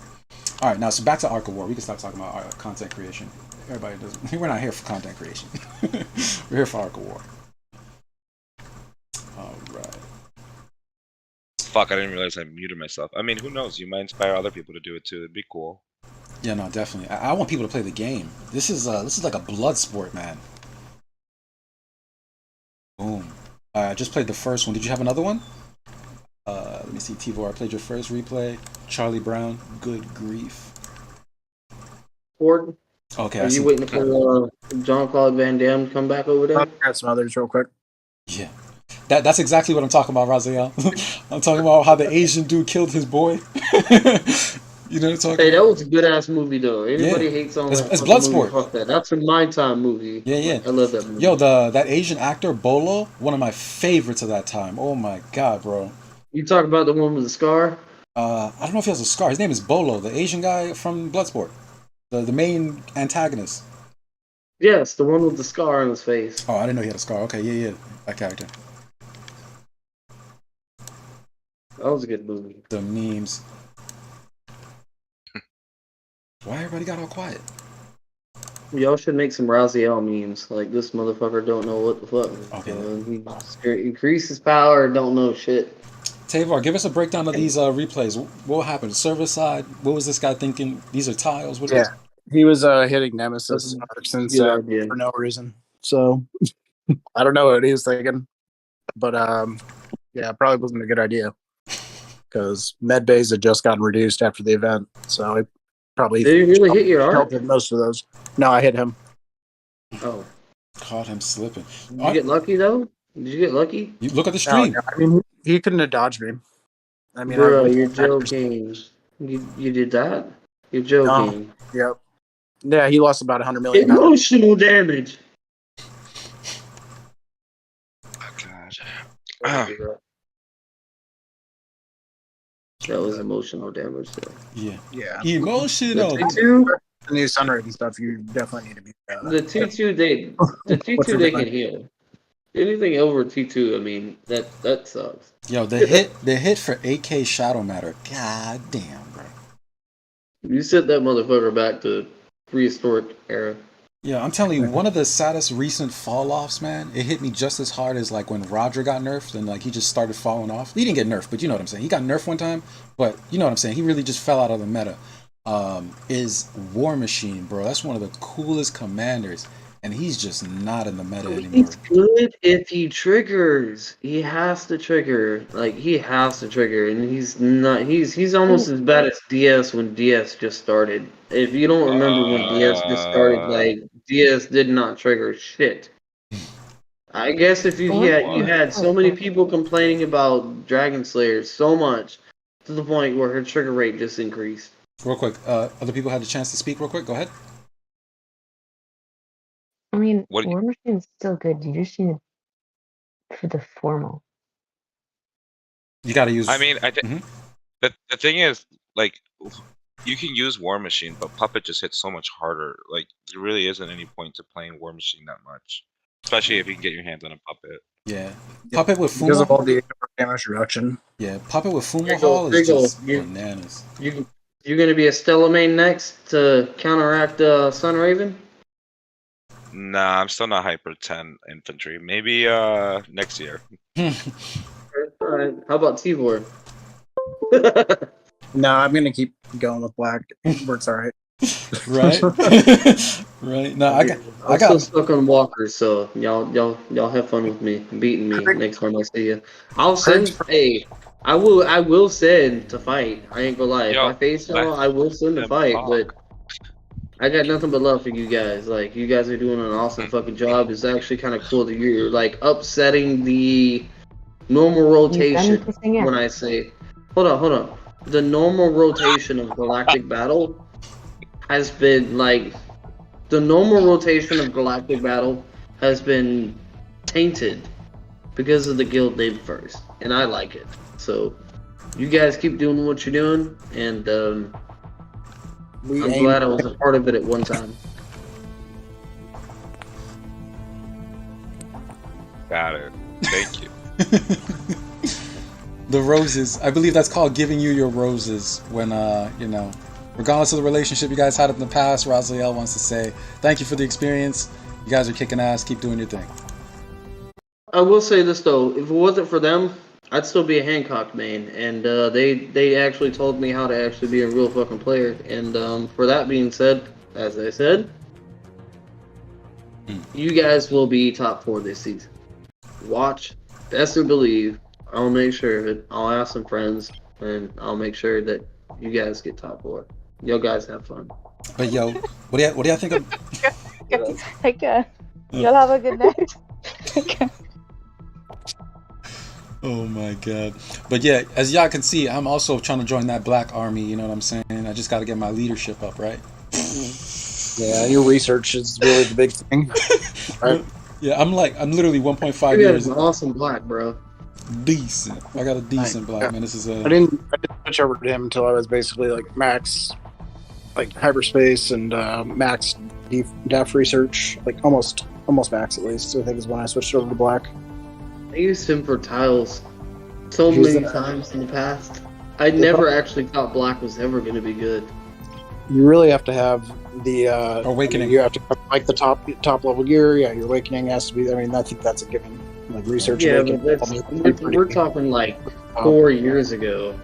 Now, so back to Arc of War. We can stop talking about content creation. Everybody does. We're not here for content creation. We're here for Arc of War. All right. Fuck! I didn't realize I muted myself. I mean, who knows? You might inspire other people to do it too. It'd be cool. Yeah, no, definitely. I want people to play the game. This is like a blood sport, man. Boom. I just played the first one. Did you have another one? Let me see, Tvor, I played your first replay. Charlie Brown, good grief. Ford? Okay, Are you waiting for Jean-Claude Van Damme to come back over there? I'll got some others real quick. Yeah. That's exactly what I'm talking about, Raziel. I'm talking about how the Asian dude killed his boy. You know what I'm talking about? Hey, that was a good-ass movie, though. Anybody hates on that? It's Bloodsport. Fuck that. That's a My Time movie. Yeah. I love that movie. Yo, that Asian actor, Bolo, one of my favorites of that time. Oh my god, bro. You talk about the one with the scar? I don't know if he has a scar. His name is Bolo, the Asian guy from Bloodsport. The main antagonist. Yes, the one with the scar on his face. Oh, I didn't know he had a scar. Okay, yeah. That character. That was a good movie. The memes. Why everybody got all quiet? Y'all should make some Raziel memes. Like, this motherfucker don't know what the fuck. Okay. He increases power, don't know shit. Tvor, give us a breakdown of these replays. What happened? Server side? What was this guy thinking? These are tiles? What is he was hitting Nemesis since for no reason. So I don't know what he was thinking, but yeah, it probably wasn't a good idea because med bays had just gotten reduced after the event, so it probably did he really hit your arm? Most of those. No, I hit him. Oh, Caught him slipping. Did you get lucky though? Did you get lucky? You look at the No, stream. no, I mean, he couldn't have dodged me. I mean, Bro, you're joking. You did that? You're joking. Yep. Yeah, he lost about 100 million. Emotional damage. God. That was emotional damage. Though. Yeah. Yeah. Emotional. The new Sunrise and stuff, you definitely need to be. The T2 they can heal. Anything over T2, I mean, that sucks. Yo, the hit for AK Shadow Matter. God damn, bro. You sent that motherfucker back to prehistoric era. Yeah, I'm telling you, one of the saddest recent fall offs, man. It hit me just as hard as like when Roger got nerfed and like he just started falling off. He didn't get nerfed, but you know what I'm saying. He got nerfed one time, but you know what I'm saying. He really just fell out of the meta. Is War Machine, bro. That's one of the coolest commanders, and he's just not in the meta anymore. He's good if he triggers. He has to trigger. Like he has to trigger, and he's not. He's almost as bad as DS when DS just started. If you don't remember when DS just started, like DS did not trigger shit. I guess if you had so many people complaining about Dragon Slayer so much to the point where her trigger rate just increased. Real quick, other people had a chance to speak real quick. Go ahead. I mean, War Machine's still good. You just need it for the formal. You gotta use. I mean, I think the thing is, like, you can use War Machine, but Puppet just hits so much harder. Like, there really isn't any point to playing War Machine that much, especially if you can get your hands on a Puppet. Yeah, Puppet with Fumo. Because of all the damage reduction. Yeah, Puppet with Fumo Hall is just bananas. You're gonna be a Stella main next to counteract Sun Raven? Nah, I'm still not Hyper 10 infantry. Maybe next year. Alright, how about Tvor? No, I'm gonna keep going with black. Works alright. Right? Right. No, I got still stuck on Walker, so y'all have fun with me, beating me next time I see you. I'll send. Hey, I will send to fight. I ain't gonna lie. If I face y'all, I will send to fight. But I got nothing but love for you guys. Like you guys are doing an awesome fucking job. It's actually kind of cool that you're like upsetting the normal rotation. When I say, hold on, the normal rotation of Galactic Battle has been like. The normal rotation of Galactic Battle has been tainted because of the guild name first, and I like it. So, you guys keep doing what you're doing, and I'm glad I was a part of it at one time. Got it. Thank you. The roses. I believe that's called giving you your roses when regardless of the relationship you guys had in the past, Raziel wants to say thank you for the experience. You guys are kicking ass. Keep doing your thing. I will say this though, if it wasn't for them, I'd still be a Hancock main, and they actually told me how to actually be a real fucking player. And for that being said, as I said, you guys will be top 4 this season. Watch, best or believe. I'll make sure that I'll ask some friends, and I'll make sure that you guys get top 4. Yo guys have fun. But yo, what do y'all think of? Take care. You'll have a good night. Take care. Oh my god. But yeah, as y'all can see, I'm also trying to join that black army, you know what I'm saying? I just gotta get my leadership up, right? Yeah, your research is really the big thing. Right? Yeah, I'm literally 1.5 You years. guys an awesome black, bro. Decent. I got a decent black, man. This is I didn't switch over to him until I was basically like max, like hyperspace and max depth research, like almost max at least. I think is when I switched over to black. I used him for tiles so many times in the past. I never actually thought black was ever going to be good. You really have to have the awakening. You have to have, like the top level gear. Yeah, your awakening has to be. I mean, I think that's a given. Like research. Yeah, but we're talking like 4 years ago.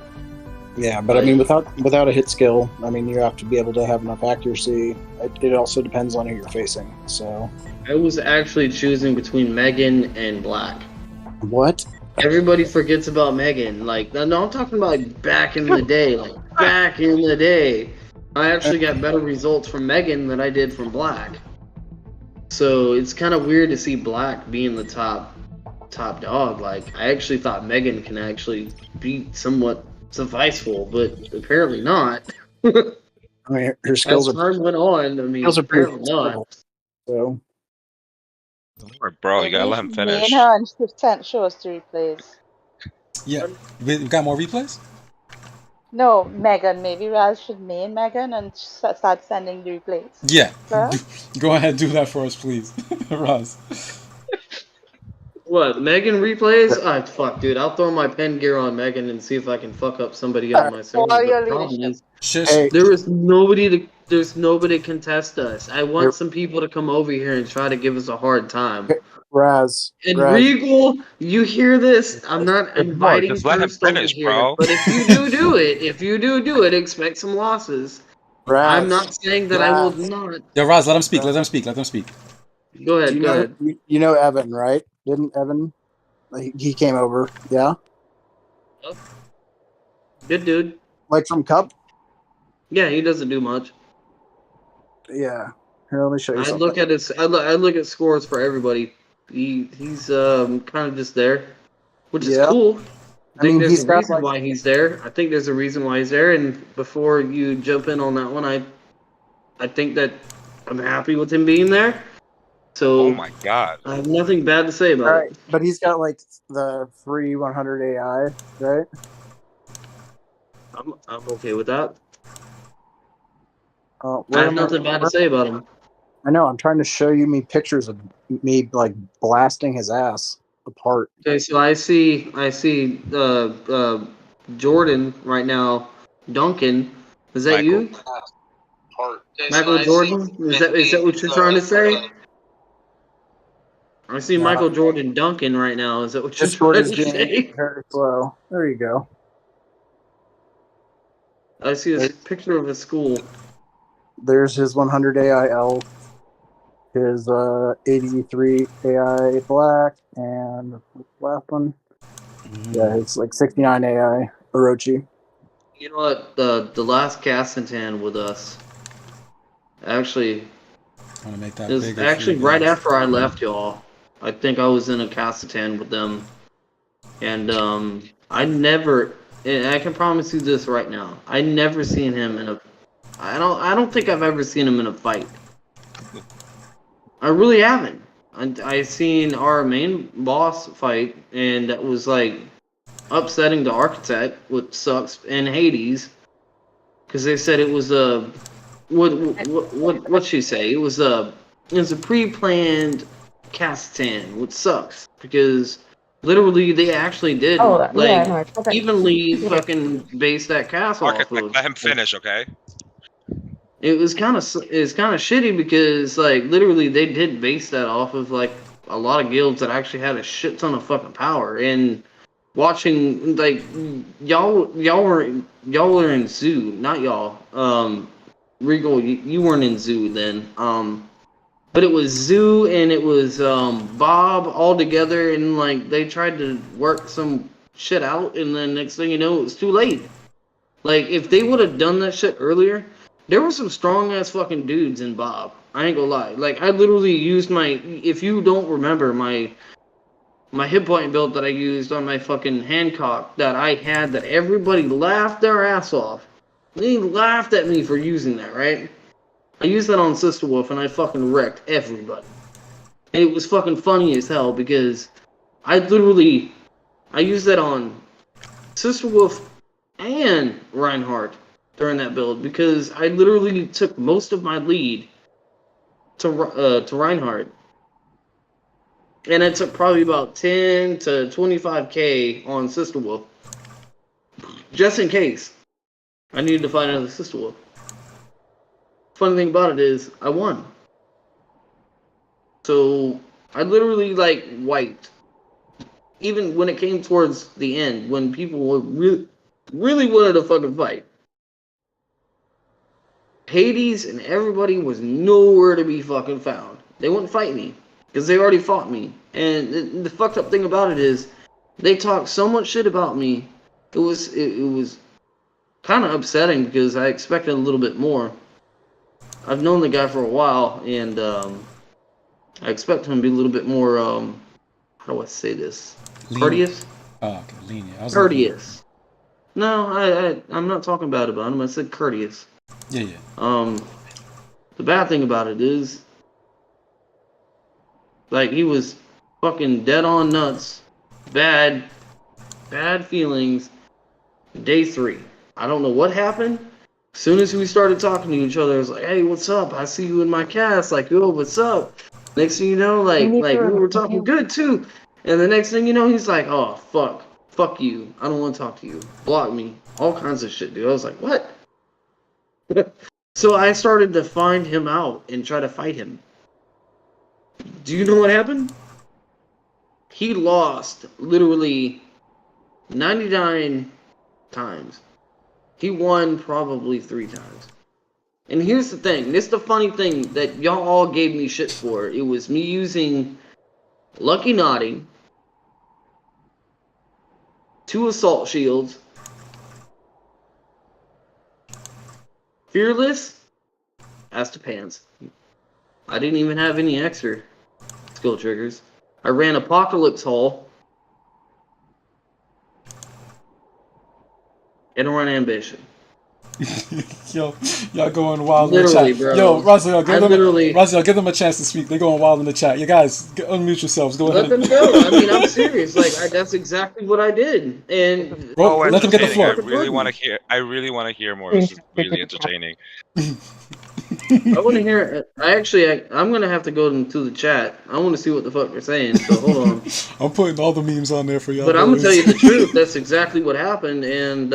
Yeah, but I mean, without a hit skill, I mean, you have to be able to have enough accuracy. It also depends on who you're facing. So I was actually choosing between Megan and Black. What? Everybody forgets about Megan. Like, no, I'm talking about like back in the day. Like back in the day, I actually got better results from Megan than I did from Black. So it's kind of weird to see Black being the top dog. Like, I actually thought Megan can actually be somewhat sufficeful, but apparently not. I mean, her skills As time went on, I mean, skills are pretty apparently not. So, Bro, you gotta Maybe let him me finish. and her and Shift show us the replays. Yeah, we got more replays. No, Megan. Maybe Raz should main Megan and start sending the replays. Yeah, Huh? go ahead, do that for us, please, Roz. What, Megan replays? Ah, fuck, dude. I'll throw my pen gear on Megan and see if I can fuck up somebody on my server. For But your the problem leadership. is, there's nobody to contest us. I want some people to come over here and try to give us a hard time. Raz. And Regal, you hear this? I'm not inviting just let him first over finish, here, bro. but if you do it, expect some losses. I'm not saying that I will not. Yo, Roz, let him speak. Let him speak. Let him speak. Go ahead. you Go know, ahead. You know Evan, right? Didn't Evan? He came over. Yeah. Good dude. Like from Cup. Yeah, he doesn't do much. Yeah. Here, let me show you I something. look at his. I look at scores for everybody. He's kind of just there, which is cool. I think there's a reason why he's there. I think there's a reason why he's there. And before you jump in on that one, I think that I'm happy with him being there. So Oh my god. I have nothing bad to say about it. But he's got like the free 100 AI, right? I'm okay with that. I I have nothing bad to say about him. I know. I'm trying to show you me pictures of me like blasting his ass apart. Okay, so I see Jordan right now. Duncan, is that you? Michael Jordan? Is that what you're trying to say? I see Michael Jordan Duncan right now. Is that what you're trying to say? Very slow. There you go. I see a picture of a school. There's his 100 AI elf, his 83 AI black, and the last one. Yeah, it's like 69 AI Orochi. You know what? The last Cassintan with us. Actually, I want to make that it was bigger. actually right after I left y'all. I think I was in a Cassintan with them, and I never. And I can promise you this right now. I never seen him in a. I don't think I've ever seen him in a fight. I really haven't. I seen our main boss fight, and that was like upsetting the architect, which sucks, and Hades, because they said it was a what she say? It was a pre-planned Castan, which sucks because literally they actually did evenly fucking base that castle off Architect, of. let him finish, okay? It was kind of shitty because like literally they did base that off of like a lot of guilds that actually had a shit ton of fucking power. And watching like y'all were in Zoo, not y'all. Regal, you weren't in Zoo then. But it was Zoo and it was Bob all together, and like they tried to work some shit out, and then next thing you know, it was too late. Like if they would have done that shit earlier. There were some strong ass fucking dudes in Bob. I ain't gonna lie. Like I literally used my. If you don't remember my hit point build that I used on my fucking Hancock that I had, that everybody laughed their ass off. They laughed at me for using that, right? I used that on Sister Wolf and I fucking wrecked everybody. And it was fucking funny as hell because I used that on Sister Wolf and Reinhardt during that build because I literally took most of my lead to Reinhardt, and it took probably about 10 to 25k on Sister Wolf, just in case I needed to find another Sister Wolf. Funny thing about it is I won, so I literally like wiped. Even when it came towards the end, when people were really wanted to fucking fight. Hades and everybody was nowhere to be fucking found. They wouldn't fight me because they already fought me. And the fucked up thing about it is they talked so much shit about me. It was kind of upsetting because I expected a little bit more. I've known the guy for a while, and I expect him to be a little bit more, how do I say this? Courteous? Oh, okay, lenient. Courteous. No, I'm not talking bad about him. I said courteous. Yeah. The bad thing about it is, like, he was fucking dead on nuts. Bad feelings. Day 3. I don't know what happened. As soon as we started talking to each other, I was like, hey, what's up? I see you in my cast. Like, yo, what's up? Next thing you know, like we were talking good too. And the next thing you know, he's like, oh, fuck you. I don't want to talk to you. Block me. All kinds of shit, dude. I was like, what? So I started to find him out and try to fight him. Do you know what happened? He lost literally 99 times. He won probably 3 times. And here's the thing. This is the funny thing that y'all all gave me shit for. It was me using Lucky Naughty, 2 Assault Shields, Fearless, Ass to Pants. I didn't even have any extra skill triggers. I ran Apocalypse Hall and I ran Ambition. Yo, y'all going wild Literally, in the chat. bro. Yo, Raziel, give them a chance to speak. They're going wild in the chat. You guys, unmute yourselves. Go ahead. Let them go. I mean, I'm serious. Like, that's exactly what I did. And let them get the floor. I really want to hear more. This is really entertaining. I want to hear. I'm gonna have to go into the chat. I want to see what the fuck they're saying. So hold on. I'm putting all the memes on there for y'all. But I'm gonna tell you the truth. That's exactly what happened. And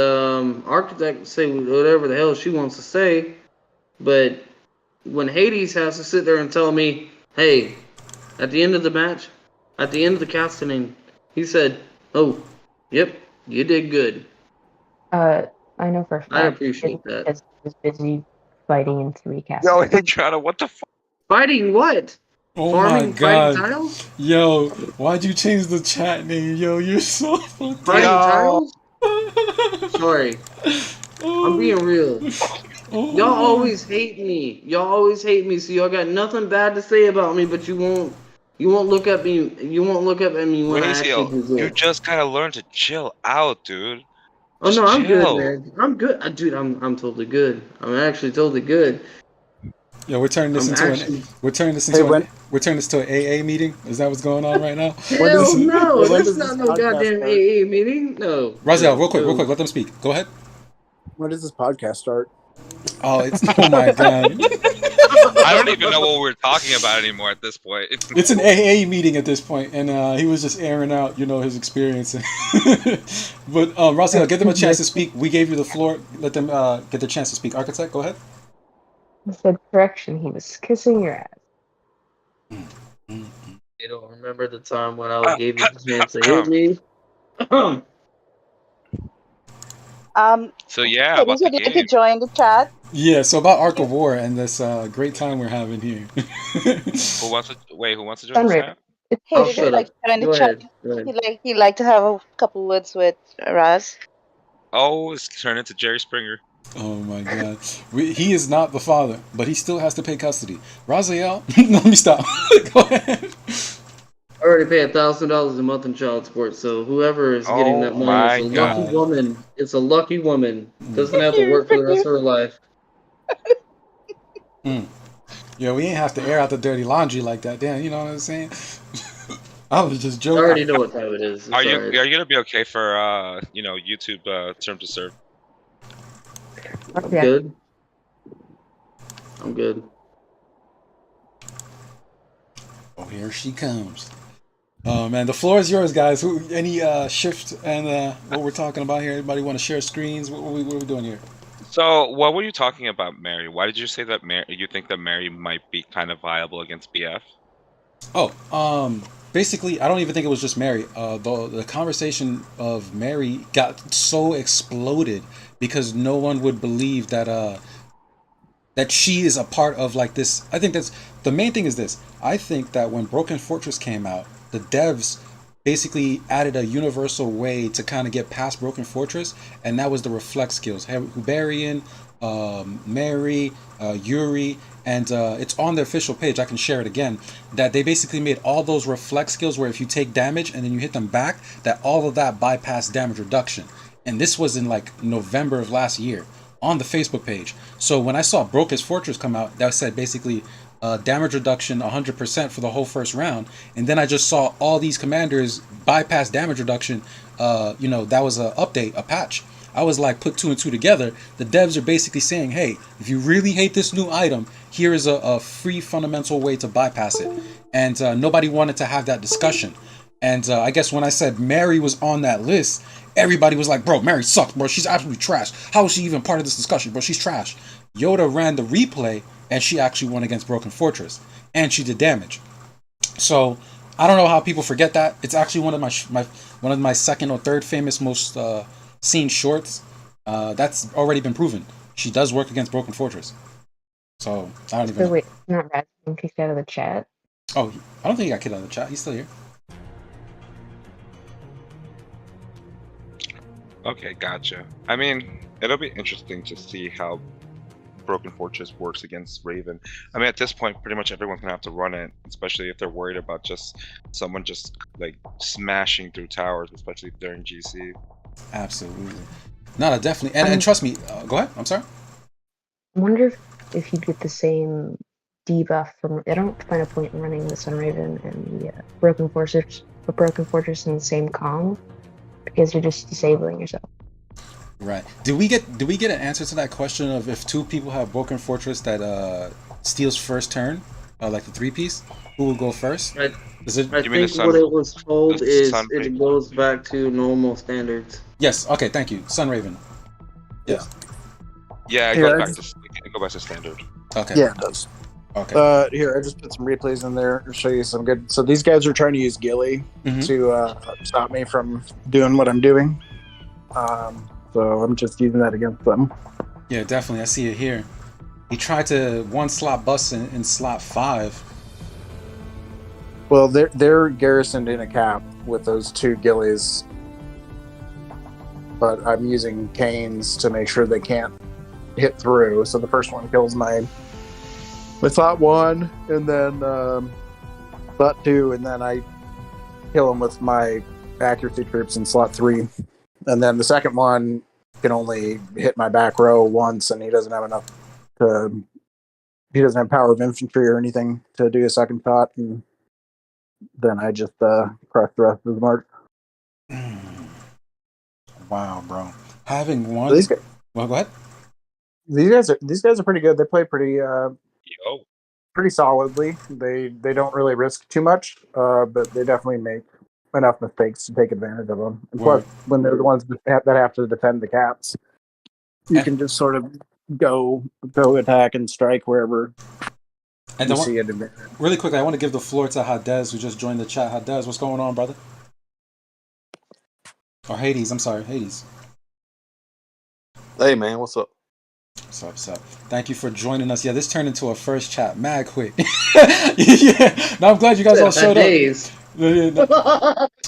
Architect say whatever the hell she wants to say. But when Hades has to sit there and tell me, "Hey, at the end of the match, at the end of the casting, he said, "Oh, yep, you did good." I know for a fact. I appreciate that. Because he was busy fighting in 3 castings. Yo, Adriana, what the fuck? Fighting what? Oh Farming, my god. fighting tiles? Yo, why'd you change the chat name? Yo, you're so fucked Fighting up. tiles? Sorry. I'm being real. Y'all always hate me. Y'all always hate me, so y'all got nothing bad to say about me, but you won't look at me. You won't look up at me when I actually do Raziel, you good. just gotta learn to chill out, dude. Oh no, I'm chill. good, man. I'm good, dude. I'm totally good. I'm actually totally good. Yo, we're turning this into an AA meeting. Is that what's going on right now? Hell no, that's not no goddamn AA meeting. No. Raziel, real quick, let them speak. Go ahead. When does this podcast start? Oh, oh my god. I don't even know what we're talking about anymore at this point. It's an AA meeting at this point, and he was just airing out, his experience. But Raziel, give them a chance to speak. We gave you the floor. Let them get their chance to speak. Architect, go ahead. I said correction. He was kissing your ass. You don't remember the time when I gave you the chance to hit me? So yeah, Ladies about the would like to game. join the chat. Yeah, so about Arc of War and this great time we're having here. Who wants to join the chat? Hades would like to join the chat. He'd like to have a couple words with Raz. Oh, it's turned into Jerry Springer. Oh my god. He is not the father, but he still has to pay custody. Raziel, let me stop. Go ahead. I already pay $1,000 a month in child support, so whoever is getting that money is a lucky woman. It's a lucky woman. Doesn't have to work for the rest of her life. Yeah, we ain't have to air out the dirty laundry like that. Damn, you know what I'm saying? I was just joking. I already know what time it is. Are you gonna be okay for YouTube term to serve? I'm good. I'm good. Oh, here she comes. Oh man, the floor is yours, guys. Any shift and what we're talking about here? Anybody want to share screens? What are we doing here? So, what were you talking about, Mary? Why did you say that you think that Mary might be kind of viable against BF? Oh, basically, I don't even think it was just Mary. The conversation of Mary got so exploded because no one would believe that that she is a part of like this. I think that's the main thing is this. I think that when Broken Fortress came out, the devs basically added a universal way to kind of get past Broken Fortress, and that was the reflect skills. Hubarian, Mary, Yuri, and it's on the official page. I can share it again. That they basically made all those reflect skills where if you take damage and then you hit them back, that all of that bypass damage reduction. And this was in like November of last year on the Facebook page. So when I saw Broker's Fortress come out, that said basically damage reduction 100% for the whole first round. And then I just saw all these commanders bypass damage reduction. That was a update, a patch. I was like, put two and two together. The devs are basically saying, hey, if you really hate this new item, here is a free fundamental way to bypass it. And nobody wanted to have that discussion. And I guess when I said Mary was on that list, everybody was like, bro, Mary sucks, bro. She's absolutely trash. How is she even part of this discussion, bro? She's trash. Yoda ran the replay, and she actually won against Broken Fortress. And she did damage. So I don't know how people forget that. It's actually one of my second or third famous most seen shorts. That's already been proven. She does work against Broken Fortress. So I don't even know. Wait, not Raziel kicked out of the chat? Oh, I don't think he got kicked out of the chat. He's still here. Okay, gotcha. I mean, it'll be interesting to see how Broken Fortress works against Raven. I mean, at this point, pretty much everyone's gonna have to run it, especially if they're worried about just someone just like smashing through towers, especially during GC. Absolutely. No, definitely. And trust me, go ahead. I'm sorry. I wonder if you get the same debuff from. I don't find a point in running the Sun Raven and the Broken Fortress in the same com because you're just disabling yourself. Right. Do we get an answer to that question of if two people have Broken Fortress that steals first turn, like the 3-piece, who will go first? I think what it was told is it goes back to normal standards. Yes. Okay. Thank you. Sun Raven. Yes. Yeah, it goes back to standard. Okay. Yeah, it does. Okay. Here, I just put some replays in there to show you some good. So these guys are trying to use Gilly to stop me from doing what I'm doing. So I'm just using that against them. Yeah, definitely. I see it here. He tried to one slot bust in slot 5. Well, they're garrisoned in a cap with those two Gillies, but I'm using canes to make sure they can't hit through. So the first one kills my slot 1, and then slot 2, and then I kill him with my accuracy troops in slot 3. And then the second one can only hit my back row once, and he doesn't have enough to. He doesn't have power of infantry or anything to do a second shot, and then I just crush the rest of the march. Wow, bro! Having one. Well, go ahead. These guys are pretty good. They play pretty solidly. They don't really risk too much, but they definitely make enough mistakes to take advantage of them. And plus, when they're the ones that have to defend the caps, you can just sort of go attack and strike wherever you see it. Really quickly, I want to give the floor to Hadez, who just joined the chat. Hadez, what's going on, brother? Or Hades, I'm sorry, Hades. Hey, man, what's up? What's up? Thank you for joining us. Yeah, this turned into a first chat mad quick. Yeah, no, I'm glad you guys all showed up.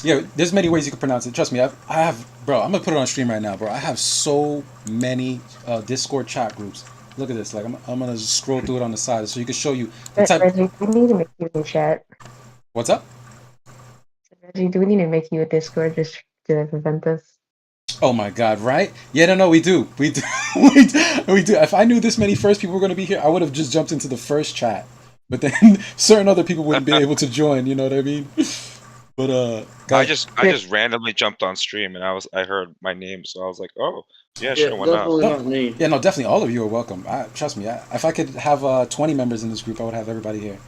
Yeah, there's many ways you can pronounce it. Trust me, I have, bro. I'm gonna put it on stream right now, bro. I have so many Discord chat groups. Look at this. Like, I'm gonna just scroll through it on the side so you can show you the type. Reggie, do we need to make you in chat? What's up? Reggie, do we need to make you a Discord just to prevent this? Oh my God! Right? Yeah, no, we do. We do. we do. If I knew this many first people were gonna be here, I would have just jumped into the first chat. But then certain other people wouldn't be able to join. You know what I mean? But guys, I just randomly jumped on stream and I heard my name, so I was like, oh yeah, sure, why not? Yeah, no, definitely all of you are welcome. Trust me, if I could have 20 members in this group, I would have everybody here.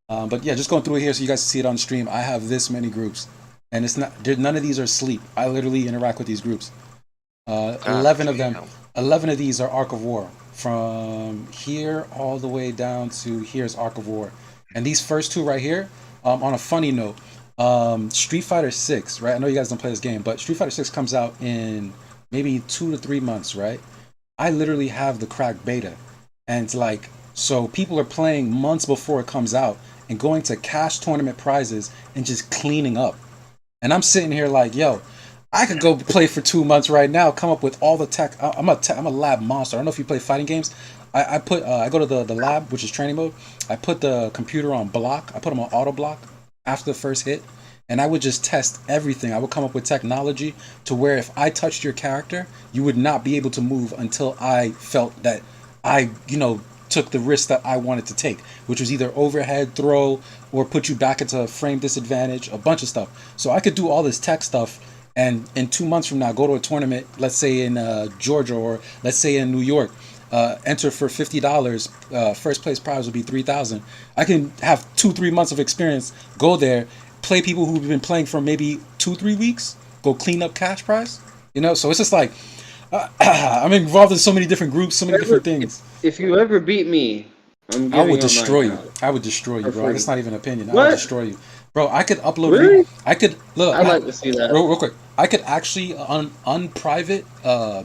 But yeah, just going through it here so you guys can see it on stream. I have this many groups, and it's not none of these are sleep. I literally interact with these groups. 11 of them. 11 of these are Arc of War. From here all the way down to here's Arc of War. And these first two right here, on a funny note, Street Fighter 6, right? I know you guys don't play this game, but Street Fighter 6 comes out in maybe 2 to 3 months, right? I literally have the cracked beta. And like, so people are playing months before it comes out and going to cash tournament prizes and just cleaning up. And I'm sitting here like, yo, I could go play for 2 months right now, come up with all the tech. I'm a lab monster. I don't know if you play fighting games. I go to the lab, which is training mode. I put the computer on block. I put them on auto block after the first hit, and I would just test everything. I would come up with technology to where if I touched your character, you would not be able to move until I felt that I, took the risk that I wanted to take, which was either overhead throw or put you back into a frame disadvantage, a bunch of stuff. So I could do all this tech stuff, and in 2 months from now, go to a tournament, let's say in Georgia or let's say in New York, enter for $50. First place prize would be $3,000. I can have 2-3 months of experience, go there, play people who've been playing for maybe 2-3 weeks, go clean up cash prize. So it's just like I'm involved in so many different groups, so many different things. If you ever beat me, I would destroy you. I would destroy you, bro. That's not even an opinion. I What? would destroy you, bro. I could upload. Really? I could look. I'd like to see that. Real quick. I could actually unprivate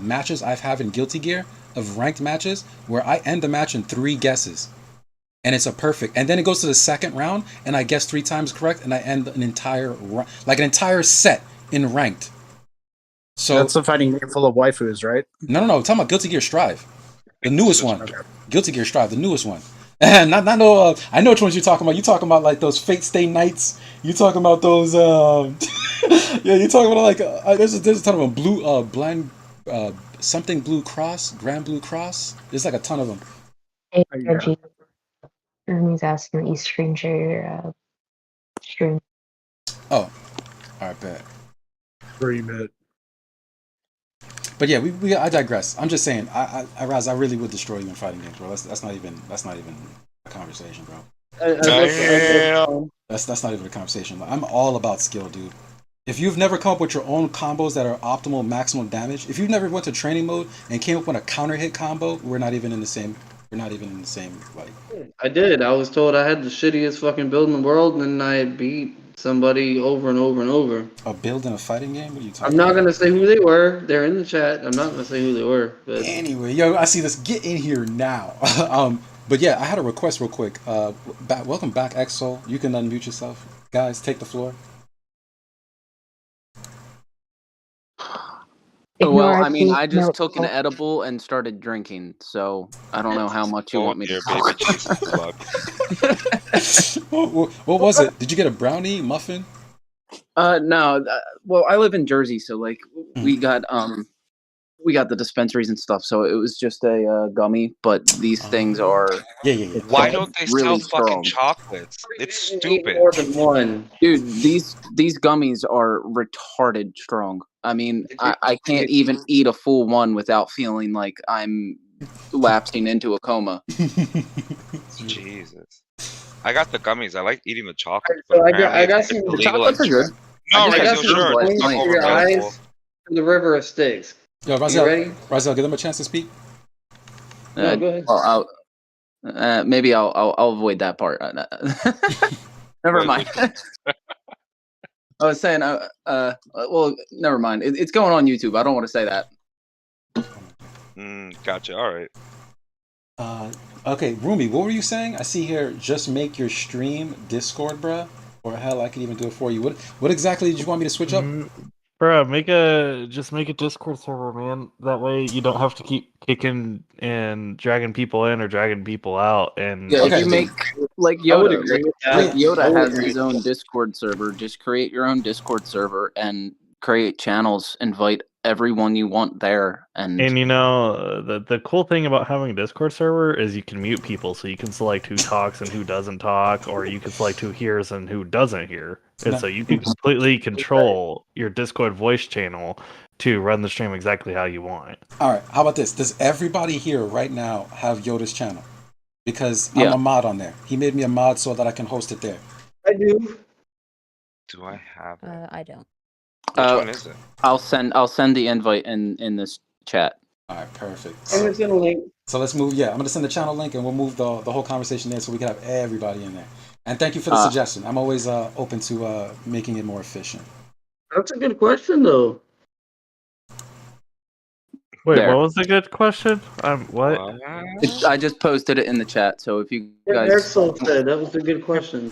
matches I've had in Guilty Gear of ranked matches where I end the match in 3 guesses, and it's a perfect. And then it goes to the second round, and I guess 3 times correct, and I end an entire set in ranked. So that's a fighting game full of waifus, right? No. I'm talking about Guilty Gear Strive, the newest one. Okay. Guilty Gear Strive, the newest one. And not no. I know which ones you're talking about. You're talking about like those Fate Stay Nights. You talking about those? Yeah, you're talking about like there's a ton of them. Blue blind something Blue Cross, Grand Blue Cross. There's like a ton of them. Hey, Reggie. Roomie's asking that you screen share your stream. Oh, all right, bet. Stream it. But yeah, I digress. I'm just saying, Raz, I really would destroy you in fighting games, bro. That's not even a conversation, bro. That's not even a conversation. I'm all about skill, dude. If you've never come up with your own combos that are optimal maximum damage, if you've never went to training mode and came up with a counter hit combo, we're not even in the same like. I did. I was told I had the shittiest fucking build in the world, and then I beat somebody over and over and over. A build in a fighting game? What are you talking I'm not gonna say who they were. They're in the chat. I'm not gonna say who they were. But anyway, yo, I see this. Get in here now. But yeah, I had a request real quick. Welcome back, Xsoul. You can unmute yourself, guys. Take the floor. Well, I mean, I just took an edible and started drinking, so I don't know how much you want me to talk. What was it? Did you get a brownie, muffin? No. Well, I live in Jersey, so like we got the dispensaries and stuff, so it was just a gummy. But these things are Why don't they really sell fucking strong. chocolates? It's stupid. More than one, dude. These gummies are retarded strong. I mean, I can't even eat a full one without feeling like I'm lapsing into a coma. Jesus. I got the gummies. I like eating the chocolate. So I got some. The chocolates are good. No, I got Raziel, some sure. points It's for not your overvaluable. eyes from the River of Styx. Yo, You ready? Raziel, give them a chance to speak. No, go ahead. Well, maybe I'll avoid that part. Never mind. I was saying, well, never mind. It's going on YouTube. I don't want to say that. Gotcha. All right. Okay, Roomie, what were you saying? I see here, just make your stream Discord, bruh. Or hell, I can even do it for you. What exactly did you want me to switch up? Bro, just make a Discord server, man. That way you don't have to keep kicking and dragging people in or dragging people out. And Yeah, if you make like Yoda, like Yoda I would has agree his own Discord server. Just create your own Discord server and create channels. Invite everyone you want there. And you know, the cool thing about having a Discord server is you can mute people, so you can select who talks and who doesn't talk, or you can select who hears and who doesn't hear. And so you can completely control your Discord voice channel to run the stream exactly how you want. All right, how about this? Does everybody here right now have Yoda's channel? Because I'm a mod on there. He made me a mod so that I can host it there. I do. Do I have it? I don't. Which one is it? I'll send the invite in this chat. All right, perfect. I'm just gonna link. So let's move. Yeah, I'm gonna send the channel link, and we'll move the whole conversation there, so we can have everybody in there. And thank you for the suggestion. I'm always open to making it more efficient. That's a good question, though. Wait, There. what was the good question? What? I just posted it in the chat, so if you guys... Xsoul said that was a good question.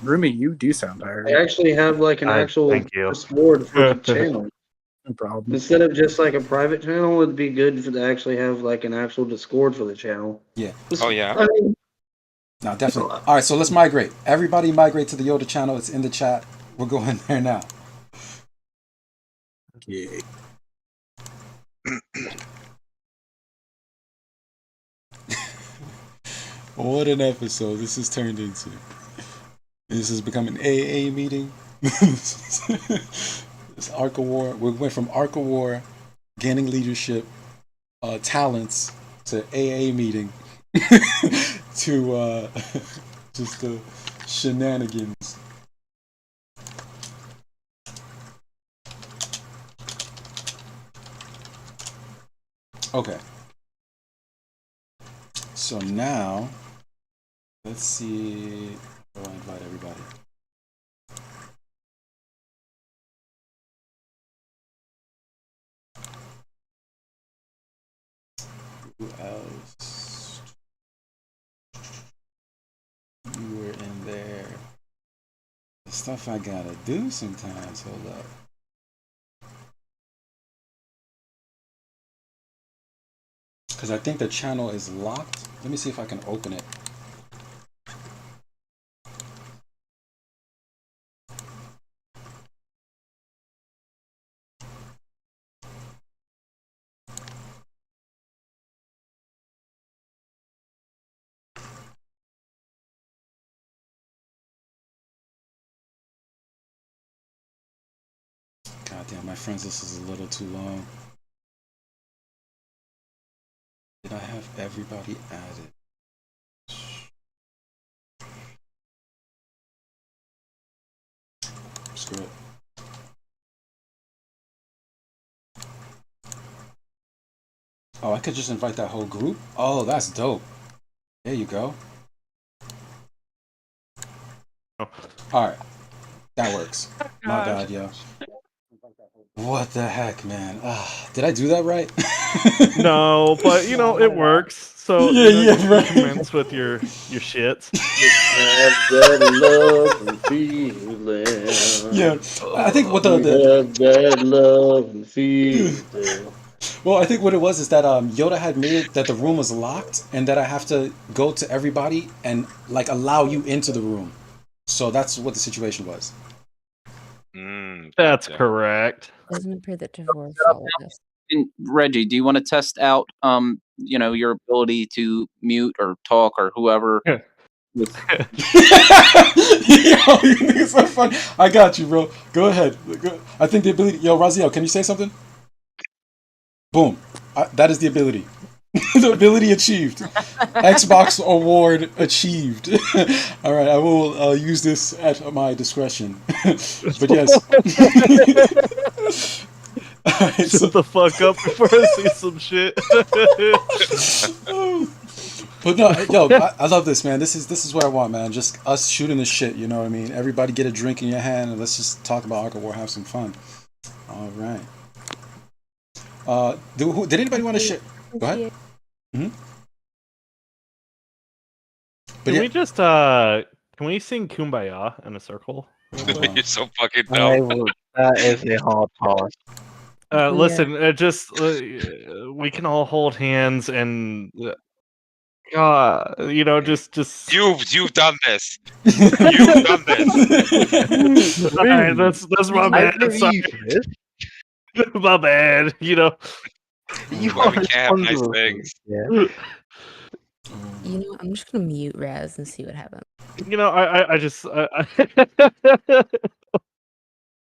Roomie, you do sound tired. I actually have like an actual thank you. Discord for the channel. No problem. Instead of just like a private channel, it'd be good to actually have like an actual Discord for the channel. Yeah. Oh yeah. I mean, No, definitely. All right, so let's migrate. Everybody migrate to the Yoda channel. It's in the chat. We're going there now. Yeah. What an episode this has turned into. This has become an AA meeting. This Arc of War. We went from Arc of War, gaining leadership, talents, to AA meeting, to just the shenanigans. Okay. So now, let's see. I'll invite everybody. Who else? You were in there. The stuff I gotta do sometimes. Hold up. Because I think the channel is locked. Let me see if I can open it. God damn, my friends, this is a little too long. Did I have everybody added? Screw it. Oh, I could just invite that whole group? Oh, that's dope. There you go. Alright. That works. My bad, yo. What the heck, man? Did I do that right? No, but you know, it works. So Yeah, you know, yeah, you right. commence with your shits. have that love and feeling. Yeah, I think what the have that love and feeling. well, I think what it was is that Yoda had made it that the room was locked and that I have to go to everybody and like allow you into the room. So that's what the situation was. That's correct. Doesn't appear that Tvor followed us. And Reggie, do you want to test out, you know, your ability to mute or talk or whoever? Yo, you niggas are funny. I got you, bro. Go ahead. I think the ability. Yo, Raziel, can you say something? Boom. That is the ability. The ability achieved. Xbox award achieved. All right, I will use this at my discretion. But yes. Right, Shut the fuck up before I say some shit. But no, yo, I love this, man. This is what I want, man. Just us shooting the shit, you know what I mean? Everybody get a drink in your hand and let's just talk about Arc of War, have some fun. All right. Did anybody want to share? Go ahead. Mm-hmm. Can we just can we sing Kumbaya in a circle? You're so fucking dumb. That is a hard pass. Listen, just we can all hold hands and you know, just You've done this. You've done this. All right, that's my bad. Sorry. My bad. You know. Well, we can't have nice things. You know, I'm just gonna mute Raz and see what happens. You know, I just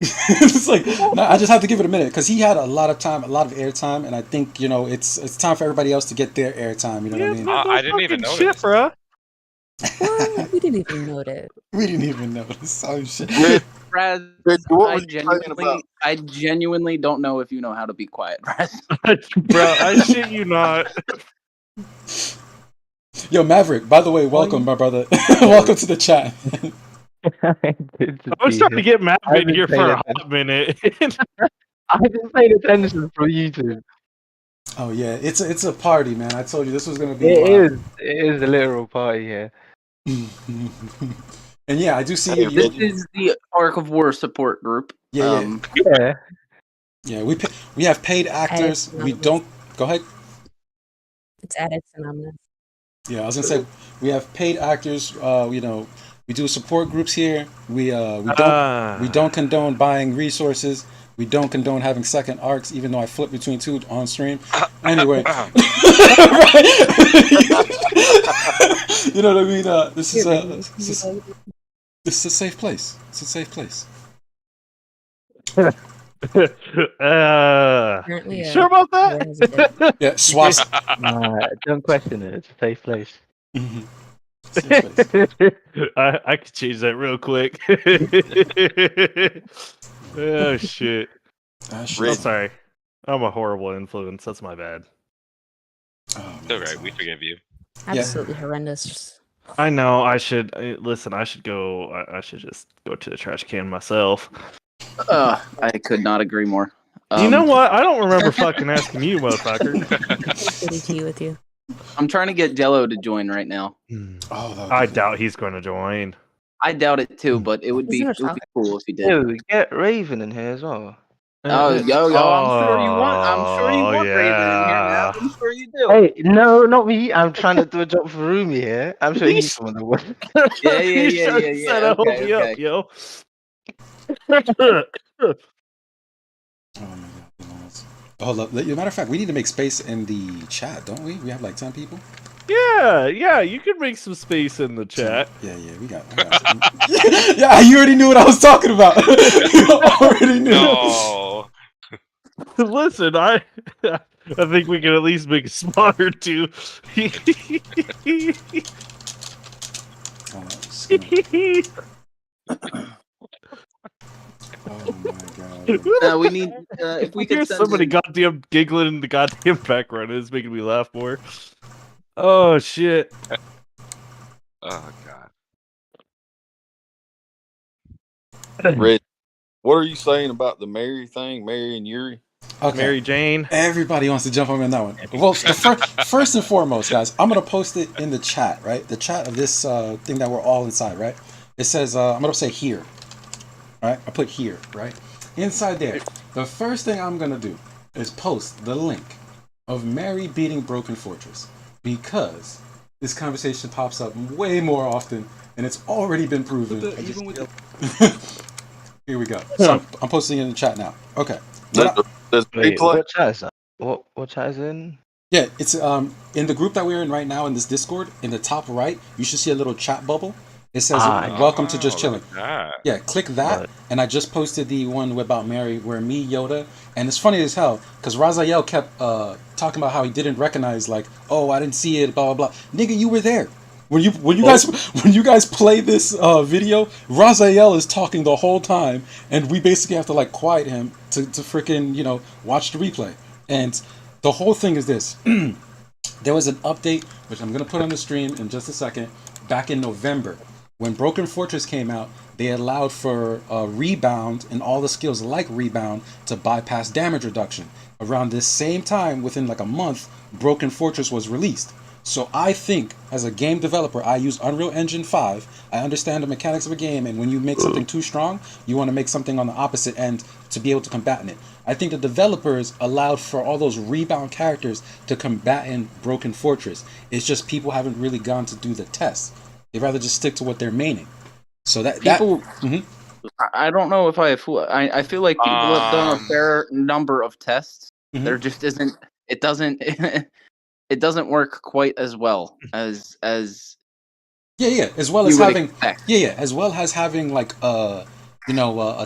It's like no, I just have to give it a minute because he had a lot of time, a lot of airtime, and I think you know it's time for everybody else to get their airtime. You know what I mean? I didn't even notice. Shit, bro. What? We didn't even notice. We didn't even notice. Oh shit. Raz, I genuinely don't know if you know how to be quiet, Raz. Bro, I shit you not. Yo, Maverick, by the way, welcome, my brother. Welcome to the chat. I was trying to get Matt in here for a hot minute. I've been paying attention for YouTube. Oh yeah, it's a party, man. I told you this was gonna be. It is a literal party here. And yeah, I do see you. This is the Arc of War support group. Yeah, yeah. Yeah, we have paid actors. We don't. Go ahead. It's added synonymous. Yeah, I was gonna say we have paid actors. You know, we do support groups here. We don't condone buying resources. We don't condone having second arcs, even though I flip between two on stream. Anyway, you know what I mean. This is a safe place. It's a safe place. Apparently, sure about that? Yeah, swaps. Don't question it. It's a safe place. Mm-hmm. I could change that real quick. Oh shit! I'm sorry. I'm a horrible influence. That's my bad. It's alright. We forgive you. Absolutely horrendous. I know. I should listen. I should go. I should just go to the trash can myself. I could not agree more. You know what? I don't remember fucking asking you, motherfucker. Tea with you. I'm trying to get Jello to join right now. I doubt he's going to join. I doubt it too, but it would be cool if he did. Dude, get Raven in here as well. I'm sure you want Raven in here now. I'm sure you do. Hey, no, not me. I'm trying to do a job for Roomie here. I'm sure he's someone that would. Yeah. Okay. Up, yo. Hold up. As a matter of fact, we need to make space in the chat, don't we? We have like 10 people. Yeah, you can make some space in the chat. Yeah, we got yeah, you already knew what I was talking about. You already knew. No. Listen, I think we can at least make a spot or two. Oh my god. We need if we could hear send somebody in... goddamn giggling in the goddamn background. It's making me laugh more. Oh shit. Oh god. Red, what are you saying about the Mary thing, Mary and Yuri? Okay. Mary Jane. Everybody wants to jump on that one. Well, first and foremost, guys, I'm gonna post it in the chat, right? The chat of this thing that we're all inside, right? It says I'm gonna say here. Right? I put here, right? Inside there. The first thing I'm gonna do is post the link of Mary beating Broken Fortress, because this conversation pops up way more often and it's already been proven. Here we go. So I'm posting it in the chat now. Okay. Wait, what chat is that? What chat is in? Yeah, it's in the group that we're in right now in this Discord. In the top right, you should see a little chat bubble. It says welcome to Just Chilling. Yeah, click that. And I just posted the one about Mary where me, Yoda, and it's funny as hell because Raziel kept talking about how he didn't recognize, like, oh, I didn't see it, blah blah blah. Nigga, you were there. When you guys play this video, Raziel is talking the whole time, and we basically have to like quiet him to freaking watch the replay. And the whole thing is this: there was an update which I'm gonna put on the stream in just a second. Back in November, when Broken Fortress came out, they allowed for rebound and all the skills like rebound to bypass damage reduction. Around this same time, within like a month, Broken Fortress was released. So I think, as a game developer, I use Unreal Engine 5. I understand the mechanics of a game, and when you make something too strong, you want to make something on the opposite end to be able to combat it. I think the developers allowed for all those rebound characters to combat in Broken Fortress. It's just people haven't really gone to do the tests. They'd rather just stick to what they're maining. So I don't know if I feel like people have done a fair number of tests. There just isn't. It doesn't. It doesn't work quite as well as as well as having like a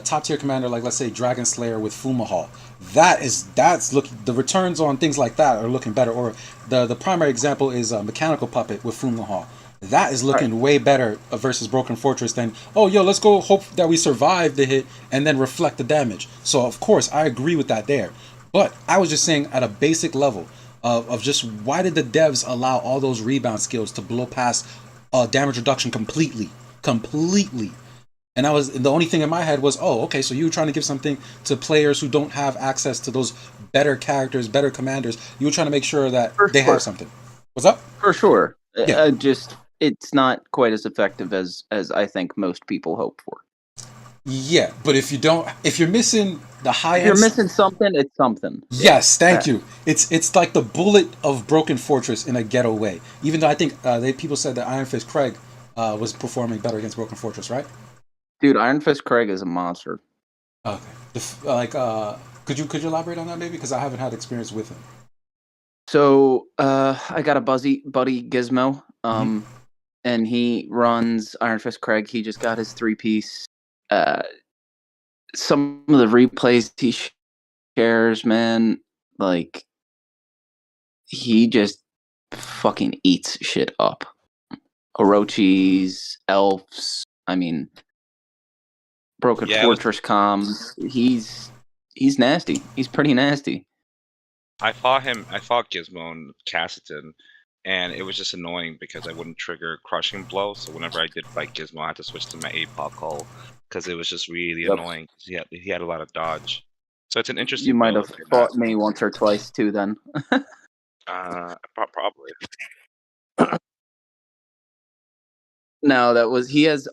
top tier commander, like let's say Dragon Slayer with Fumahal. That's looking, the returns on things like that are looking better. Or the primary example is Mechanical Puppet with Fumahal. That is looking way better versus Broken Fortress than, let's go hope that we survive the hit and then reflect the damage. So of course I agree with that there. But I was just saying at a basic level of just why did the devs allow all those rebound skills to blow past damage reduction completely? And the only thing in my head was, so you were trying to give something to players who don't have access to those better characters, better commanders. You were trying to make sure that they have something. What's up? For sure. Yeah. It's not quite as effective as I think most people hope for. Yeah, but if you're missing the high If you're end, missing something, it's something. yes, thank you. It's like the bullet of Broken Fortress in a ghetto way. Even though I think people said that Iron Fist Craig was performing better against Broken Fortress, right? Dude, Iron Fist Craig is a monster. Okay. Could you elaborate on that maybe? Because I haven't had experience with him. So I got a buddy Gizmo, and he runs Iron Fist Craig. He just got his 3-piece. Some of the replays he shares, man, like he just fucking eats shit up. Orochis, elves. I mean, Broken Fortress comms. He's nasty. He's pretty nasty. I fought Gizmo and Cassidy, and it was just annoying because I wouldn't trigger Crushing Blow. So whenever I did fight Gizmo, I had to switch to my APOC hull because it was just really annoying. He had a lot of dodge. So it's an interesting. You might build have if fought me once or twice too. Then. Probably. No, that was he has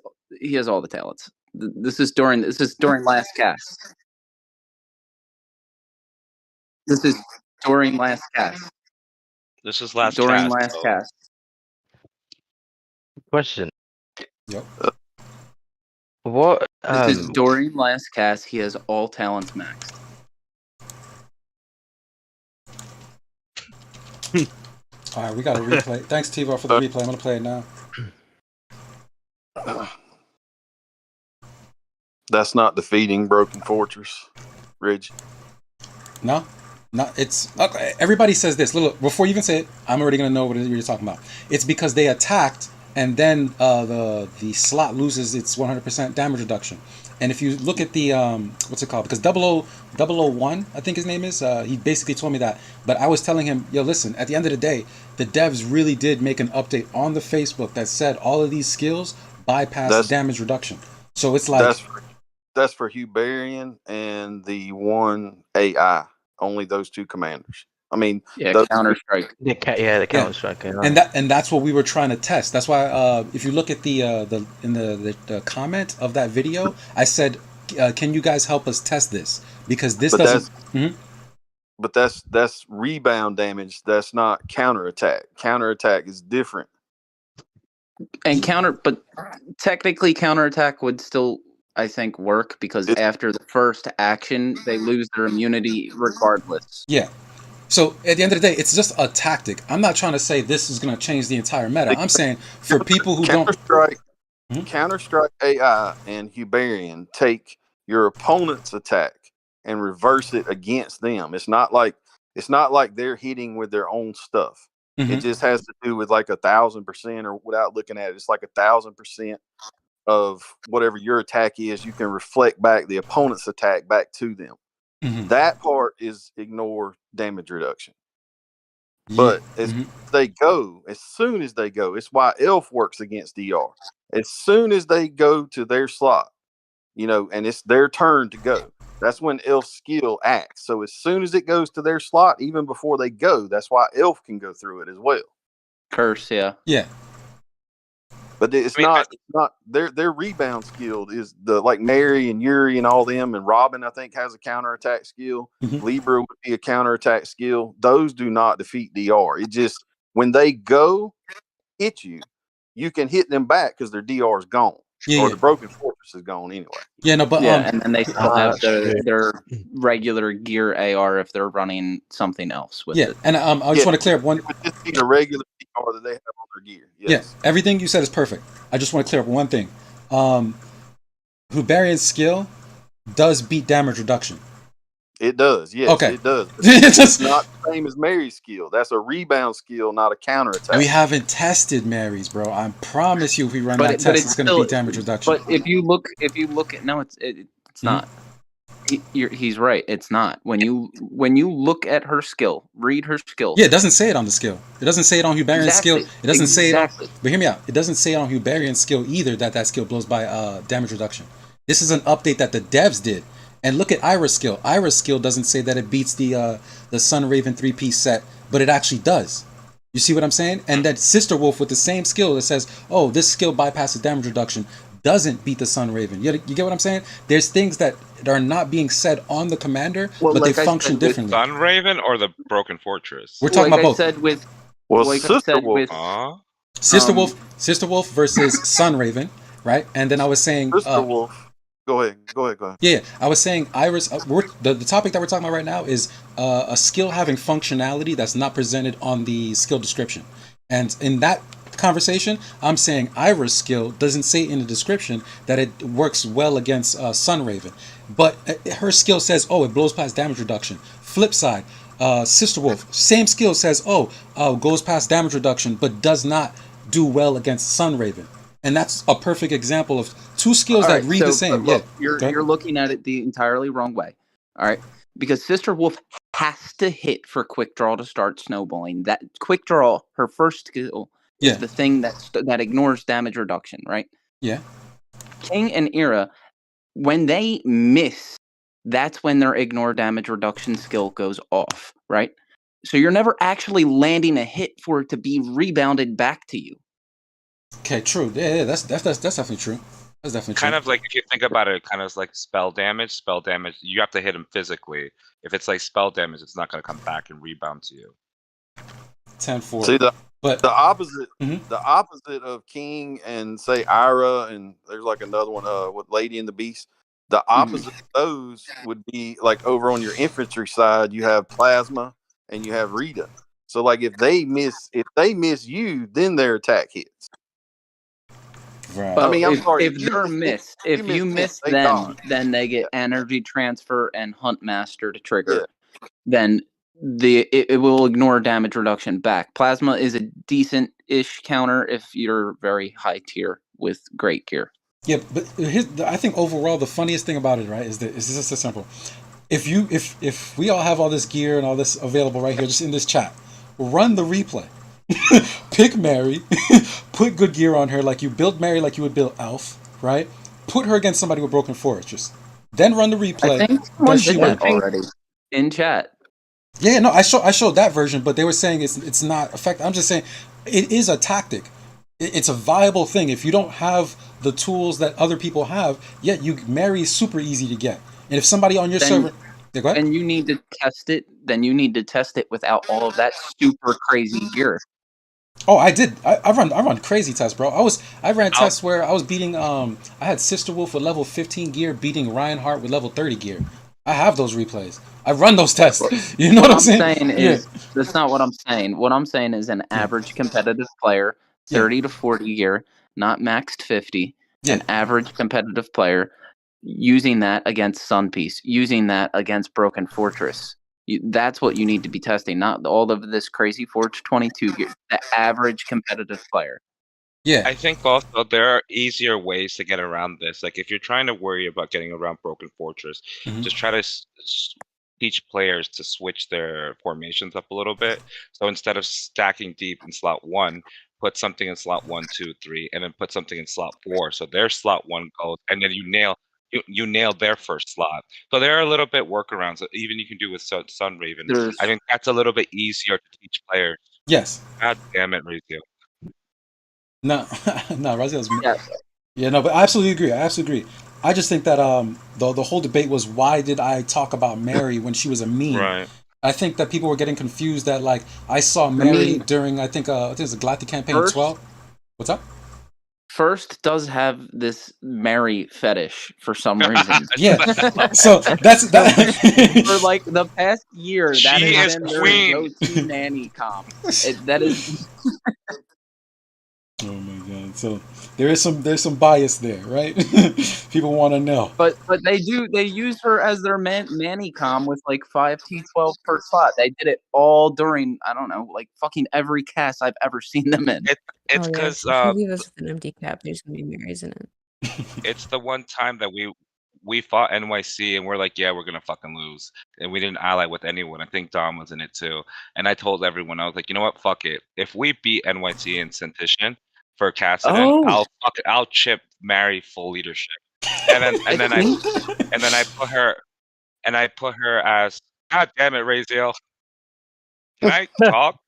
all the talents. This is during last cast. This is during last cast. This is last during cast, last so- cast. Question. Yep. What? This is during last cast. He has all talents maxed. All right, we got a replay. Thanks, Tvor, for the replay. I'm gonna play it now. That's not defeating Broken Fortress, Ridge. No, it's okay. Everybody says this. Look, before you even say it, I'm already gonna know what you're talking about. It's because they attacked, and then the slot loses its 100% damage reduction. And if you look at the what's it called? Because 001, I think his name is. He basically told me that. But I was telling him, yo, listen. At the end of the day, the devs really did make an update on the Facebook that said all of these skills bypass damage reduction. So it's like that's for Hubarian and the one AI. Only those two commanders. I mean, Counter Strike. The Counter Strike. And that's what we were trying to test. That's why if you look at the comment of that video, I said, can you guys help us test this? Because this doesn't. But that's rebound damage. That's not counterattack. Counterattack is different. And but technically counterattack would still, I think, work because after the first action, they lose their immunity regardless. Yeah. So at the end of the day, it's just a tactic. I'm not trying to say this is going to change the entire meta. I'm saying for people who Counter-Strike AI and Hubarian take your opponent's attack and reverse it against them. It's not like they're hitting with their own stuff. It just has to do with like 1,000%, or without looking at it, it's like 1,000% of whatever your attack is. You can reflect back the opponent's attack back to them. That part is ignore damage reduction. But as soon as they go, it's why Elf works against DR. As soon as they go to their slot, and it's their turn to go, that's when Elf's skill acts. So as soon as it goes to their slot, even before they go, that's why Elf can go through it as well. Curse, yeah. Yeah. But it's not their rebound skill is like Mary and Yuri and all them, and Robin I think has a counterattack skill. Libra would be a counterattack skill. Those do not defeat DR. It just when they go hit you, you can hit them back because their DR is gone. Or the Broken Fortress is gone anyway. Yeah, no, but and then they still have their regular gear AR if they're running something else with it. And I just want to clear up one. Just need a regular DR that they have on their gear. Yes. Yeah, everything you said is perfect. I just want to clear up one thing. Hubarian's skill does beat damage reduction. It does, yes. Okay. It does. It's not the same as Mary's skill. That's a rebound skill, not a counterattack. We haven't tested Mary's, bro. I promise you, if we run that test, it's going to beat damage reduction. But if you look at it's not. He's right. It's not. When you look at her skill, read her skill. Yeah, it doesn't say it on the skill. It doesn't say it on Hubarian's skill. It doesn't say it on. But hear me out. It doesn't say it on Hubarian's skill either that skill blows by damage reduction. This is an update that the devs did. And look at Ira's skill. Ira's skill doesn't say that it beats the Sun Raven 3-piece set, but it actually does. You see what I'm saying? And that Sister Wolf with the same skill that says, oh, this skill bypasses damage reduction, doesn't beat the Sun Raven. You get what I'm saying? There's things that are not being said on the commander, Well, but like they I function said with differently. Sun Raven or the Broken Fortress? We're talking like about I both. said with Well, like I Sister said Wolf. with Sister Wolf versus Sun Raven, right? And then I was saying Sister Wolf. Go ahead. Yeah, I was saying Iris. The topic that we're talking about right now is a skill having functionality that's not presented on the skill description. And in that conversation, I'm saying Iris' skill doesn't say in the description that it works well against Sun Raven, but her skill says, oh, it blows past damage reduction. Flip side, Sister Wolf, same skill says, goes past damage reduction, but does not do well against Sun Raven. And that's a perfect example of two skills that read the same. Look, Yeah, you're looking at it the entirely wrong way. All right, because Sister Wolf has to hit for quick draw to start snowballing. That quick draw, her first skill, is the thing that ignores damage reduction, right? Yeah. King and Era, when they miss, that's when their ignore damage reduction skill goes off, right? So you're never actually landing a hit for it to be rebounded back to you. Okay, true. Yeah, that's definitely true. That's definitely Kind true. of like if you think about it, kind of like spell damage. Spell damage, you have to hit him physically. If it's like spell damage, it's not going to come back and rebound to you. 10-4. See but the opposite, the opposite of King and say Ira, and there's like another one with Lady and the Beast. The opposite of those would be like over on your infantry side, you have Plasma and you have Rita. So like if they miss you, then their attack hits. Right. I mean, I'm sorry. If they're missed, if you miss them, then they get energy transfer and Hunt Master to trigger. Then it will ignore damage reduction back. Plasma is a decent-ish counter if you're very high tier with great gear. Yeah, but I think overall the funniest thing about it, right, is this so simple. If we all have all this gear and all this available right here, just in this chat, run the replay. Pick Mary, put good gear on her, like you build Mary like you would build Elf, right? Put her against somebody with Broken Fortress. Then run the replay. I think someone did that already in chat. Yeah, no, I showed that version, but they were saying it's not effective. I'm just saying it is a tactic. It's a viable thing. If you don't have the tools that other people have, Mary is super easy to get. And if somebody on your server, go ahead. And you need to test it. Then you need to test it without all of that super crazy gear. Oh, I did. I run crazy tests, bro. I ran tests where I was beating. I had Sister Wolf with level 15 gear beating Reinhardt with level 30 gear. I have those replays. I run those tests. You know what I'm saying? Is that's not what I'm saying. What I'm saying is an average competitive player, 30 to 40 gear, not maxed 50. An average competitive player using that against Sun Piece, using that against Broken Fortress. That's what you need to be testing, not all of this crazy Forge 22 gear. The average competitive player. Yeah. I think also there are easier ways to get around this. Like if you're trying to worry about getting around Broken Fortress, just try to teach players to switch their formations up a little bit. So instead of stacking deep in slot 1, put something in slot 1, 2, 3, and then put something in slot 4. So their slot 1 goes, and then you nail their first slot. So there are a little bit workarounds that even you can do with Sun Raven. I think that's a little bit easier to teach players. Yes. God damn it, Raziel. No, Raziel's. Yeah, no, but I absolutely agree. I just think that the whole debate was why did I talk about Mary when she was a meme? Right. I think that people were getting confused that like I saw Mary during I think it was the Galactic Campaign 12. What's up? First does have this Mary fetish for some reason. Yeah. So that's that. For like the past year, that She has is been queen. their go-to nanny comp. That is. Oh my god! So there's some bias there, right? People want to know. But they use her as their nanny com with like 5 T12 per slot. They did it all during I don't know, like fucking every cast I've ever seen them in. It's because If you leave us with an empty cap, there's gonna be Marys in it. it's the one time that we fought NYC and we're like, yeah, we're gonna fucking lose, and we didn't ally with anyone. I think Dom was in it too, and I told everyone, I was like, you know what, fuck it. If we beat NYC in Sentitian for Cassidon, I'll chip Mary full leadership, and then I put her as, God damn it, Raziel. Can I talk?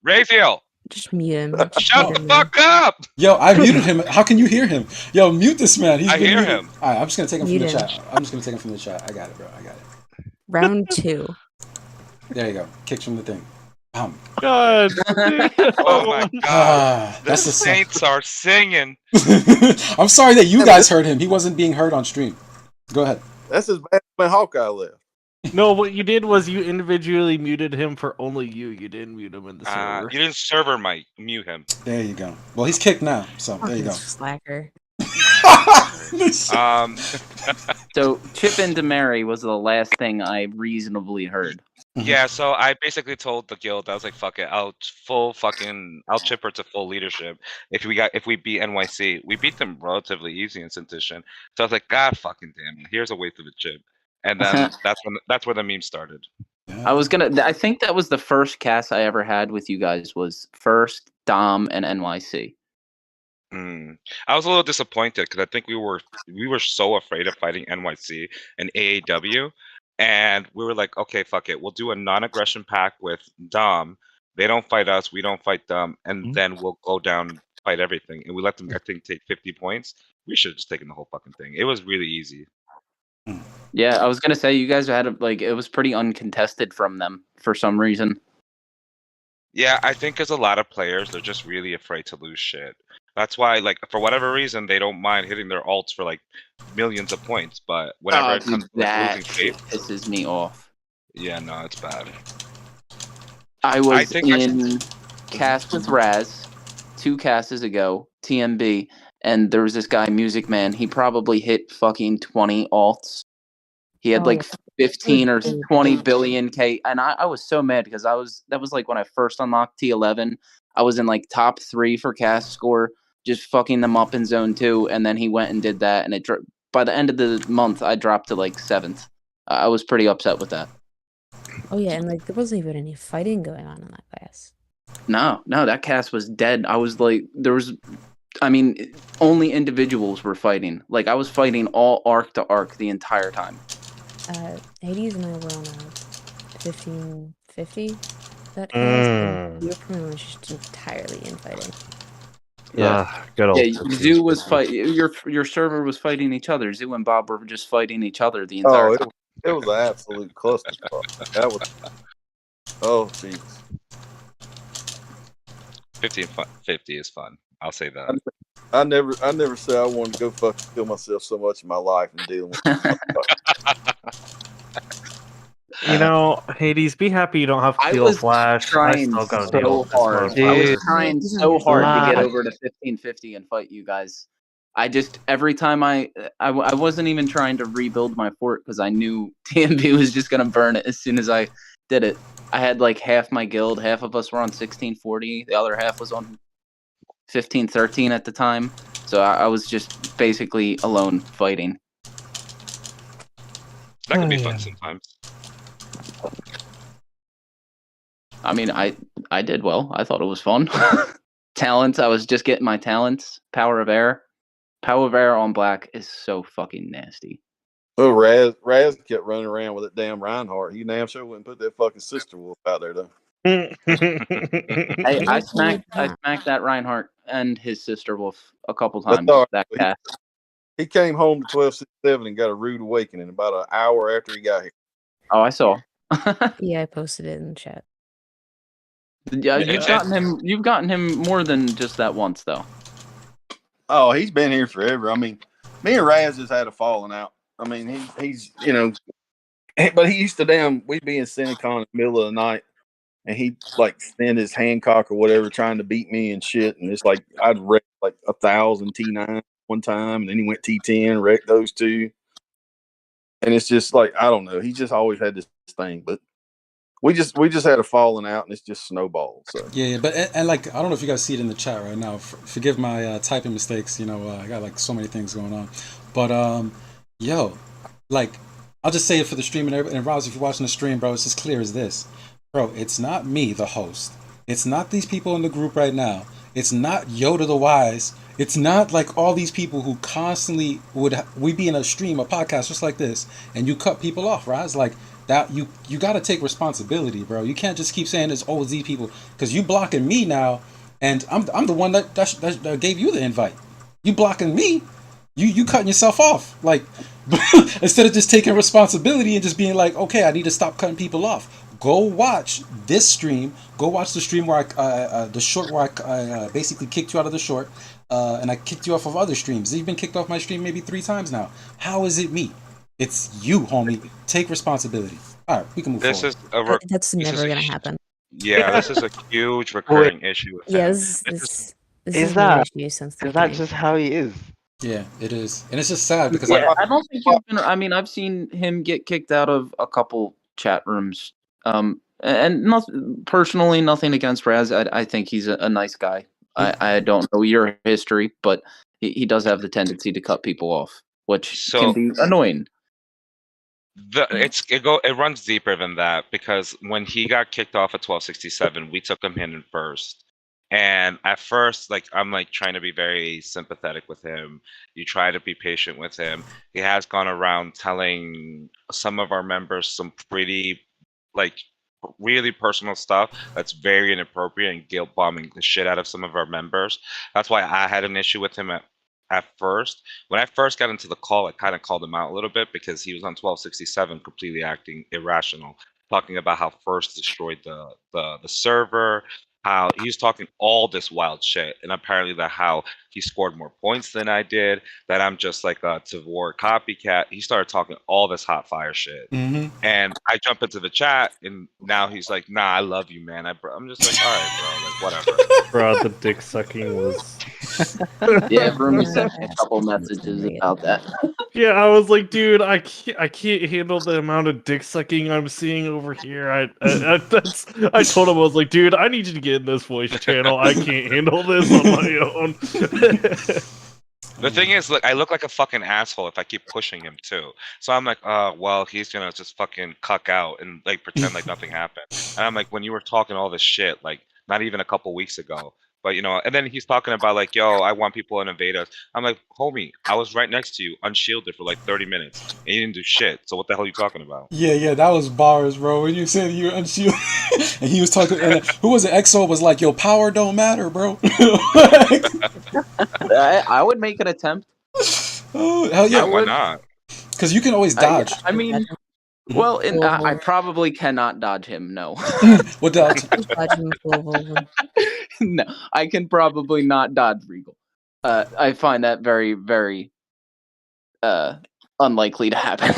Raziel. Just mute him. Just Shut mute the him now. fuck up! Yo, I muted him. How can you hear him? Yo, mute this man. He's I been hear muted. him. All right, I'm just gonna take him from Mute the him. chat. I'm just gonna take him from the chat. I got it, bro. I got it. Round 2. There you go. Kicked from the thing. God. Oh my god. The That's the Saints are singing. I'm sorry that you guys heard him. He wasn't being heard on stream. Go ahead. That's as bad when Hawkeye left. No, what you did was you individually muted him for only you. You didn't mute him in the server. You didn't server mic mute him. There you go. Well, he's kicked now, so there you go. Slacker. So Chip and Demary was the last thing I reasonably heard. Yeah, so I basically told the guild, I was like, "Fuck it, I'll chip her to full leadership." If we beat NYC, we beat them relatively easy in Syntition. So I was like, "God fucking damn it, here's a way to the chip," and then that's where the meme started. I think that was the first cast I ever had with you guys. Was first Dom and NYC. I was a little disappointed because I think we were so afraid of fighting NYC and AAW. And we were like, okay, fuck it. We'll do a non-aggression pack with Dom. They don't fight us. We don't fight them. And then we'll go down and fight everything. And we let them, I think, take 50 points. We should have just taken the whole fucking thing. It was really easy. Yeah, I was gonna say you guys had it was pretty uncontested from them for some reason. Yeah, I think as a lot of players, they're just really afraid to lose shit. That's why, for whatever reason, they don't mind hitting their ults for millions of points. But whenever it comes to that losing shape, pisses me off. Yeah, no, it's bad. I was in cast with Raz 2 casts ago, TMB, and there was this guy, Music Man. He probably hit fucking 20 alts. He had 15 or 20 billion K, and I was so mad because that was when I first unlocked T11. I was in top 3 for cast score, just fucking them up in zone 2, and then he went and did that, and by the end of the month I dropped to 7th. I was pretty upset with that. Oh yeah, and there wasn't even any fighting going on in that class. No, that cast was dead. I was only individuals were fighting. I was fighting all arc to arc the entire time. Hades and I were on a 15-50 that class, and we were pretty much just entirely infighting. Yeah, good old. Yeah, Zoo was fighting. Your server was fighting each other. Zoo and Bob were just fighting each other the entire time. It was an absolute clusterfuck. That was. Oh jeez. 50 is fun. I'll say that. I never said I wanted to go fucking kill myself so much in my life and dealing with. Hades, be happy you don't have to deal with Flash. Trying I still so deal with hard. this I motherfucker. was trying so hard to get over to 1550 and fight you guys. Every time I wasn't even trying to rebuild my fort because I knew TMB was just gonna burn it as soon as I did it. I had half my guild, half of us were on 1640, the other half was on 1513 at the time. So I was just basically alone fighting. That can be fun sometimes. I mean, I did well. I thought it was fun. Talents, I was just getting my talents. Power of Air. Power of Air on black is so fucking nasty. Oh, Raz kept running around with that damn Reinhardt. He damn sure wouldn't put that fucking sister wolf out there though. I smacked that Reinhardt and his sister wolf a couple times. That cat. He came home to 1267 and got a rude awakening about an hour after he got here. Oh, I saw. Yeah, I posted it in the chat. Yeah, you've gotten him more than just that once though. Oh, he's been here forever. I mean, me and Raz has had a falling out. I mean, he's but he used to we'd be in Cinecon in the middle of the night, and he'd send his Hancock or whatever trying to beat me and shit. And it's I'd wreck 1,000 T9 one time, and then he went T10, wrecked those 2. And it's just I don't know. He just always had this thing, but we just had a falling out, and it's just snowballed. So Yeah, but and I don't know if you guys see it in the chat right now. Forgive my typing mistakes. I got so many things going on, but I'll just say it for the stream and everybody. And Roz, if you're watching the stream, bro, it's as clear as this, bro. It's not me, the host. It's not these people in the group right now. It's not Yodadawise. It's not all these people who constantly we be in a stream, a podcast just like this, and you cut people off, right? It's that you got to take responsibility, bro. You can't just keep saying it's these people because you blocking me now. and I'm the one that gave you the invite. You blocking me, you cutting yourself off. Like instead of just taking responsibility and just being like, okay, I need to stop cutting people off. Go watch this stream. Go watch the stream where the short where I basically kicked you out of the short, and I kicked you off of other streams. You've been kicked off my stream maybe 3 times now. How is it me? It's you, homie. Take responsibility. All right, we can move forward. That's never gonna happen. Yeah, this is a huge recurring issue with him. Yes, Is is that an issue since the is that beginning. just how he is? Yeah, it is, and it's just sad because Yeah, I don't think he's been. I mean, I've seen him get kicked out of a couple chat rooms. And personally, nothing against Raz. I think he's a nice guy. I don't know your history, but he does have the tendency to cut people off, which can be annoying. It runs deeper than that, because when he got kicked off at 1267, we took him in first. And at first, like, I'm like trying to be very sympathetic with him. You try to be patient with him. He has gone around telling some of our members some pretty, like, really personal stuff that's very inappropriate and guilt bombing the shit out of some of our members. That's why I had an issue with him at first. When I first got into the call, I kind of called him out a little bit because he was on 1267 completely acting irrational, talking about how First destroyed the server, how he was talking all this wild shit, and apparently that how he scored more points than I did, that I'm just like a Tvor copycat. He started talking all this hot fire shit. Mm-hmm. And I jump into the chat, and now he's like, nah, I love you, man. I'm just like, all right, bro, like, whatever. Bro, the dick sucking was... Yeah, Roomie sent me a couple messages about that. Yeah, I was like, dude, I can't handle the amount of dick sucking I'm seeing over here. I told him, I was like, dude, I need you to get in this voice channel. I can't handle this on my own. The thing is, look, I look like a fucking asshole if I keep pushing him too. So I'm like, well, he's gonna just fucking cuck out and like pretend like nothing happened. And I'm like, when you were talking all this shit, like not even a couple weeks ago, but you know, and then he's talking about like, yo, I want people to invade us. I'm like, homie, I was right next to you, unshielded for like 30 minutes, and you didn't do shit. So what the hell are you talking about? Yeah, that was bars, bro. When you said you were unshielded, and he was talking, and who was it? Xsoul was like, yo, power don't matter, bro. I would make an attempt. Oh, hell yeah. Why not? Because you can always dodge. I mean, well, I probably cannot dodge him. No. What dodge? No, I can probably not dodge Regal. I find that very, very unlikely to happen.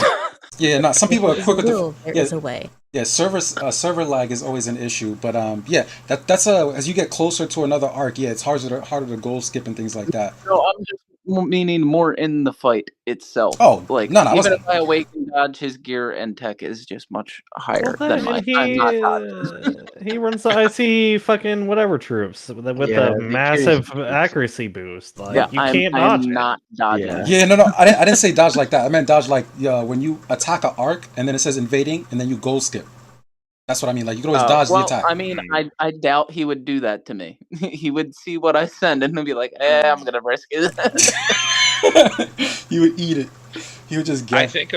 Yeah, no. Some people are quick with the. There is a way. Yeah, server lag is always an issue, but yeah, that's as you get closer to another arc, yeah, it's harder to goal skip and things like that. No, I'm just meaning more in the fight itself. Oh, like no, even if I awaken dodge, his gear and tech is just much higher than mine. I'm not dodging. He runs the IC fucking whatever troops with the massive accuracy boost. Like Yeah, you I'm- can't I'm dodge. not dodging. Yeah, no, I didn't say dodge like that. I meant dodge like when you attack an arc and then it says invading and then you goal skip. That's what I mean. Like you can always dodge the attack. I mean, I doubt he would do that to me. He would see what I send and he'd be like, I'm gonna risk it. He would eat it. He would just get. I think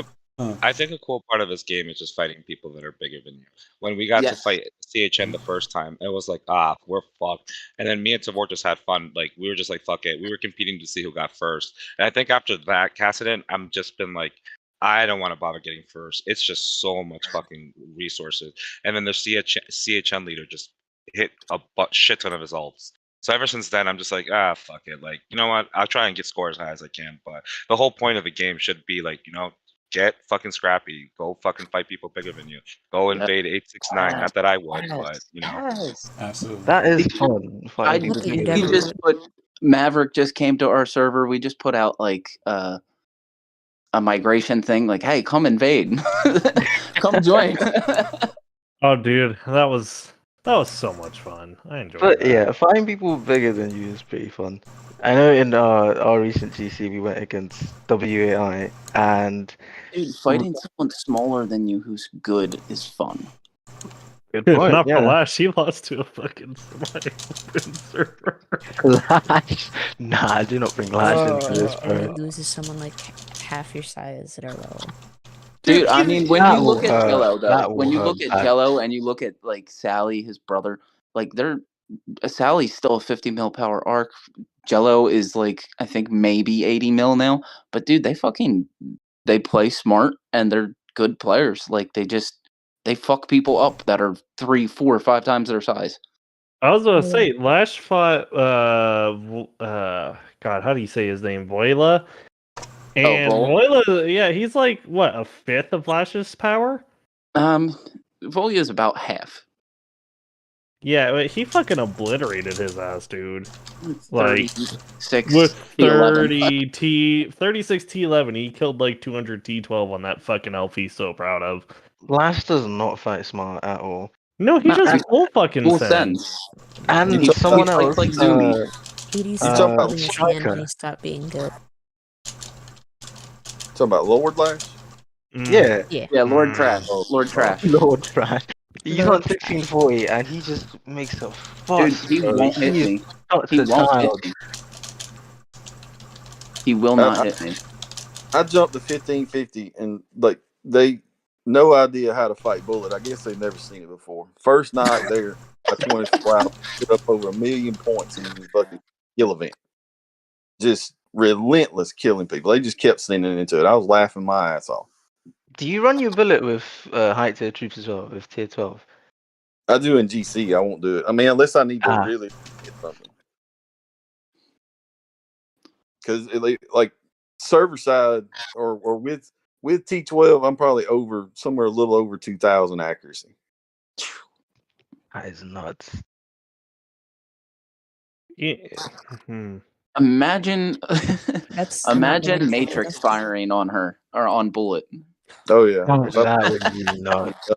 a cool part of this game is just fighting people that are bigger than you. When we got to fight CHN the first time, it was like, we're fucked. And then me and Tvor just had fun. Like we were just like, fuck it. We were competing to see who got first. And I think after that, Cassidon, I'm just been like, I don't want to bother getting first. It's just so much fucking resources. And then the CHN leader just hit a shit ton of his ults. So ever since then, I'm just like, fuck it. Like, you know what? I'll try and get score as high as I can. But the whole point of the game should be like, you know, get fucking scrappy. Go fucking fight people bigger than you. Go invade 869. Not that I would, but you know. Absolutely. That is fun. I Fighting just, people. we just put Maverick just came to our server. We just put out like a migration thing. Like, hey, come invade, come join. Oh, dude, that was so much fun. I enjoyed But that. yeah, fighting people bigger than you is pretty fun. I know in our recent GC we went against WAI and Dude, fighting someone smaller than you who's good is fun. Good Dude, point, not yeah. for last. She lost to a fucking semi-open server. Lash. Nah, do not bring Lash into this, Or bro. loses someone like half your size that are low. Dude, I mean, when That you look will at hurt. Jello, That though, will when you hurt look at bad. Jello and you look at like Sally, his brother, like they're Sally's still a 50 mil power arc. Jello is like, I think maybe 80 mil now. But dude, they play smart and they're good players. Like they fuck people up that are 3, 4, 5 times their size. I was gonna say Lash fought God, how do you say his name? Voila. And Voila? Voila, yeah, he's like what, a fifth of Lash's power? Volia is about half. Yeah, but he fucking obliterated his ass, dude. Like 36 with T11. 36 T11, he killed like 200 T12 on that fucking elf he's so proud of. Lash does not fight smart at all. No, he does full fucking Full sense. And someone else, Hades holding his hand Striker. when he stopped being good. Talking about Lord Lash? Yeah. Yeah, Lord Trash. Lord Trash. Lord Trash. He's on 1640 and he just makes a fuss. Dude, he won't hit me. He won't hit me. He will not hit me. I jumped to 1550 and like they no idea how to fight Bullet. I guess they've never seen it before. First night there, I 24 hours, put up over 1 million points in the fucking kill event. Just relentless killing people. They just kept sending into it. I was laughing my ass off. Do you run your bullet with height tier troops as well, with tier 12? I do in GC. I won't do it. I mean, unless I need to really get something. Because like server side or with T12, I'm probably over somewhere a little over 2,000 accuracy. That is nuts. Yeah. Imagine That's Matrix firing on her or on Bullet. Oh yeah. That would be nuts.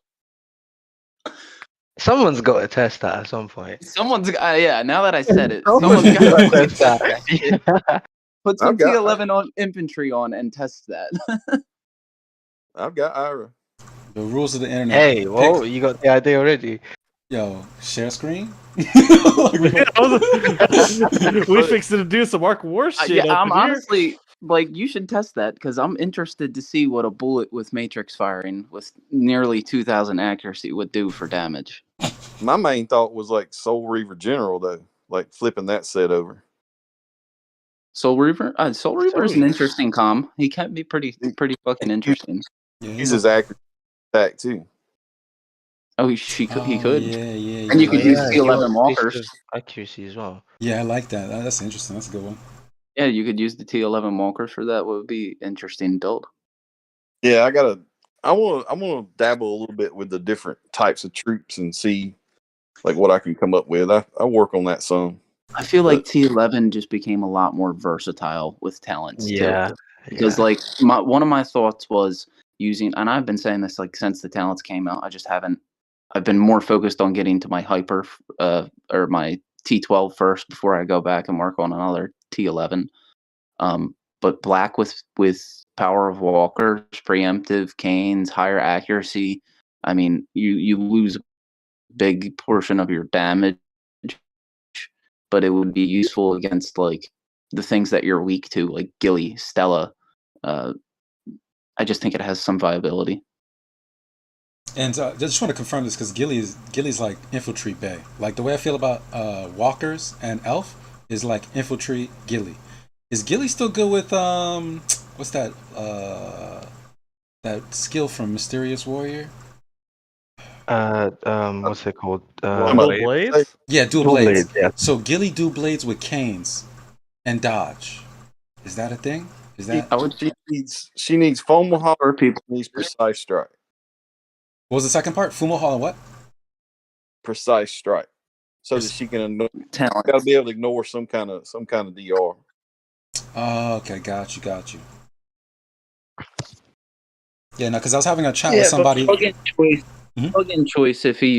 Someone's got to test that at some point. Someone's yeah. Now that I said it, someone's got to test that. put some I've got- T11 on infantry on and test that. I've got Ira. The rules of the internet. Hey, whoa, you got the idea already. Yo, share screen? We fixed to do some Arc War shit. Yeah, I'm up in here. honestly like, you should test that because I'm interested to see what a bullet with Matrix firing with nearly 2,000 accuracy would do for damage. My main thought was like Soul Reaver General though, like flipping that set over. Soul Reaver? Soul Reaver is an interesting comm. He can be pretty fucking interesting. Yeah, He's his accurate attack too. Oh, he could. Yeah. And you could use T11 walkers. Accuracy as well. Yeah, I like that. That's interesting. That's a good one. Yeah, you could use the T11 walkers for that. Would be interesting build. Yeah, I want to dabble a little bit with the different types of troops and see like what I can come up with. I work on that some. I feel like T11 just became a lot more versatile with talents too. Because like one of my thoughts was using, and I've been saying this like since the talents came out. I've been more focused on getting to my hyper or my T12 first before I go back and work on another T11. But black with power of walkers, preemptive canes, higher accuracy. I mean, you lose a big portion of your damage, but it would be useful against like the things that you're weak to, like Gilly, Stella. I just think it has some viability. And I just want to confirm this because Gilly's like infantry bay. Like the way I feel about walkers and elf is like infantry Gilly. Is Gilly still good with what's that that skill from Mysterious Warrior? What's it called? Dual blades? Yeah, dual blades. Yeah. So Gilly do blades with canes and dodge. Is that a thing? Is that She needs foam or people needs precise strike. What was the second part? Fumo Hall and what? Precise strike. So that she can ignore, gotta be able to ignore some kind of DR. Oh, okay, got you. Yeah, no, because I was having a chat with somebody. Plug-in choice if he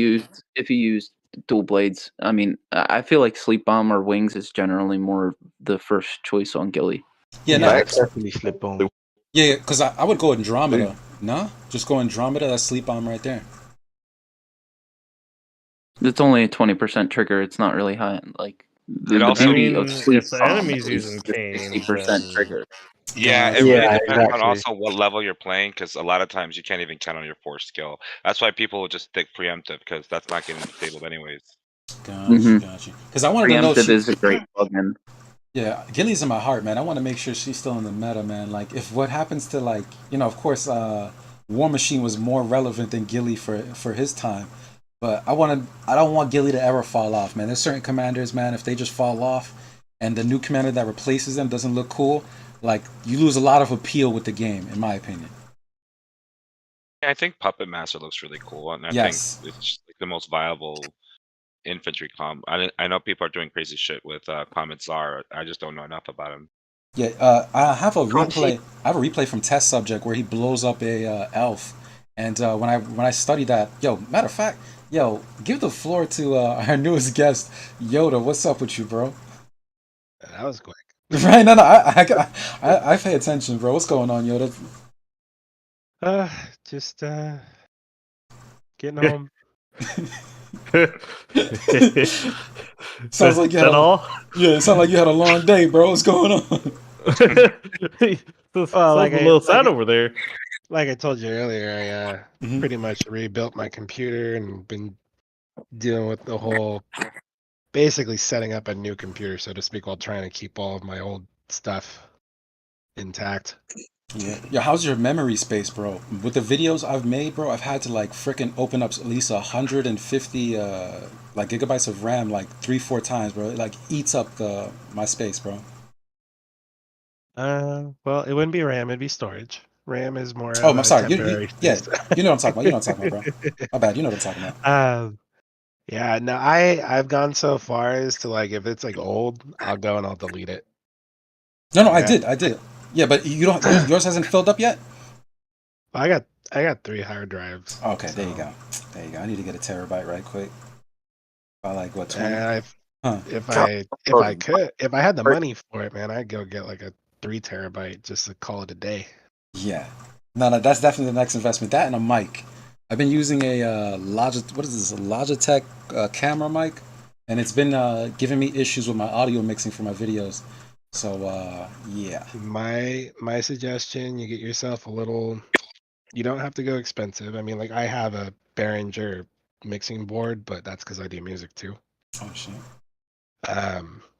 used dual blades. I mean, I feel like Sleep Bomb or Wings is generally more the first choice on Gilly. Yeah, no, definitely Sleep Bomb. Yeah, because I would go Andromeda. No, just go Andromeda. That's Sleep Bomb right there. It's only a 20% trigger. It's not really high. Like the beauty of Sleep if the Bomb enemy's is using 60% trigger. Yeah, it really depends on exactly. also what level you're playing, because a lot of times you can't even count on your force skill. That's why people will just stick preemptive, because that's not getting disabled anyways. Gotcha. Because I wanted to know. Preemptive is a great plugin. Yeah, Gilly's in my heart, man. I want to make sure she's still in the meta, man. Like, if what happens to, like, of course, War Machine was more relevant than Gilly for his time, but I don't want Gilly to ever fall off, man. There's certain commanders, man. If they just fall off, and the new commander that replaces them doesn't look cool, like, you lose a lot of appeal with the game, in my opinion. I think Puppet Master looks really cool, and I Yes. think it's just, like, the most viable infantry comp. I know people are doing crazy shit with Comet Czar. I just don't know enough about him. Yeah, I have a replay. I have a replay from Test Subject where he blows up a elf, and when I studied that, matter of fact, give the floor to our newest guest, Yoda. What's up with you, bro? That was quick. Right? No, I pay attention, bro. What's going on, Yoda? Just getting home. Sounds like you had it sounds like you had a long day, bro. What's going on? Sounds a little sad over there. Like I told you earlier, I pretty much rebuilt my computer and been dealing with the whole, basically setting up a new computer, so to speak, while trying to keep all of my old stuff intact. Yeah, how's your memory space, bro? With the videos I've made, bro, I've had to like freaking open up at least 150 like gigabytes of RAM like 3-4 times, bro. It like eats up my space, bro. Well, it wouldn't be RAM, it'd be storage. RAM is more. Oh, I'm sorry. Temporary You know what I'm talking about. You know what I'm talking about, bro. My bad. You know what I'm talking about. Yeah, no, I've gone so far as to, like, if it's like old, I'll go and I'll delete it. No, I did. Yeah, but you don't. Yours hasn't filled up yet. I got 3 hard drives. Okay, so. There you go. I need to get a terabyte right quick. By like what 20? If I had the money for it, man, I'd go get like a 3 terabyte just to call it a day. Yeah, no, that's definitely the next investment. That and a mic. I've been using a Logitech camera mic, and it's been giving me issues with my audio mixing for my videos. So yeah. My suggestion: you get yourself a little. You don't have to go expensive. I mean, like, I have a Behringer mixing board, but that's because I do music too. Oh shit.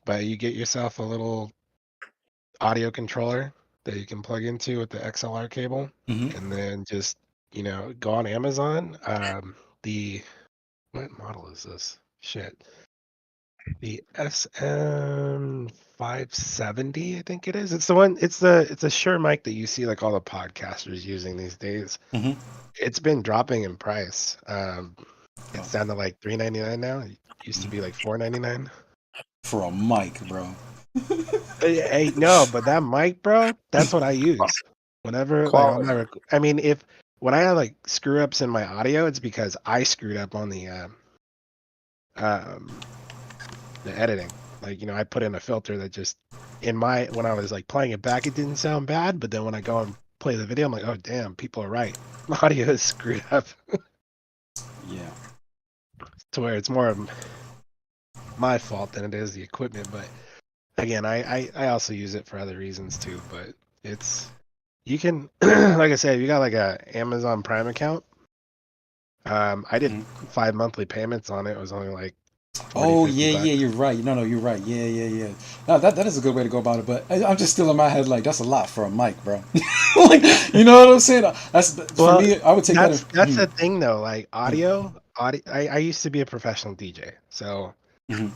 But you get yourself a little audio controller that you can plug into with the XLR cable, and then just go on Amazon. What model is this? Shit. The SM570, I think it is. It's the one. It's a Shure mic that you see like all the podcasters using these days. It's been dropping in price. It's down to like $399 now. It used to be like $499 for a mic, bro. Hey, no, but that mic, bro, that's what I use whenever. Like, when I have like screw ups in my audio, it's because I screwed up on the editing. Like, I put in a filter that just when I was like playing it back, it didn't sound bad, but then when I go and play the video, I'm like, oh damn, people are right. My audio is screwed up. Yeah. To where it's more of my fault than it is the equipment, but again, I also use it for other reasons too. But you can like I said, you got like a Amazon Prime account. I did 5 monthly payments on it. It was only like $40, yeah, you're right. No, you're right. Yeah. No, that is a good way to go about it. But I'm just still in my head like that's a lot for a mic, bro. Like, you know what I'm saying? For me. I would take that. That's the thing though. Like audio. I used to be a professional DJ, so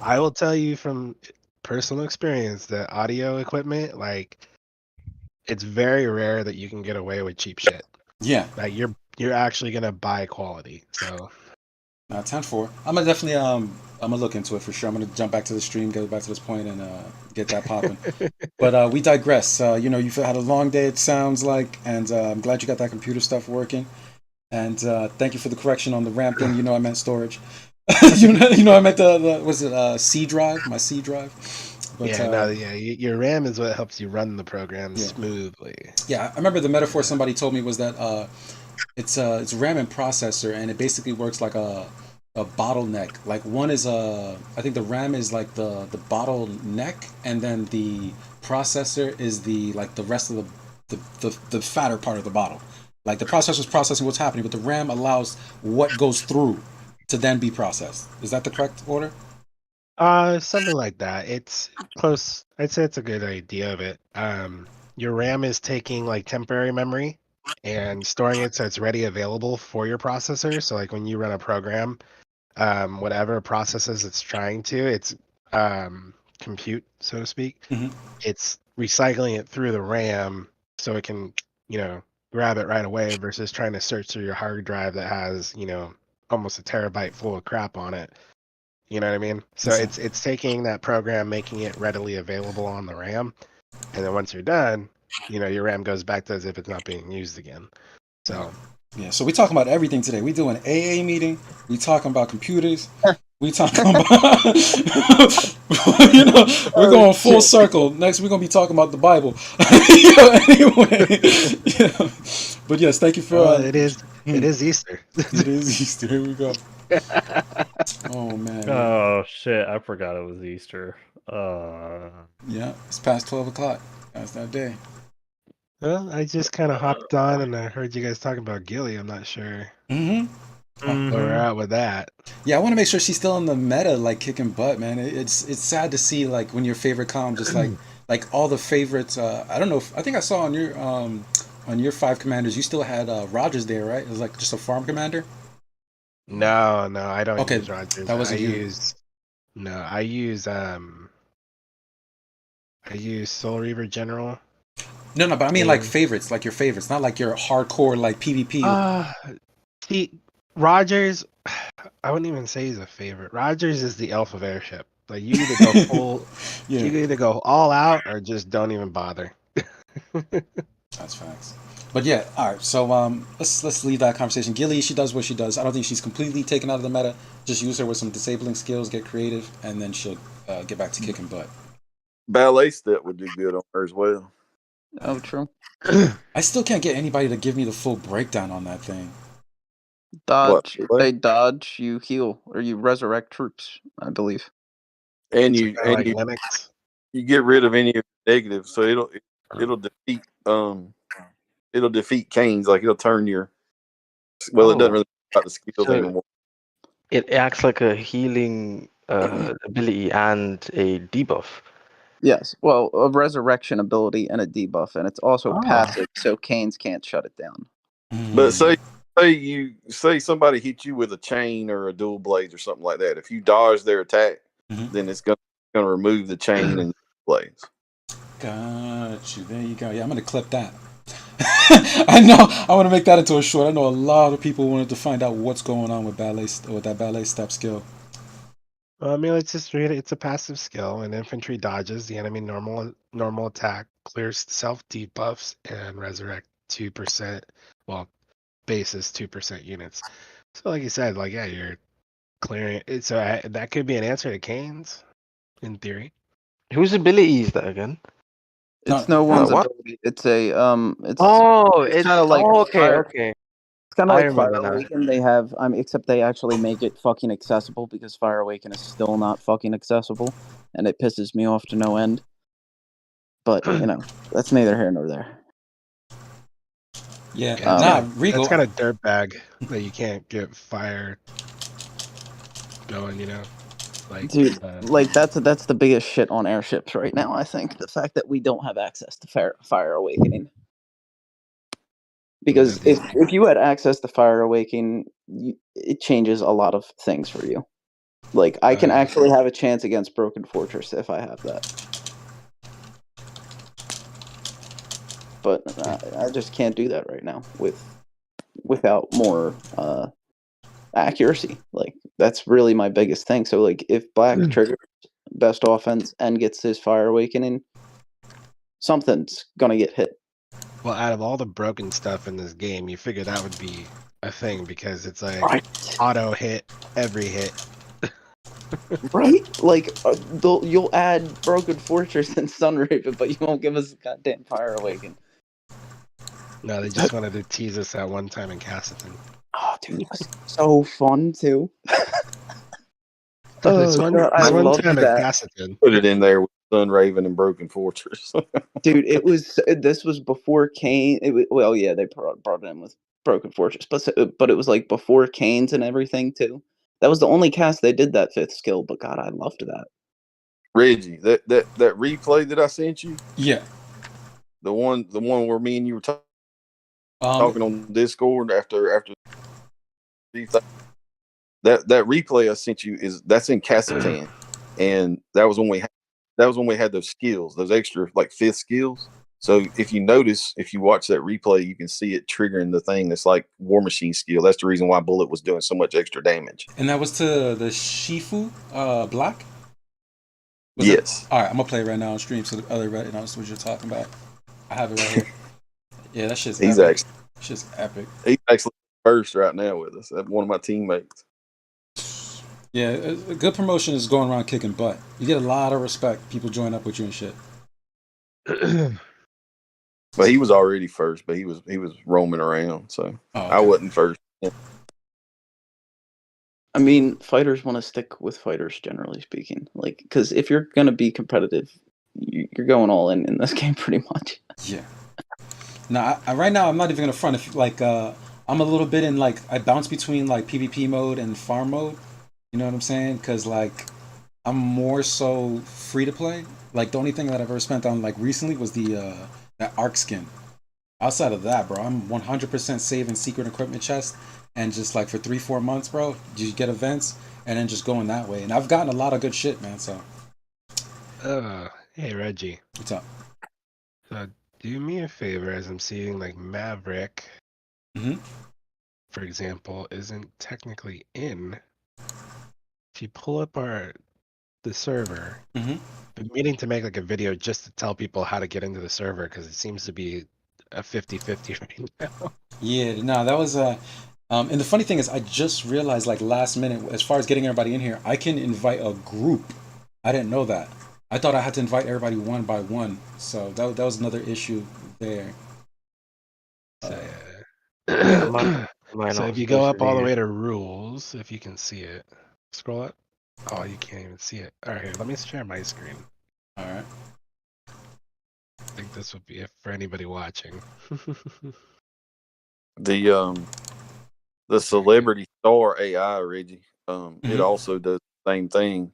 I will tell you from personal experience that audio equipment, like, it's very rare that you can get away with cheap shit. Yeah, like you're actually gonna buy quality. So 10-4. I'm gonna definitely I'm gonna look into it for sure. I'm gonna jump back to the stream, get back to this point, and get that popping. But we digress. You've had a long day, it sounds like, and I'm glad you got that computer stuff working. And thank you for the correction on the RAM thing. I meant storage. I meant the C drive, my C drive. But, your RAM is what helps you run the program smoothly. Yeah, I remember the metaphor somebody told me was that it's RAM and processor, and it basically works like a bottleneck. Like one is I think the RAM is like the bottleneck, and then the processor is the rest of the fatter part of the bottle. Like the processor is processing what's happening, but the RAM allows what goes through. to then be processed. Is that the correct order? Something like that. It's close. I'd say it's a good idea of it. Your RAM is taking like temporary memory and storing it so it's ready available for your processor. So like when you run a program, whatever processes it's trying to, it's compute, so to speak. It's recycling it through the RAM so it can, grab it right away versus trying to search through your hard drive that has, almost a terabyte full of crap on it. You know what I mean? So it's taking that program, making it readily available on the RAM, and then once you're done, your RAM goes back to as if it's not being used again. So yeah. So we talking about everything today. We do an AA meeting. We talking about computers. We talking about we're going full circle. Next we're gonna be talking about the Bible. Anyway. But yes, thank you for it is Easter. It is Easter. Here we go. Oh man. Oh shit! I forgot it was Easter. Yeah, it's past 12 o'clock. That's that day. Well, I just kind of hopped on and I heard you guys talking about Gilly. I'm not sure where we're at with that. Yeah, I want to make sure she's still in the meta, like kicking butt, man. It's sad to see like when your favorite comm just like all the favorites. I don't know. I think I saw on your 5 commanders, you still had Rogers there, right? It was like just a farm commander. No, I don't use Rogers. That wasn't you. I use Soul Reaver General. No, but I mean like favorites, like your favorites, not like your hardcore like PvP. See, Rogers, I wouldn't even say he's a favorite. Rogers is the elf of airship. Like you either go full, you can either go all out or just don't even bother. That's facts. But yeah, all right. So let's leave that conversation. Gilly, she does what she does. I don't think she's completely taken out of the meta. Just use her with some disabling skills, get creative, and then she'll get back to kicking butt. Ballet step would do good on her as well. Oh, true. I still can't get anybody to give me the full breakdown on that thing. Dodge. They dodge, you heal, or you resurrect troops, I believe. And So you like Linux. You get rid of any of the negatives, so it'll defeat Canes. Like it'll turn your it doesn't really about the skills So anymore. it acts like a healing ability and a debuff. Yes, well, a resurrection ability and a debuff, and it's also passive, so Canes can't shut it down. But say somebody hit you with a chain or a dual blades or something like that. If you dodge their attack, then it's gonna remove the chain and blades. Got you. There you go. Yeah, I'm gonna clip that. I know. I want to make that into a short. I know a lot of people wanted to find out what's going on with that ballet step skill. Well, I mean, let's just read it. It's a passive skill. An infantry dodges the enemy normal attack, clears self debuffs, and resurrect 2%. Well, base is 2% units. So, like you said, you're clearing it. So that could be an answer to Canes, in theory. Whose ability is that again? It's no one's ability. It's a It's it's kind of like okay. It's kind of I like Fire remember now. Awaken. They have, except they actually make it fucking accessible because Fire Awaken is still not fucking accessible, and it pisses me off to no end. But that's neither here nor there. Yeah, Regal. That's kind of dirtbag that you can't get fire going. Dude, that's the biggest shit on airships right now. I think the fact that we don't have access to Fire Awakening. Because if you had access to Fire Awakening, it changes a lot of things for you. Like, I can actually have a chance against Broken Fortress if I have that. But I just can't do that right now without more accuracy. Like, that's really my biggest thing. So, like, if Black triggers best offense and gets his Fire Awakening, something's gonna get hit. Well, out of all the broken stuff in this game, you figure that would be a thing because it's like auto hit every hit. Right? Like, you'll add Broken Fortress and Sunraven, but you won't give us goddamn Fire Awaken. No, they just wanted to tease us that one time in Cassiton. Oh, dude, it was so fun, too. This one time in Cassiton. Put it in there with Sunraven and Broken Fortress. Dude, this was before Kane. They brought it in with Broken Fortress, but it was like before Canes and everything too. That was the only cast they did that 5th skill, but God, I loved that. Reggie, that replay that I sent you, Yeah. the one where me and you were talking on Discord after that replay I sent you that's in Kazakhstan, and that was when we had those skills, those extra like 5th skills. So if you notice, if you watch that replay, you can see it triggering the thing that's like War Machine skill. That's the reason why Bullet was doing so much extra damage. And that was to the Shifu Black? Yes. Alright, I'm gonna play it right now on stream so the other right knows what you're talking about. I have it right here. Yeah, that shit's epic. Shit's epic. He's actually first right now with us. That's one of my teammates. Yeah, a good promotion is going around kicking butt. You get a lot of respect. People join up with you and shit. But he was already first, but he was roaming around, so I wasn't first. I mean, fighters want to stick with fighters, generally speaking. Like, because if you're gonna be competitive, you're going all in this game pretty much. Yeah. Now, right now, I'm not even gonna front. If like, I'm a little bit in like I bounce between like PvP mode and farm mode. You know what I'm saying? Because like, I'm more so free to play. Like the only thing that I've ever spent on like recently was the that Arc skin. Outside of that, bro, I'm 100% saving secret equipment chest, and just like for 3-4 months, bro, you get events and then just going that way. And I've gotten a lot of good shit, man. So, hey Reggie, what's up? So do me a favor, as I'm seeing like Marvick, for example, isn't technically in. If you pull up the server, I've been meaning to make like a video just to tell people how to get into the server because it seems to be a 50-50 right now. Yeah, no, that was and the funny thing is, I just realized like last minute, as far as getting everybody in here, I can invite a group. I didn't know that. I thought I had to invite everybody one by one. So that was another issue there. So So if you go up all the way to rules, if you can see it, scroll up. Oh, you can't even see it. All right, here, let me share my screen. All right. I think this would be it for anybody watching. The celebrity star AI, Reggie, it also does the same thing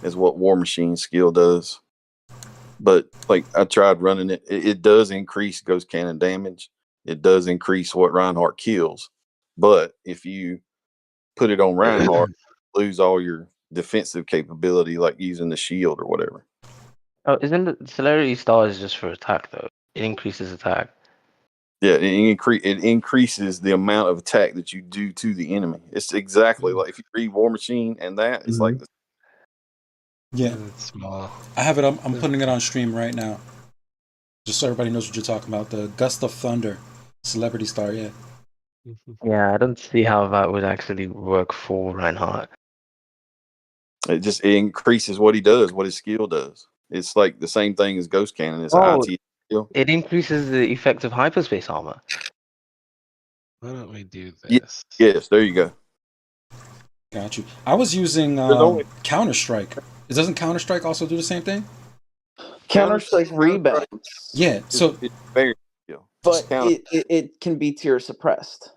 as what War Machine skill does. But like I tried running it, it does increase ghost cannon damage. It does increase what Reinhardt kills. But if you put it on Reinhardt, lose all your defensive capability, like using the shield or whatever. Oh, isn't the celebrity stars just for attack though? It increases attack. Yeah, it increases the amount of attack that you do to the enemy. It's exactly like if you read War Machine and that, it's like Yeah, it's small. I have it. I'm putting it on stream right now, just so everybody knows what you're talking about. The Gust of Thunder, celebrity star. Yeah. Yeah, I don't see how that would actually work for Reinhardt. it increases what he does, what his skill does. It's like the same thing as Ghost Cannon. It's an IT skill. It increases the effect of hyperspace armor. Why don't we do this? Yes, there you go. Got you. I was using Counter Strike. Doesn't Counter Strike also do the same thing? Counter Strike rebounds. Yeah. So, but it can be tier suppressed.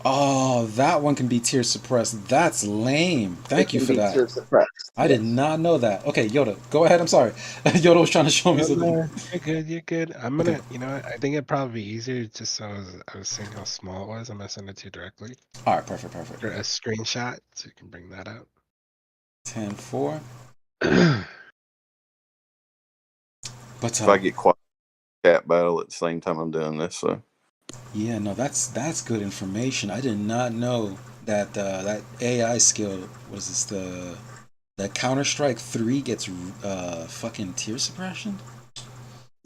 Oh, that one can be tier suppressed. That's lame. Thank you for that. Tier suppressed. I did not know that. Okay, Yoda, go ahead. I'm sorry. Yoda was trying to show me something. You're good. You're good. I'm gonna. You know what? I think it'd probably be easier just so I was seeing how small it was. I'm gonna send it to you directly. All right, perfect. Or a screenshot so you can bring that up. 10-4. But if I get quiet cat battle at the same time I'm doing this, so. Yeah, no, that's good information. I did not know that that AI skill was this that Counter Strike 3 gets fucking tier suppression.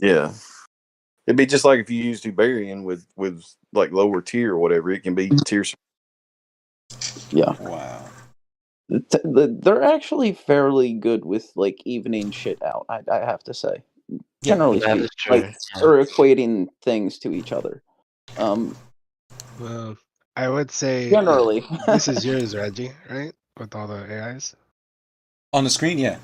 Yeah, it'd be just like if you use Tuberian with like lower tier or whatever. It can be tier. Yeah. Wow. They're actually fairly good with like evening shit out. I have to say, generally speaking, like or equating things to each other. Well, I would say generally this is yours, Reggie, right? With all the AIs on the screen, yeah.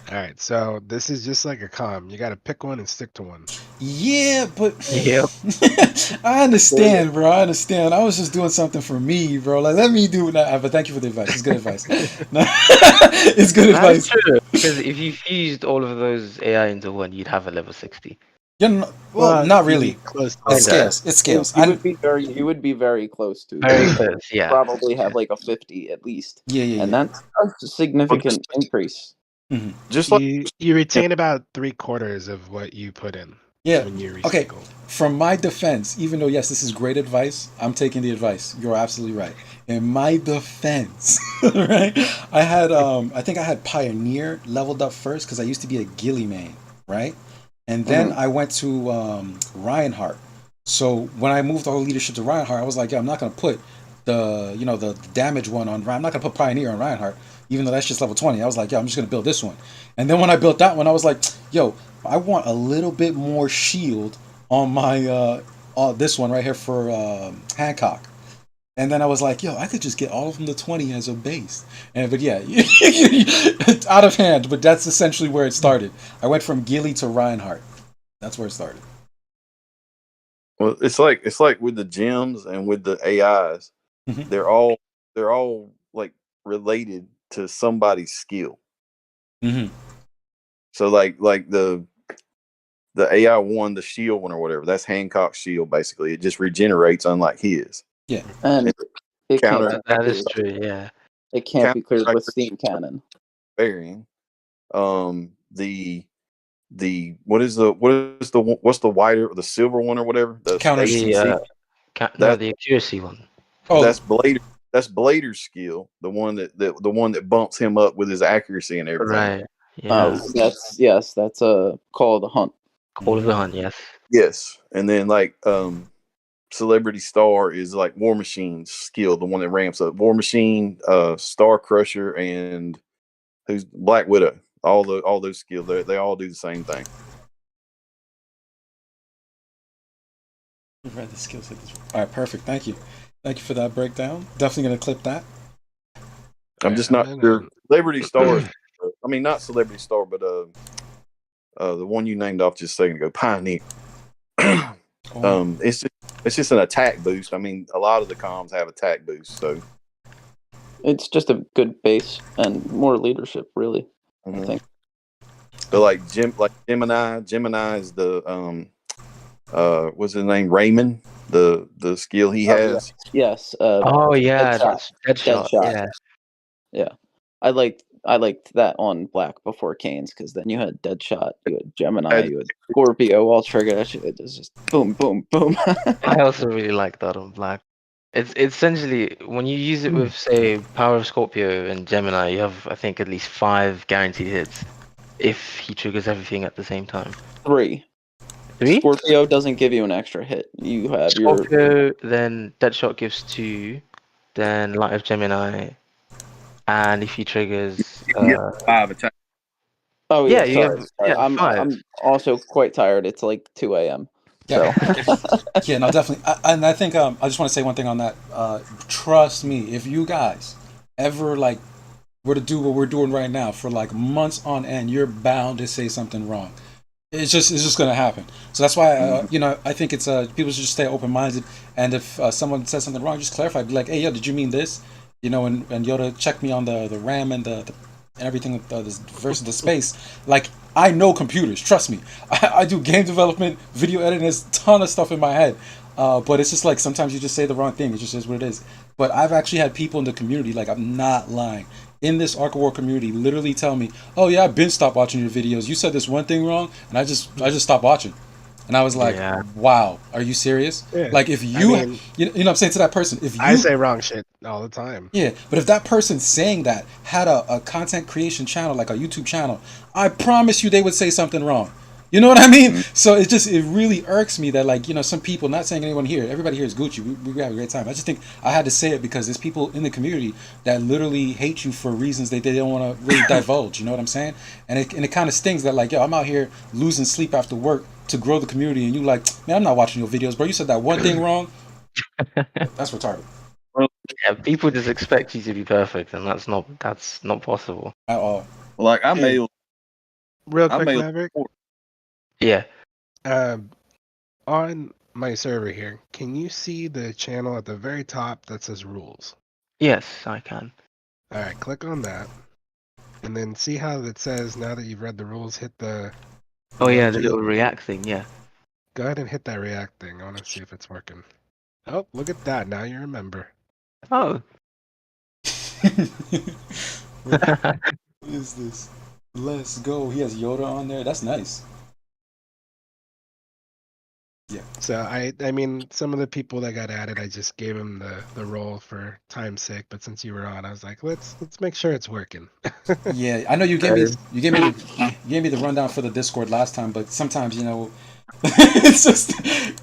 All right, so this is just like a comm. You got to pick one and stick to one. Yeah, but Yep. I understand, bro. I understand. I was just doing something for me, bro. Like, let me do that. But thank you for the advice. It's good advice. It's good That's advice. true. Because if you fused all of those AI into one, you'd have a level 60. You're not, well, not really. Close It scales. It scales. You would be very. You would be very close to. Very close, yeah. Probably have like a 50 at least. Yeah. And that's a significant increase. Just you retain about 3/4 of what you put in. Yeah. When you Okay. recycle. From my defense, even though yes, this is great advice, I'm taking the advice. You're absolutely right. In my defense, right? I had I think I had Pioneer leveled up first because I used to be a Gilly main, right? And then I went to Reinhardt. So when I moved all the leadership to Reinhardt, I was like, yeah, I'm not gonna put the damage one on. I'm not gonna put Pioneer on Reinhardt, even though that's just level 20. I was like, yeah, I'm just gonna build this one. And then when I built that one, I was like, yo, I want a little bit more shield on my this one right here for Hancock. And then I was like, yo, I could just get all of them to 20 as a base. But yeah, it's out of hand, but that's essentially where it started. I went from Gilly to Reinhardt. That's where it started. Well, it's like with the gems and with the AIs, they're all like related to somebody's skill. So like the AI one, the shield one or whatever, that's Hancock's shield basically. It just regenerates unlike his. Yeah. And it counter That is true, yeah. It can't be cleared with steam cannon. Varying. What's the whiter, the silver one or whatever? The counter CC? The accuracy one. Oh, that's Blader. That's Blader's skill. The one that bumps him up with his accuracy and everything. Right. Yeah. That's a Call of the Hunt. Call of the Hunt, yes. Yes, and then like Celebrity Star is like War Machine's skill, the one that ramps up. War Machine, Star Crusher, and who's Black Widow. All those skills, they all do the same thing. Read the skill set. All right, perfect. Thank you for that breakdown. Definitely gonna clip that. I'm just not sure. Celebrity Star. I mean, not Celebrity Star, but the one you named off just a second ago, Pioneer. It's just an attack boost. I mean, a lot of the comms have attack boosts, so it's just a good base and more leadership, really. I think. But like Gemini is the what's his name? Raymond, the skill he has. Yes. Deadshot. Yeah. I liked that on Black before Canes because then you had Deadshot, you had Gemini, you had Scorpio, all trigger. That shit is just boom, boom, boom. I also really like that on Black. It's essentially when you use it with say Power of Scorpio and Gemini, you have I think at least 5 guaranteed hits if he triggers everything at the same time. 3. Scorpio doesn't give you an extra hit. You have Scorpio, then Deadshot gives 2, then Light of Gemini, and if he triggers 5 attacks. Oh yeah, sorry. I'm 5. I'm also quite tired. It's like 2 a.m. Yeah, yeah, no, definitely. And I think I just want to say one thing on that. Trust me, if you guys ever like were to do what we're doing right now for like months on end, you're bound to say something wrong. It's just gonna happen. So that's why I think it's people should just stay open minded. And if someone says something wrong, just clarify. Be like, hey, yo, did you mean this? And Yoda checked me on the RAM and the everything versus the space. Like, I know computers, trust me. I do game development, video editing, there's a ton of stuff in my head. But it's just like sometimes you just say the wrong thing. It just is what it is. But I've actually had people in the community, like I'm not lying, in this Arc of War community literally tell me, oh yeah, I've been stopped watching your videos. You said this one thing wrong and I just stopped watching. And I was like, wow, are you serious? Yeah. Like if you, you know what I'm saying to that person, if you, I say wrong shit all the time. Yeah, but if that person saying that had a content creation channel, like a YouTube channel, I promise you they would say something wrong. You know what I mean? So it really irks me that some people, not saying anyone here, everybody here is Gucci. We have a great time. I just think I had to say it because there's people in the community that literally hate you for reasons that they don't want to really divulge. You know what I'm saying? And it kind of stings that I'm out here losing sleep after work to grow the community, and you like, man, I'm not watching your videos, bro. You said that one thing wrong. That's retarded. Yeah, people just expect you to be perfect, and that's not possible at all. Like I mailed real quick, Marvick. Yeah. On my server here, can you see the channel at the very top that says rules? Yes, I can. All right, click on that, and then see how it says now that you've read the rules, hit the Oh yeah, the emoji. little react thing. Yeah. Go ahead and hit that react thing. I want to see if it's working. Oh, look at that! Now you remember. Oh. What is this? Let's go. He has Yoda on there. That's nice. Yeah. So I mean, some of the people that got added, I just gave them the role for time's sake. But since you were on, I was like, let's make sure it's working. Yeah, I know you gave me the rundown for the Discord last time, but sometimes it's just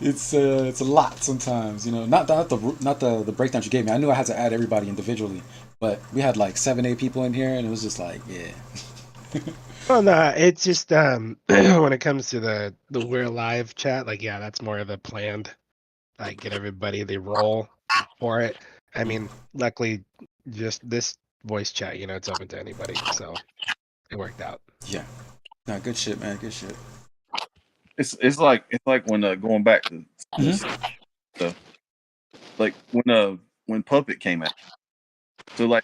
it's a lot sometimes. Not the breakdowns you gave me. I knew I had to add everybody individually, but we had like 7-8 people in here, and it was just like Well, no, it's just when it comes to the We're Live chat, like that's more of a planned, like get everybody the role for it. I mean, luckily, just this voice chat, it's open to anybody, so it worked out. Yeah, no, good shit, man, good shit. It's like when going back to stuff, like when Puppet came out. So like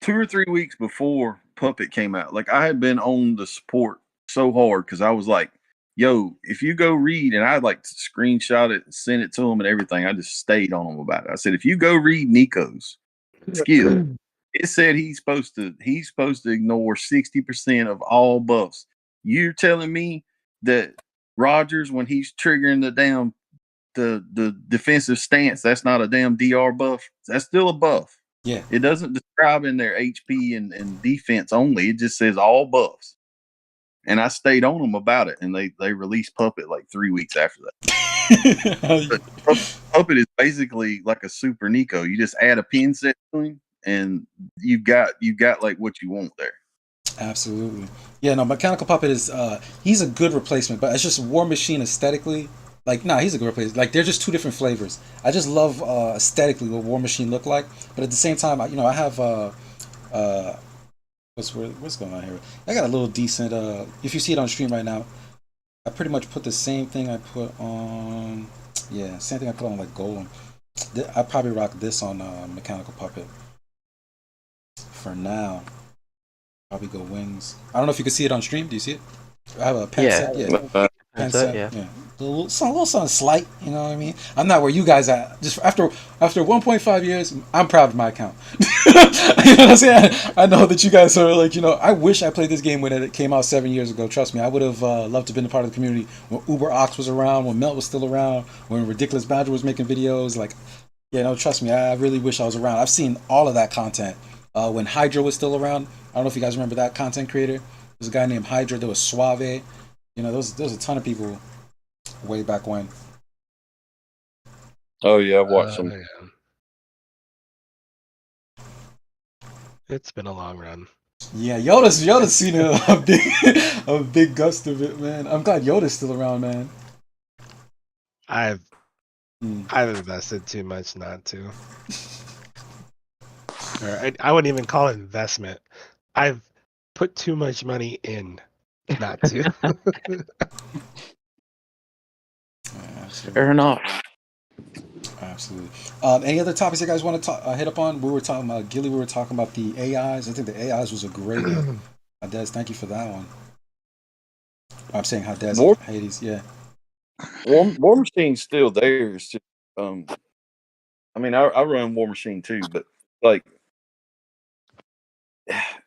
2 or 3 weeks before Puppet came out, like I had been on the support so hard because I was like, yo, if you go read, and I like to screenshot it and send it to them and everything. I just stayed on them about it. I said, if you go read Nico's skill, it said he's supposed to ignore 60% of all buffs. You're telling me that Rogers, when he's triggering the defensive stance, that's not a damn DR buff? That's still a buff. Yeah. It doesn't describe in their HP and defense only. It just says all buffs. And I stayed on them about it, and they released Puppet like 3 weeks after that. Puppet is basically like a super Nico. You just add a pin set to him, and you've got like what you want there. Absolutely. Yeah, no, Mechanical Puppet is he's a good replacement, but it's just War Machine aesthetically. Like, nah, he's a good replacement. Like, they're just two different flavors. I just love aesthetically what War Machine look like, but at the same time, I have what's going on here? I got a little decent. If you see it on stream right now, I pretty much put the same thing I put on. Yeah, same thing I put on like Golem. I probably rock this on Mechanical Puppet for now. Probably go Wings. I don't know if you can see it on stream. Do you see it? I have a pen set. Yeah. Pen set. Yeah. A little something slight, you know what I mean? I'm not where you guys are. Just after 1.5 years, I'm proud of my account. You know what I'm saying? I know that you guys are like, I wish I played this game when it came out 7 years ago. Trust me, I would have loved to have been a part of the community when Uber Ox was around, when Melt was still around, when Ridiculous Badger was making videos. Like, trust me, I really wish I was around. I've seen all of that content. When Hydra was still around, I don't know if you guys remember that content creator. There's a guy named Hydra. There was Suave. There was a ton of people way back when. Oh yeah, I've watched them. Yeah. It's been a long run. Yeah, Yoda's seen a big gust of it, man. I'm glad Yoda's still around, man. I've invested too much not to. Or I wouldn't even call it investment. I've put too much money in not to. Fair enough. Absolutely. Any other topics you guys want to hit up on? We were talking about Gilly. We were talking about the AIs. I think the AIs was a great one. Hadez, thank you for that one. I'm saying Hadez, Hades, yeah. War Machine's still there. It's just, I mean, I run War Machine too, but like,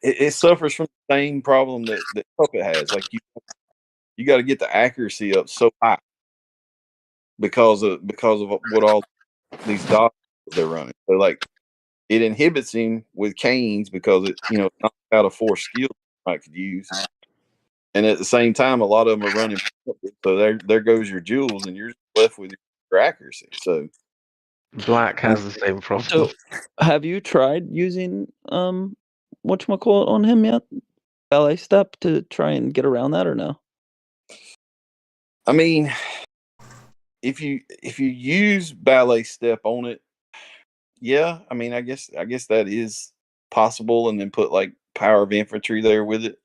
it suffers from the same problem that Puppet has. Like, you got to get the accuracy up so high because of what all these dots they're running. So like, it inhibits him with canes because it knocks out a 4 skill I could use. And at the same time, a lot of them are running. So there goes your jewels, and you're left with your accuracy. So Black has the same problem. So, have you tried using whatchamacallit on him yet? Ballet step to try and get around that, or no? I mean, if you use ballet step on it, yeah. I mean, I guess that is possible, and then put like power of infantry there with it.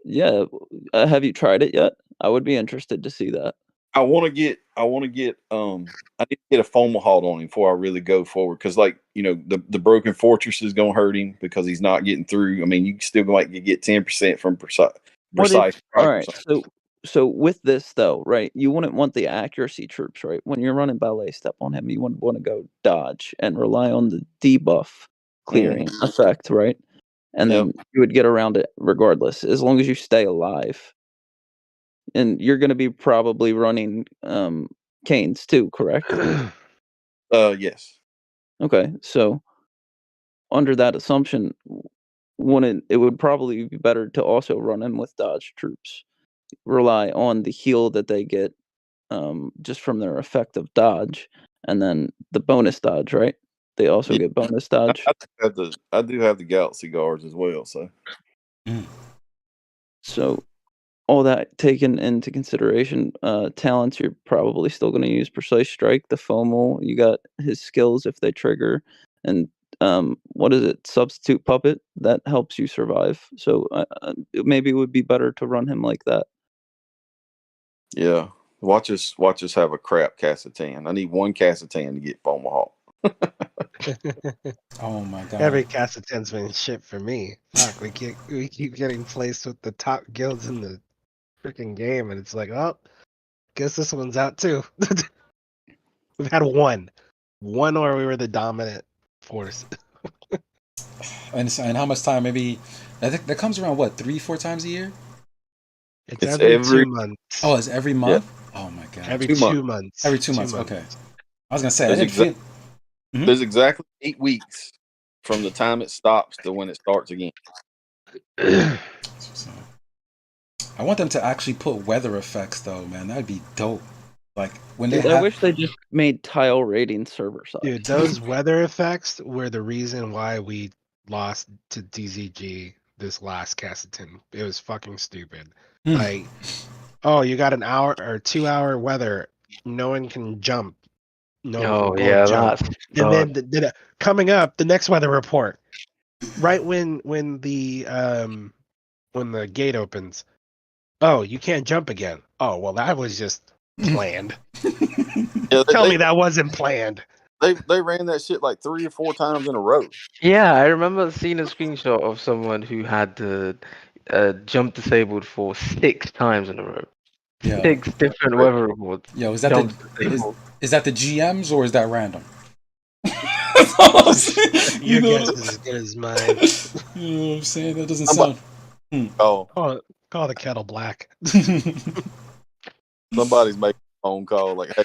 Yeah. Have you tried it yet? I would be interested to see that. I want to get I need to get a foam halt on him before I really go forward, because the broken fortress is gonna hurt him because he's not getting through. I mean, you still might get 10% from precise All right, strike. so with this though, right? You wouldn't want the accuracy troops, right? When you're running ballet step on him, you wouldn't want to go dodge and rely on the debuff clearing effect, right? And then you would get around it regardless, as long as you stay alive. And you're going to be probably running canes too, correct? Yes. Okay, so under that assumption, it would probably be better to also run in with dodge troops. Rely on the heal that they get just from their effective dodge, and then the bonus dodge, right? They also get bonus dodge. I do have the Galaxy Guards as well, so. So all that taken into consideration, talents, you're probably still going to use Precise Strike, the Fomal. You got his skills if they trigger, and what is it? Substitute Puppet that helps you survive. So maybe it would be better to run him like that. Yeah, watch us have a crap Cassitan. I need one Cassitan to get Fomal halt. Oh my god! Every Cassitan's been shit for me. Fuck, we keep getting placed with the top guilds in the freaking game, and it's like, oh, guess this one's out too. We've had one, or we were the dominant force. And how much time? Maybe I think that comes around what 3-4 times a year. It's every 2 months. Oh, it's every month. Yeah. Oh my god! Every 2 months. Every 2 months. Okay. I was gonna say there's exactly 8 weeks from the time it stops to when it starts again. I want them to actually put weather effects though, man. That'd be dope. Like when I wish they just made tile rating server size. Dude, those weather effects were the reason why we lost to DZG this last Cassitan. It was fucking stupid. Like, oh, you got an hour or 2 hour weather. No one can jump. No, jump. And then coming up, the next weather report, right when the gate opens. Oh, you can't jump again. Oh, well, that was just planned. Tell me that wasn't planned. They ran that shit like 3 or 4 times in a row. Yeah, I remember seeing a screenshot of someone who had the jump disabled for 6 times in a row. Yeah. 6 different weather reports. Yo, is that is that the GMs or is that random? Your guess is as good as mine. You know what I'm saying? That doesn't sound. Call the kettle black. Somebody's making a phone call like, hey,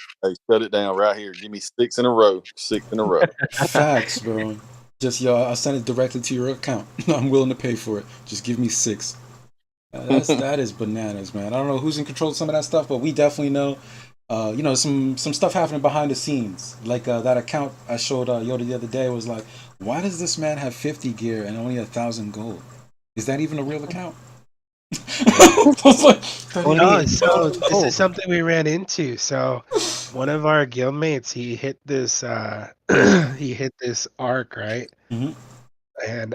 shut it down right here. Give me 6 in a row. 6 in a row. Facts, bro. Just I'll send it directly to your account. I'm willing to pay for it. Just give me 6. That is bananas, man. I don't know who's in control of some of that stuff, but we definitely know. Some stuff happening behind the scenes. Like that account I showed Yoda the other day was like, why does this man have 50 gear and only 1,000 gold? Is that even a real account? So this is something we ran into. So one of our guildmates, he hit this arc, right? Mm-hmm. And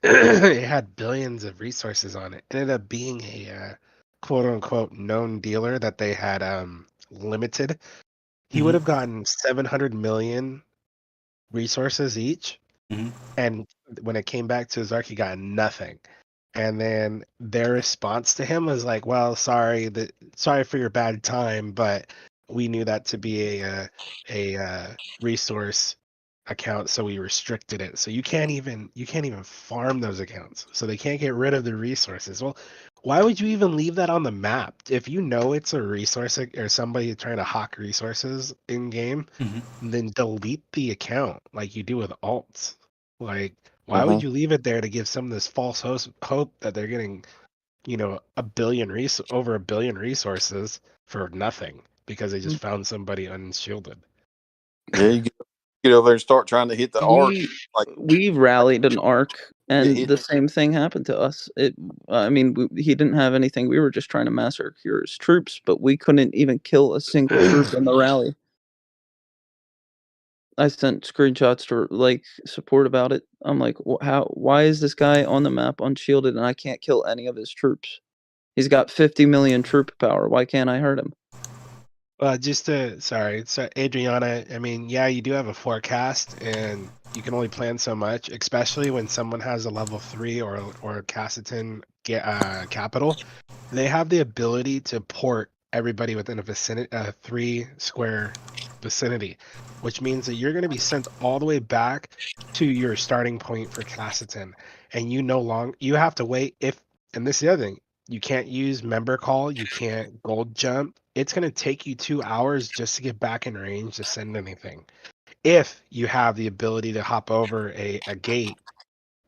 it had billions of resources on it. It ended up being a quote unquote known dealer that they had limited. He would have gotten 700 million resources each. Mm-hmm. And when it came back to his arc, he got nothing. And then their response to him was like, well, sorry for your bad time, but we knew that to be a resource account, so we restricted it. So you can't even farm those accounts. So they can't get rid of the resources. Well, why would you even leave that on the map? If you know it's a resource or somebody trying to hawk resources in game, then delete the account like you do with alts. Like, why would you leave it there to give some of this false hope that they're getting, over 1 billion resources for nothing because they just found somebody unshielded? Yeah, you get over there and start trying to hit the arc. We rallied an arc, and the same thing happened to us. He didn't have anything. We were just trying to massacre his troops, but we couldn't even kill a single troop in the rally. I sent screenshots to support about it. I'm like, why is this guy on the map unshielded and I can't kill any of his troops? He's got 50 million troop power. Why can't I hurt him? So Adriana, I mean, yeah, you do have a forecast, and you can only plan so much, especially when someone has a level 3 or Cassiton capital. They have the ability to port everybody within a vicinity, a 3 square vicinity, which means that you're going to be sent all the way back to your starting point for Cassiton, and you have to wait and this is the other thing. You can't use member call. You can't gold jump. It's going to take you 2 hours just to get back in range to send anything. If you have the ability to hop over a gate,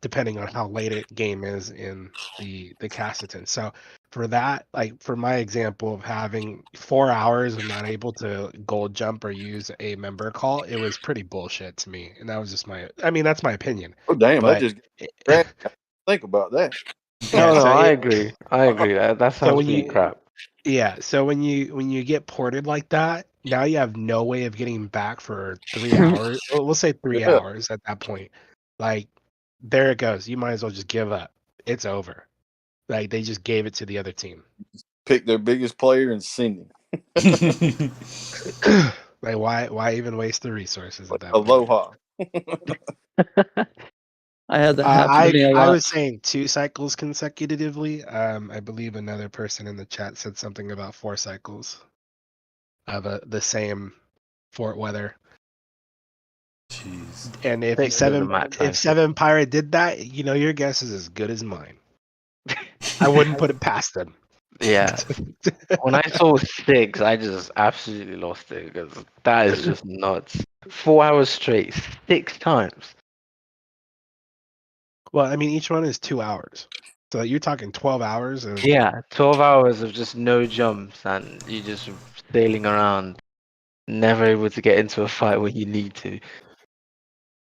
depending on how late it game is in the Cassiton. So for that, like for my example of having 4 hours of not able to gold jump or use a member call, it was pretty bullshit to me. And that was just that's my opinion. Oh damn! But That just think about that. No, yeah, no, so I agree. I agree. That so sounds when pretty you crap. so when you get ported like that, now you have no way of getting back for 3 hours. Well, we'll say 3 Yeah. hours at that point. Like there it goes. You might as well just give up. It's over. Like they just gave it to the other team. Pick their biggest player and send him. Like why even waste the resources at that point? Aloha. I had that happen to me a I lot. was saying 2 cycles consecutively. I believe another person in the chat said something about 4 cycles of the same Fort weather. Jeez. And if Thanks for the Matt time. 7 Pirate did that, your guess is as good as mine. I wouldn't put it past them. Yeah. When I saw 6, I just absolutely lost it because that is just nuts. 4 hours straight, 6 times. Well, I mean, each one is 2 hours, so you're talking 12 hours of. Yeah, 12 hours of just no jumps and you just sailing around, never able to get into a fight when you need to.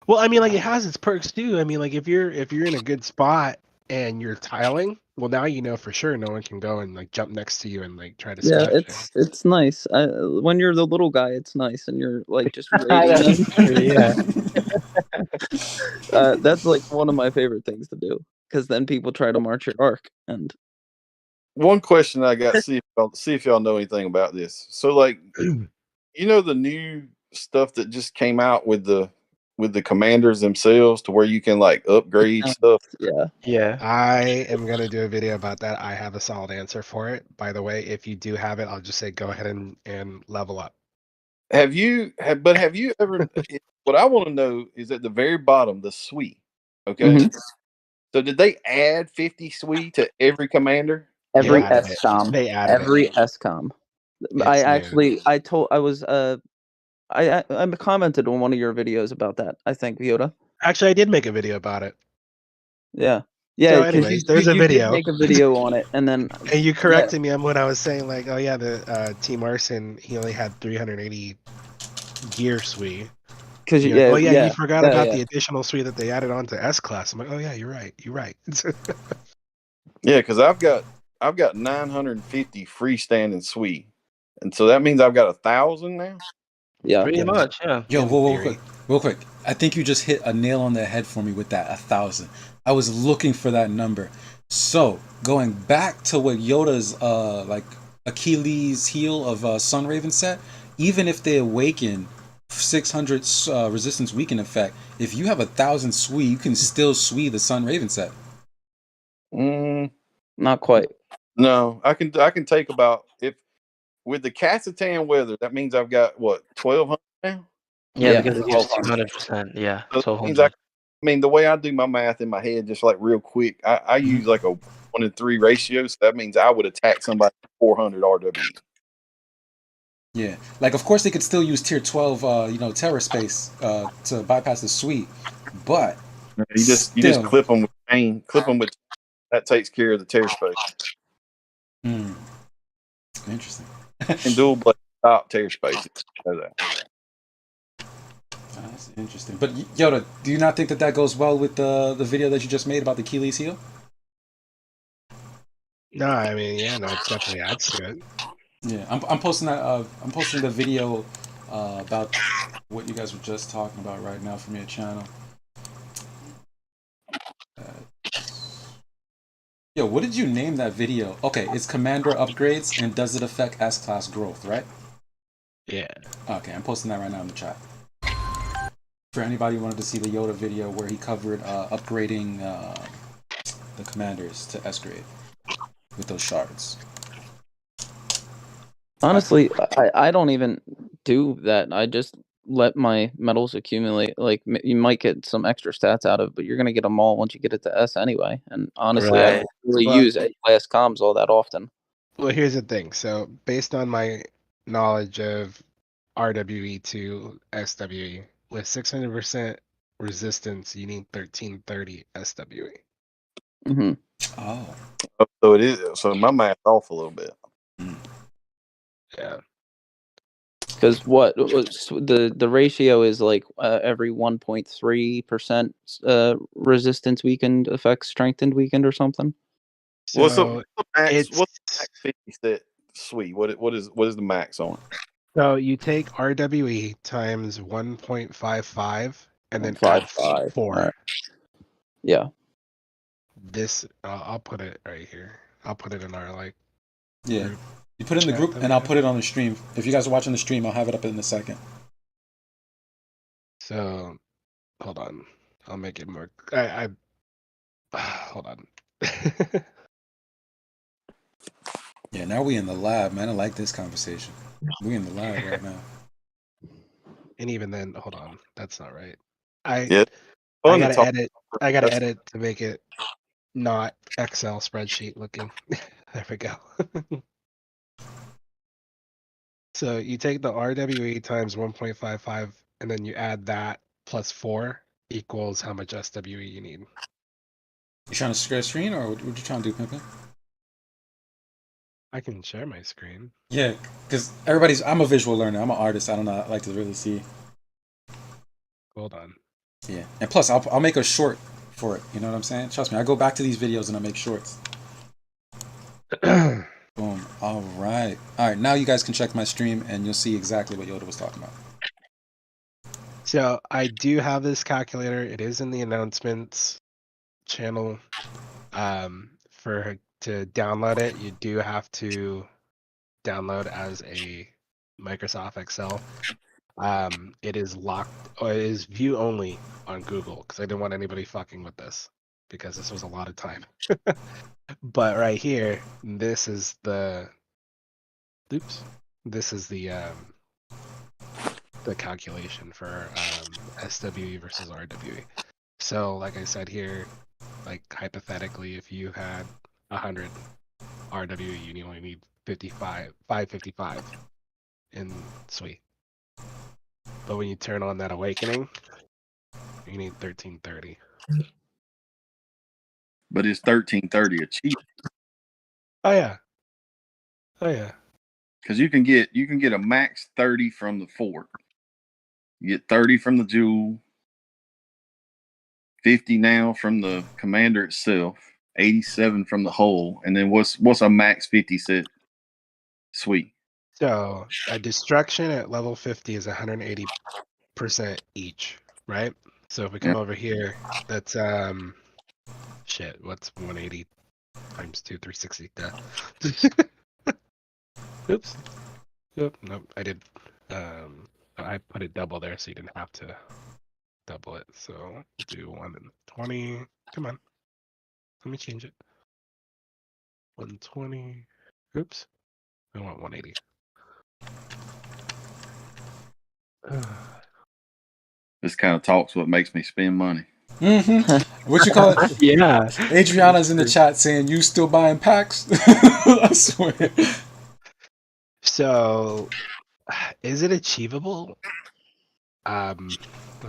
Well, I mean, like it has its perks too. I mean, like if you're in a good spot and you're tiling, well, now you know for sure no one can go and like jump next to you and like try to Yeah, smash you. it's nice. When you're the little guy, it's nice, and you're like just raiding That's them. true, yeah. That's like one of my favorite things to do, because then people try to march your arc, and One question I got, see if y'all know anything about this. So like the new stuff that just came out with the commanders themselves to where you can like upgrade stuff. Yeah. I am gonna do a video about that. I have a solid answer for it. By the way, if you do have it, I'll just say go ahead and level up. Have you ever what I want to know is at the very bottom the suite. Okay. Mhm. So did they add 50 suite to every commander? every added it. SCOM, They added every it. SCOM. It's I commented on one of your videos about that. I think Yoda. Actually, I did make a video about it. Yeah, So because anyways, there's a you video. did make a video on it, and then And you corrected me on what I was saying, like, oh yeah, the Team Arson, he only had 380 gear suite. Because you forgot about yeah. the additional suite that they added on to S class. I'm like, oh yeah, you're right. Yeah, because I've got 950 freestanding suite, and so that means I've got 1,000 now. Yeah, pretty much. Yeah. Yo, real quick. I think you just hit a nail on the head for me with that 1,000. I was looking for that number. So going back to what Yoda's like Achilles heel of Sunraven set, even if they awaken 600 resistance weaken effect, if you have 1,000 Sui, you can still Sui the Sunraven set. Not quite. No, I can take about, if with the Cassitan weather, that means I've got what, 1,200 now. Yeah, because it gives 200%. Yeah, So that means 1200. I mean, the way I do my math in my head, just like real quick, I use like a 1-to-3 ratio. So that means I would attack somebody 400 RW. Yeah, like of course they could still use tier 12, terror space to bypass the suite, but you just clip them with pain, that takes care of the terror space. Interesting. And dual blade stop terror space. That's interesting. But Yoda, do you not think that goes well with the video that you just made about the Achilles heel? No, I mean, yeah, no, it definitely adds to it. Yeah, I'm posting that. I'm posting the video about what you guys were just talking about right now from your channel. Yo, what did you name that video? Okay, it's Commander upgrades and does it affect S-class growth, right? Yeah. Okay, I'm posting that right now in the chat. For anybody who wanted to see the Yoda video where he covered upgrading the commanders to S grade with those shards. Honestly, I don't even do that. I just let my medals accumulate. Like you might get some extra stats out of it, but you're gonna get them all once you get it to S anyway. And honestly, I Right. don't really Well- use class comms all that often. Well, here's the thing. So, based on my knowledge of RWE to SWE, with 600% resistance, you need 1330 SWE. Mm-hmm. Oh. So it is. So my math off a little bit. Yeah. Because the ratio is like every 1.3% resistance weakened affects strengthened weakened or something. What's So the max? it's What's the max 50 set suite? What is the max on it? so you take RWE times 1.55 and then add 1.55. 4. Alright. Yeah. This I'll put it right here. I'll put it in our like. Yeah. Group You put it in the chat group, that and we I'll have. put it on the stream. If you guys are watching the stream, I'll have it up in a second. So, hold on. I'll make it more. I hold on. Yeah, now we in the lab, man. I like this conversation. We in the lab right now. And even then, hold on. That's not right. I Yeah, fun to gotta talk. edit. I gotta edit to make it not Excel spreadsheet looking. There we go. So you take the RWE times 1.55 and then you add that plus 4 equals how much SWE you need. You trying to share screen, or what you trying to do, Pimpin? I can share my screen. Yeah, because I'm a visual learner. I'm an artist. I don't know. I like to really see. Hold on. Yeah, and plus I'll make a short for it. You know what I'm saying? Trust me. I go back to these videos and I make shorts. Boom. All right. Now you guys can check my stream and you'll see exactly what Yoda was talking about. So I do have this calculator. It is in the announcements channel. For to download it, you do have to download as a Microsoft Excel. It is locked, or it is view only on Google because I didn't want anybody fucking with this because this was a lot of time. But right here, this is the. Oops. This is the calculation for SWE versus RWE. So, like I said here, like hypothetically, if you had 100 RWE, you only need 555 in SWE. But when you turn on that awakening, you need 1330. But it's 1330 achieved. Oh yeah. Oh yeah. Because you can get a max 30 from the fort. You get 30 from the jewel, 50 now from the commander itself, 87 from the hull, and then what's a max 50 set suite? So a destruction at level 50 is 180% each, right? So if we come over here, that's shit, what's 180 times 2, 360? Duh. Oops. Nope, I did. I put it double there so you didn't have to double it. So do 120. Come on. Let me change it. 120. Oops. I want 180. This kind of talks what makes me spend money. What you call it? Yeah. Adriana's in the chat saying, "You still buying packs?" I swear. So, is it achievable? Let's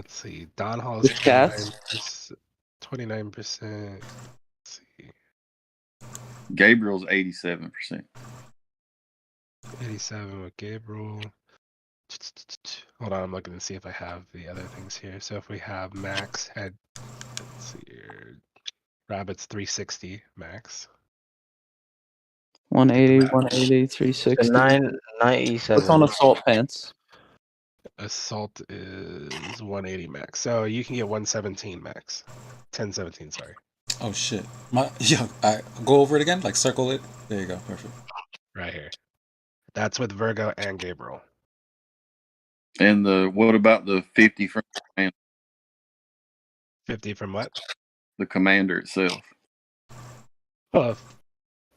see. Don Hall's With cats? 29%. Let's see. Gabriel's 87%. 87 with Gabriel. Hold on, I'm looking to see if I have the other things here. So if we have max head, let's see here. Rabbit's 360 max. 180, 180, 360. 997. What's on assault pants? Assault is 180 max. So you can get 117 max. 1017, sorry. Oh shit. Go over it again, like circle it. There you go. Perfect. Right here. That's with Virgo and Gabriel. And what about the 50 from the 50 from what? The commander itself. Oh,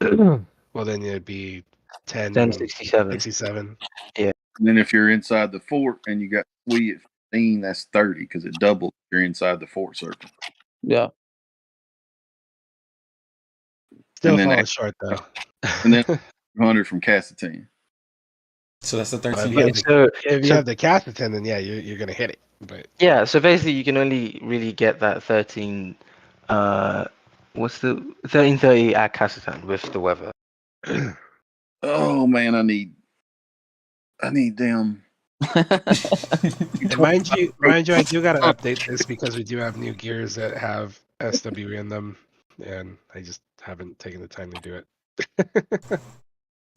well, then it'd be 1067. 67. Yeah. And then if you're inside the fort and you got Sui at 15, that's 30 because it doubles if you're inside the fort circle. Yeah. Still and then falling short though. And then 100 from Cassatin. So that's the But 13. if you have the Cassatin, then yeah, you're gonna hit it. But yeah, so basically you can only really get that 13. What's the 1330 at Cassatin with the weather? Oh man, I need them. And mind you, I do gotta update this because we do have new gears that have SWE in them, and I just haven't taken the time to do it.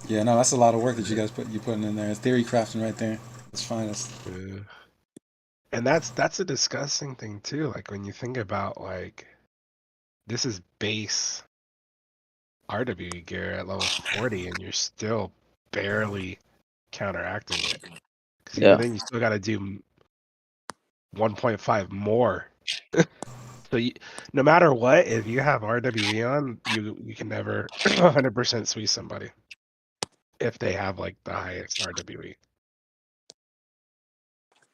Yeah, no, that's a lot of work that you guys putting in there. It's theory crafting right there. It's fine. And that's a disgusting thing too. Like when you think about like this is base RWE gear at level 40, and you're still barely counteracting it. Because even then, you still got to do 1.5 more. So no matter what, if you have RWE on, you can never 100% sweep somebody if they have like the highest RWE.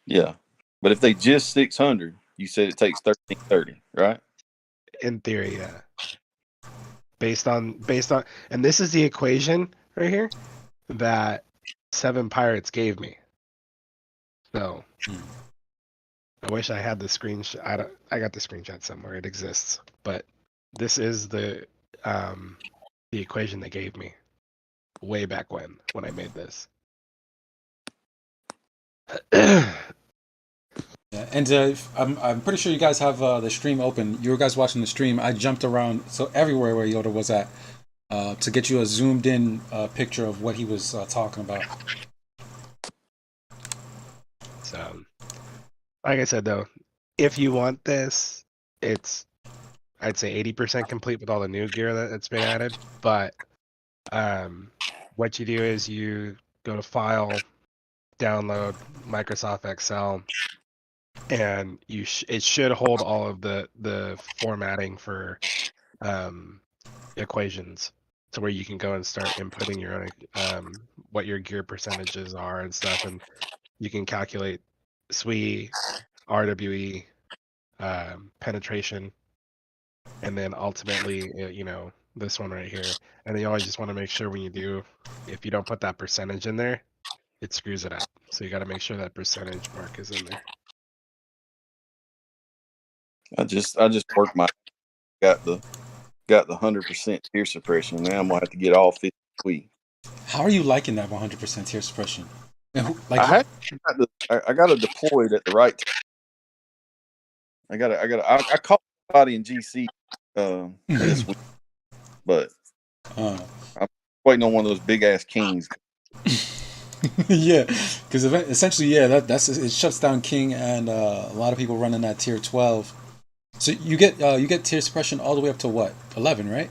Yeah, but if they just 600, you said it takes 1330, right? In theory, yeah. Based on, and this is the equation right here that 7 Pirates gave me. So I wish I had the screenshot. I got the screenshot somewhere. It exists, but this is the equation they gave me way back when I made this. Yeah, and I'm pretty sure you guys have the stream open. You guys watching the stream. I jumped around so everywhere where Yoda was at to get you a zoomed in picture of what he was talking about. So, like I said though, if you want this, it's I'd say 80% complete with all the new gear that's been added. But what you do is you go to File, download Microsoft Excel, and it should hold all of the formatting for equations, to where you can go and start inputting your own what your gear percentages are and stuff, and you can calculate SWE, RWE, penetration, and then ultimately this one right here. And then you always just want to make sure when you do, if you don't put that percentage in there, it screws it up. So you got to make sure that percentage mark is in there. I just worked my got the 100% tear suppression. Now I'm gonna have to get all 50 sweet. How are you liking that 100% tear suppression? I got it deployed at the right time. I caught somebody in GC this week, but I'm waiting on one of those big ass kings. Yeah, because essentially, yeah, that's it shuts down King, and a lot of people running that tier 12. So you get tear suppression all the way up to what, 11, right?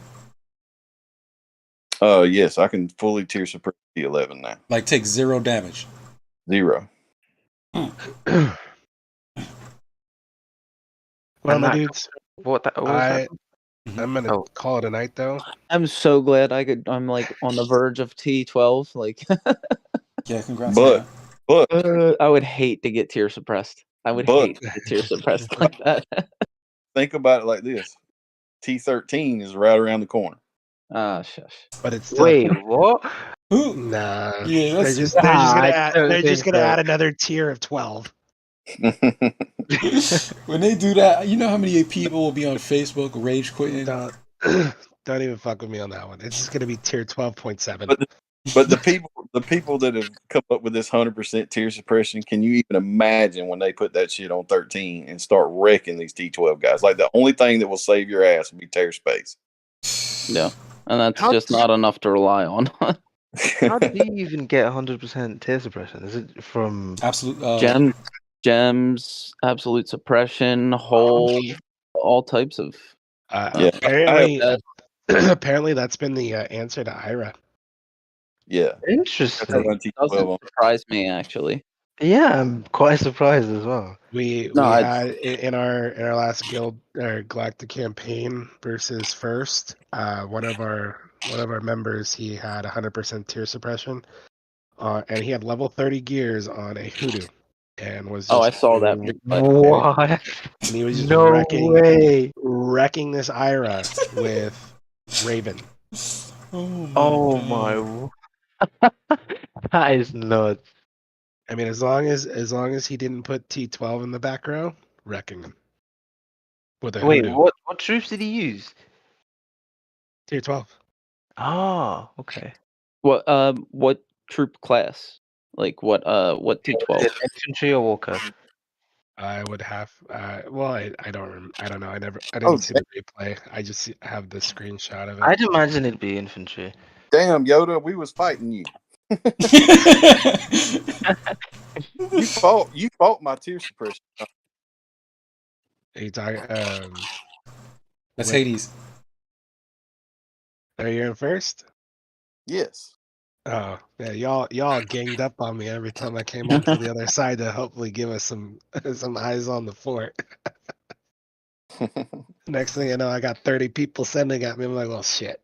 Yes, I can fully tear suppress the 11 now. Like take 0 damage. 0. Well, my dudes, what was I'm gonna call it a night though. I'm so glad I'm like on the verge of T12. Like, yeah, congrats. But I would hate to get tear suppressed. I would hate to get tear suppressed like that. Think about it like this: T13 is right around the corner. Ah, shush. But it's still... Wait, what? Nah. Yeah, they're just gonna add another tier of 12. When they do that, you know how many people will be on Facebook rage quitting? Don't even fuck with me on that one. It's just gonna be tier 12.7. But the people that have come up with this 100% tear suppression, can you even imagine when they put that shit on 13 and start wrecking these T12 guys? Like the only thing that will save your ass will be tear space. Yeah, and that's just not enough to rely on. How do you even get 100% tear suppression? Is it from absolute gems, absolute suppression, hold, all types of? Apparently that's been the answer to Ira. Yeah, interesting. Doesn't surprise me actually. Yeah, I'm quite surprised as well. We No, had in our last guild or galactic campaign versus first, one of our members, he had 100% tear suppression, and he had level 30 gears on a hoodoo, and was just I saw that. What? and he was just No way. wrecking this Ira with Raven. Oh my! That is nuts. I mean, as long as he didn't put T12 in the back row, wrecking him with a Wait, hoodoo. what troops did he use? Tier 12. Ah, okay. What troop class? Like what T12? Infantry or walker? I would have. Well, I don't. I don't know. I Oh, didn't see the replay. I just have the screenshot of it. I'd imagine it'd be infantry. Damn, Yoda, we was fighting you. You fought my tear suppression. Are you talking? That's what- Hades. Are you in first? Yes. Oh yeah, y'all ganged up on me every time I came onto the other side to hopefully give us some eyes on the fort. Next thing you know, I got 30 people sending at me. I'm like, well, shit.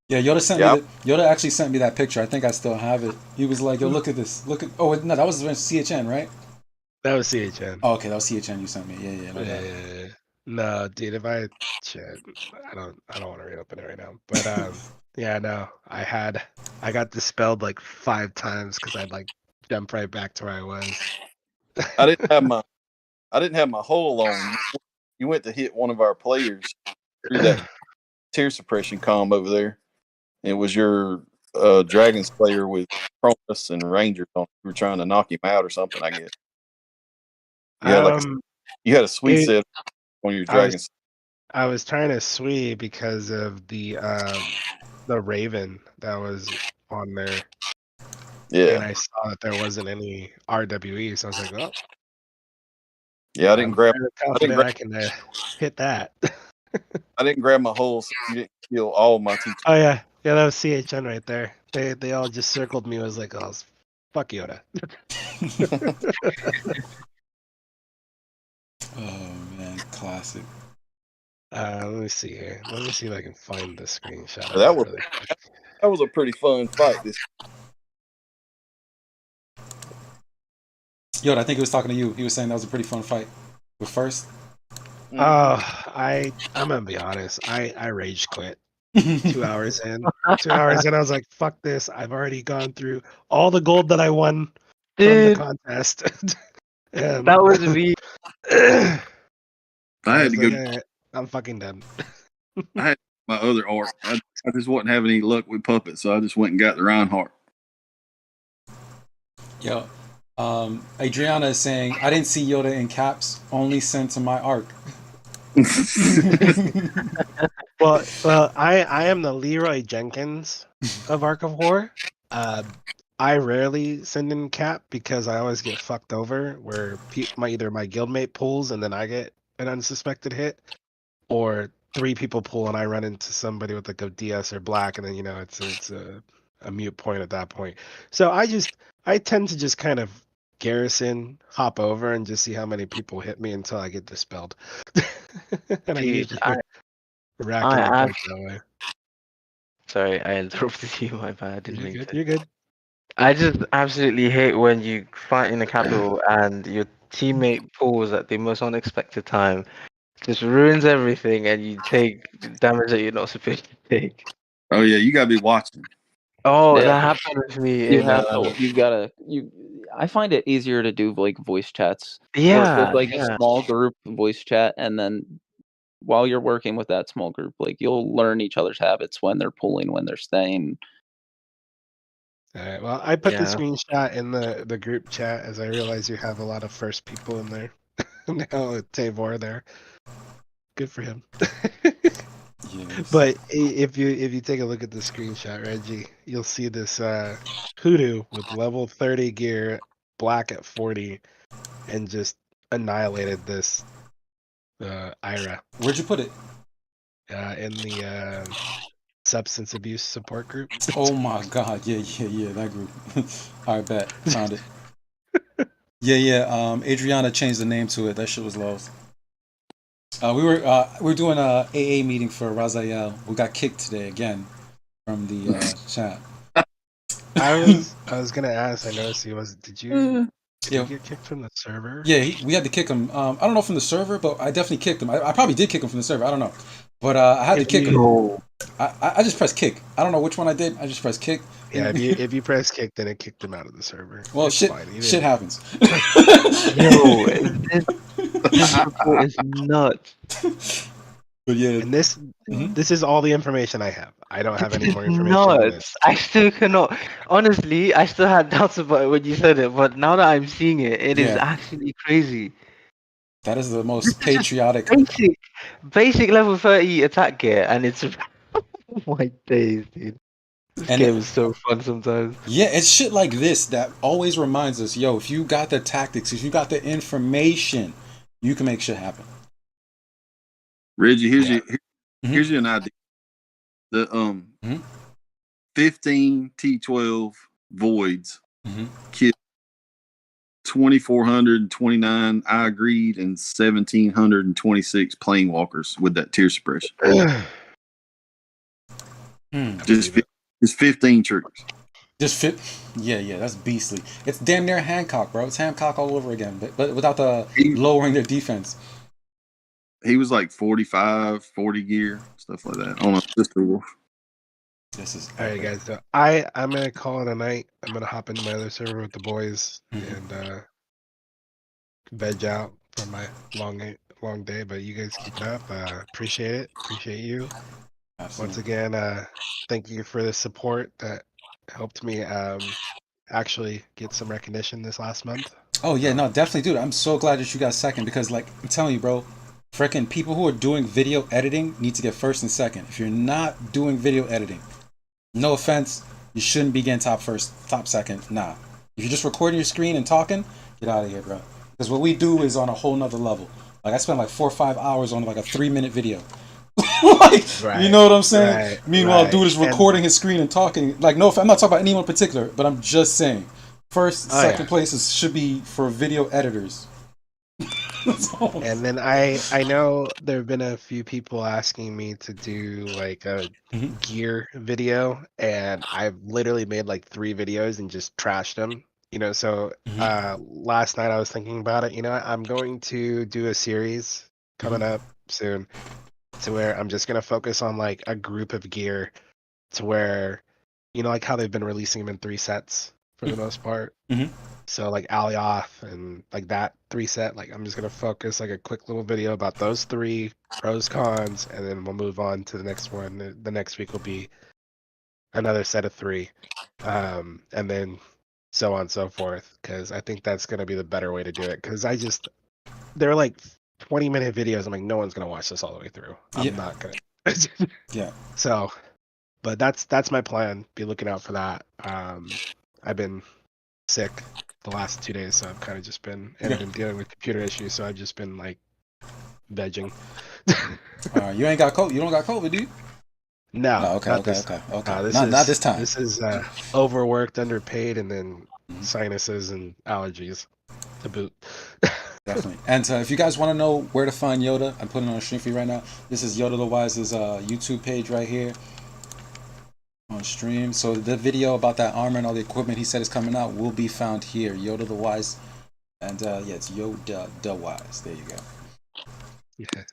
Yeah, Yoda sent me. Yoda actually sent me that picture. I think I still have it. He was like, "Yo, look at this. Look at." Oh no, that was CHN, right? That was CHN. Oh, okay, that was CHN you sent me. Yeah, my bad. Yeah. No, dude, if I shit, I don't want to reopen it right now. But yeah, no, I got dispelled like 5 times because I'd like jump right back to where I was. I didn't have my hull on. You went to hit one of our players through that tear suppression comb over there. It was your Dragon Slayer with Cronus and Rangers on. You were trying to knock him out or something, I guess. Yeah, you had a sweet set on your Dragon. I was trying to sweep because of the Raven that was on there. Yeah. And I saw that there wasn't any RWE, so I was like, well. Yeah, I didn't grab. I can hit that. I didn't grab my hole, so you didn't kill all my teachers. Oh yeah, that was CHN right there. They all just circled me. I was like, oh, fuck Yoda. Oh man, classic. Let me see here. Let me see if I can find the screenshot. That was a pretty fun fight. Yoda, I think he was talking to you. He was saying that was a pretty fun fight. With first. I'm gonna be honest. I rage quit. 2 hours in. 2 hours in, I was like, fuck this. I've already gone through all the gold that I won from the contest. That was me. I had to go. Like, I'm fucking done. I had my other art. I just wasn't having any luck with puppets, so I just went and got the Reinhardt. Yo, Adriana is saying, I didn't see Yoda in caps, only sent to my arc. Well, I am the Leroy Jenkins of Arc of War. I rarely send in cap because I always get fucked over where either my guildmate pulls and then I get an unsuspected hit, or 3 people pull and I run into somebody with like a DS or black, and then it's a mute point at that point. So I tend to just kind of garrison, hop over, and just see how many people hit me until I get dispelled. And I usually rack my points that way. Sorry, I interrupted you. My bad. I didn't mean to. You're good. I just absolutely hate when you fight in the capital and your teammate pulls at the most unexpected time. Just ruins everything, and you take damage that you're not supposed to take. Oh yeah, you gotta be watching. Oh, Yeah. that happened with me. I find it easier to do like voice chats. Yeah, With like a small group voice chat, and then while you're working with that small group, like you'll learn each other's habits when they're pulling, when they're staying. All right. Well, I put the screenshot in the group chat as I realize you have a lot of first people in there. Now with Tvor there. Good for him. Yes. But if you take a look at the screenshot, Reggie, you'll see this hoodoo with level 30 gear, black at 40, and just annihilated this Ira. Where'd you put it? In the substance abuse support group. Oh my god, yeah, that group. Alright, bet. Found it. Yeah, Adriana changed the name to it. That shit was lost. We were doing a AA meeting for Raziel. We got kicked today again from the chat. I was gonna ask. I noticed he was. Did you Yeah. get kicked from the server? Yeah, we had to kick him. I don't know from the server, but I definitely kicked him. I probably did kick him from the server. I don't know, but I had to kick him. I just pressed kick. I don't know which one I did. I just pressed kick. Yeah, if you press kick, then it kicked him out of the server. Well, It's shit, fine. He shit didn't- happens. Yo, this report is nuts. But yeah, And this is all the information I have. I don't have any This more is information than this. nuts. I still cannot. Honestly, I still had doubts about it when you said it, but now that I'm seeing it, it is Yeah. actually crazy. That is the most patriotic. Basic level 30 attack gear, and it's oh my days, dude. This And game is so fun sometimes. Yeah, it's shit like this that always reminds us, yo, if you got the tactics, if you got the information, you can make shit happen. Reggie, here's your idea. The 15 T12 voids kill 2,429 I agreed and 1,726 planewalkers with that tier suppression. Just 15 triggers. Just fit. Yeah, that's beastly. It's damn near Hancock, bro. It's Hancock all over again, but without the lowering their defense. He was like 45, 40 gear, stuff like that on a Sister Wolf. This is all right, guys. So I'm gonna call it a night. I'm gonna hop into my other server with the boys and veg out for my long day. But you guys keep it up. Appreciate it. Appreciate you. Absolutely. Once again, thank you for the support that helped me actually get some recognition this last month. Oh yeah, no, definitely, dude. I'm so glad that you got second because, like, I'm telling you, bro, freaking people who are doing video editing need to get first and second. If you're not doing video editing, no offense, you shouldn't be getting top second. Nah. If you're just recording your screen and talking, get out of here, bro. Because what we do is on a whole nother level. Like, I spent like 4 or 5 hours on like a 3-minute video. Like, right, you know what I'm saying? right, Meanwhile, right. dude is recording his screen and talking. Like, no, I'm not talking about anyone in particular, but I'm just saying, first, second places should be for video editors. And then I know there have been a few people asking me to do like a gear video, and I've literally made like 3 videos and just trashed them. You know, so last night I was thinking about it. You know, I'm going to do a series coming up soon to where I'm just gonna focus on like a group of gear, to where, you know, like how they've been releasing them in 3 sets for the most part. So like Alioth and like that 3 set, like I'm just gonna focus like a quick little video about those 3 pros, cons, and then we'll move on to the next one. The next week will be another set of 3, and then so on and so forth. Because I think that's gonna be the better way to do it. Because they're like 20-minute videos. I'm like, no one's gonna watch this all the way through. I'm not gonna. Yeah. So, but that's my plan. Be looking out for that. I've been sick the last 2 days, so I've kind of just been been dealing with computer issues. So I've just been like vegging. You ain't got COVID. You don't got COVID, do you? No. Oh, okay. Not this time. This is overworked, underpaid, and then sinuses and allergies to boot. Definitely. And if you guys want to know where to find Yoda, I'm putting it on a stream for you right now. This is Yodadawise's YouTube page right here on stream. So the video about that armor and all the equipment he said is coming out will be found here. Yodadawise. And yeah, it's Yodadawise. There you go. Yeah.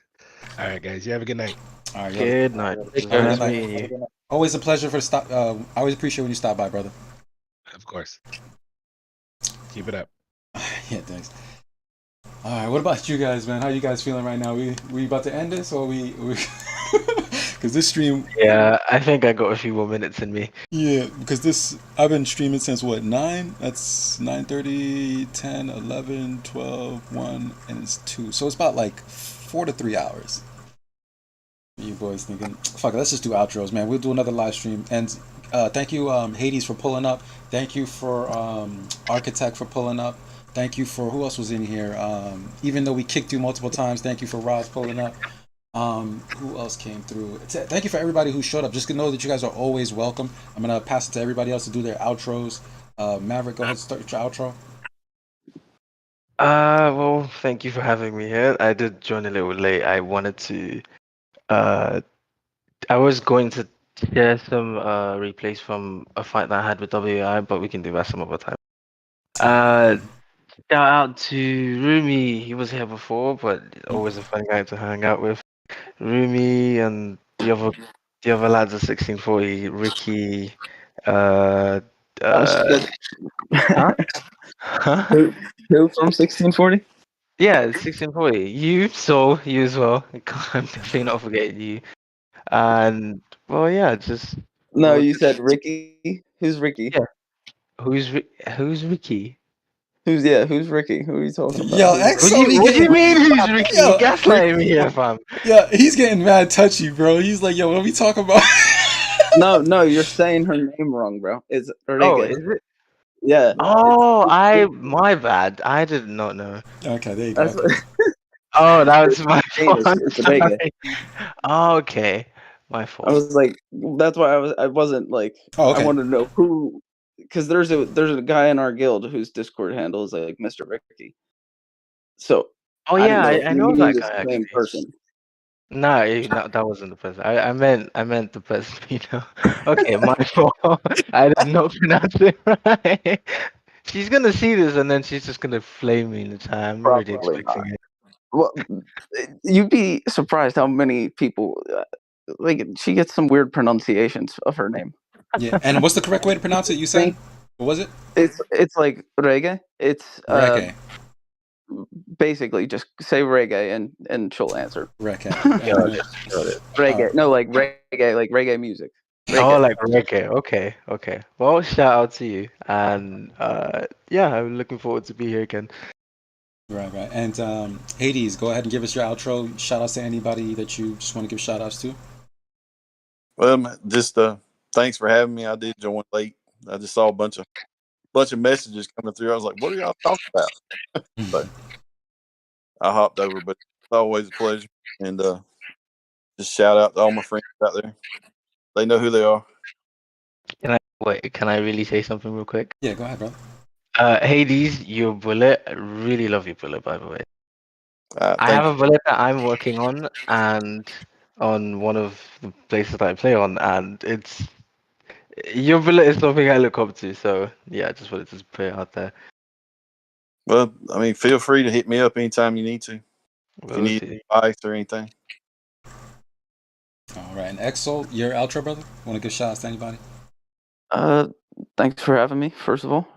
All right, guys. You have a good night. All right. Good night. Nice meeting you. Always a pleasure for stop. I always appreciate when you stop by, brother. Of course. Keep it up. Yeah, thanks. All right, what about you guys, man? How you guys feeling right now? We about to end this, or we because this stream. Yeah, I think I got a few more minutes in me. Yeah, because I've been streaming since what, 9? That's 9:30, 10, 11, 12, 1, and it's 2. So it's about like 4 to 3 hours. You boys thinking, fuck it, let's just do outros, man. We'll do another live stream. And thank you, Hades, for pulling up. Thank you for Architect for pulling up. Thank you for, who else was in here? Even though we kicked you multiple times, thank you for Roz pulling up. Who else came through? Thank you for everybody who showed up. Just know that you guys are always welcome. I'm gonna pass it to everybody else to do their outros. Maverick, go ahead and start your outro. Well, thank you for having me here. I did join a little late. I wanted to, I was going to share some replays from a fight that I had with WI, but we can do that some other time. Shout out to Roomie. He was here before, but always a fun guy to hang out with. Roomie and the other lads at 1640, Ricky. Huh? Who from 1640? Yeah, 1640. You, so you as well. I can't definitely not forget you. And well, yeah, just No, you said Ricky. Who's Ricky? Yeah. Who's Ricky? Who's Ricky? Who are you talking about? Yo, What Xsoul, do you mean who's Ricky? You gaslighting me here, fam. Yeah, he's getting mad touchy, bro. He's like, yo, what are we talking about? No, you're saying her name wrong, bro. It's Reggae. Oh, is it? Yeah. Oh, my bad. I did not know. Okay, there you go. That's Oh, that was my fault. It's Reggae. Oh, okay, my fault. I was like, that's why I wasn't like, Oh, okay. I wanted to know who, because there's a guy in our guild whose Discord handle is like Mr. Ricky. So. Oh yeah, I know that that guy. the same person. No, that wasn't the person. I meant the person. You know. Okay, my fault. I did not pronounce it right. She's gonna see this and then she's just gonna flame me in the chat. I'm already expecting it. Well, you'd be surprised how many people like she gets some weird pronunciations of her name. Yeah, and what's the correct way to pronounce it? You said what was it? It's like reggae. It's reggae. Basically, just say reggae and she'll answer. Reggae. Reggae. No, like reggae music. Reggae. Oh, like reggae. Okay. Well, shout out to you, and yeah, I'm looking forward to be here again. Right. And Hades, go ahead and give us your outro. Shout outs to anybody that you just want to give shout outs to. Well, just thanks for having me. I did join late. I just saw a bunch of messages coming through. I was like, what are y'all talking about? But I hopped over, but it's always a pleasure. And just shout out to all my friends out there. They know who they are. Can I really say something real quick? Yeah, go ahead, bro. Hades, your bullet. I really love your bullet, by the way. I have a bullet that I'm working on, and on one of the places that I play on, and your bullet is something I look up to. So yeah, I just wanted to put it out there. Well, I mean, feel free to hit me up anytime you need to. If you need advice or anything. All right, and Xsoul, your outro, brother. Want to give shout outs to anybody? Thanks for having me. First of all,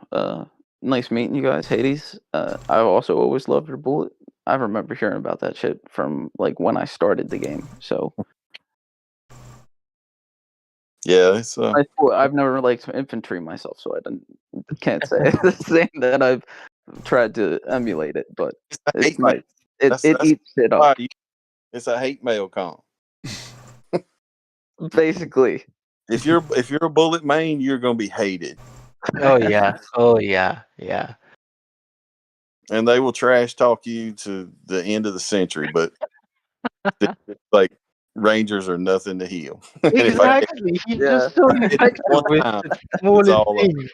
nice meeting you guys, Hades. I also always loved your bullet. I remember hearing about that shit from like when I started the game. So yeah, it's I've never liked infantry myself, so can't say the same that I've tried to emulate it, but it's nice. It eats it up. It's a hate mail comp. Basically, if you're a bullet main, you're gonna be hated. Oh yeah. And they will trash talk you to the end of the century, but like Rangers are nothing to heal. Exactly. He's just so effective with the smallest things.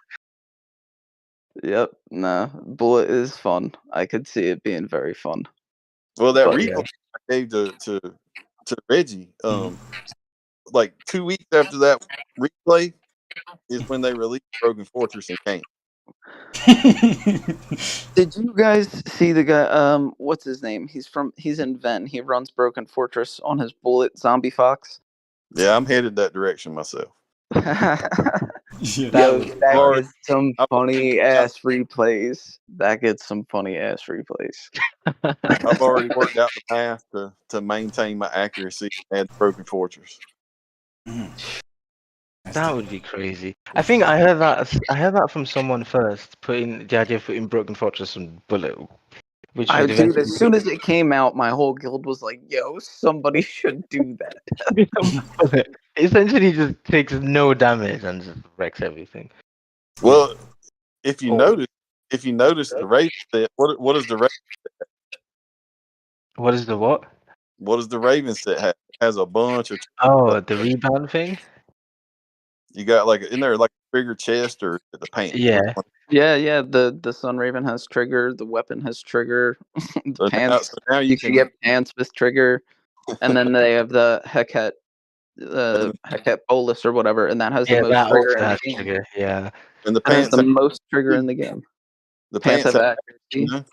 Yep. Nah, bullet is fun. I could see it being very fun. Well, that replay I gave to Reggie, like 2 weeks after that replay is when they released Broken Fortress and Camp. Did you guys see the guy? What's his name? He's in Ven. He runs Broken Fortress on his bullet Zombie Fox. Yeah, I'm headed that direction myself. Yo, that gets some funny ass replays. I've already worked out the path to maintain my accuracy at Broken Fortress. That would be crazy. I think I heard that from someone first, putting the idea of putting Broken Fortress on bullet. Which dude, as soon as it came out, my whole guild was like, "Yo, somebody should do that." Essentially, just takes no damage and just wrecks everything. Well, if you notice the race set, what is the race set? What is the what? What does the Raven set have? It has a bunch of. Oh, the rebound thing. You got like in there like a trigger chest or the pants. Yeah. Yeah. The Sun Raven has trigger. The weapon has trigger. The So pants. now you can get pants with trigger, and then they have the Heket, Heket Bolus or whatever, and that has the most that trigger also in the has game. trigger. Yeah. And the That has pants the have, most trigger in the game. the Pants pants have have accuracy.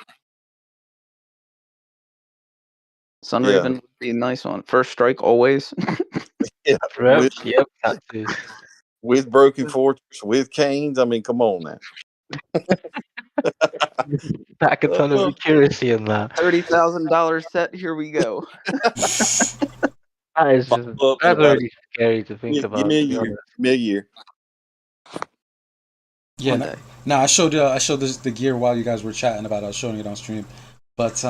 Sun Yeah. Raven would be a nice one. First strike always. Yeah, Yep, that too. with Broken Fortress, with canes. I mean, come on now. Pack a ton of accuracy in that. $30,000 set. Here we go. That is just that's already scary to think about. Give me a to be year. honest. Give me a year. Yeah, no, I showed the gear while you guys were chatting about. I was showing it on stream, but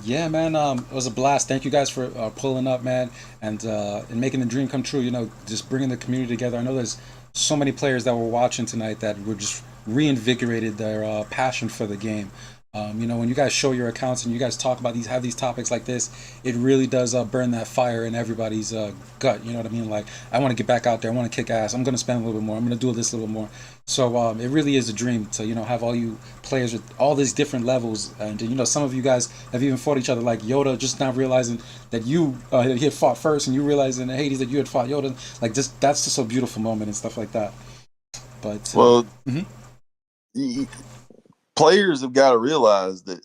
yeah, man, it was a blast. Thank you guys for pulling up, man, and making the dream come true. You know, just bringing the community together. I know there's so many players that were watching tonight that were just reinvigorated their passion for the game. You know, when you guys show your accounts and you guys talk about have these topics like this, it really does burn that fire in everybody's gut. You know what I mean? Like, I want to get back out there. I want to kick ass. I'm going to spend a little bit more. I'm going to do this a little bit more. So it really is a dream to, you know, have all you players with all these different levels. And, you know, some of you guys have even fought each other, like Yoda, just now realizing that you he had fought first, and you realizing in Hades that you had fought Yoda. Like, that's just a beautiful moment and stuff like that. But well, players have got to realize that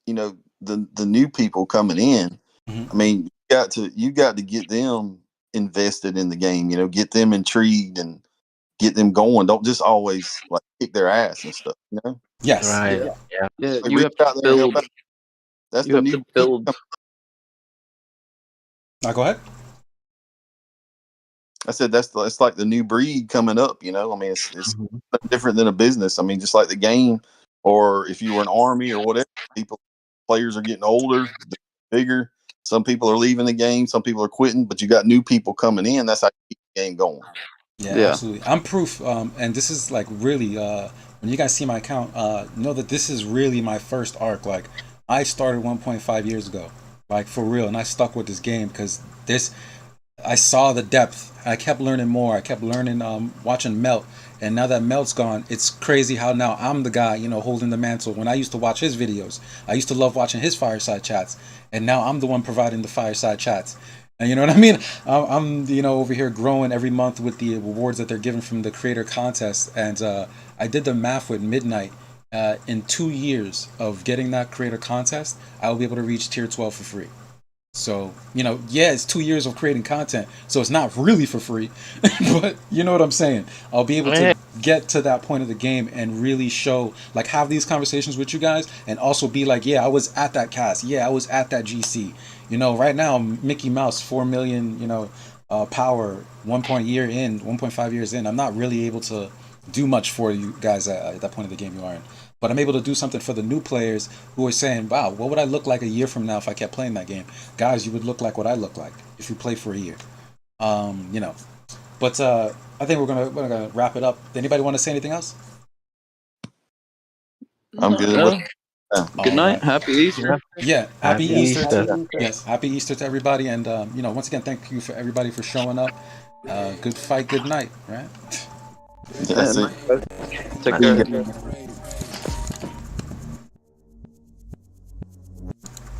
you know the new people coming in. I mean, you got to get them invested in the game. You know, get them intrigued and get them going. Don't just always like kick their ass and stuff. You know. Yes. Right. Yeah. Like, You have to build. That's You the have new to build. Now go ahead. I said it's like the new breed coming up. You know, I mean, it's different than a business. I mean, just like the game, or if you were an army or whatever, players are getting older, bigger. Some people are leaving the game. Some people are quitting. But you got new people coming in. That's how you keep the game going. Yeah, absolutely. I'm proof, and this is like really when you guys see my account, know that this is really my first arc. Like, I started 1.5 years ago, like for real, and I stuck with this game because I saw the depth. I kept learning more. I kept learning, watching Melt, and now that Melt's gone, it's crazy how now I'm the guy, you know, holding the mantle. When I used to watch his videos, I used to love watching his fireside chats, and now I'm the one providing the fireside chats. And you know what I mean? I'm you know, over here growing every month with the rewards that they're giving from the creator contest, and I did the math with Midnight. In 2 years of getting that creator contest, I will be able to reach tier 12 for free. So, you know, yeah, it's 2 years of creating content, so it's not really for free, but you know what I'm saying? I'll be able to get to that point of the game and really show, like, have these conversations with you guys, and also be like, yeah, I was at that cast, yeah, I was at that GC. You know, right now, Mickey Mouse, 4 million, you know, power, 1.5 years in, I'm not really able to do much for you guys at that point of the game you are in. But I'm able to do something for the new players who are saying, wow, what would I look like a year from now if I kept playing that game? Guys, you would look like what I look like if you play for a year. You know. But I think we're gonna wrap it up. Anybody want to say anything else? I'm good. No. Good night. Happy Easter. Yeah, happy Easter. Yes, happy Easter to everybody. And, you know, once again, thank you for everybody for showing up. Good fight, good night, right? That's it. Take care.